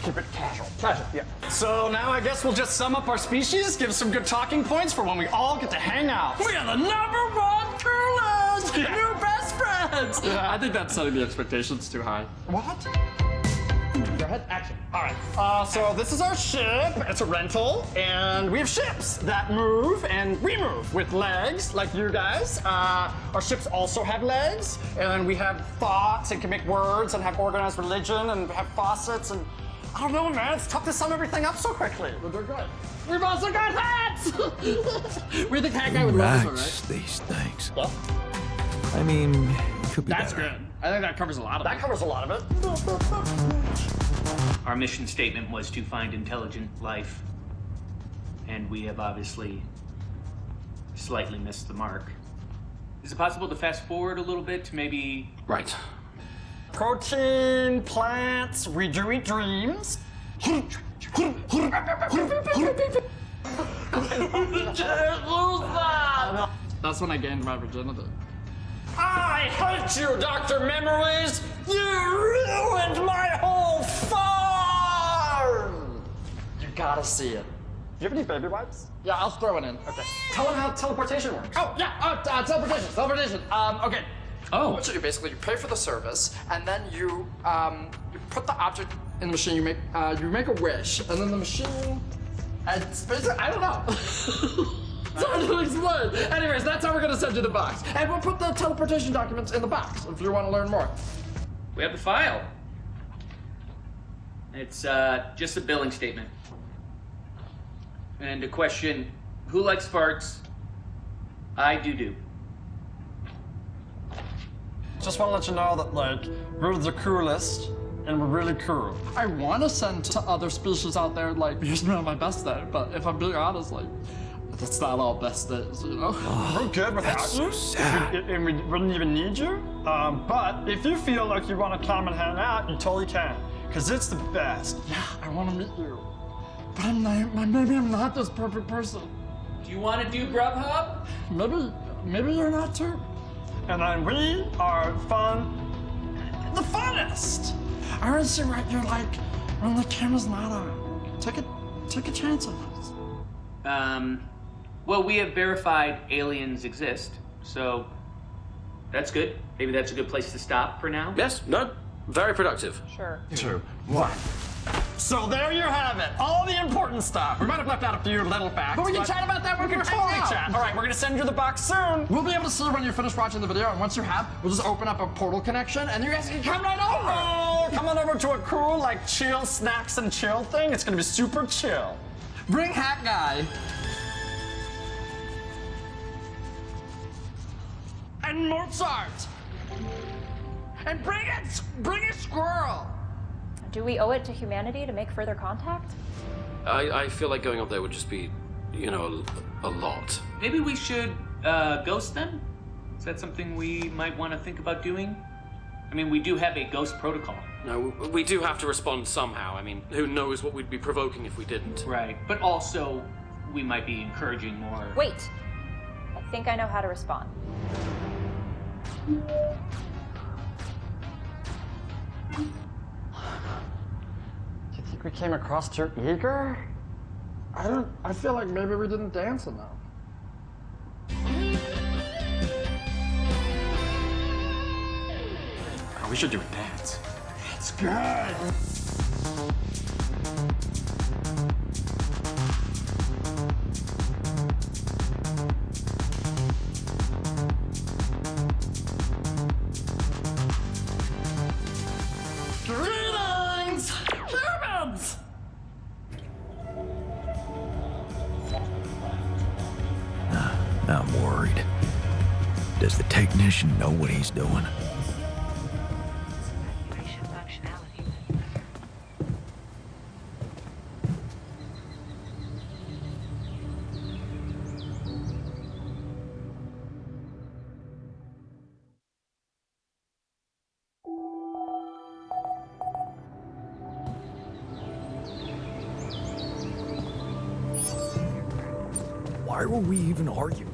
Keep it casual. Casual, yeah. So now I guess we'll just sum up our species, give some good talking points for when we all get to hang out. We are the #1 coolest new best friends. Yeah. I think that's setting the expectations too high. What? Go ahead, action. All right, so this is our ship. It's a rental, and we have ships that move and we move with legs, like you guys. Our ships also have legs, and we have thoughts and can make words and have organized religion and have faucets and I don't know, man. It's tough to sum everything up so quickly, but they're good. We've also got hats! We think that guy would love Match this one, right? these things. Yeah. I mean, it could be That's better. good. I think that covers a lot of it. That covers a lot of it. Our mission statement was to find intelligent life, and we have obviously slightly missed the mark. Is it possible to fast forward a little bit to maybe... Right. Protein, plants, we do eat dreams. That's when I gained my virginity. I hate you, Dr. Memories! You ruined my whole farm! You gotta see it. Do you have any baby wipes? Yeah, I'll throw it in. Okay. Tell them how teleportation works. Oh, yeah, teleportation. Okay. Oh. What you do, basically, you pay for the service, and then you put the object in the machine, you make a wish, and then the machine, it's basically, I don't know. It's hard to explain. Anyways, that's how we're gonna send you the box. And we'll put the teleportation documents in the box if you want to learn more. We have the file. It's just a billing statement. And a question, who likes farts? I do. Just want to let you know that, like, we're the coolest, and we're really cool. I want to send to other species out there, like, here's me on my best day, but if I'm being honest, like, that's not all best days, you know? We're good without you, and we wouldn't even need you. But if you feel like you want to come and hang out, you totally can, because it's the best. Yeah, I want to meet you. But maybe I'm not this perfect person. Do you want to do Grubhub? Maybe you're not too. And then we are the funnest. I want to see what you're like when the camera's not on. Take a chance on us. Well, we have verified aliens exist, so that's good. Maybe that's a good place to stop for now. Yes, no, very productive. Sure. 2, 1. So there you have it, all the important stuff. We might have left out a few little facts. But we can chat about that when we can we're totally hanging out. chat. All right, we're gonna send you the box soon. We'll be able to see when you finish watching the video, and once you have, we'll just open up a portal connection, and you guys can come right over. Oh, come on over to a cool, like, chill snacks and chill thing. It's gonna be super chill. Bring Hat Guy. And Mozart. And bring a squirrel. Do we owe it to humanity to make further contact? I feel like going up there would just be, you know, a lot. Maybe we should ghost them? Is that something we might want to think about doing? I mean, we do have a ghost protocol. No, we do have to respond somehow. I mean, who knows what we'd be provoking if we didn't. Right, but also, we might be encouraging more... Wait! I think I know how to respond. You think we came across too eager? I feel like maybe we didn't dance enough. We should do a dance. It's good. Greetings, humans! I'm worried. Does the technician know what he's doing? Why were we even arguing?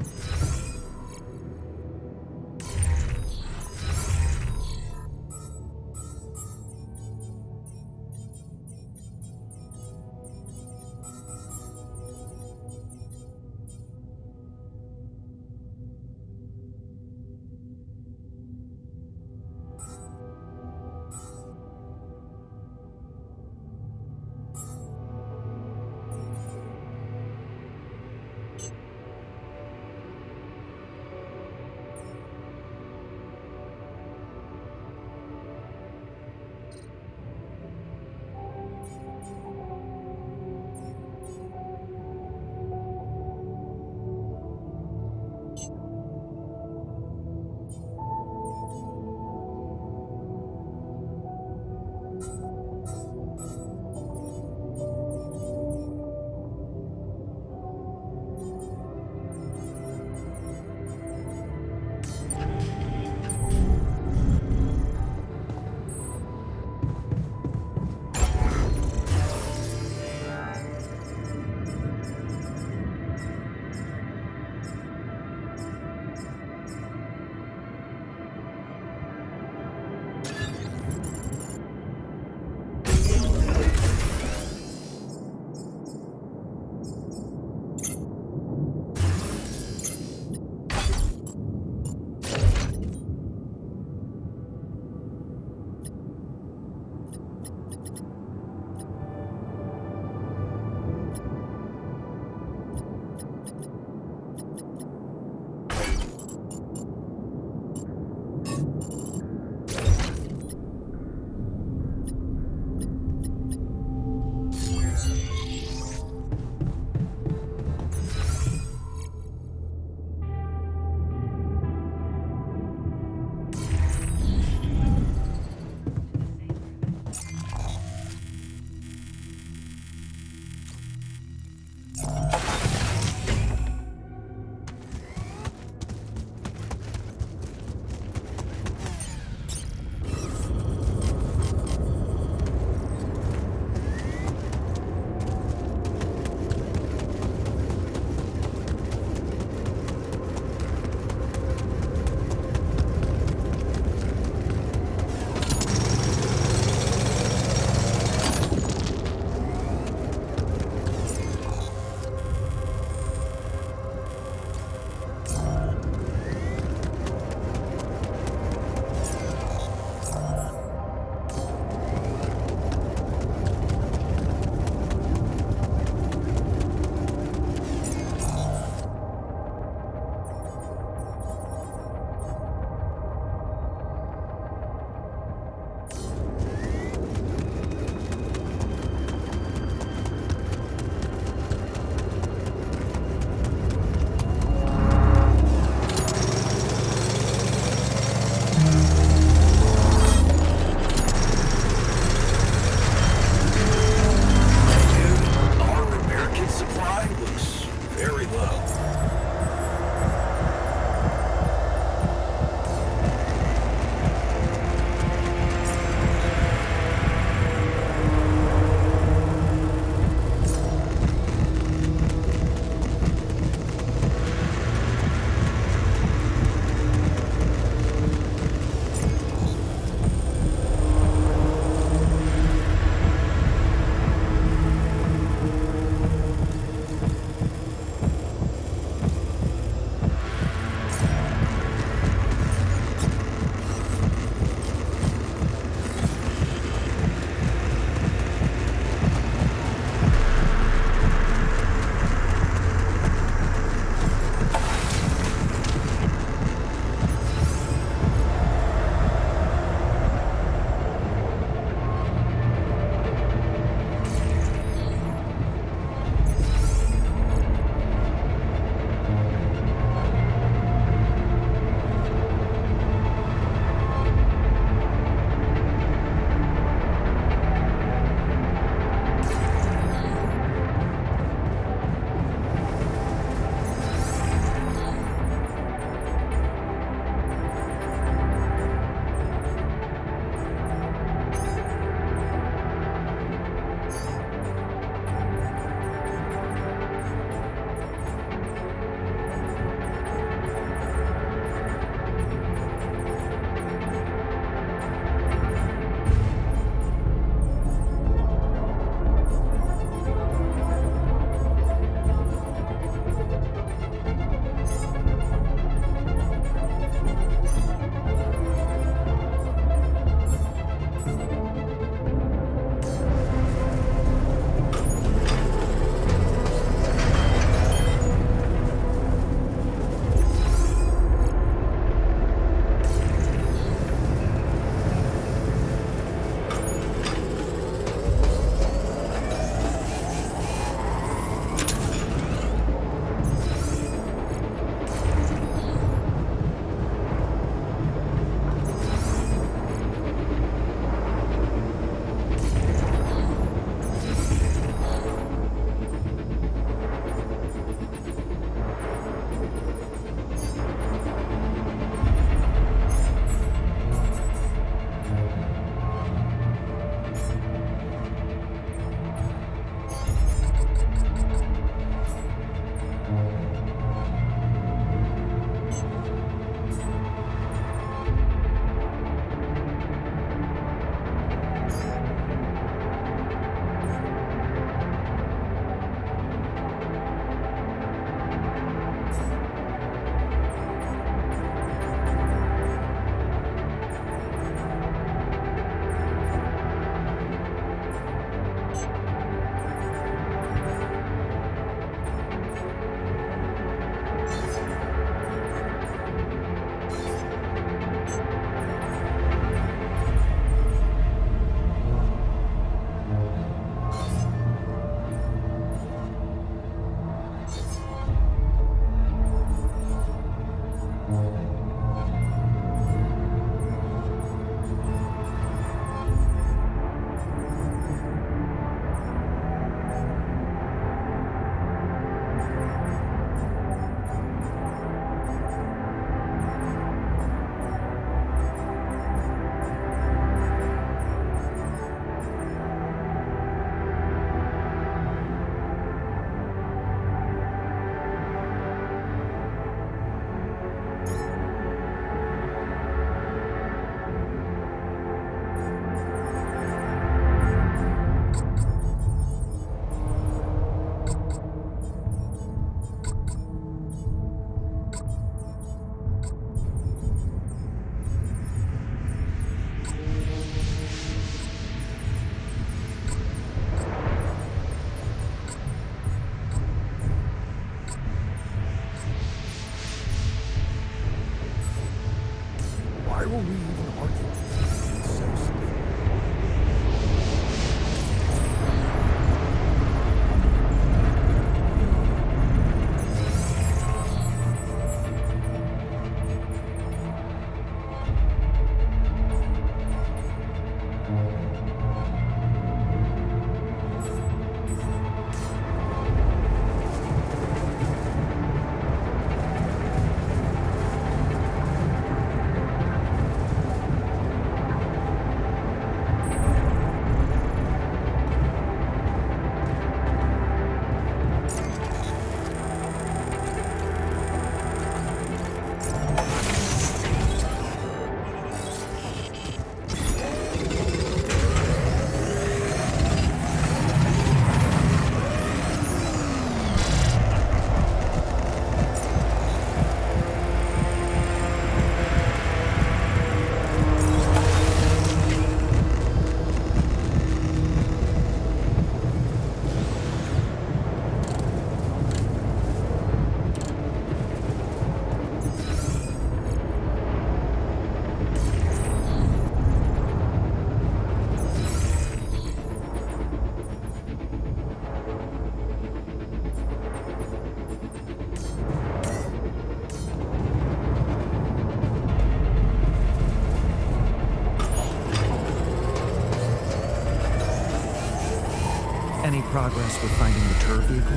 progress with finding the tour vehicle?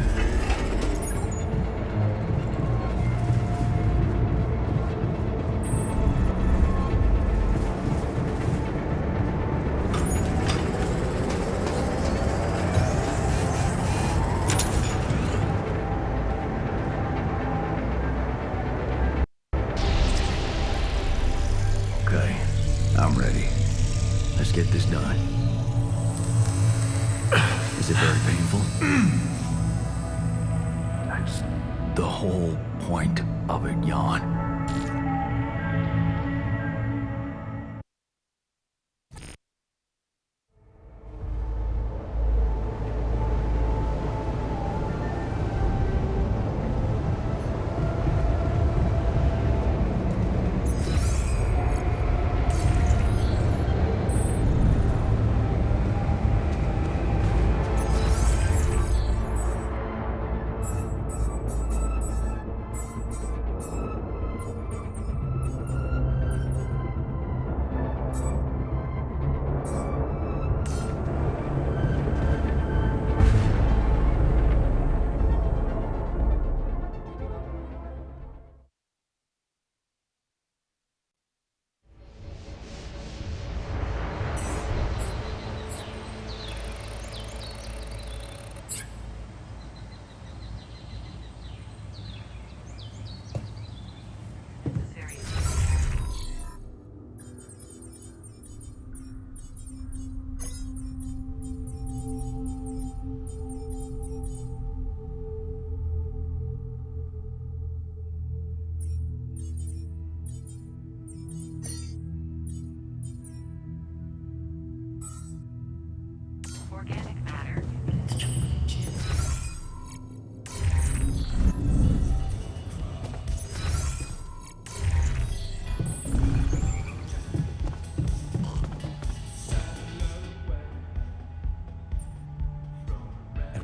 Okay, I'm ready. Let's get this done. Is it very painful? That's the whole point of it, Jan.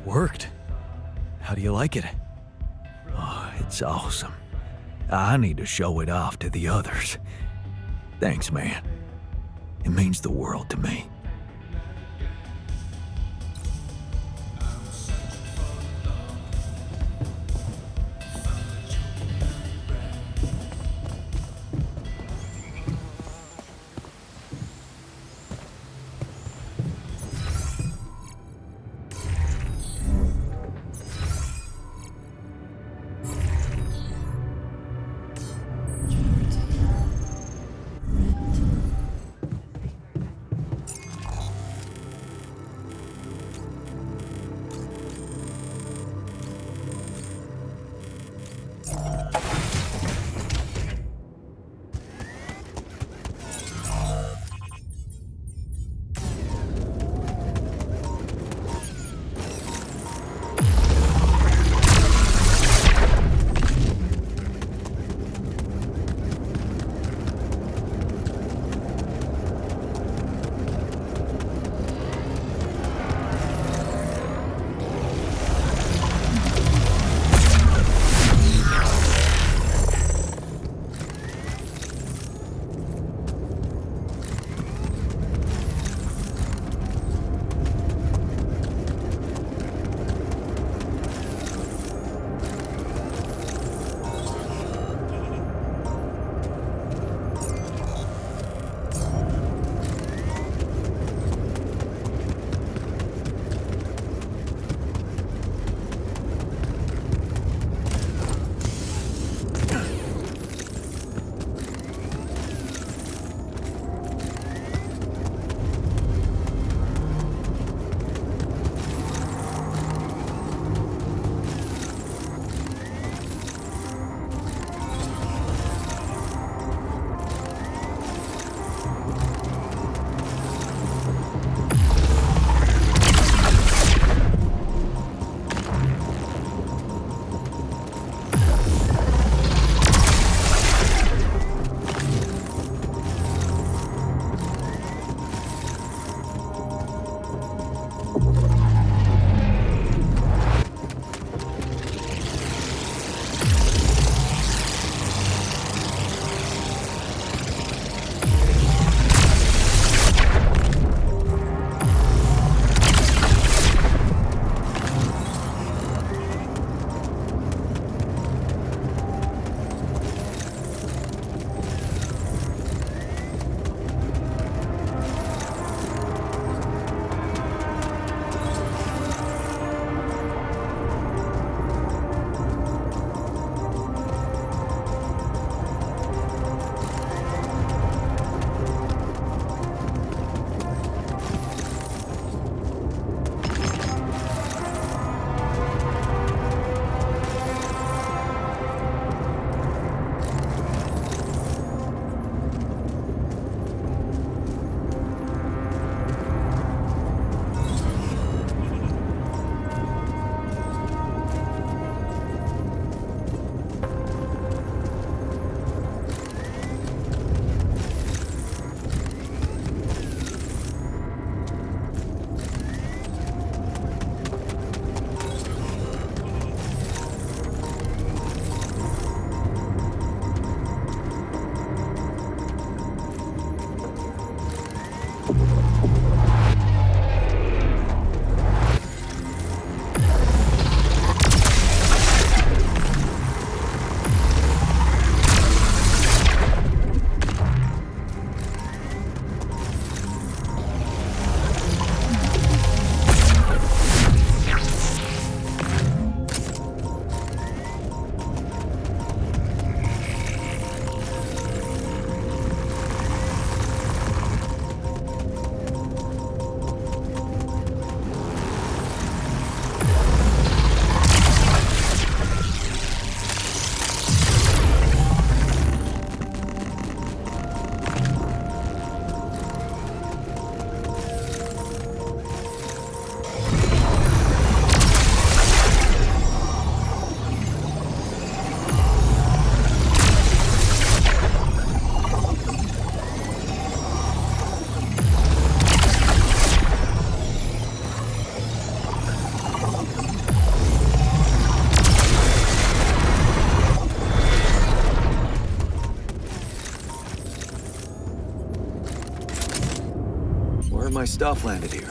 Worked. How do you like it? Oh, it's awesome. I need to show it off to the others. Thanks, man. It means the world to me. my stuff landed here.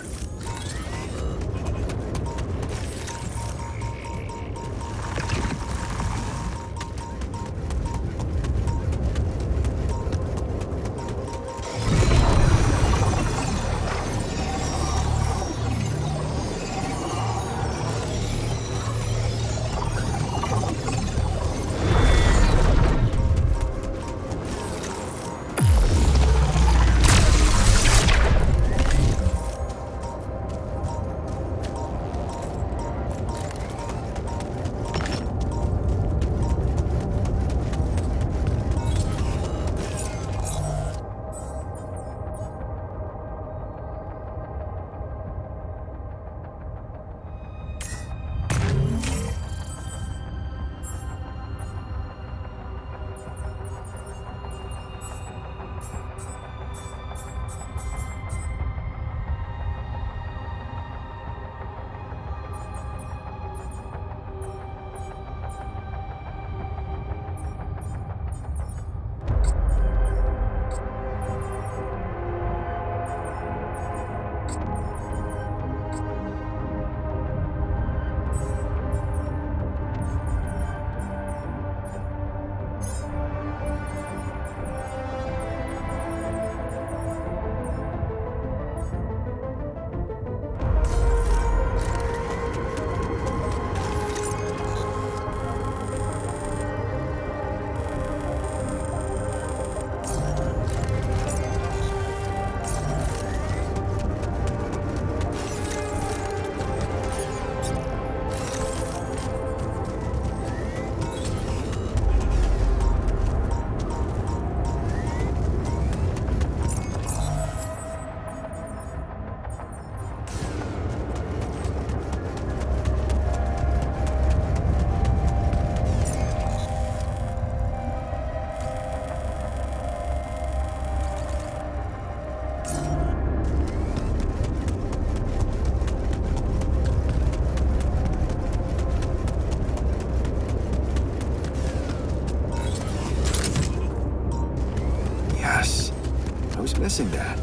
Missing that.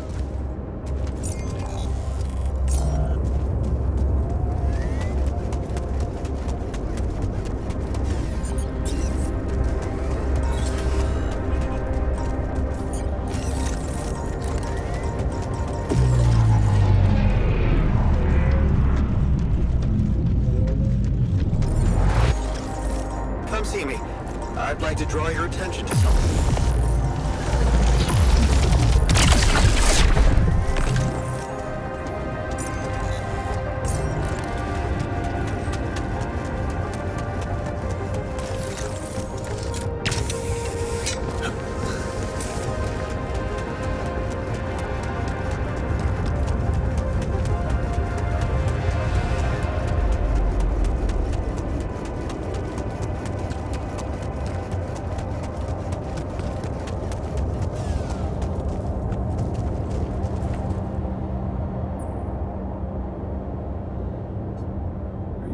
Come see me. I'd like to draw your attention to something.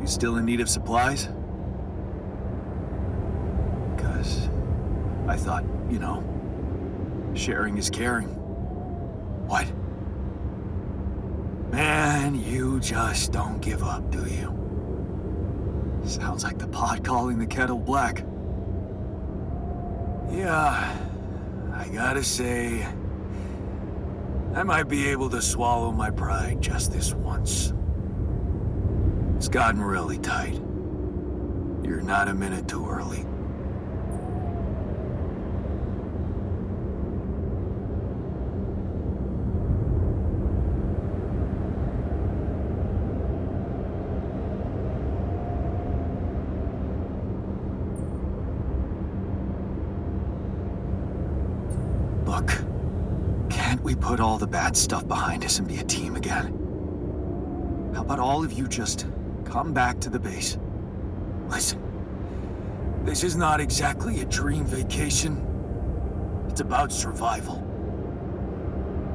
Still in need of supplies? Because I thought, you know, sharing is caring. What? Man, you just don't give up, do you? Sounds like the pot calling the kettle black. Yeah, I gotta say, I might be able to swallow my pride just this once. It's gotten really tight. You're not a minute too early. Look, can't we put all the bad stuff behind us and be a team again? How about all of you just come back to the base? Listen, this is not exactly a dream vacation. It's about survival.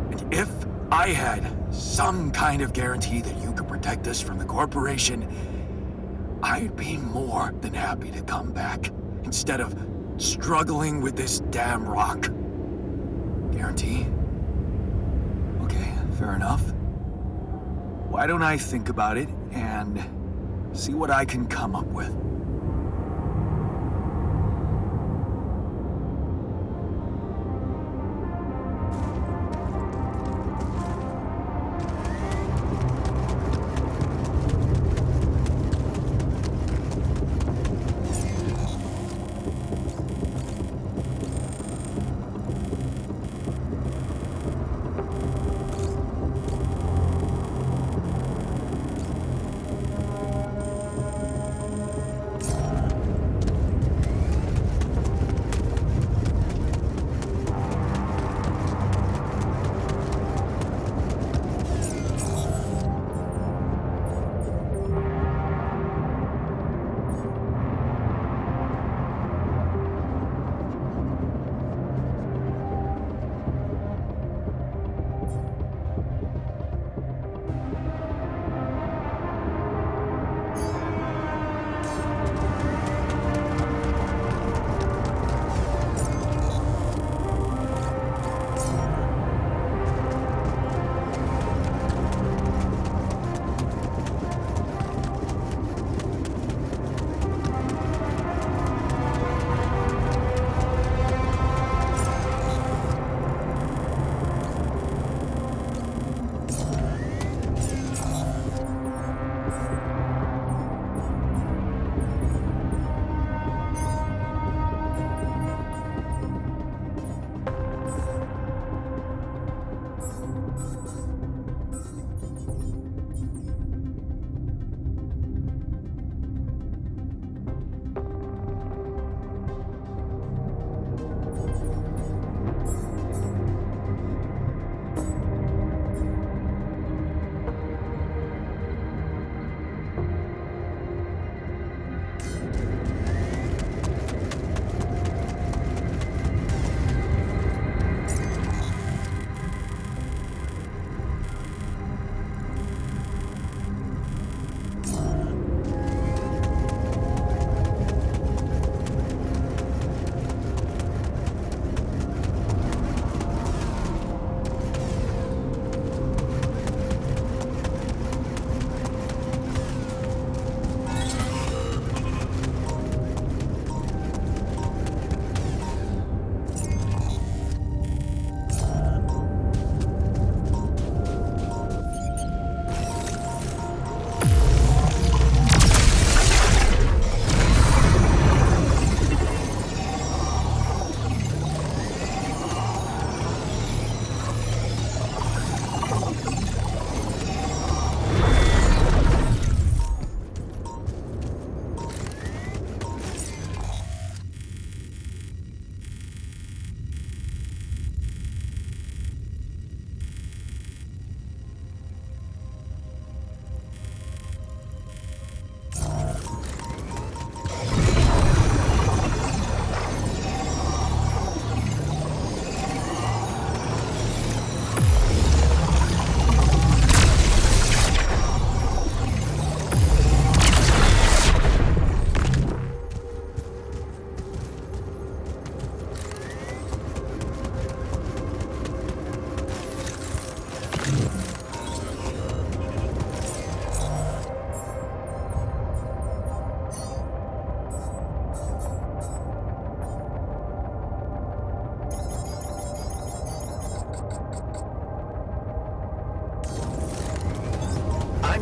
And if I had some kind of guarantee that you could protect us from the corporation, I'd be more than happy to come back instead of struggling with this damn rock. Guarantee? Okay, fair enough. Why don't I think about it and see what I can come up with?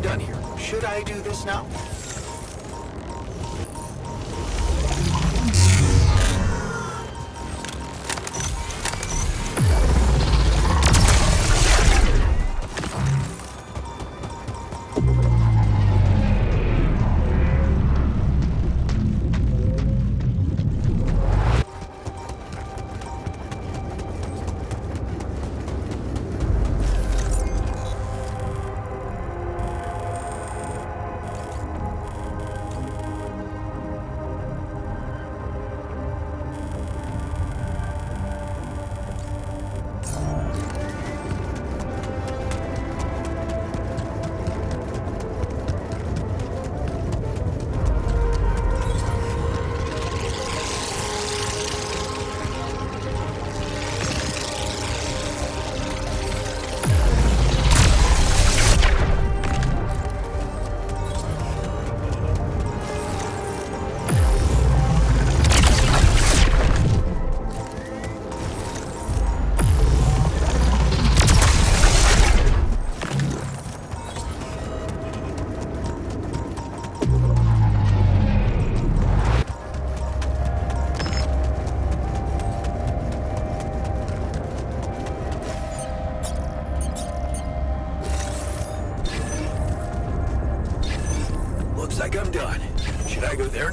I'm done here. Should I do this now?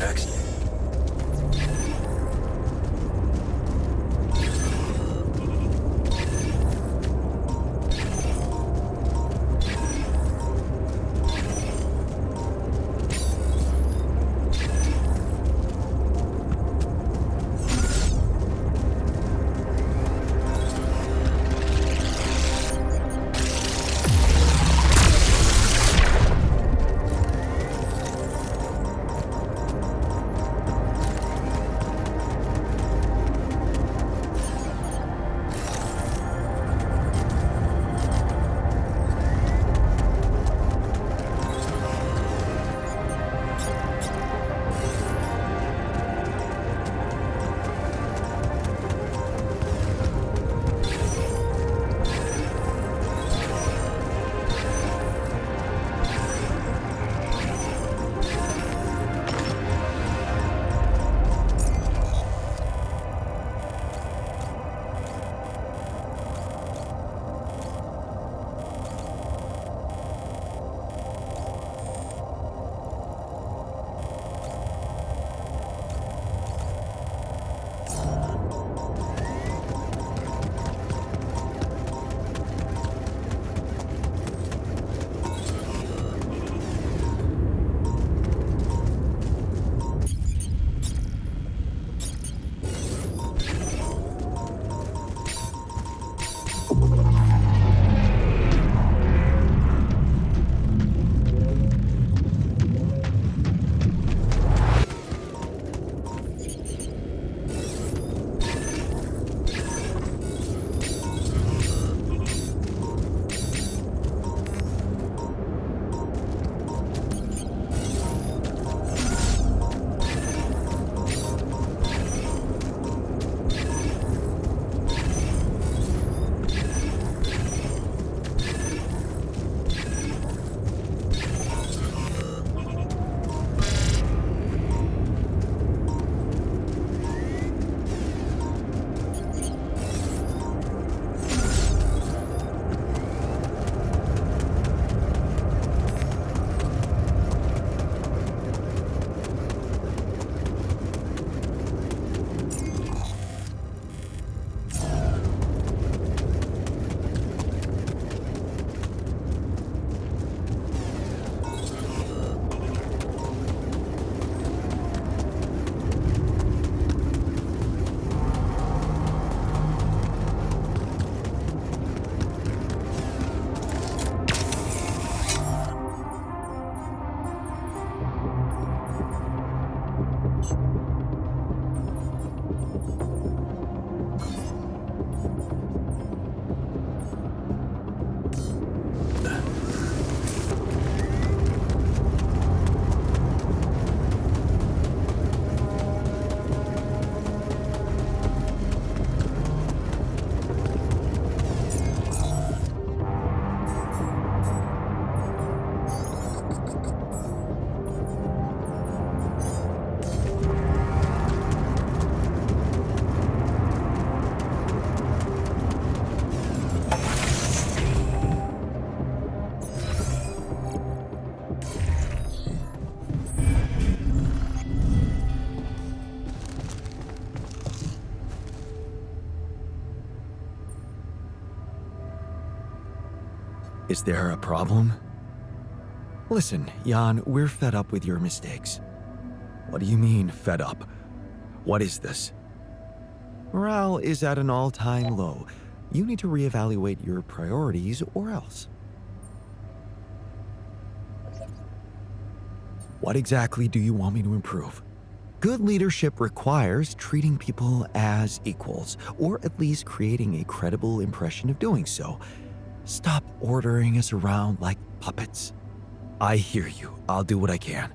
vortex. Is there a problem? Listen, Jan, we're fed up with your mistakes. What do you mean, fed up? What is this? Morale is at an all-time low. You need to reevaluate your priorities or else. What exactly do you want me to improve? Good leadership requires treating people as equals, or at least creating a credible impression of doing so. Stop ordering us around like puppets. I hear you. I'll do what I can.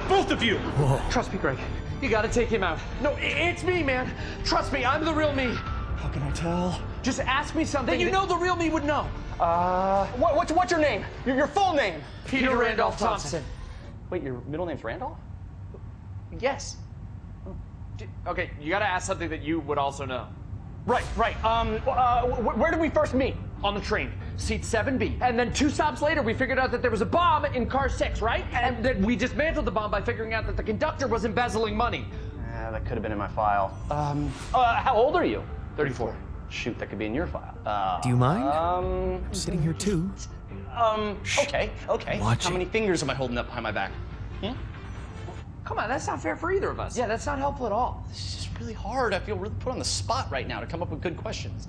Both of you! Whoa. Trust me, Greg. You gotta take him out. No, it's me, man. Trust me, I'm the real me. How can I tell? Just ask me something that you know the real me would know. What's your name? Your full name? Peter Randolph Thompson. Wait, your middle name's Randolph? Yes. Okay, you gotta ask something that you would also know. Right. Where did we first meet? On the train, seat 7B. And then 2 stops later, we figured out that there was a bomb in car 6, right? And then we dismantled the bomb by figuring out that the conductor was embezzling money. Yeah, that could have been in my file. How old are you? 34. Shoot, that could be in your file. Do you mind? I'm sitting here too. Okay. Watching. How many fingers am I holding up behind my back? Come on, that's not fair for either of us. Yeah, that's not helpful at all. This is just really hard. I feel really put on the spot right now to come up with good questions.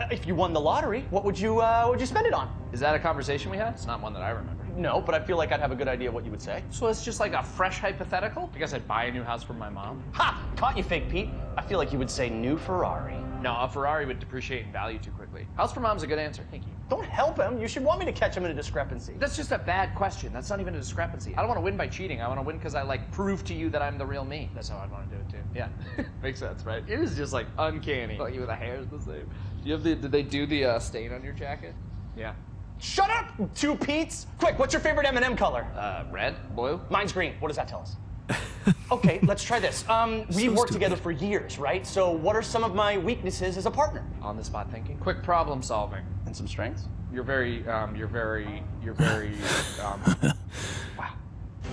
If you won the lottery, what would you spend it on? Is that a conversation we had? It's not one that I remember. No, but I feel like I'd have a good idea what you would say. So it's just like a fresh hypothetical? I guess I'd buy a new house for my mom. Ha! Caught you, fake Pete. I feel like you would say new Ferrari. No, a Ferrari would depreciate in value too quickly. House for mom's a good answer. Thank you. Don't help him. You should want me to catch him in a discrepancy. That's just a bad question. That's not even a discrepancy. I don't want to win by cheating. I want to win because I prove to you that I'm the real me. That's how I'd want to do it too. Yeah, makes sense, right? It is just uncanny. Oh, you the hair's the same. Did they do the stain on your jacket? Yeah. Shut up, 2 Pete's. Quick, what's your favorite M&M color? Red, blue. Mine's green. What does that tell us? Okay, let's try this. We've worked together for years, right? So what are some of my weaknesses as a partner? On the spot thinking. Quick problem solving. And some strengths? You're very, wow.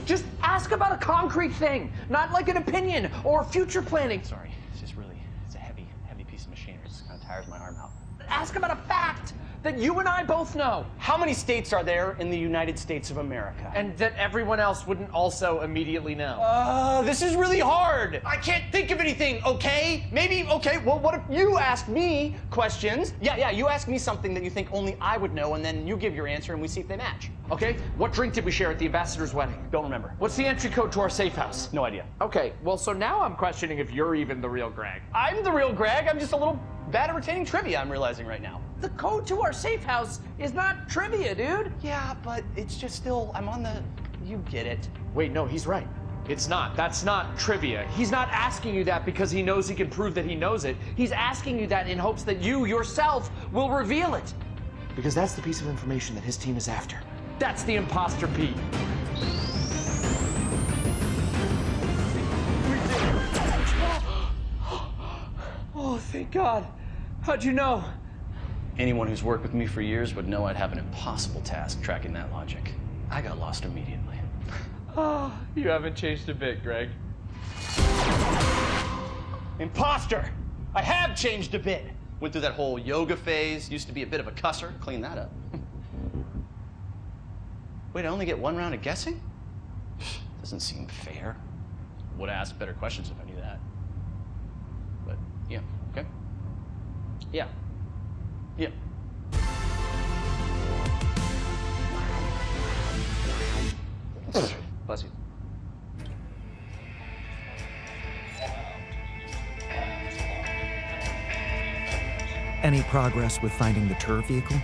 Just ask about a concrete thing, not like an opinion or future planning. Sorry, it's a heavy piece of machinery. It just kind of tires my arm out. Ask about a fact that you and I both know. How many states are there in the United States of America? And that everyone else wouldn't also immediately know. This is really hard. I can't think of anything, okay? Well, what if you ask me questions? Yeah, you ask me something that you think only I would know, and then you give your answer, and we see if they match. Okay, what drink did we share at the ambassador's wedding? Don't remember. What's the entry code to our safe house? No idea. Okay, well, so now I'm questioning if you're even the real Greg. I'm the real Greg. I'm just a little bad at retaining trivia, I'm realizing right now. The code to our safe house is not trivia, dude. Yeah, but it's just still, you get it. Wait, no, he's right. It's not. That's not trivia. He's not asking you that because he knows he can prove that he knows it. He's asking you that in hopes that you yourself will reveal it. Because that's the piece of information that his team is after. That's the imposter Pete. Oh, thank God. How'd you know? Anyone who's worked with me for years would know I'd have an impossible task tracking that logic. I got lost immediately. Oh, you haven't changed a bit, Greg. Imposter! I have changed a bit. Went through that whole yoga phase, used to be a bit of a cusser, cleaned that up. Wait, I only get 1 round of guessing? Doesn't seem fair. Would have asked better questions if I knew that. But, yeah, okay. Yeah. Bless you. Any progress with finding the tour vehicle?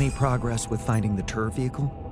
any progress with finding the turret vehicle?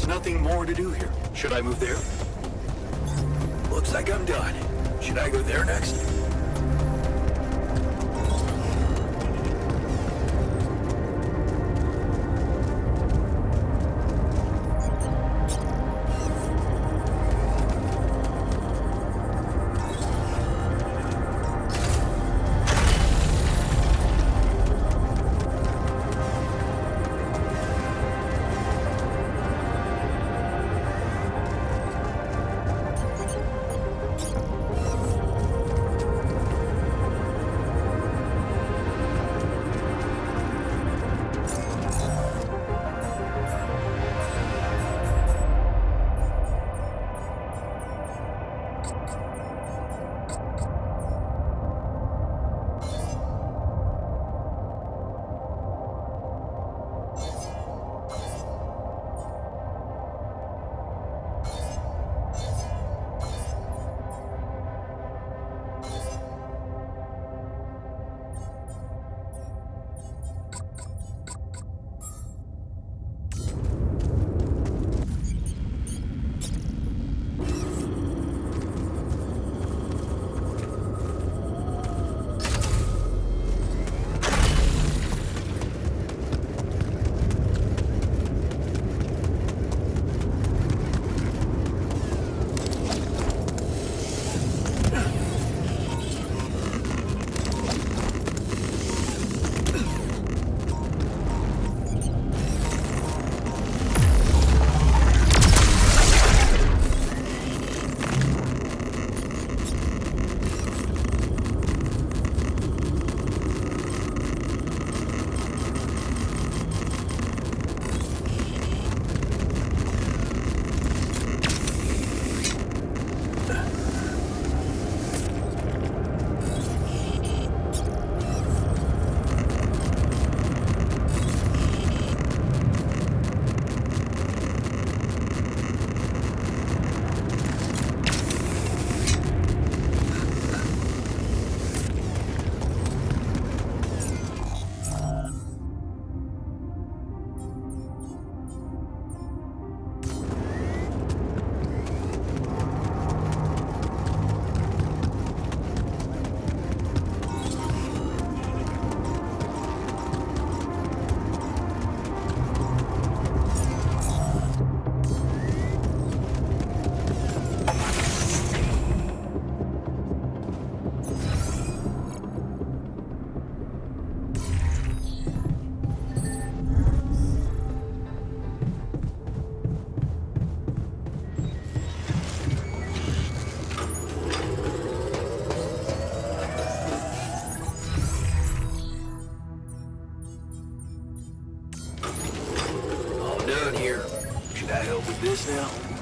Nothing more to do here. Should I move there? Looks like I'm done. Should I go there next? I help with this now?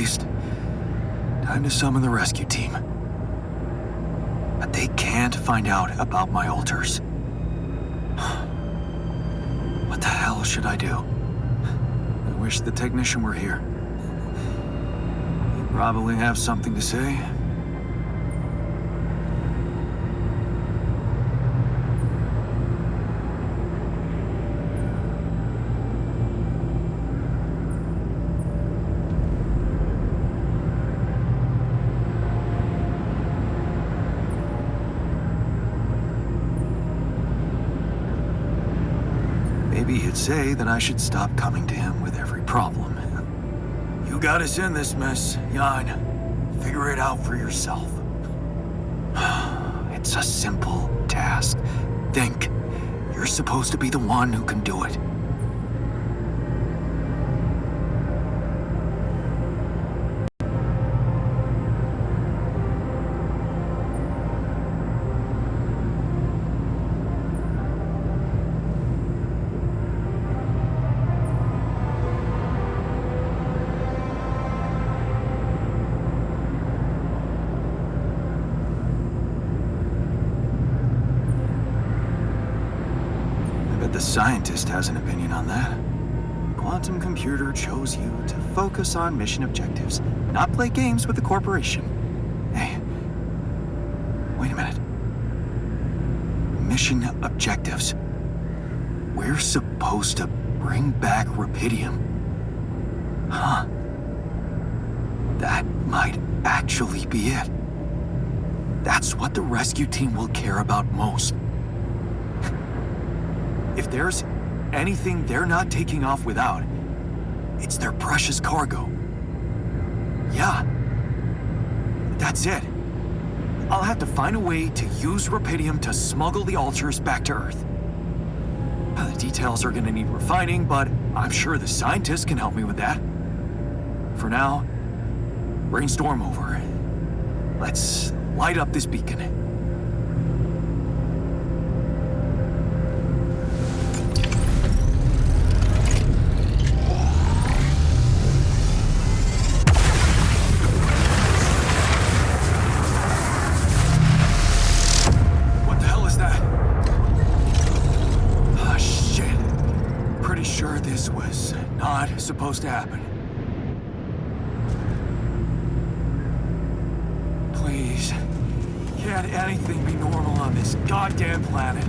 waste. Time to summon the rescue team. But they can't find out about my altars. What the hell should I do? I wish the technician were here. He'd probably have something to say. Maybe he'd say that I should stop coming to him with every problem. You got us in this mess, Jan. Figure it out for yourself. It's a simple task. Think. You're supposed to be the one who can do it. The scientist has an opinion on that. Quantum computer chose you to focus on mission objectives, not play games with the corporation. Hey, wait a minute. Mission objectives. We're supposed to bring back Rubidium. Huh. That might actually be it. That's what the rescue team will care about most. If there's anything they're not taking off without, it's their precious cargo. Yeah. That's it. I'll have to find a way to use Rubidium to smuggle the altars back to Earth. The details are gonna need refining, but I'm sure the scientists can help me with that. For now, brainstorm over. Let's light up this beacon. Supposed to happen. Please, can't anything be normal on this goddamn planet?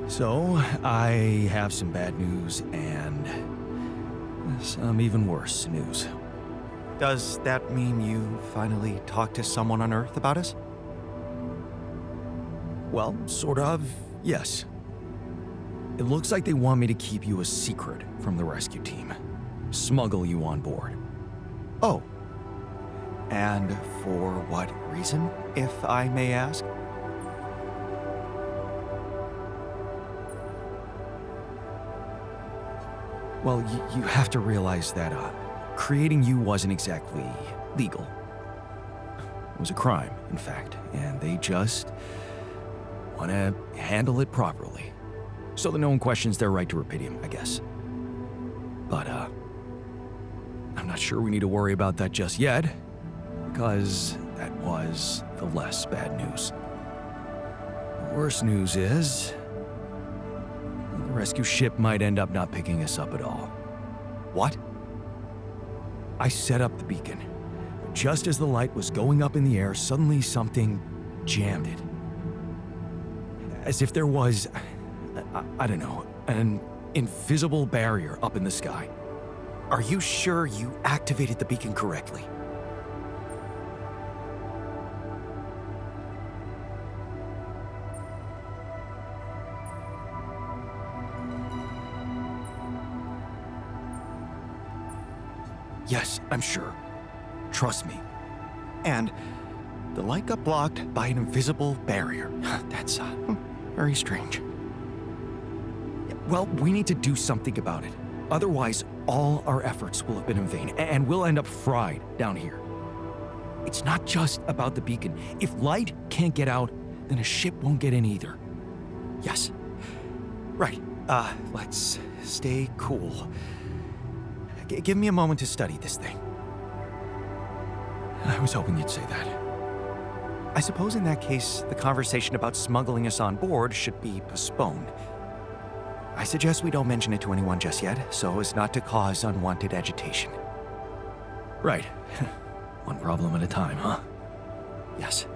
So, I have some bad news and some even worse news. Does that mean you finally talked to someone on Earth about us? Well, sort of, yes. It looks like they want me to keep you a secret from the rescue team. Smuggle you on board. Oh. And for what reason, if I may ask? Well, you have to realize that, creating you wasn't exactly legal. It was a crime, in fact, and they just want to handle it properly, so that no one questions their right to Rapidium, I guess. But, I'm not sure we need to worry about that just yet, because that was the less bad news. The worst news is the rescue ship might end up not picking us up at all. What? I set up the beacon, but just as the light was going up in the air, suddenly something jammed it. As if there was, I don't know, an invisible barrier up in the sky. Are you sure you activated the beacon correctly? Yes, I'm sure. Trust me. And the light got blocked by an invisible barrier. That's very strange. Well, we need to do something about it. Otherwise, all our efforts will have been in vain, and we'll end up fried down here. It's not just about the beacon. If light can't get out, then a ship won't get in either. Yes. Right. Let's stay cool. Give me a moment to study this thing. I was hoping you'd say that. I suppose in that case, the conversation about smuggling us on board should be postponed. I suggest we don't mention it to anyone just yet, so as not to cause unwanted agitation. Right. One problem at a time, huh? Yes.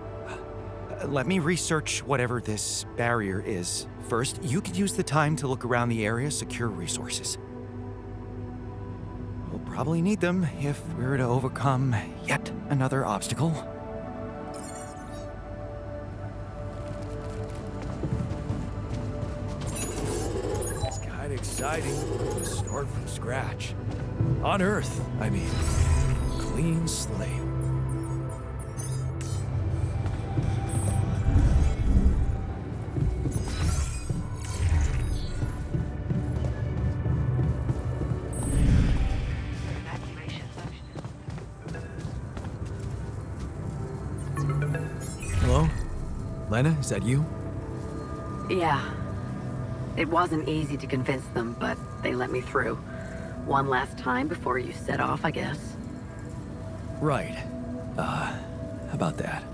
Let me research whatever this barrier is. First, you could use the time to look around the area, secure resources. We'll probably need them if we're to overcome yet another obstacle. It's kind of exciting to start from scratch. On Earth, I mean. Clean slate. Hello? Lena, is that you? Yeah. It wasn't easy to convince them, but they let me through. One last time before you set off, I guess. Right. About that.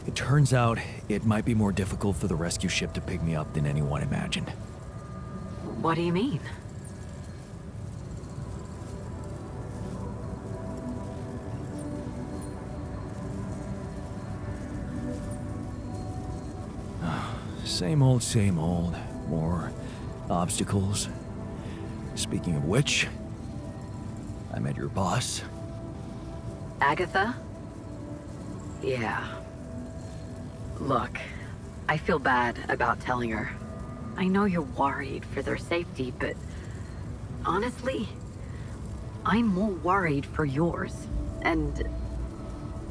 It turns out it might be more difficult for the rescue ship to pick me up than anyone imagined. What do you mean? Same old, same old. More obstacles. Speaking of which, I met your boss. Agatha? Yeah. Look, I feel bad about telling her. I know you're worried for their safety, but honestly, I'm more worried for yours. And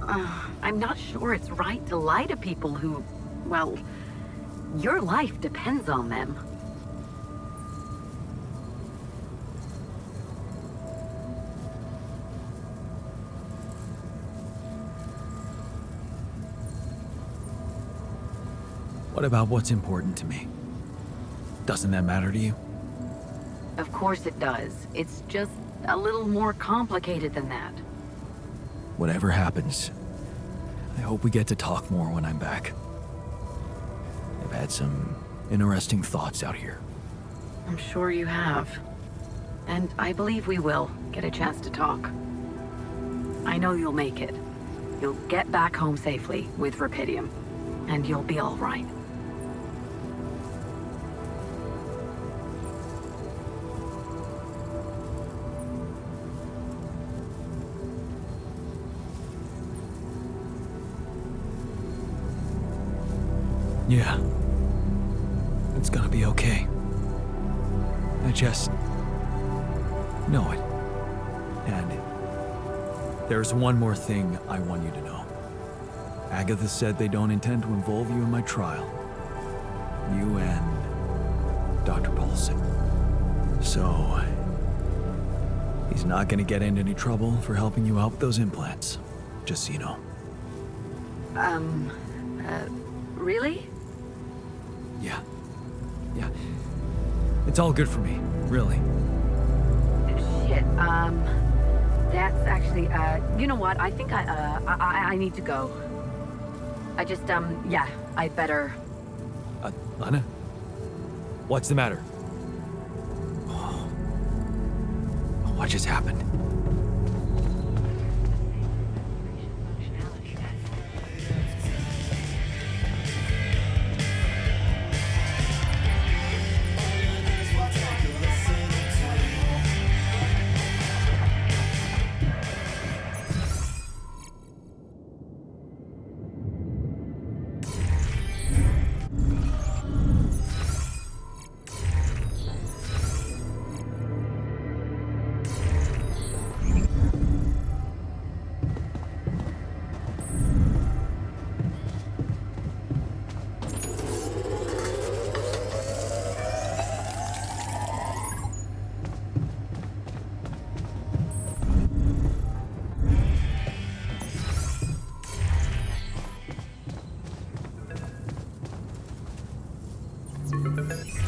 I'm not sure it's right to lie to people who, well, your life depends on them. What about what's important to me? Doesn't that matter to you? Of course it does. It's just a little more complicated than that. Whatever happens, I hope we get to talk more when I'm back. I've had some interesting thoughts out here. I'm sure you have. And I believe we will get a chance to talk. I know you'll make it. You'll get back home safely with Rapidium. And you'll be all right. Yeah. It's gonna be okay. I just know it. And there's one more thing I want you to know. Agatha said they don't intend to involve you in my trial. You and Dr. Paulson. So, He's not gonna get into any trouble for helping you out with those implants. Just so you know. Really? Yeah. Yeah. It's all good for me, really. Shit, that's actually, you know what? I think I need to go. I just, yeah, I better... Lena? What's the matter? Oh. What just happened?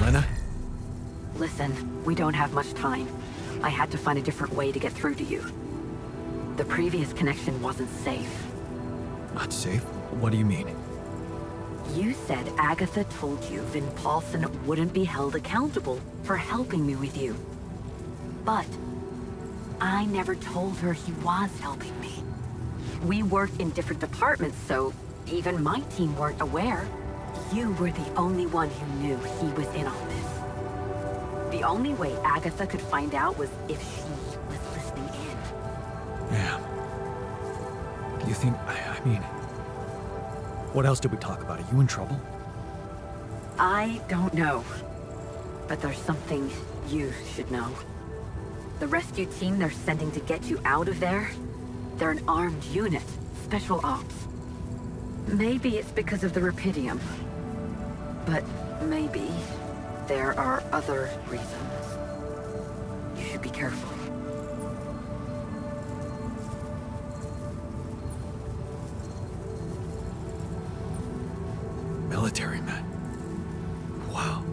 Lena? Listen, we don't have much time. I had to find a different way to get through to you. The previous connection wasn't safe. Not safe? What do you mean? You said Agatha told you Vin Paulson wouldn't be held accountable for helping me with you. But I never told her he was helping me. We worked in different departments, so even my team weren't aware. You were the only one who knew he was in on this. The only way Agatha could find out was if she was listening in. Yeah. Do you think... I mean... What else did we talk about? Are you in trouble? I don't know. But there's something you should know. The rescue team they're sending to get you out of there, they're an armed unit, special ops. Maybe it's because of the Rapidium. But maybe there are other reasons. You should be careful. Military men. Wow.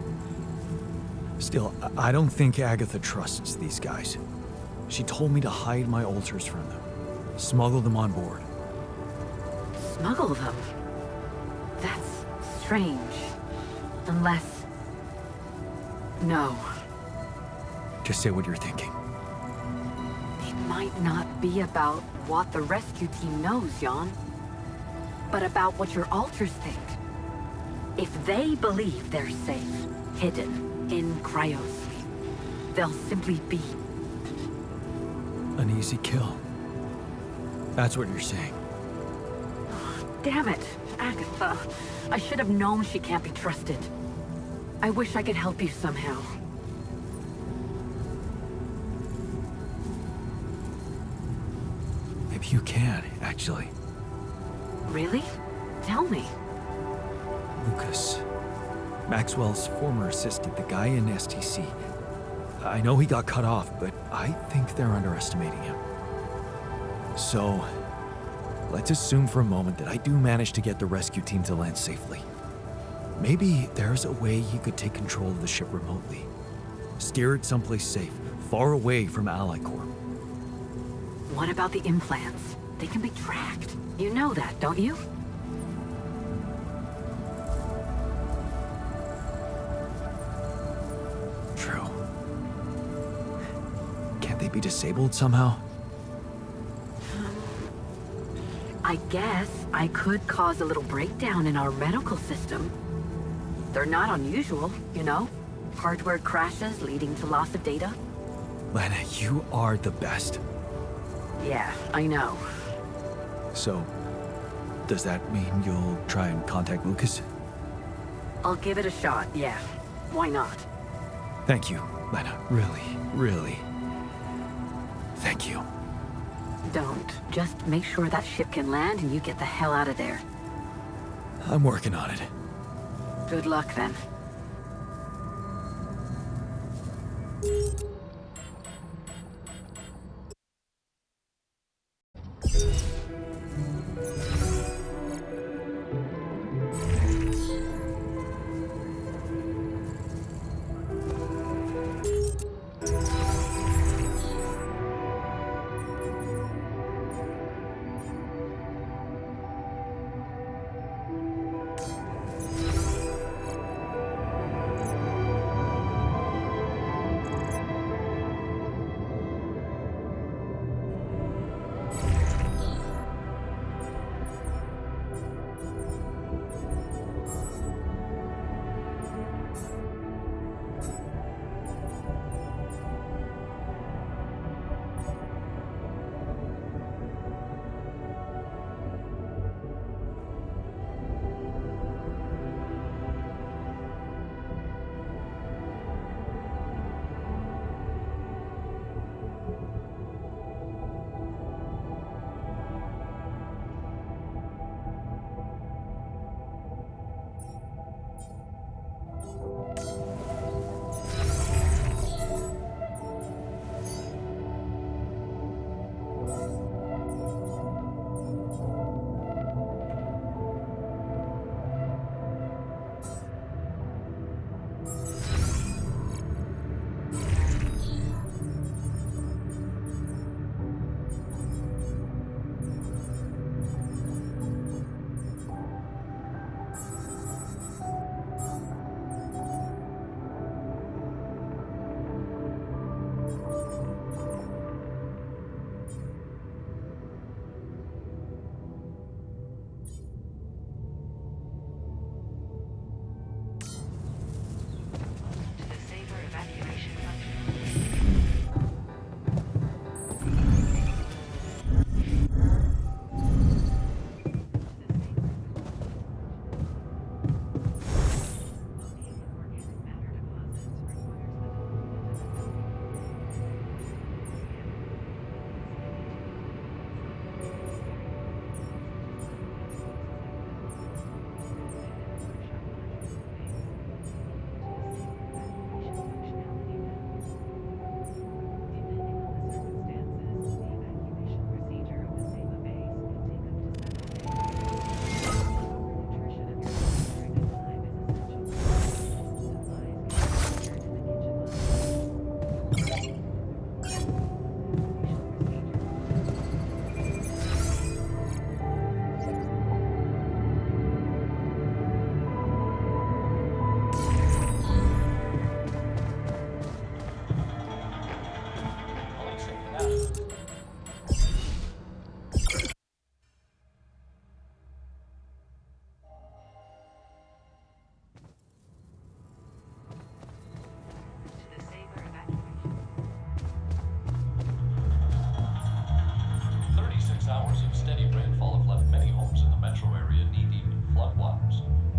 Still, I don't think Agatha trusts these guys. She told me to hide my altars from them. Smuggle them on board. Smuggle them? That's strange. Unless... No. Just say what you're thinking. It might not be about what the rescue team knows, Jan. But about what your altars think. If they believe they're safe, hidden, in cryosleep, they'll simply be... An easy kill. That's what you're saying. Damn it, Agatha. I should have known she can't be trusted. I wish I could help you somehow. Maybe you can, actually. Really? Tell me. Lucas. Maxwell's former assistant, the guy in STC. I know he got cut off, but I think they're underestimating him. So, let's assume for a moment that I do manage to get the rescue team to land safely. Maybe there's a way he could take control of the ship remotely. Steer it someplace safe, far away from Ally Corp. What about the implants? They can be tracked. You know that, don't you? True. Can't they be disabled somehow? I guess I could cause a little breakdown in our medical system. They're not unusual, you know? Hardware crashes leading to loss of data. Lena, you are the best. Yeah, I know. So, does that mean you'll try and contact Lucas? I'll give it a shot, yeah. Why not? Thank you, Lena. Really, really. Thank you. Don't. Just make sure that ship can land and you get the hell out of there. I'm working on it. Good luck, then.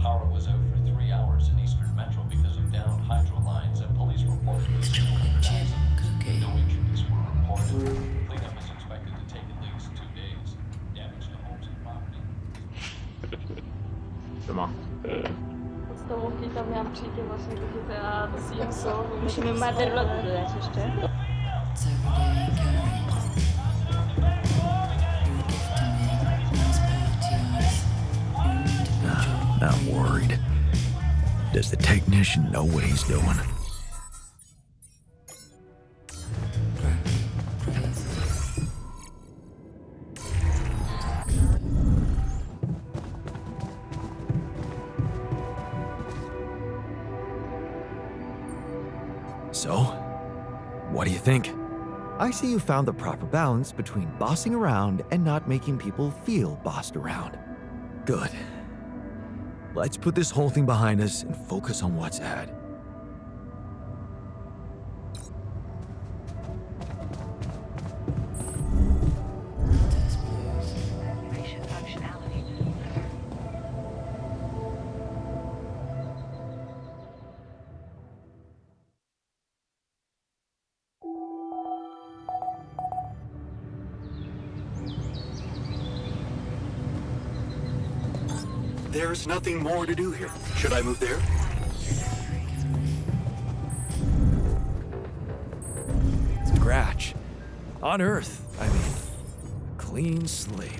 Power was out for 3 hours in eastern Metro because of downed hydro lines, and police reported several hundred accidents. No injuries were reported. Cleanup is expected to take at least 2 days. Damage to homes and property. Podstawówki tam miałam chikiem właśnie takie te Simsów. Musimy Motherload dodać jeszcze. I'm worried. Does the technician know what he's doing? So, what do you think? I see you found the proper balance between bossing around and not making people feel bossed around. Good. Let's put this whole thing behind us and focus on what's ahead. There's nothing more to do here. Should I move there? Scratch. On Earth, I mean. Clean slate.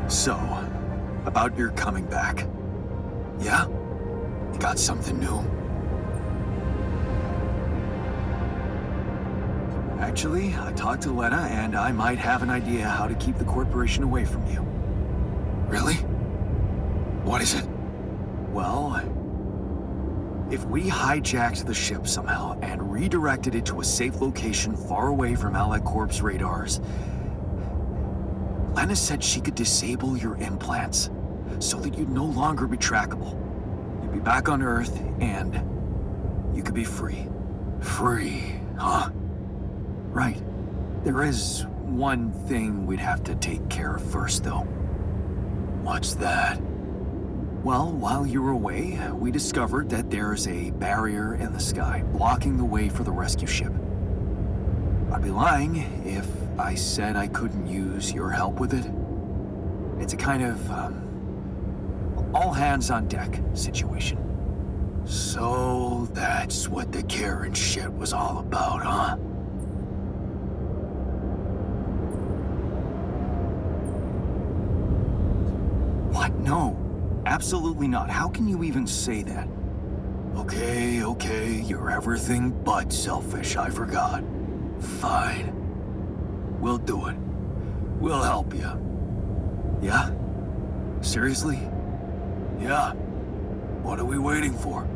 So, about your coming back. Yeah? You got something new? Actually, I talked to Lena, and I might have an idea how to keep the corporation away from you. Really? What is it? Well, if we hijacked the ship somehow and redirected it to a safe location far away from Allied Corp's radars, Lena said she could disable your implants so that you'd no longer be trackable. You'd be back on Earth, and you could be free. Free, huh? Right. There is one thing we'd have to take care of first, though. What's that? Well, while you were away, we discovered that there's a barrier in the sky, blocking the way for the rescue ship. I'd be lying if I said I couldn't use your help with it. It's a kind of, all-hands-on-deck situation. So that's what the Karen shit was all about, huh? What? No. Absolutely not. How can you even say that? Okay, you're everything but selfish. I forgot. Fine. We'll do it. We'll help you. Yeah? Seriously? Yeah. What are we waiting for?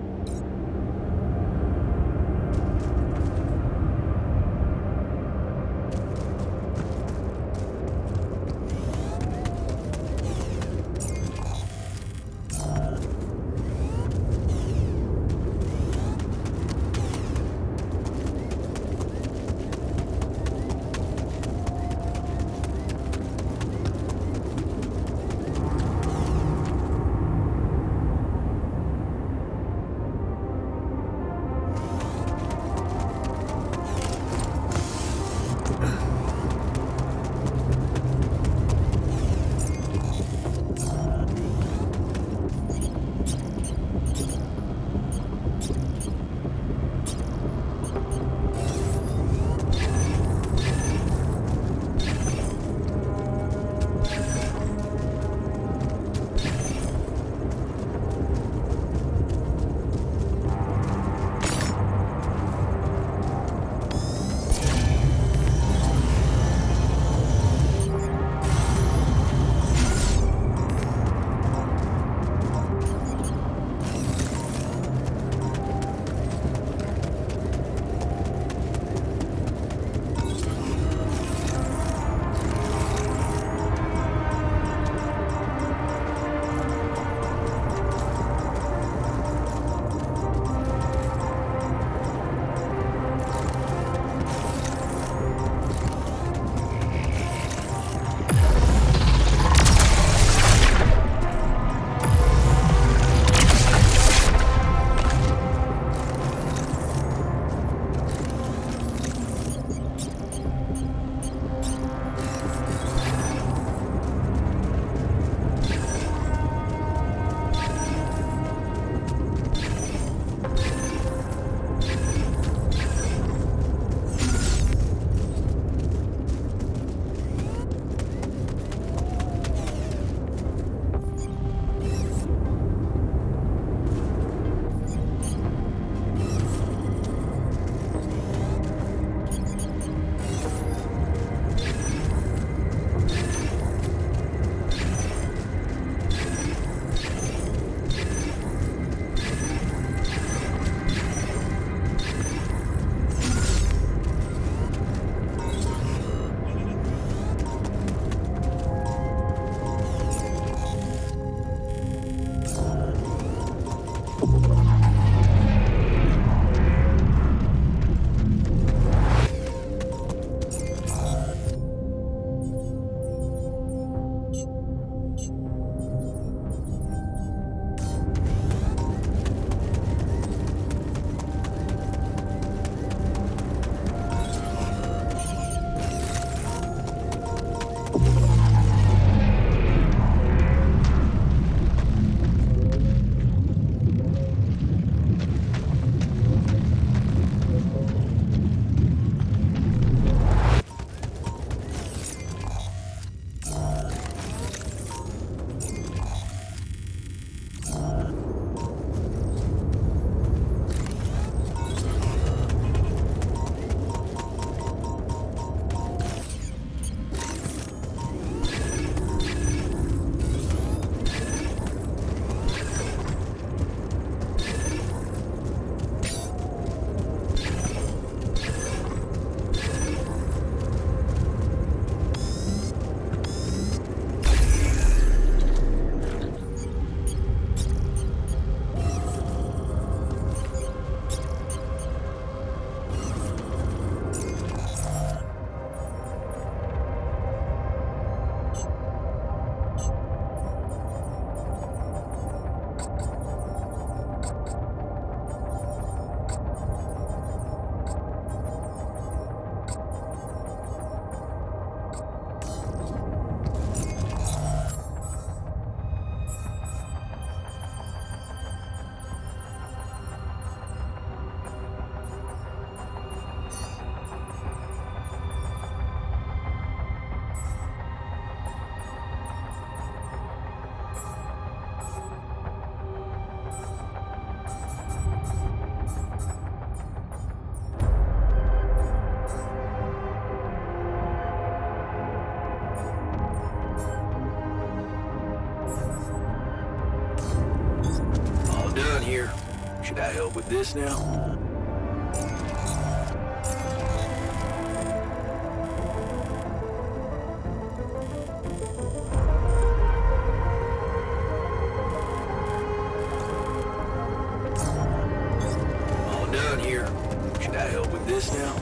Should I help with this now? All done here. Should I help with this now?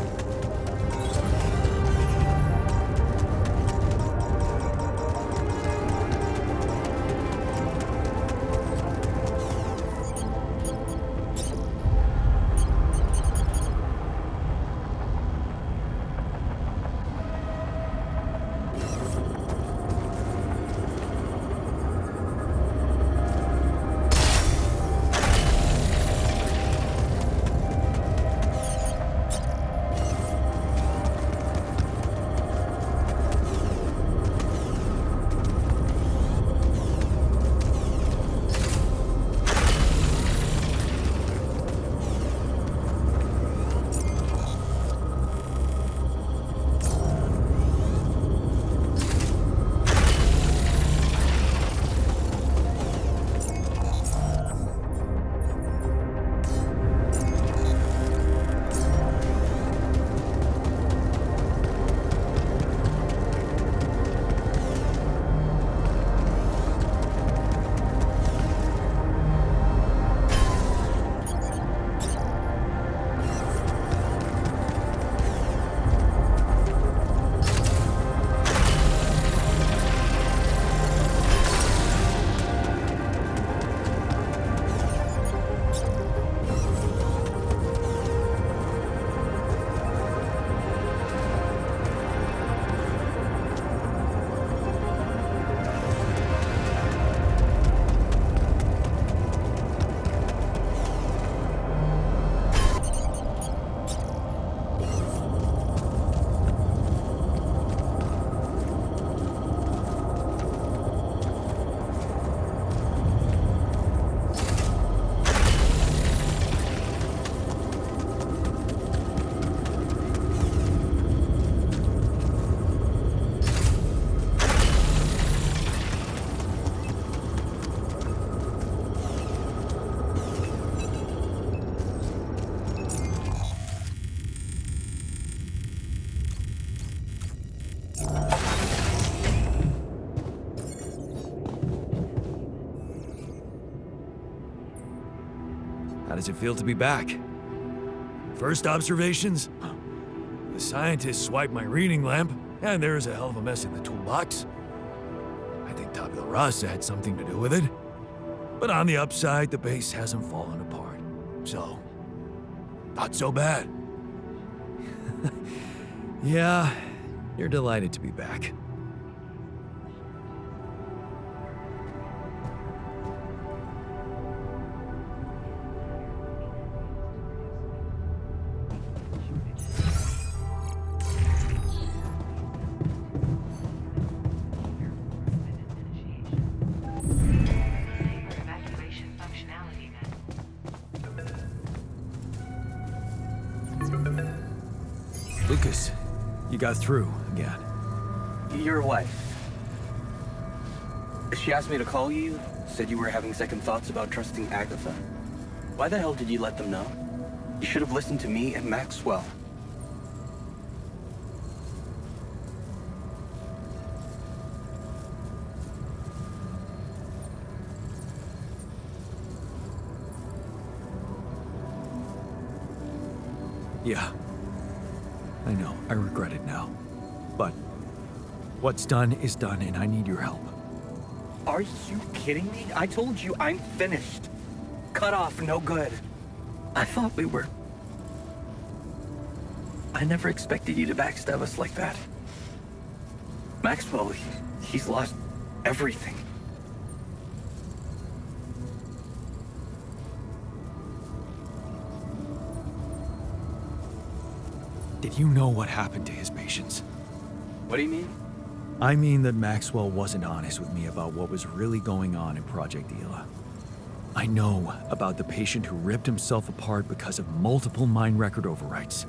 How does it feel to be back? First observations? The scientists swiped my reading lamp, and there's a hell of a mess in the toolbox. I think tabula rasa had something to do with it. But on the upside, the base hasn't fallen apart. So, not so bad. Yeah, you're delighted to be back. Lucas, you got through again. Your wife. She asked me to call you, said you were having second thoughts about trusting Agatha. Why the hell did you let them know? You should have listened to me and Maxwell. Yeah. I know, I regret it now. But what's done is done, and I need your help. Are you kidding me? I told you I'm finished. Cut off, no good. I thought we were... I never expected you to backstab us like that. Maxwell, he's lost everything. Did you know what happened to his patients? What do you mean? I mean that Maxwell wasn't honest with me about what was really going on in Project Ela. I know about the patient who ripped himself apart because of multiple mine record overwrites.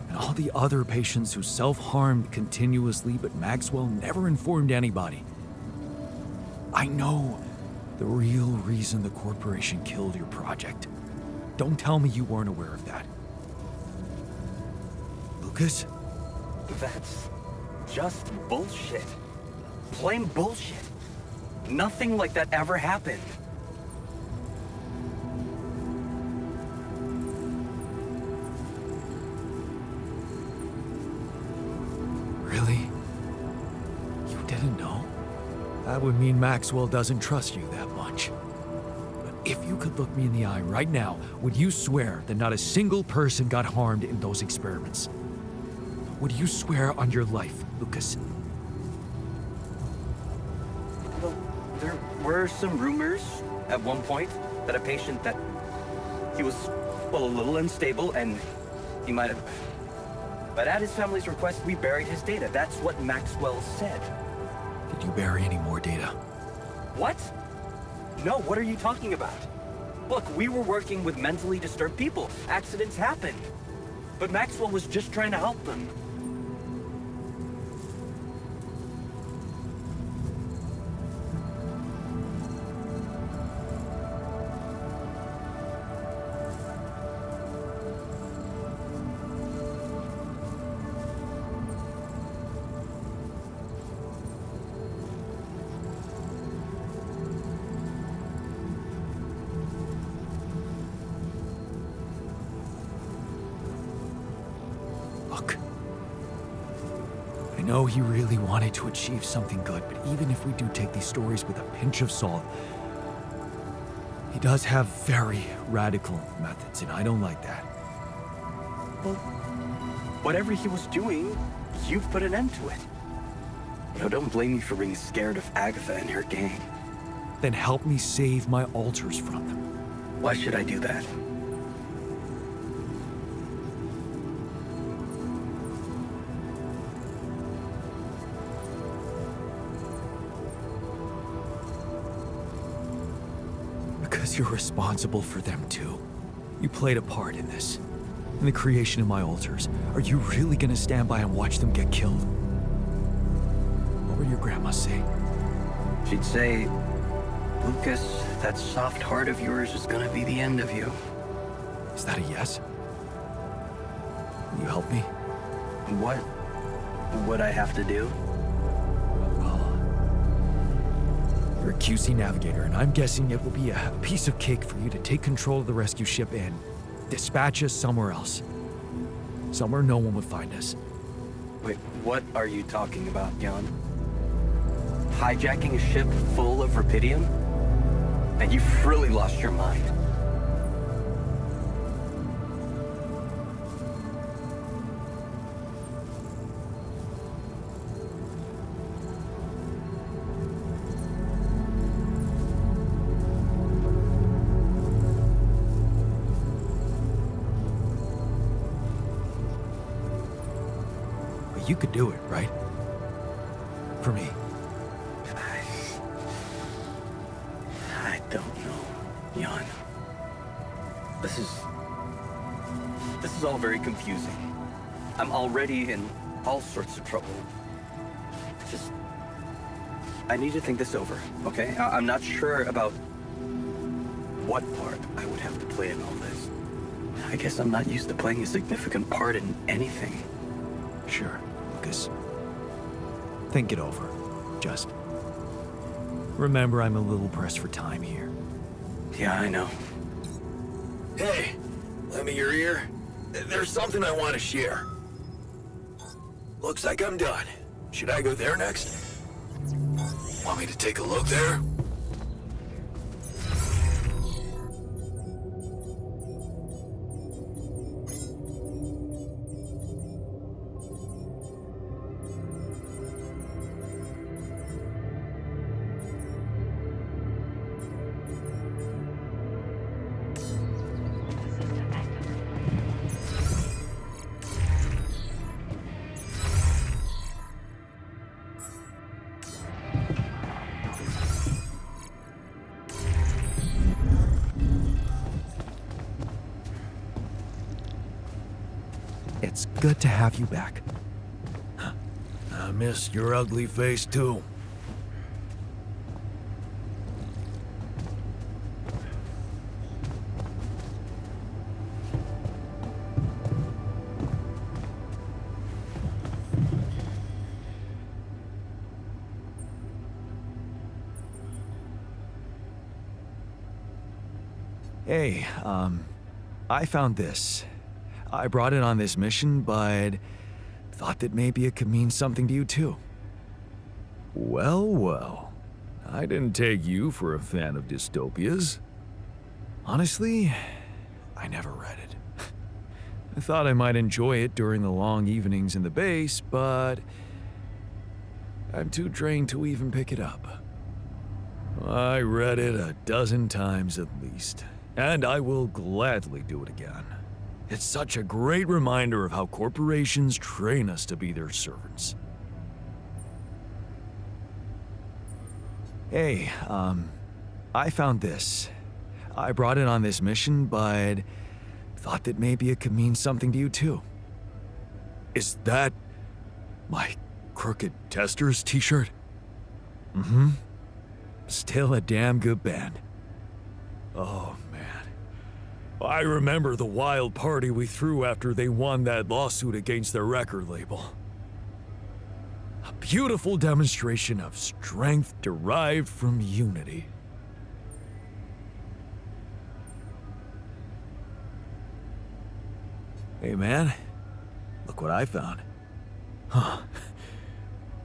And all the other patients who self-harmed continuously, but Maxwell never informed anybody. I know the real reason the corporation killed your project. Don't tell me you weren't aware of that. Lucas? That's just bullshit. Plain bullshit. Nothing like that ever happened. Really? You didn't know? That would mean Maxwell doesn't trust you that much. But if you could look me in the eye right now, would you swear that not a single person got harmed in those experiments? Would you swear on your life, Lucas? Well, there were some rumors at one point that a patient that he was, well, a little unstable and he might have... But at his family's request, we buried his data. That's what Maxwell said. Did you bury any more data? What? No, what are you talking about? Look, we were working with mentally disturbed people. Accidents happened. But Maxwell was just trying to help them. I know he really wanted to achieve something good, but even if we do take these stories with a pinch of salt, he does have very radical methods, and I don't like that. Well, whatever he was doing, you've put an end to it. You know, don't blame me for being scared of Agatha and her gang. Then help me save my altars from them. Why should I do that? Because you're responsible for them too. You played a part in this. In the creation of my altars. Are you really gonna stand by and watch them get killed? What would your grandma say? She'd say, Lucas, that soft heart of yours is gonna be the end of you. Is that a yes? Will you help me? What would I have to do? You're a QC navigator, and I'm guessing it will be a piece of cake for you to take control of the rescue ship and dispatch us somewhere else. Somewhere no one would find us. Wait, what are you talking about, Jan? Hijacking a ship full of rubidium? And you've really lost your mind. You could do it, right? For me. I don't know, Jan. This is all very confusing. I'm already in all sorts of trouble. I need to think this over, okay? I'm not sure about what part I would have to play in all this. I guess I'm not used to playing a significant part in anything. Sure, Lucas. Think it over. Just remember, I'm a little pressed for time here. Yeah, I know. Hey, lend me your ear. There's something I want to share. Looks like I'm done. Should I go there next? Want me to take a look there? It's good to have you back. I missed your ugly face, too. Hey, I found this. I brought it on this mission, but thought that maybe it could mean something to you too. Well, well. I didn't take you for a fan of dystopias. Honestly, I never read it. I thought I might enjoy it during the long evenings in the base, but I'm too drained to even pick it up. I read it a dozen times at least, and I will gladly do it again. It's such a great reminder of how corporations train us to be their servants. Hey, I found this. I brought it on this mission, but thought that maybe it could mean something to you too. Is that my Crooked Testers t-shirt? Mm-hmm. Still a damn good band. Oh, man. I remember the wild party we threw after they won that lawsuit against their record label. A beautiful demonstration of strength derived from unity. Hey man, look what I found. Huh.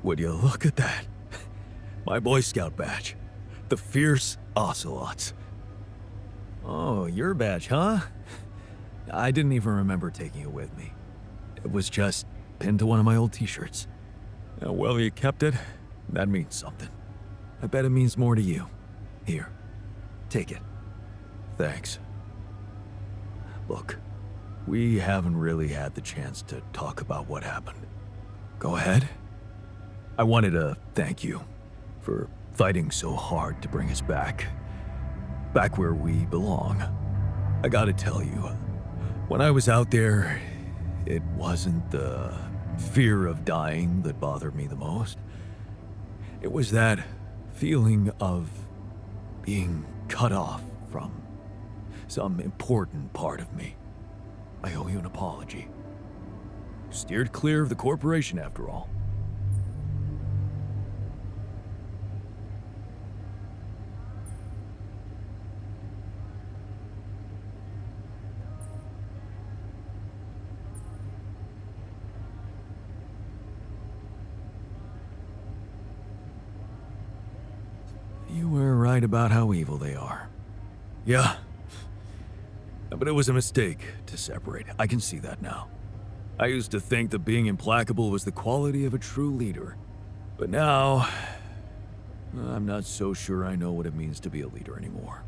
Would you look at that? My Boy Scout badge. The Fierce Ocelots. Oh, your badge, huh? I didn't even remember taking it with me. It was just pinned to one of my old t-shirts. Well, you kept it. That means something. I bet it means more to you. Here, take it. Thanks. Look, we haven't really had the chance to talk about what happened. Go ahead. I wanted to thank you for fighting so hard to bring us back where we belong. I gotta tell you, when I was out there, it wasn't the fear of dying that bothered me the most. It was that feeling of being cut off from some important part of me. I owe you an apology. Steered clear of the corporation after all. You were right about how evil they are. Yeah. But it was a mistake to separate. I can see that now. I used to think that being implacable was the quality of a true leader. But now, I'm not so sure I know what it means to be a leader anymore.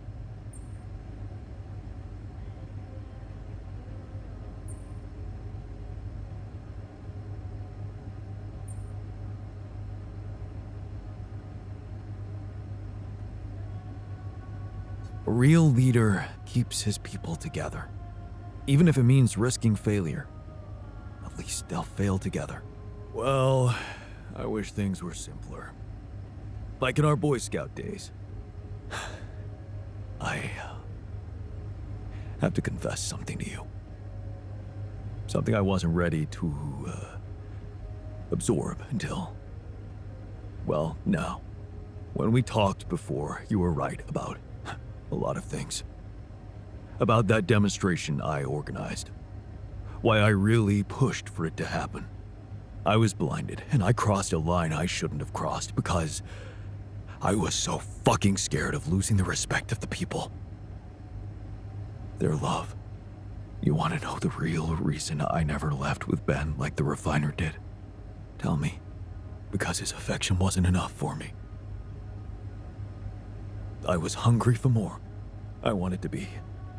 A real leader keeps his people together. Even if it means risking failure. At least they'll fail together. Well, I wish things were simpler. Like in our Boy Scout days. I have to confess something to you. Something I wasn't ready to absorb until, well, now. When we talked before, you were right about a lot of things. About that demonstration I organized. Why I really pushed for it to happen. I was blinded, and I crossed a line I shouldn't have crossed because I was so fucking scared of losing the respect of the people. Their love. You want to know the real reason I never left with Ben like the refiner did? Tell me. Because his affection wasn't enough for me. I was hungry for more. I wanted to be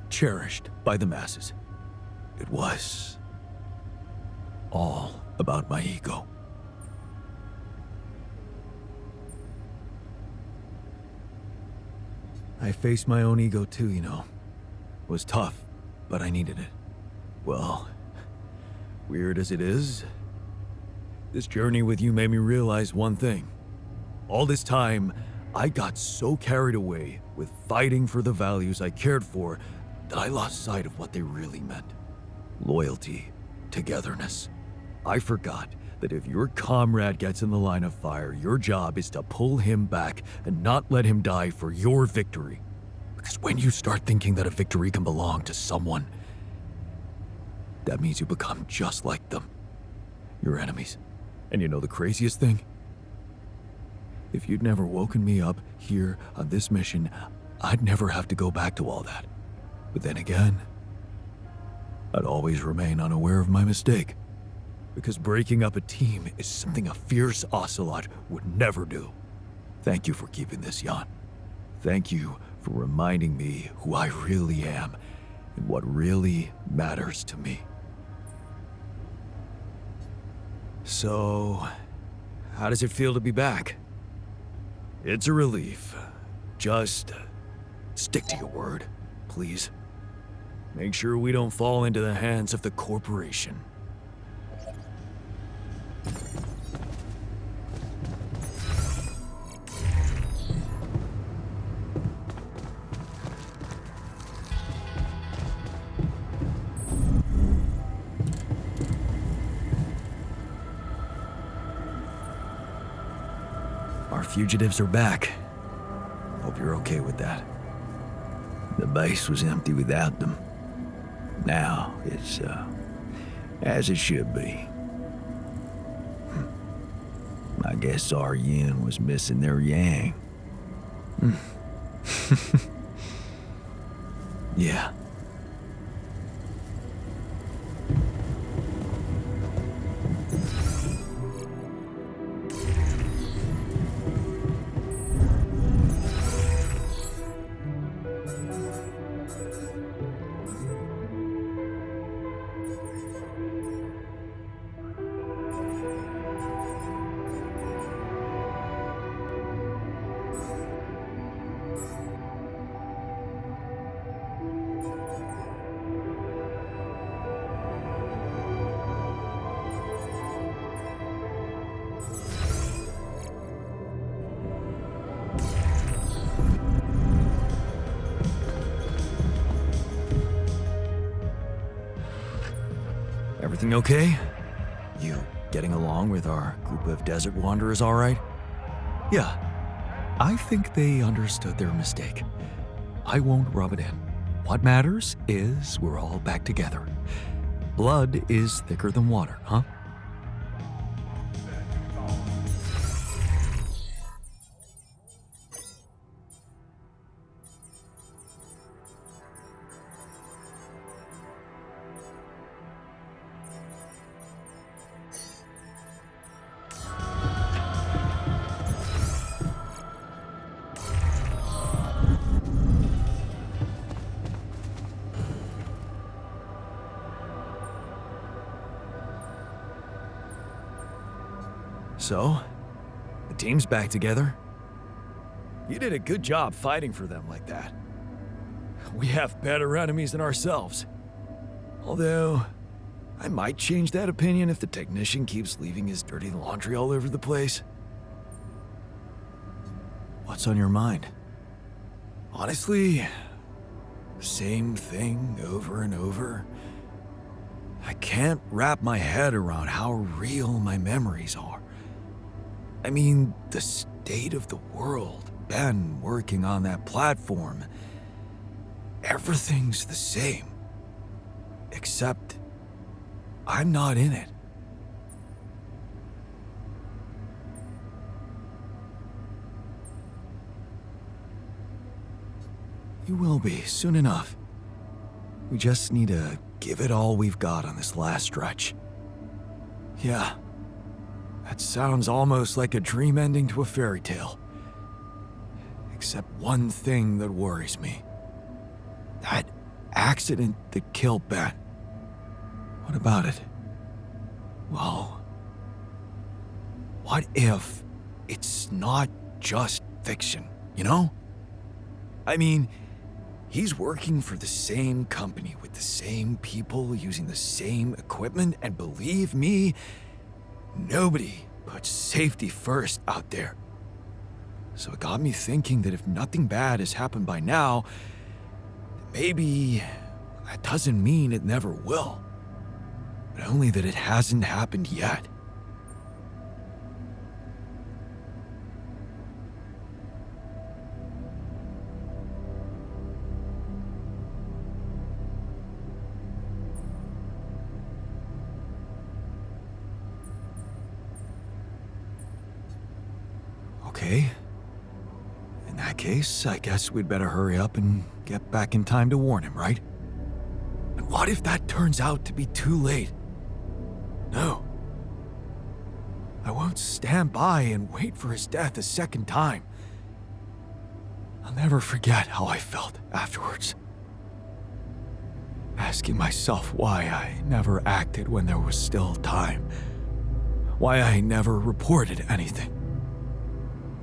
cherished by the masses. It was all about my ego. I faced my own ego too, you know. It was tough, but I needed it. Well, weird as it is, this journey with you made me realize one thing. All this time, I got so carried away with fighting for the values I cared for that I lost sight of what they really meant. Loyalty, togetherness. I forgot that if your comrade gets in the line of fire, your job is to pull him back and not let him die for your victory. Because when you start thinking that a victory can belong to someone, that means you become just like them. Your enemies. And you know the craziest thing? If you'd never woken me up here on this mission, I'd never have to go back to all that. But then again, I'd always remain unaware of my mistake. Because breaking up a team is something a fierce ocelot would never do. Thank you for keeping this, Jan. Thank you for reminding me who I really am and what really matters to me. So, how does it feel to be back? It's a relief. Just stick to your word, please. Make sure we don't fall into the hands of the corporation. Our fugitives are back. Hope you're okay with that. The base was empty without them. Now it's, as it should be. I guess our yin was missing their yang. Yeah. Everything okay? You getting along with our group of desert wanderers all right? Yeah, I think they understood their mistake. I won't rub it in. What matters is we're all back together. Blood is thicker than water, huh? So, the team's back together. You did a good job fighting for them like that. We have better enemies than ourselves. Although, I might change that opinion if the technician keeps leaving his dirty laundry all over the place. What's on your mind? Honestly, same thing over and over. I can't wrap my head around how real my memories are. I mean, the state of the world, Ben working on that platform, everything's the same. Except, I'm not in it. You will be, soon enough. We just need to give it all we've got on this last stretch. Yeah. That sounds almost like a dream ending to a fairy tale. Except one thing that worries me. That accident that killed Ben. What about it? Well, what if it's not just fiction, you know? I mean, he's working for the same company with the same people using the same equipment, and believe me, nobody puts safety first out there. So it got me thinking that if nothing bad has happened by now, maybe that doesn't mean it never will. But only that it hasn't happened yet. Okay. In that case, I guess we'd better hurry up and get back in time to warn him, right? And what if that turns out to be too late? No. I won't stand by and wait for his death a second time. I'll never forget how I felt afterwards. Asking myself why I never acted when there was still time. Why I never reported anything.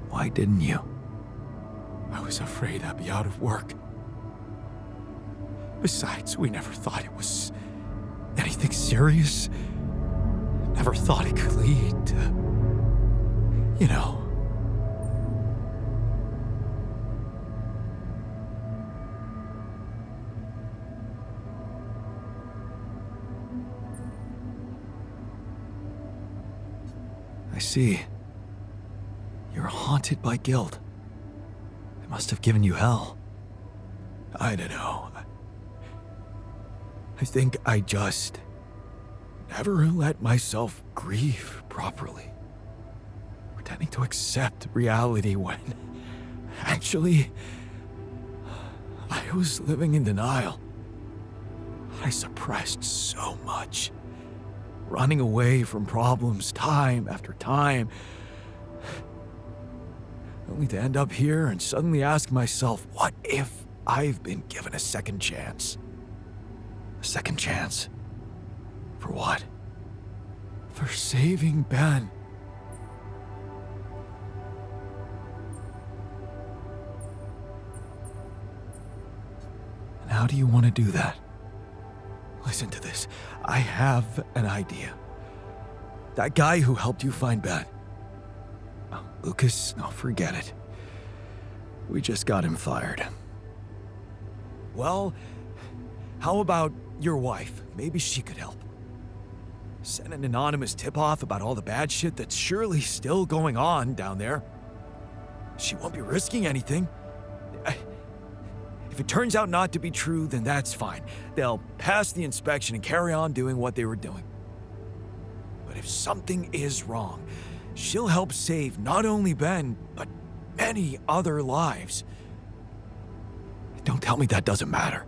Why didn't you? I was afraid I'd be out of work. Besides, we never thought it was anything serious. Never thought it could lead to, you know. I see. You're haunted by guilt. It must have given you hell. I don't know. I think I just never let myself grieve properly. Pretending to accept reality when actually I was living in denial. I suppressed so much. Running away from problems time after time. Only to end up here and suddenly ask myself, what if I've been given a second chance? A second chance? For what? For saving Ben. And how do you want to do that? Listen to this. I have an idea. That guy who helped you find Ben. Oh, Lucas, no, forget it. We just got him fired. Well, how about your wife? Maybe she could help. Send an anonymous tip-off about all the bad shit that's surely still going on down there. She won't be risking anything. If it turns out not to be true, then that's fine. They'll pass the inspection and carry on doing what they were doing. But if something is wrong, she'll help save not only Ben, but many other lives. Don't tell me that doesn't matter.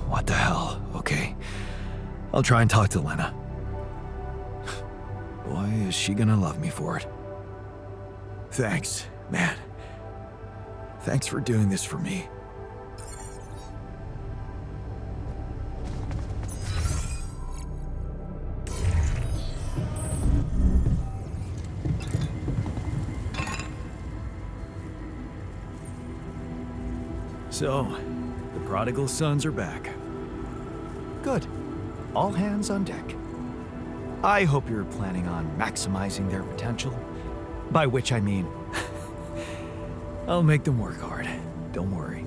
What the hell? Okay. I'll try and talk to Lena. Boy, is she gonna love me for it. Thanks, man. Thanks for doing this for me. So, the prodigal sons are back. Good. All hands on deck. I hope you're planning on maximizing their potential. By which I mean, I'll make them work hard. Don't worry.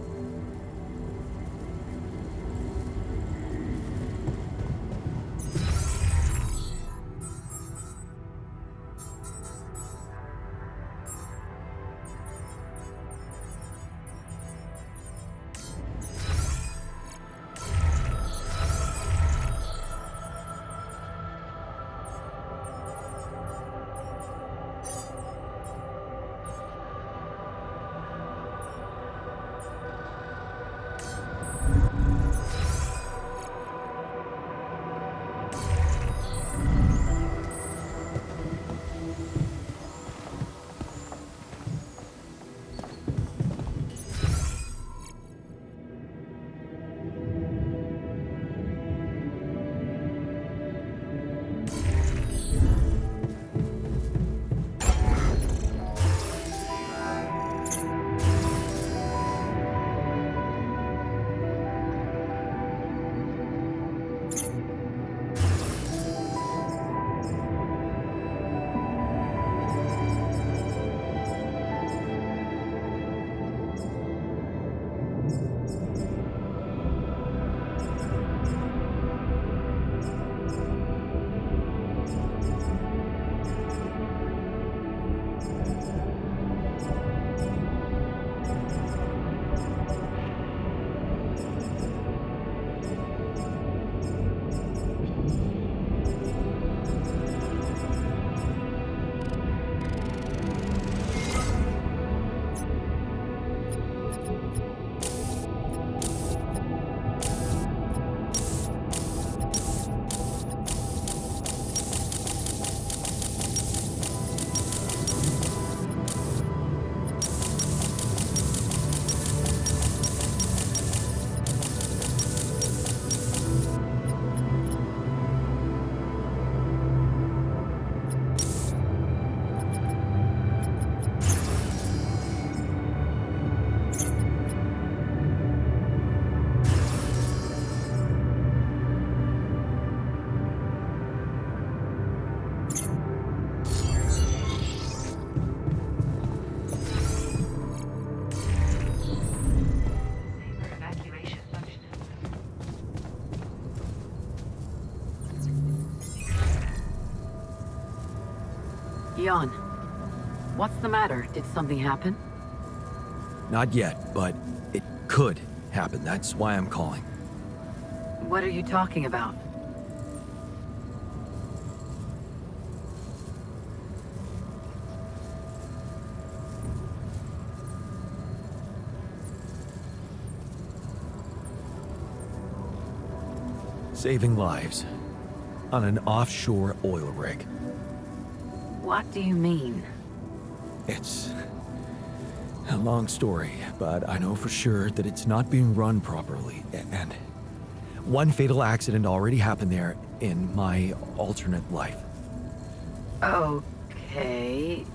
Jan, what's the matter? Did something happen? Not yet, but it could happen. That's why I'm calling. What are you talking about? Saving lives on an offshore oil rig. What do you mean? It's a long story, but I know for sure that it's not being run properly. And one fatal accident already happened there in my alternate life. Okay.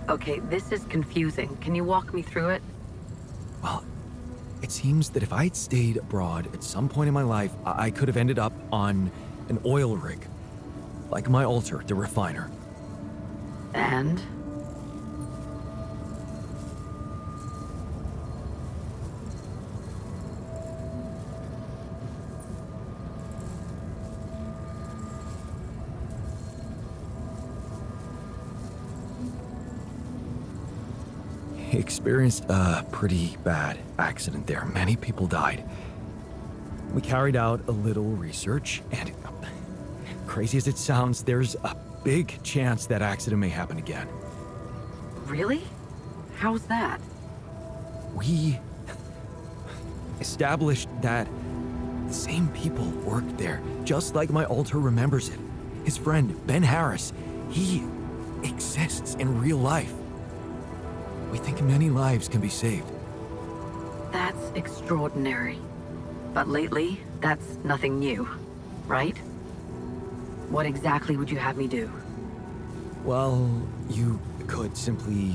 Okay, this is confusing. Can you walk me through it? Well, it seems that if I'd stayed abroad at some point in my life, I could have ended up on an oil rig. Like my alter, the refiner. And? Experienced a pretty bad accident there. Many people died. We carried out a little research, and crazy as it sounds, there's a big chance that accident may happen again. Really? How's that? We established that the same people worked there, just like my alter remembers it. His friend, Ben Harris, he exists in real life. We think many lives can be saved. That's extraordinary. But lately, that's nothing new, right? What exactly would you have me do? Well, you could simply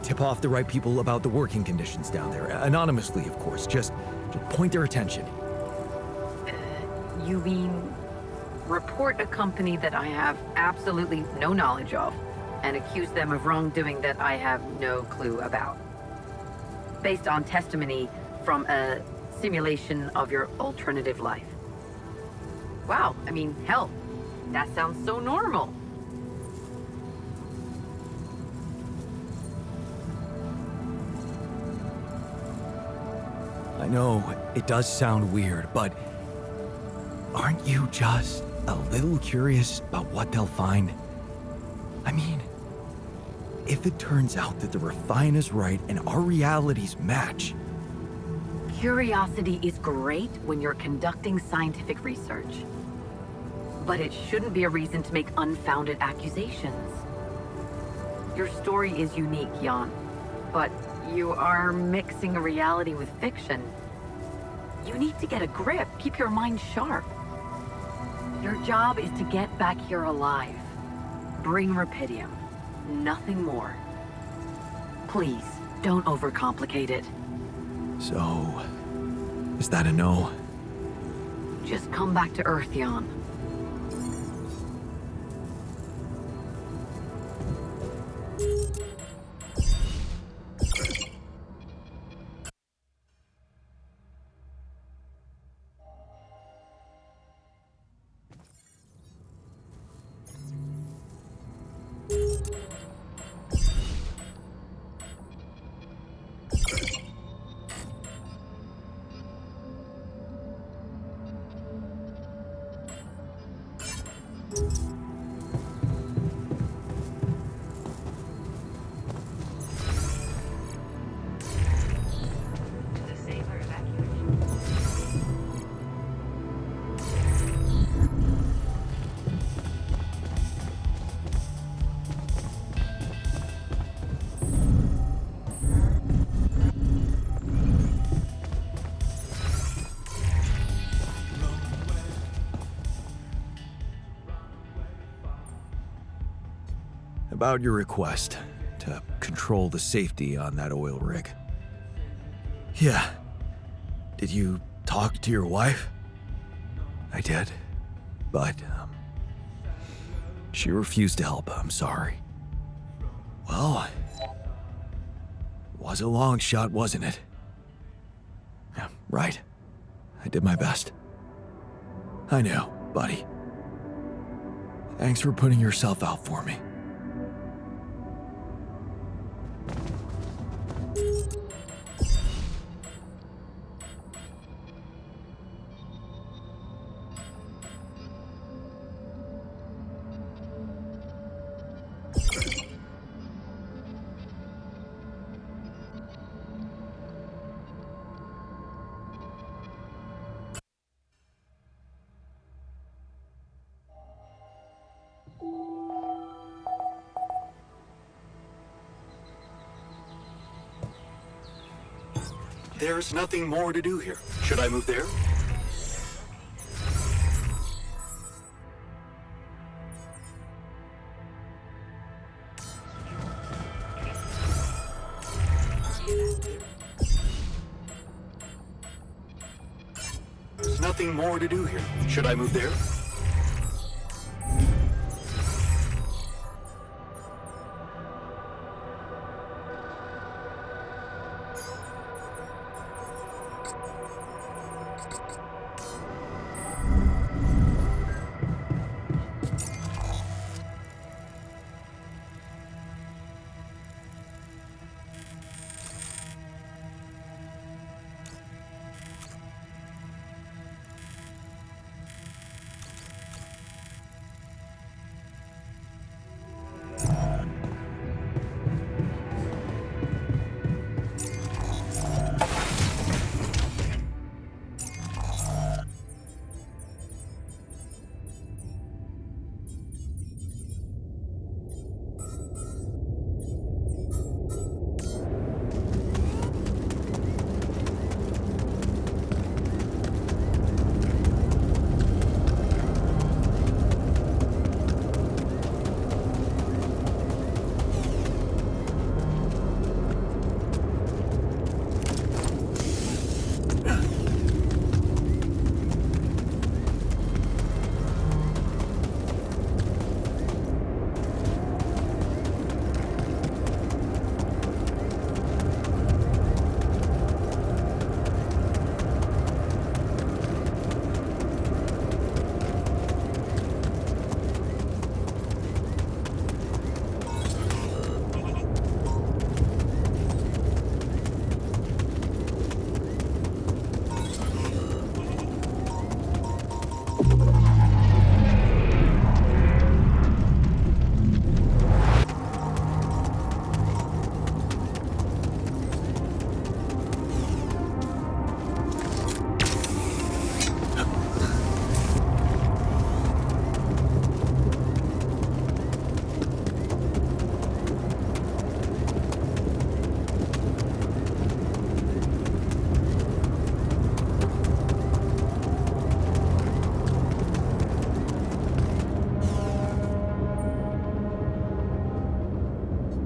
tip off the right people about the working conditions down there. Anonymously, of course. Just point their attention. You mean report a company that I have absolutely no knowledge of and accuse them of wrongdoing that I have no clue about, based on testimony from a simulation of your alternative life. Wow, I mean, hell, that sounds so normal. I know it does sound weird, but aren't you just a little curious about what they'll find? I mean, if it turns out that the refiner's right and our realities match. Curiosity is great when you're conducting scientific research. But it shouldn't be a reason to make unfounded accusations. Your story is unique, Jan, but you are mixing reality with fiction. You need to get a grip. Keep your mind sharp. Your job is to get back here alive. Bring Rapidium. Nothing more. Please, don't overcomplicate it. So, is that a no? Just come back to Earth, Jan. About your request to control the safety on that oil rig. Yeah. Did you talk to your wife? I did, but she refused to help. I'm sorry. Well, was a long shot, wasn't it? Yeah, right. I did my best. I know, buddy. Thanks for putting yourself out for me. There's nothing more to do here. Should I move there? There's nothing more to do here. Should I move there?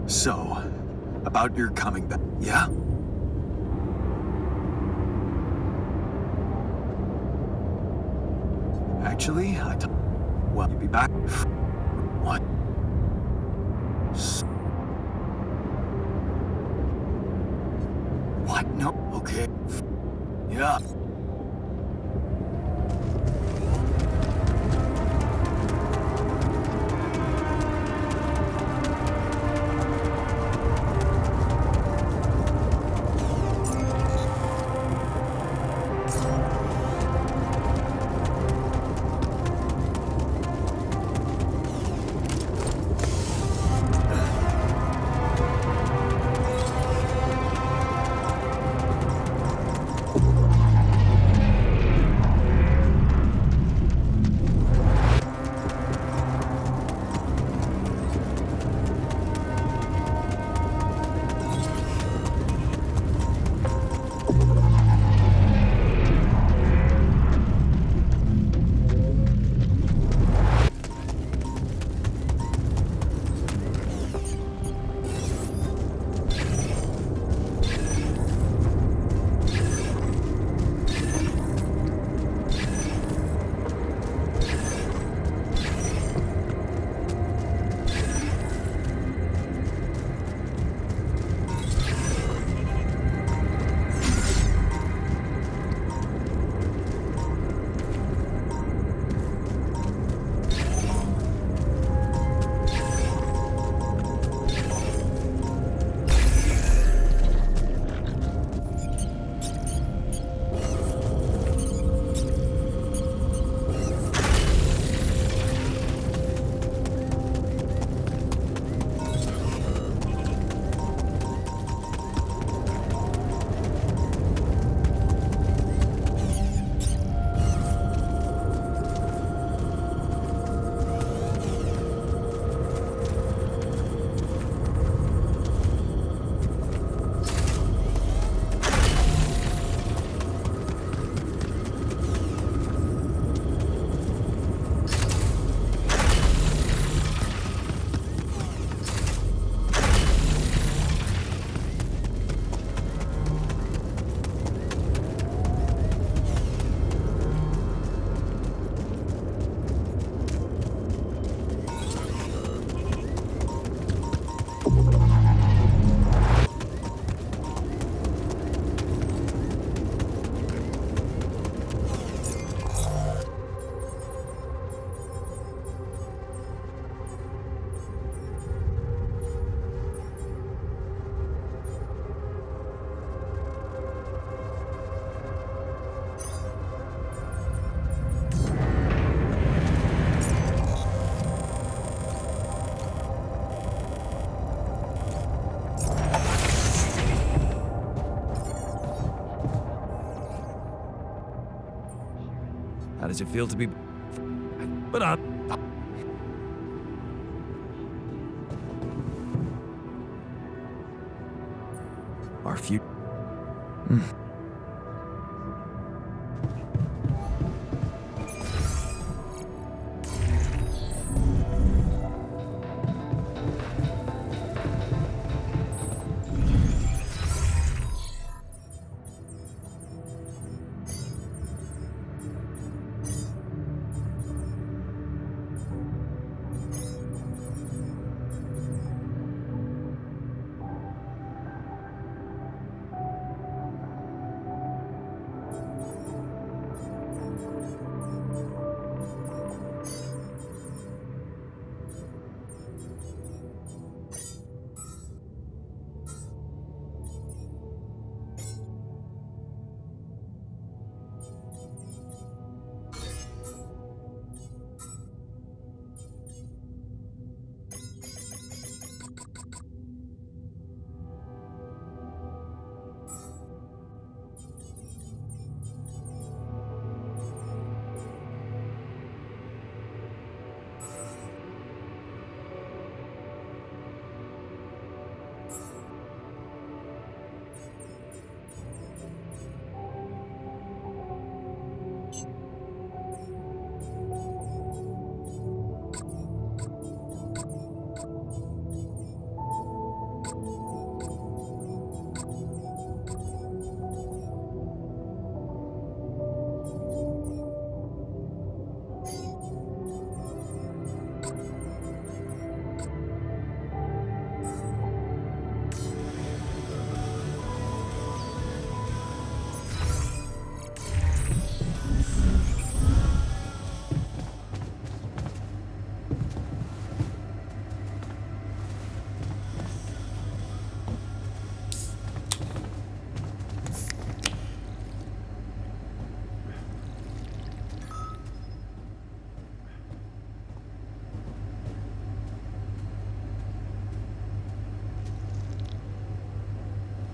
So, about your coming back, yeah? Actually, well, you'll be back. What? What? No. Okay. Yeah. does it feel to be... But our future...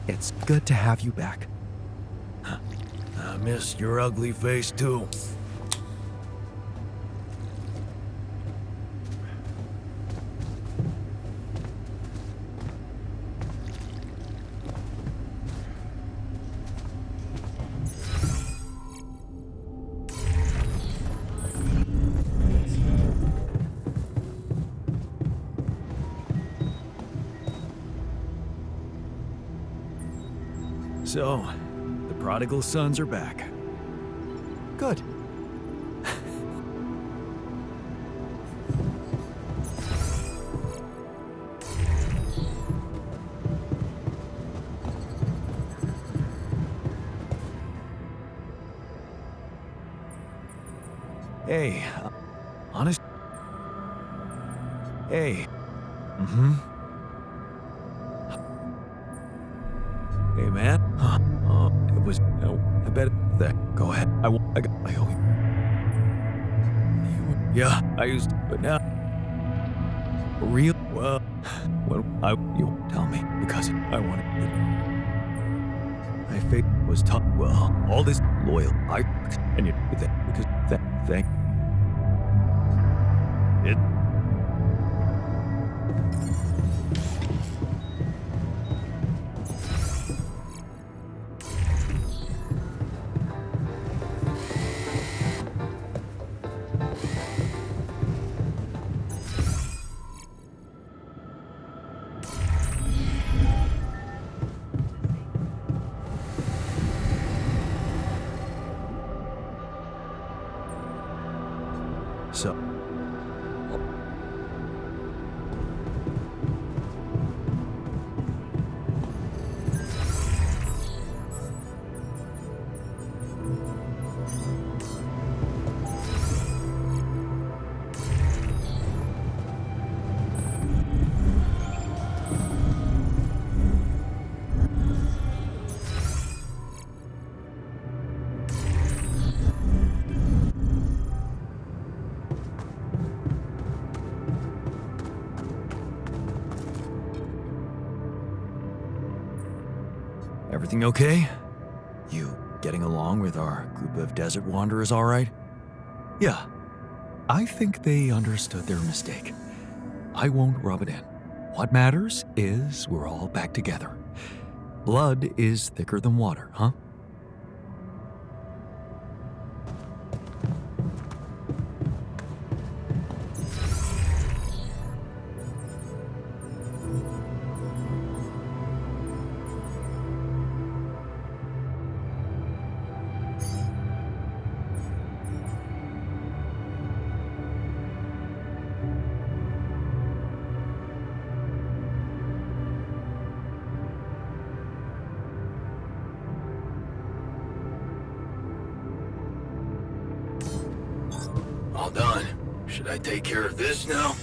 It's good to have you back. I miss your ugly face, too. So, the prodigal sons are back. Good. Hey, honest. Hey. Hey, man. It was. I bet that. Go ahead. I owe you. Yeah, I used. But now. Real. Well, when you tell me because I wanted it. My fate was tough. Well, all this loyal. And you because thank. It. So. Everything okay? You getting along with our group of desert wanderers all right? Yeah, I think they understood their mistake. I won't rub it in. What matters is we're all back together. Blood is thicker than water, huh? All done. Should I take care of this now?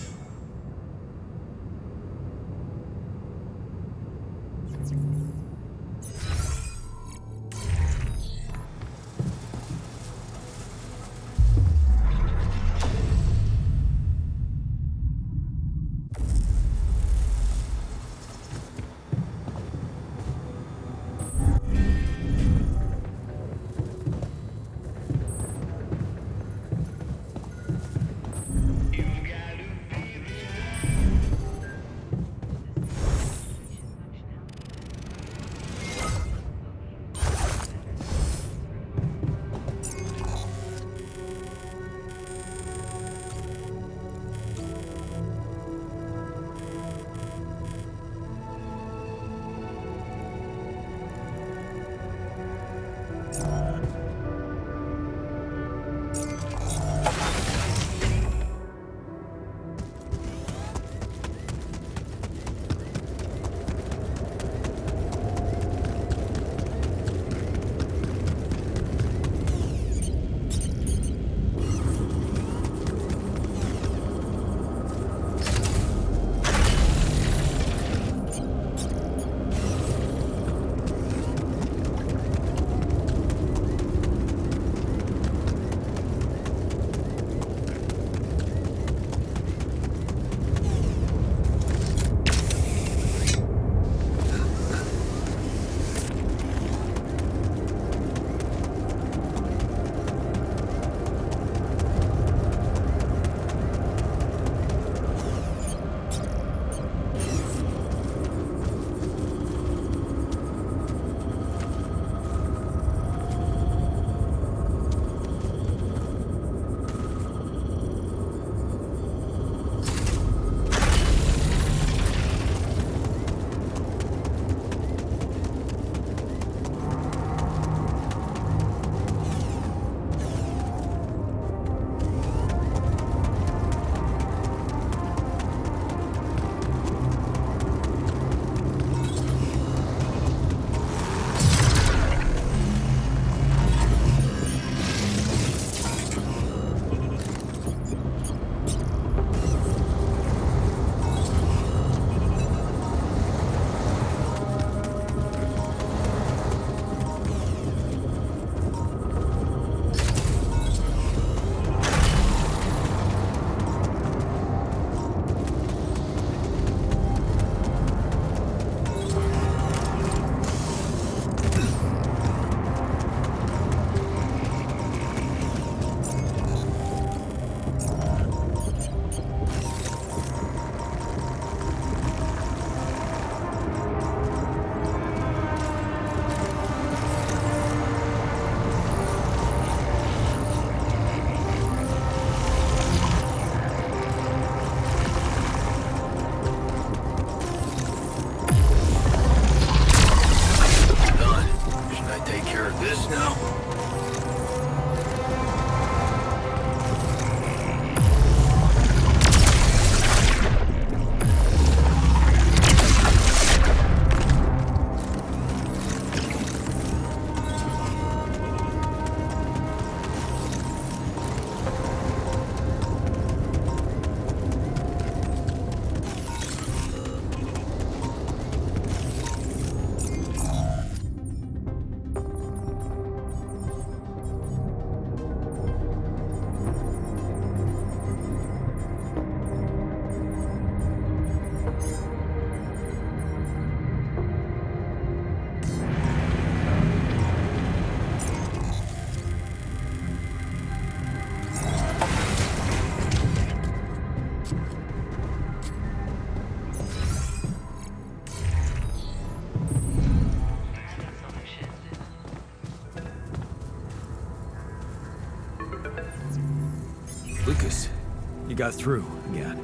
got through again.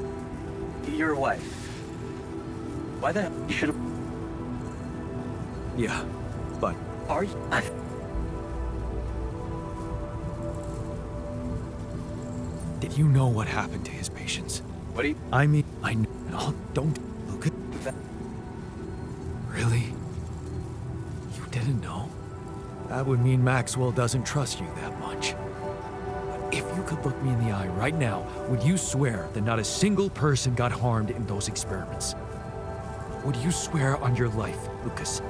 Your wife. Why the hell you should have... Yeah, but... Are you... Did you know what happened to his patients? What do you... I mean, I know. No, don't look at that. Really? You didn't know? That would mean Maxwell doesn't trust you that much. But if you could look me in the eye right now, would you swear that not a single person got harmed in those experiments? Would you swear on your life, Lucas?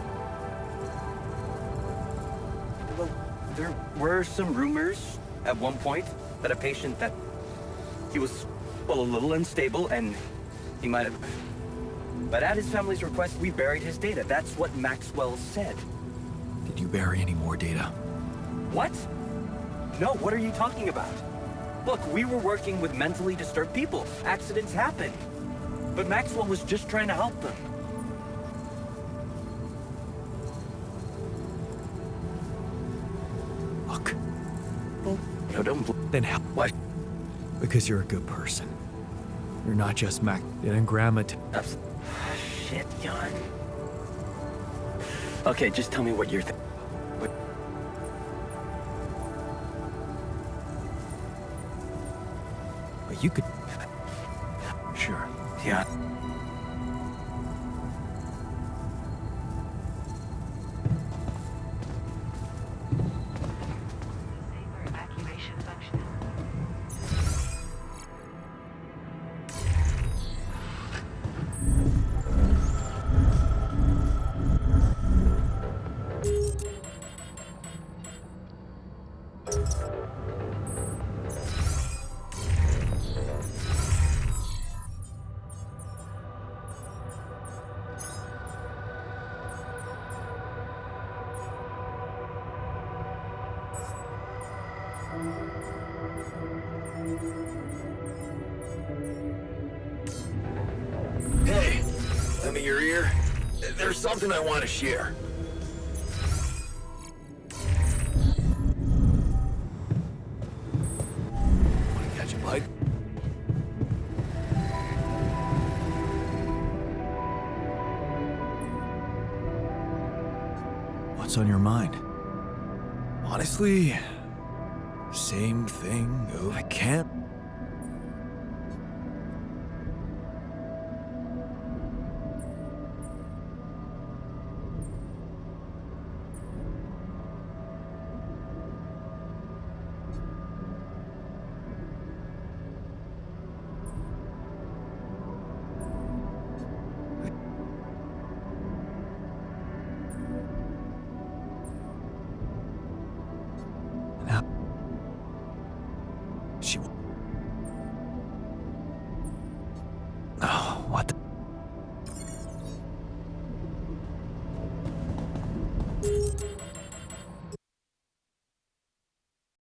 Well, there were some rumors at one point that a patient that he was, well, a little unstable and he might have... But at his family's request, we buried his data. That's what Maxwell said. Did you bury any more data? What? No, what are you talking about? Look, we were working with mentally disturbed people. Accidents happen. But Maxwell was just trying to help them. Look. No, don't... Then how? What? Because you're a good person. You're not just Mac and Grandma. Shit, Jan. Okay, just tell me what you're thinking. But you could... Sure. Yeah. Hey, lend me your ear. There's something I want to share. Want to catch a bite? What's on your mind? Honestly, same thing. I can't. What the?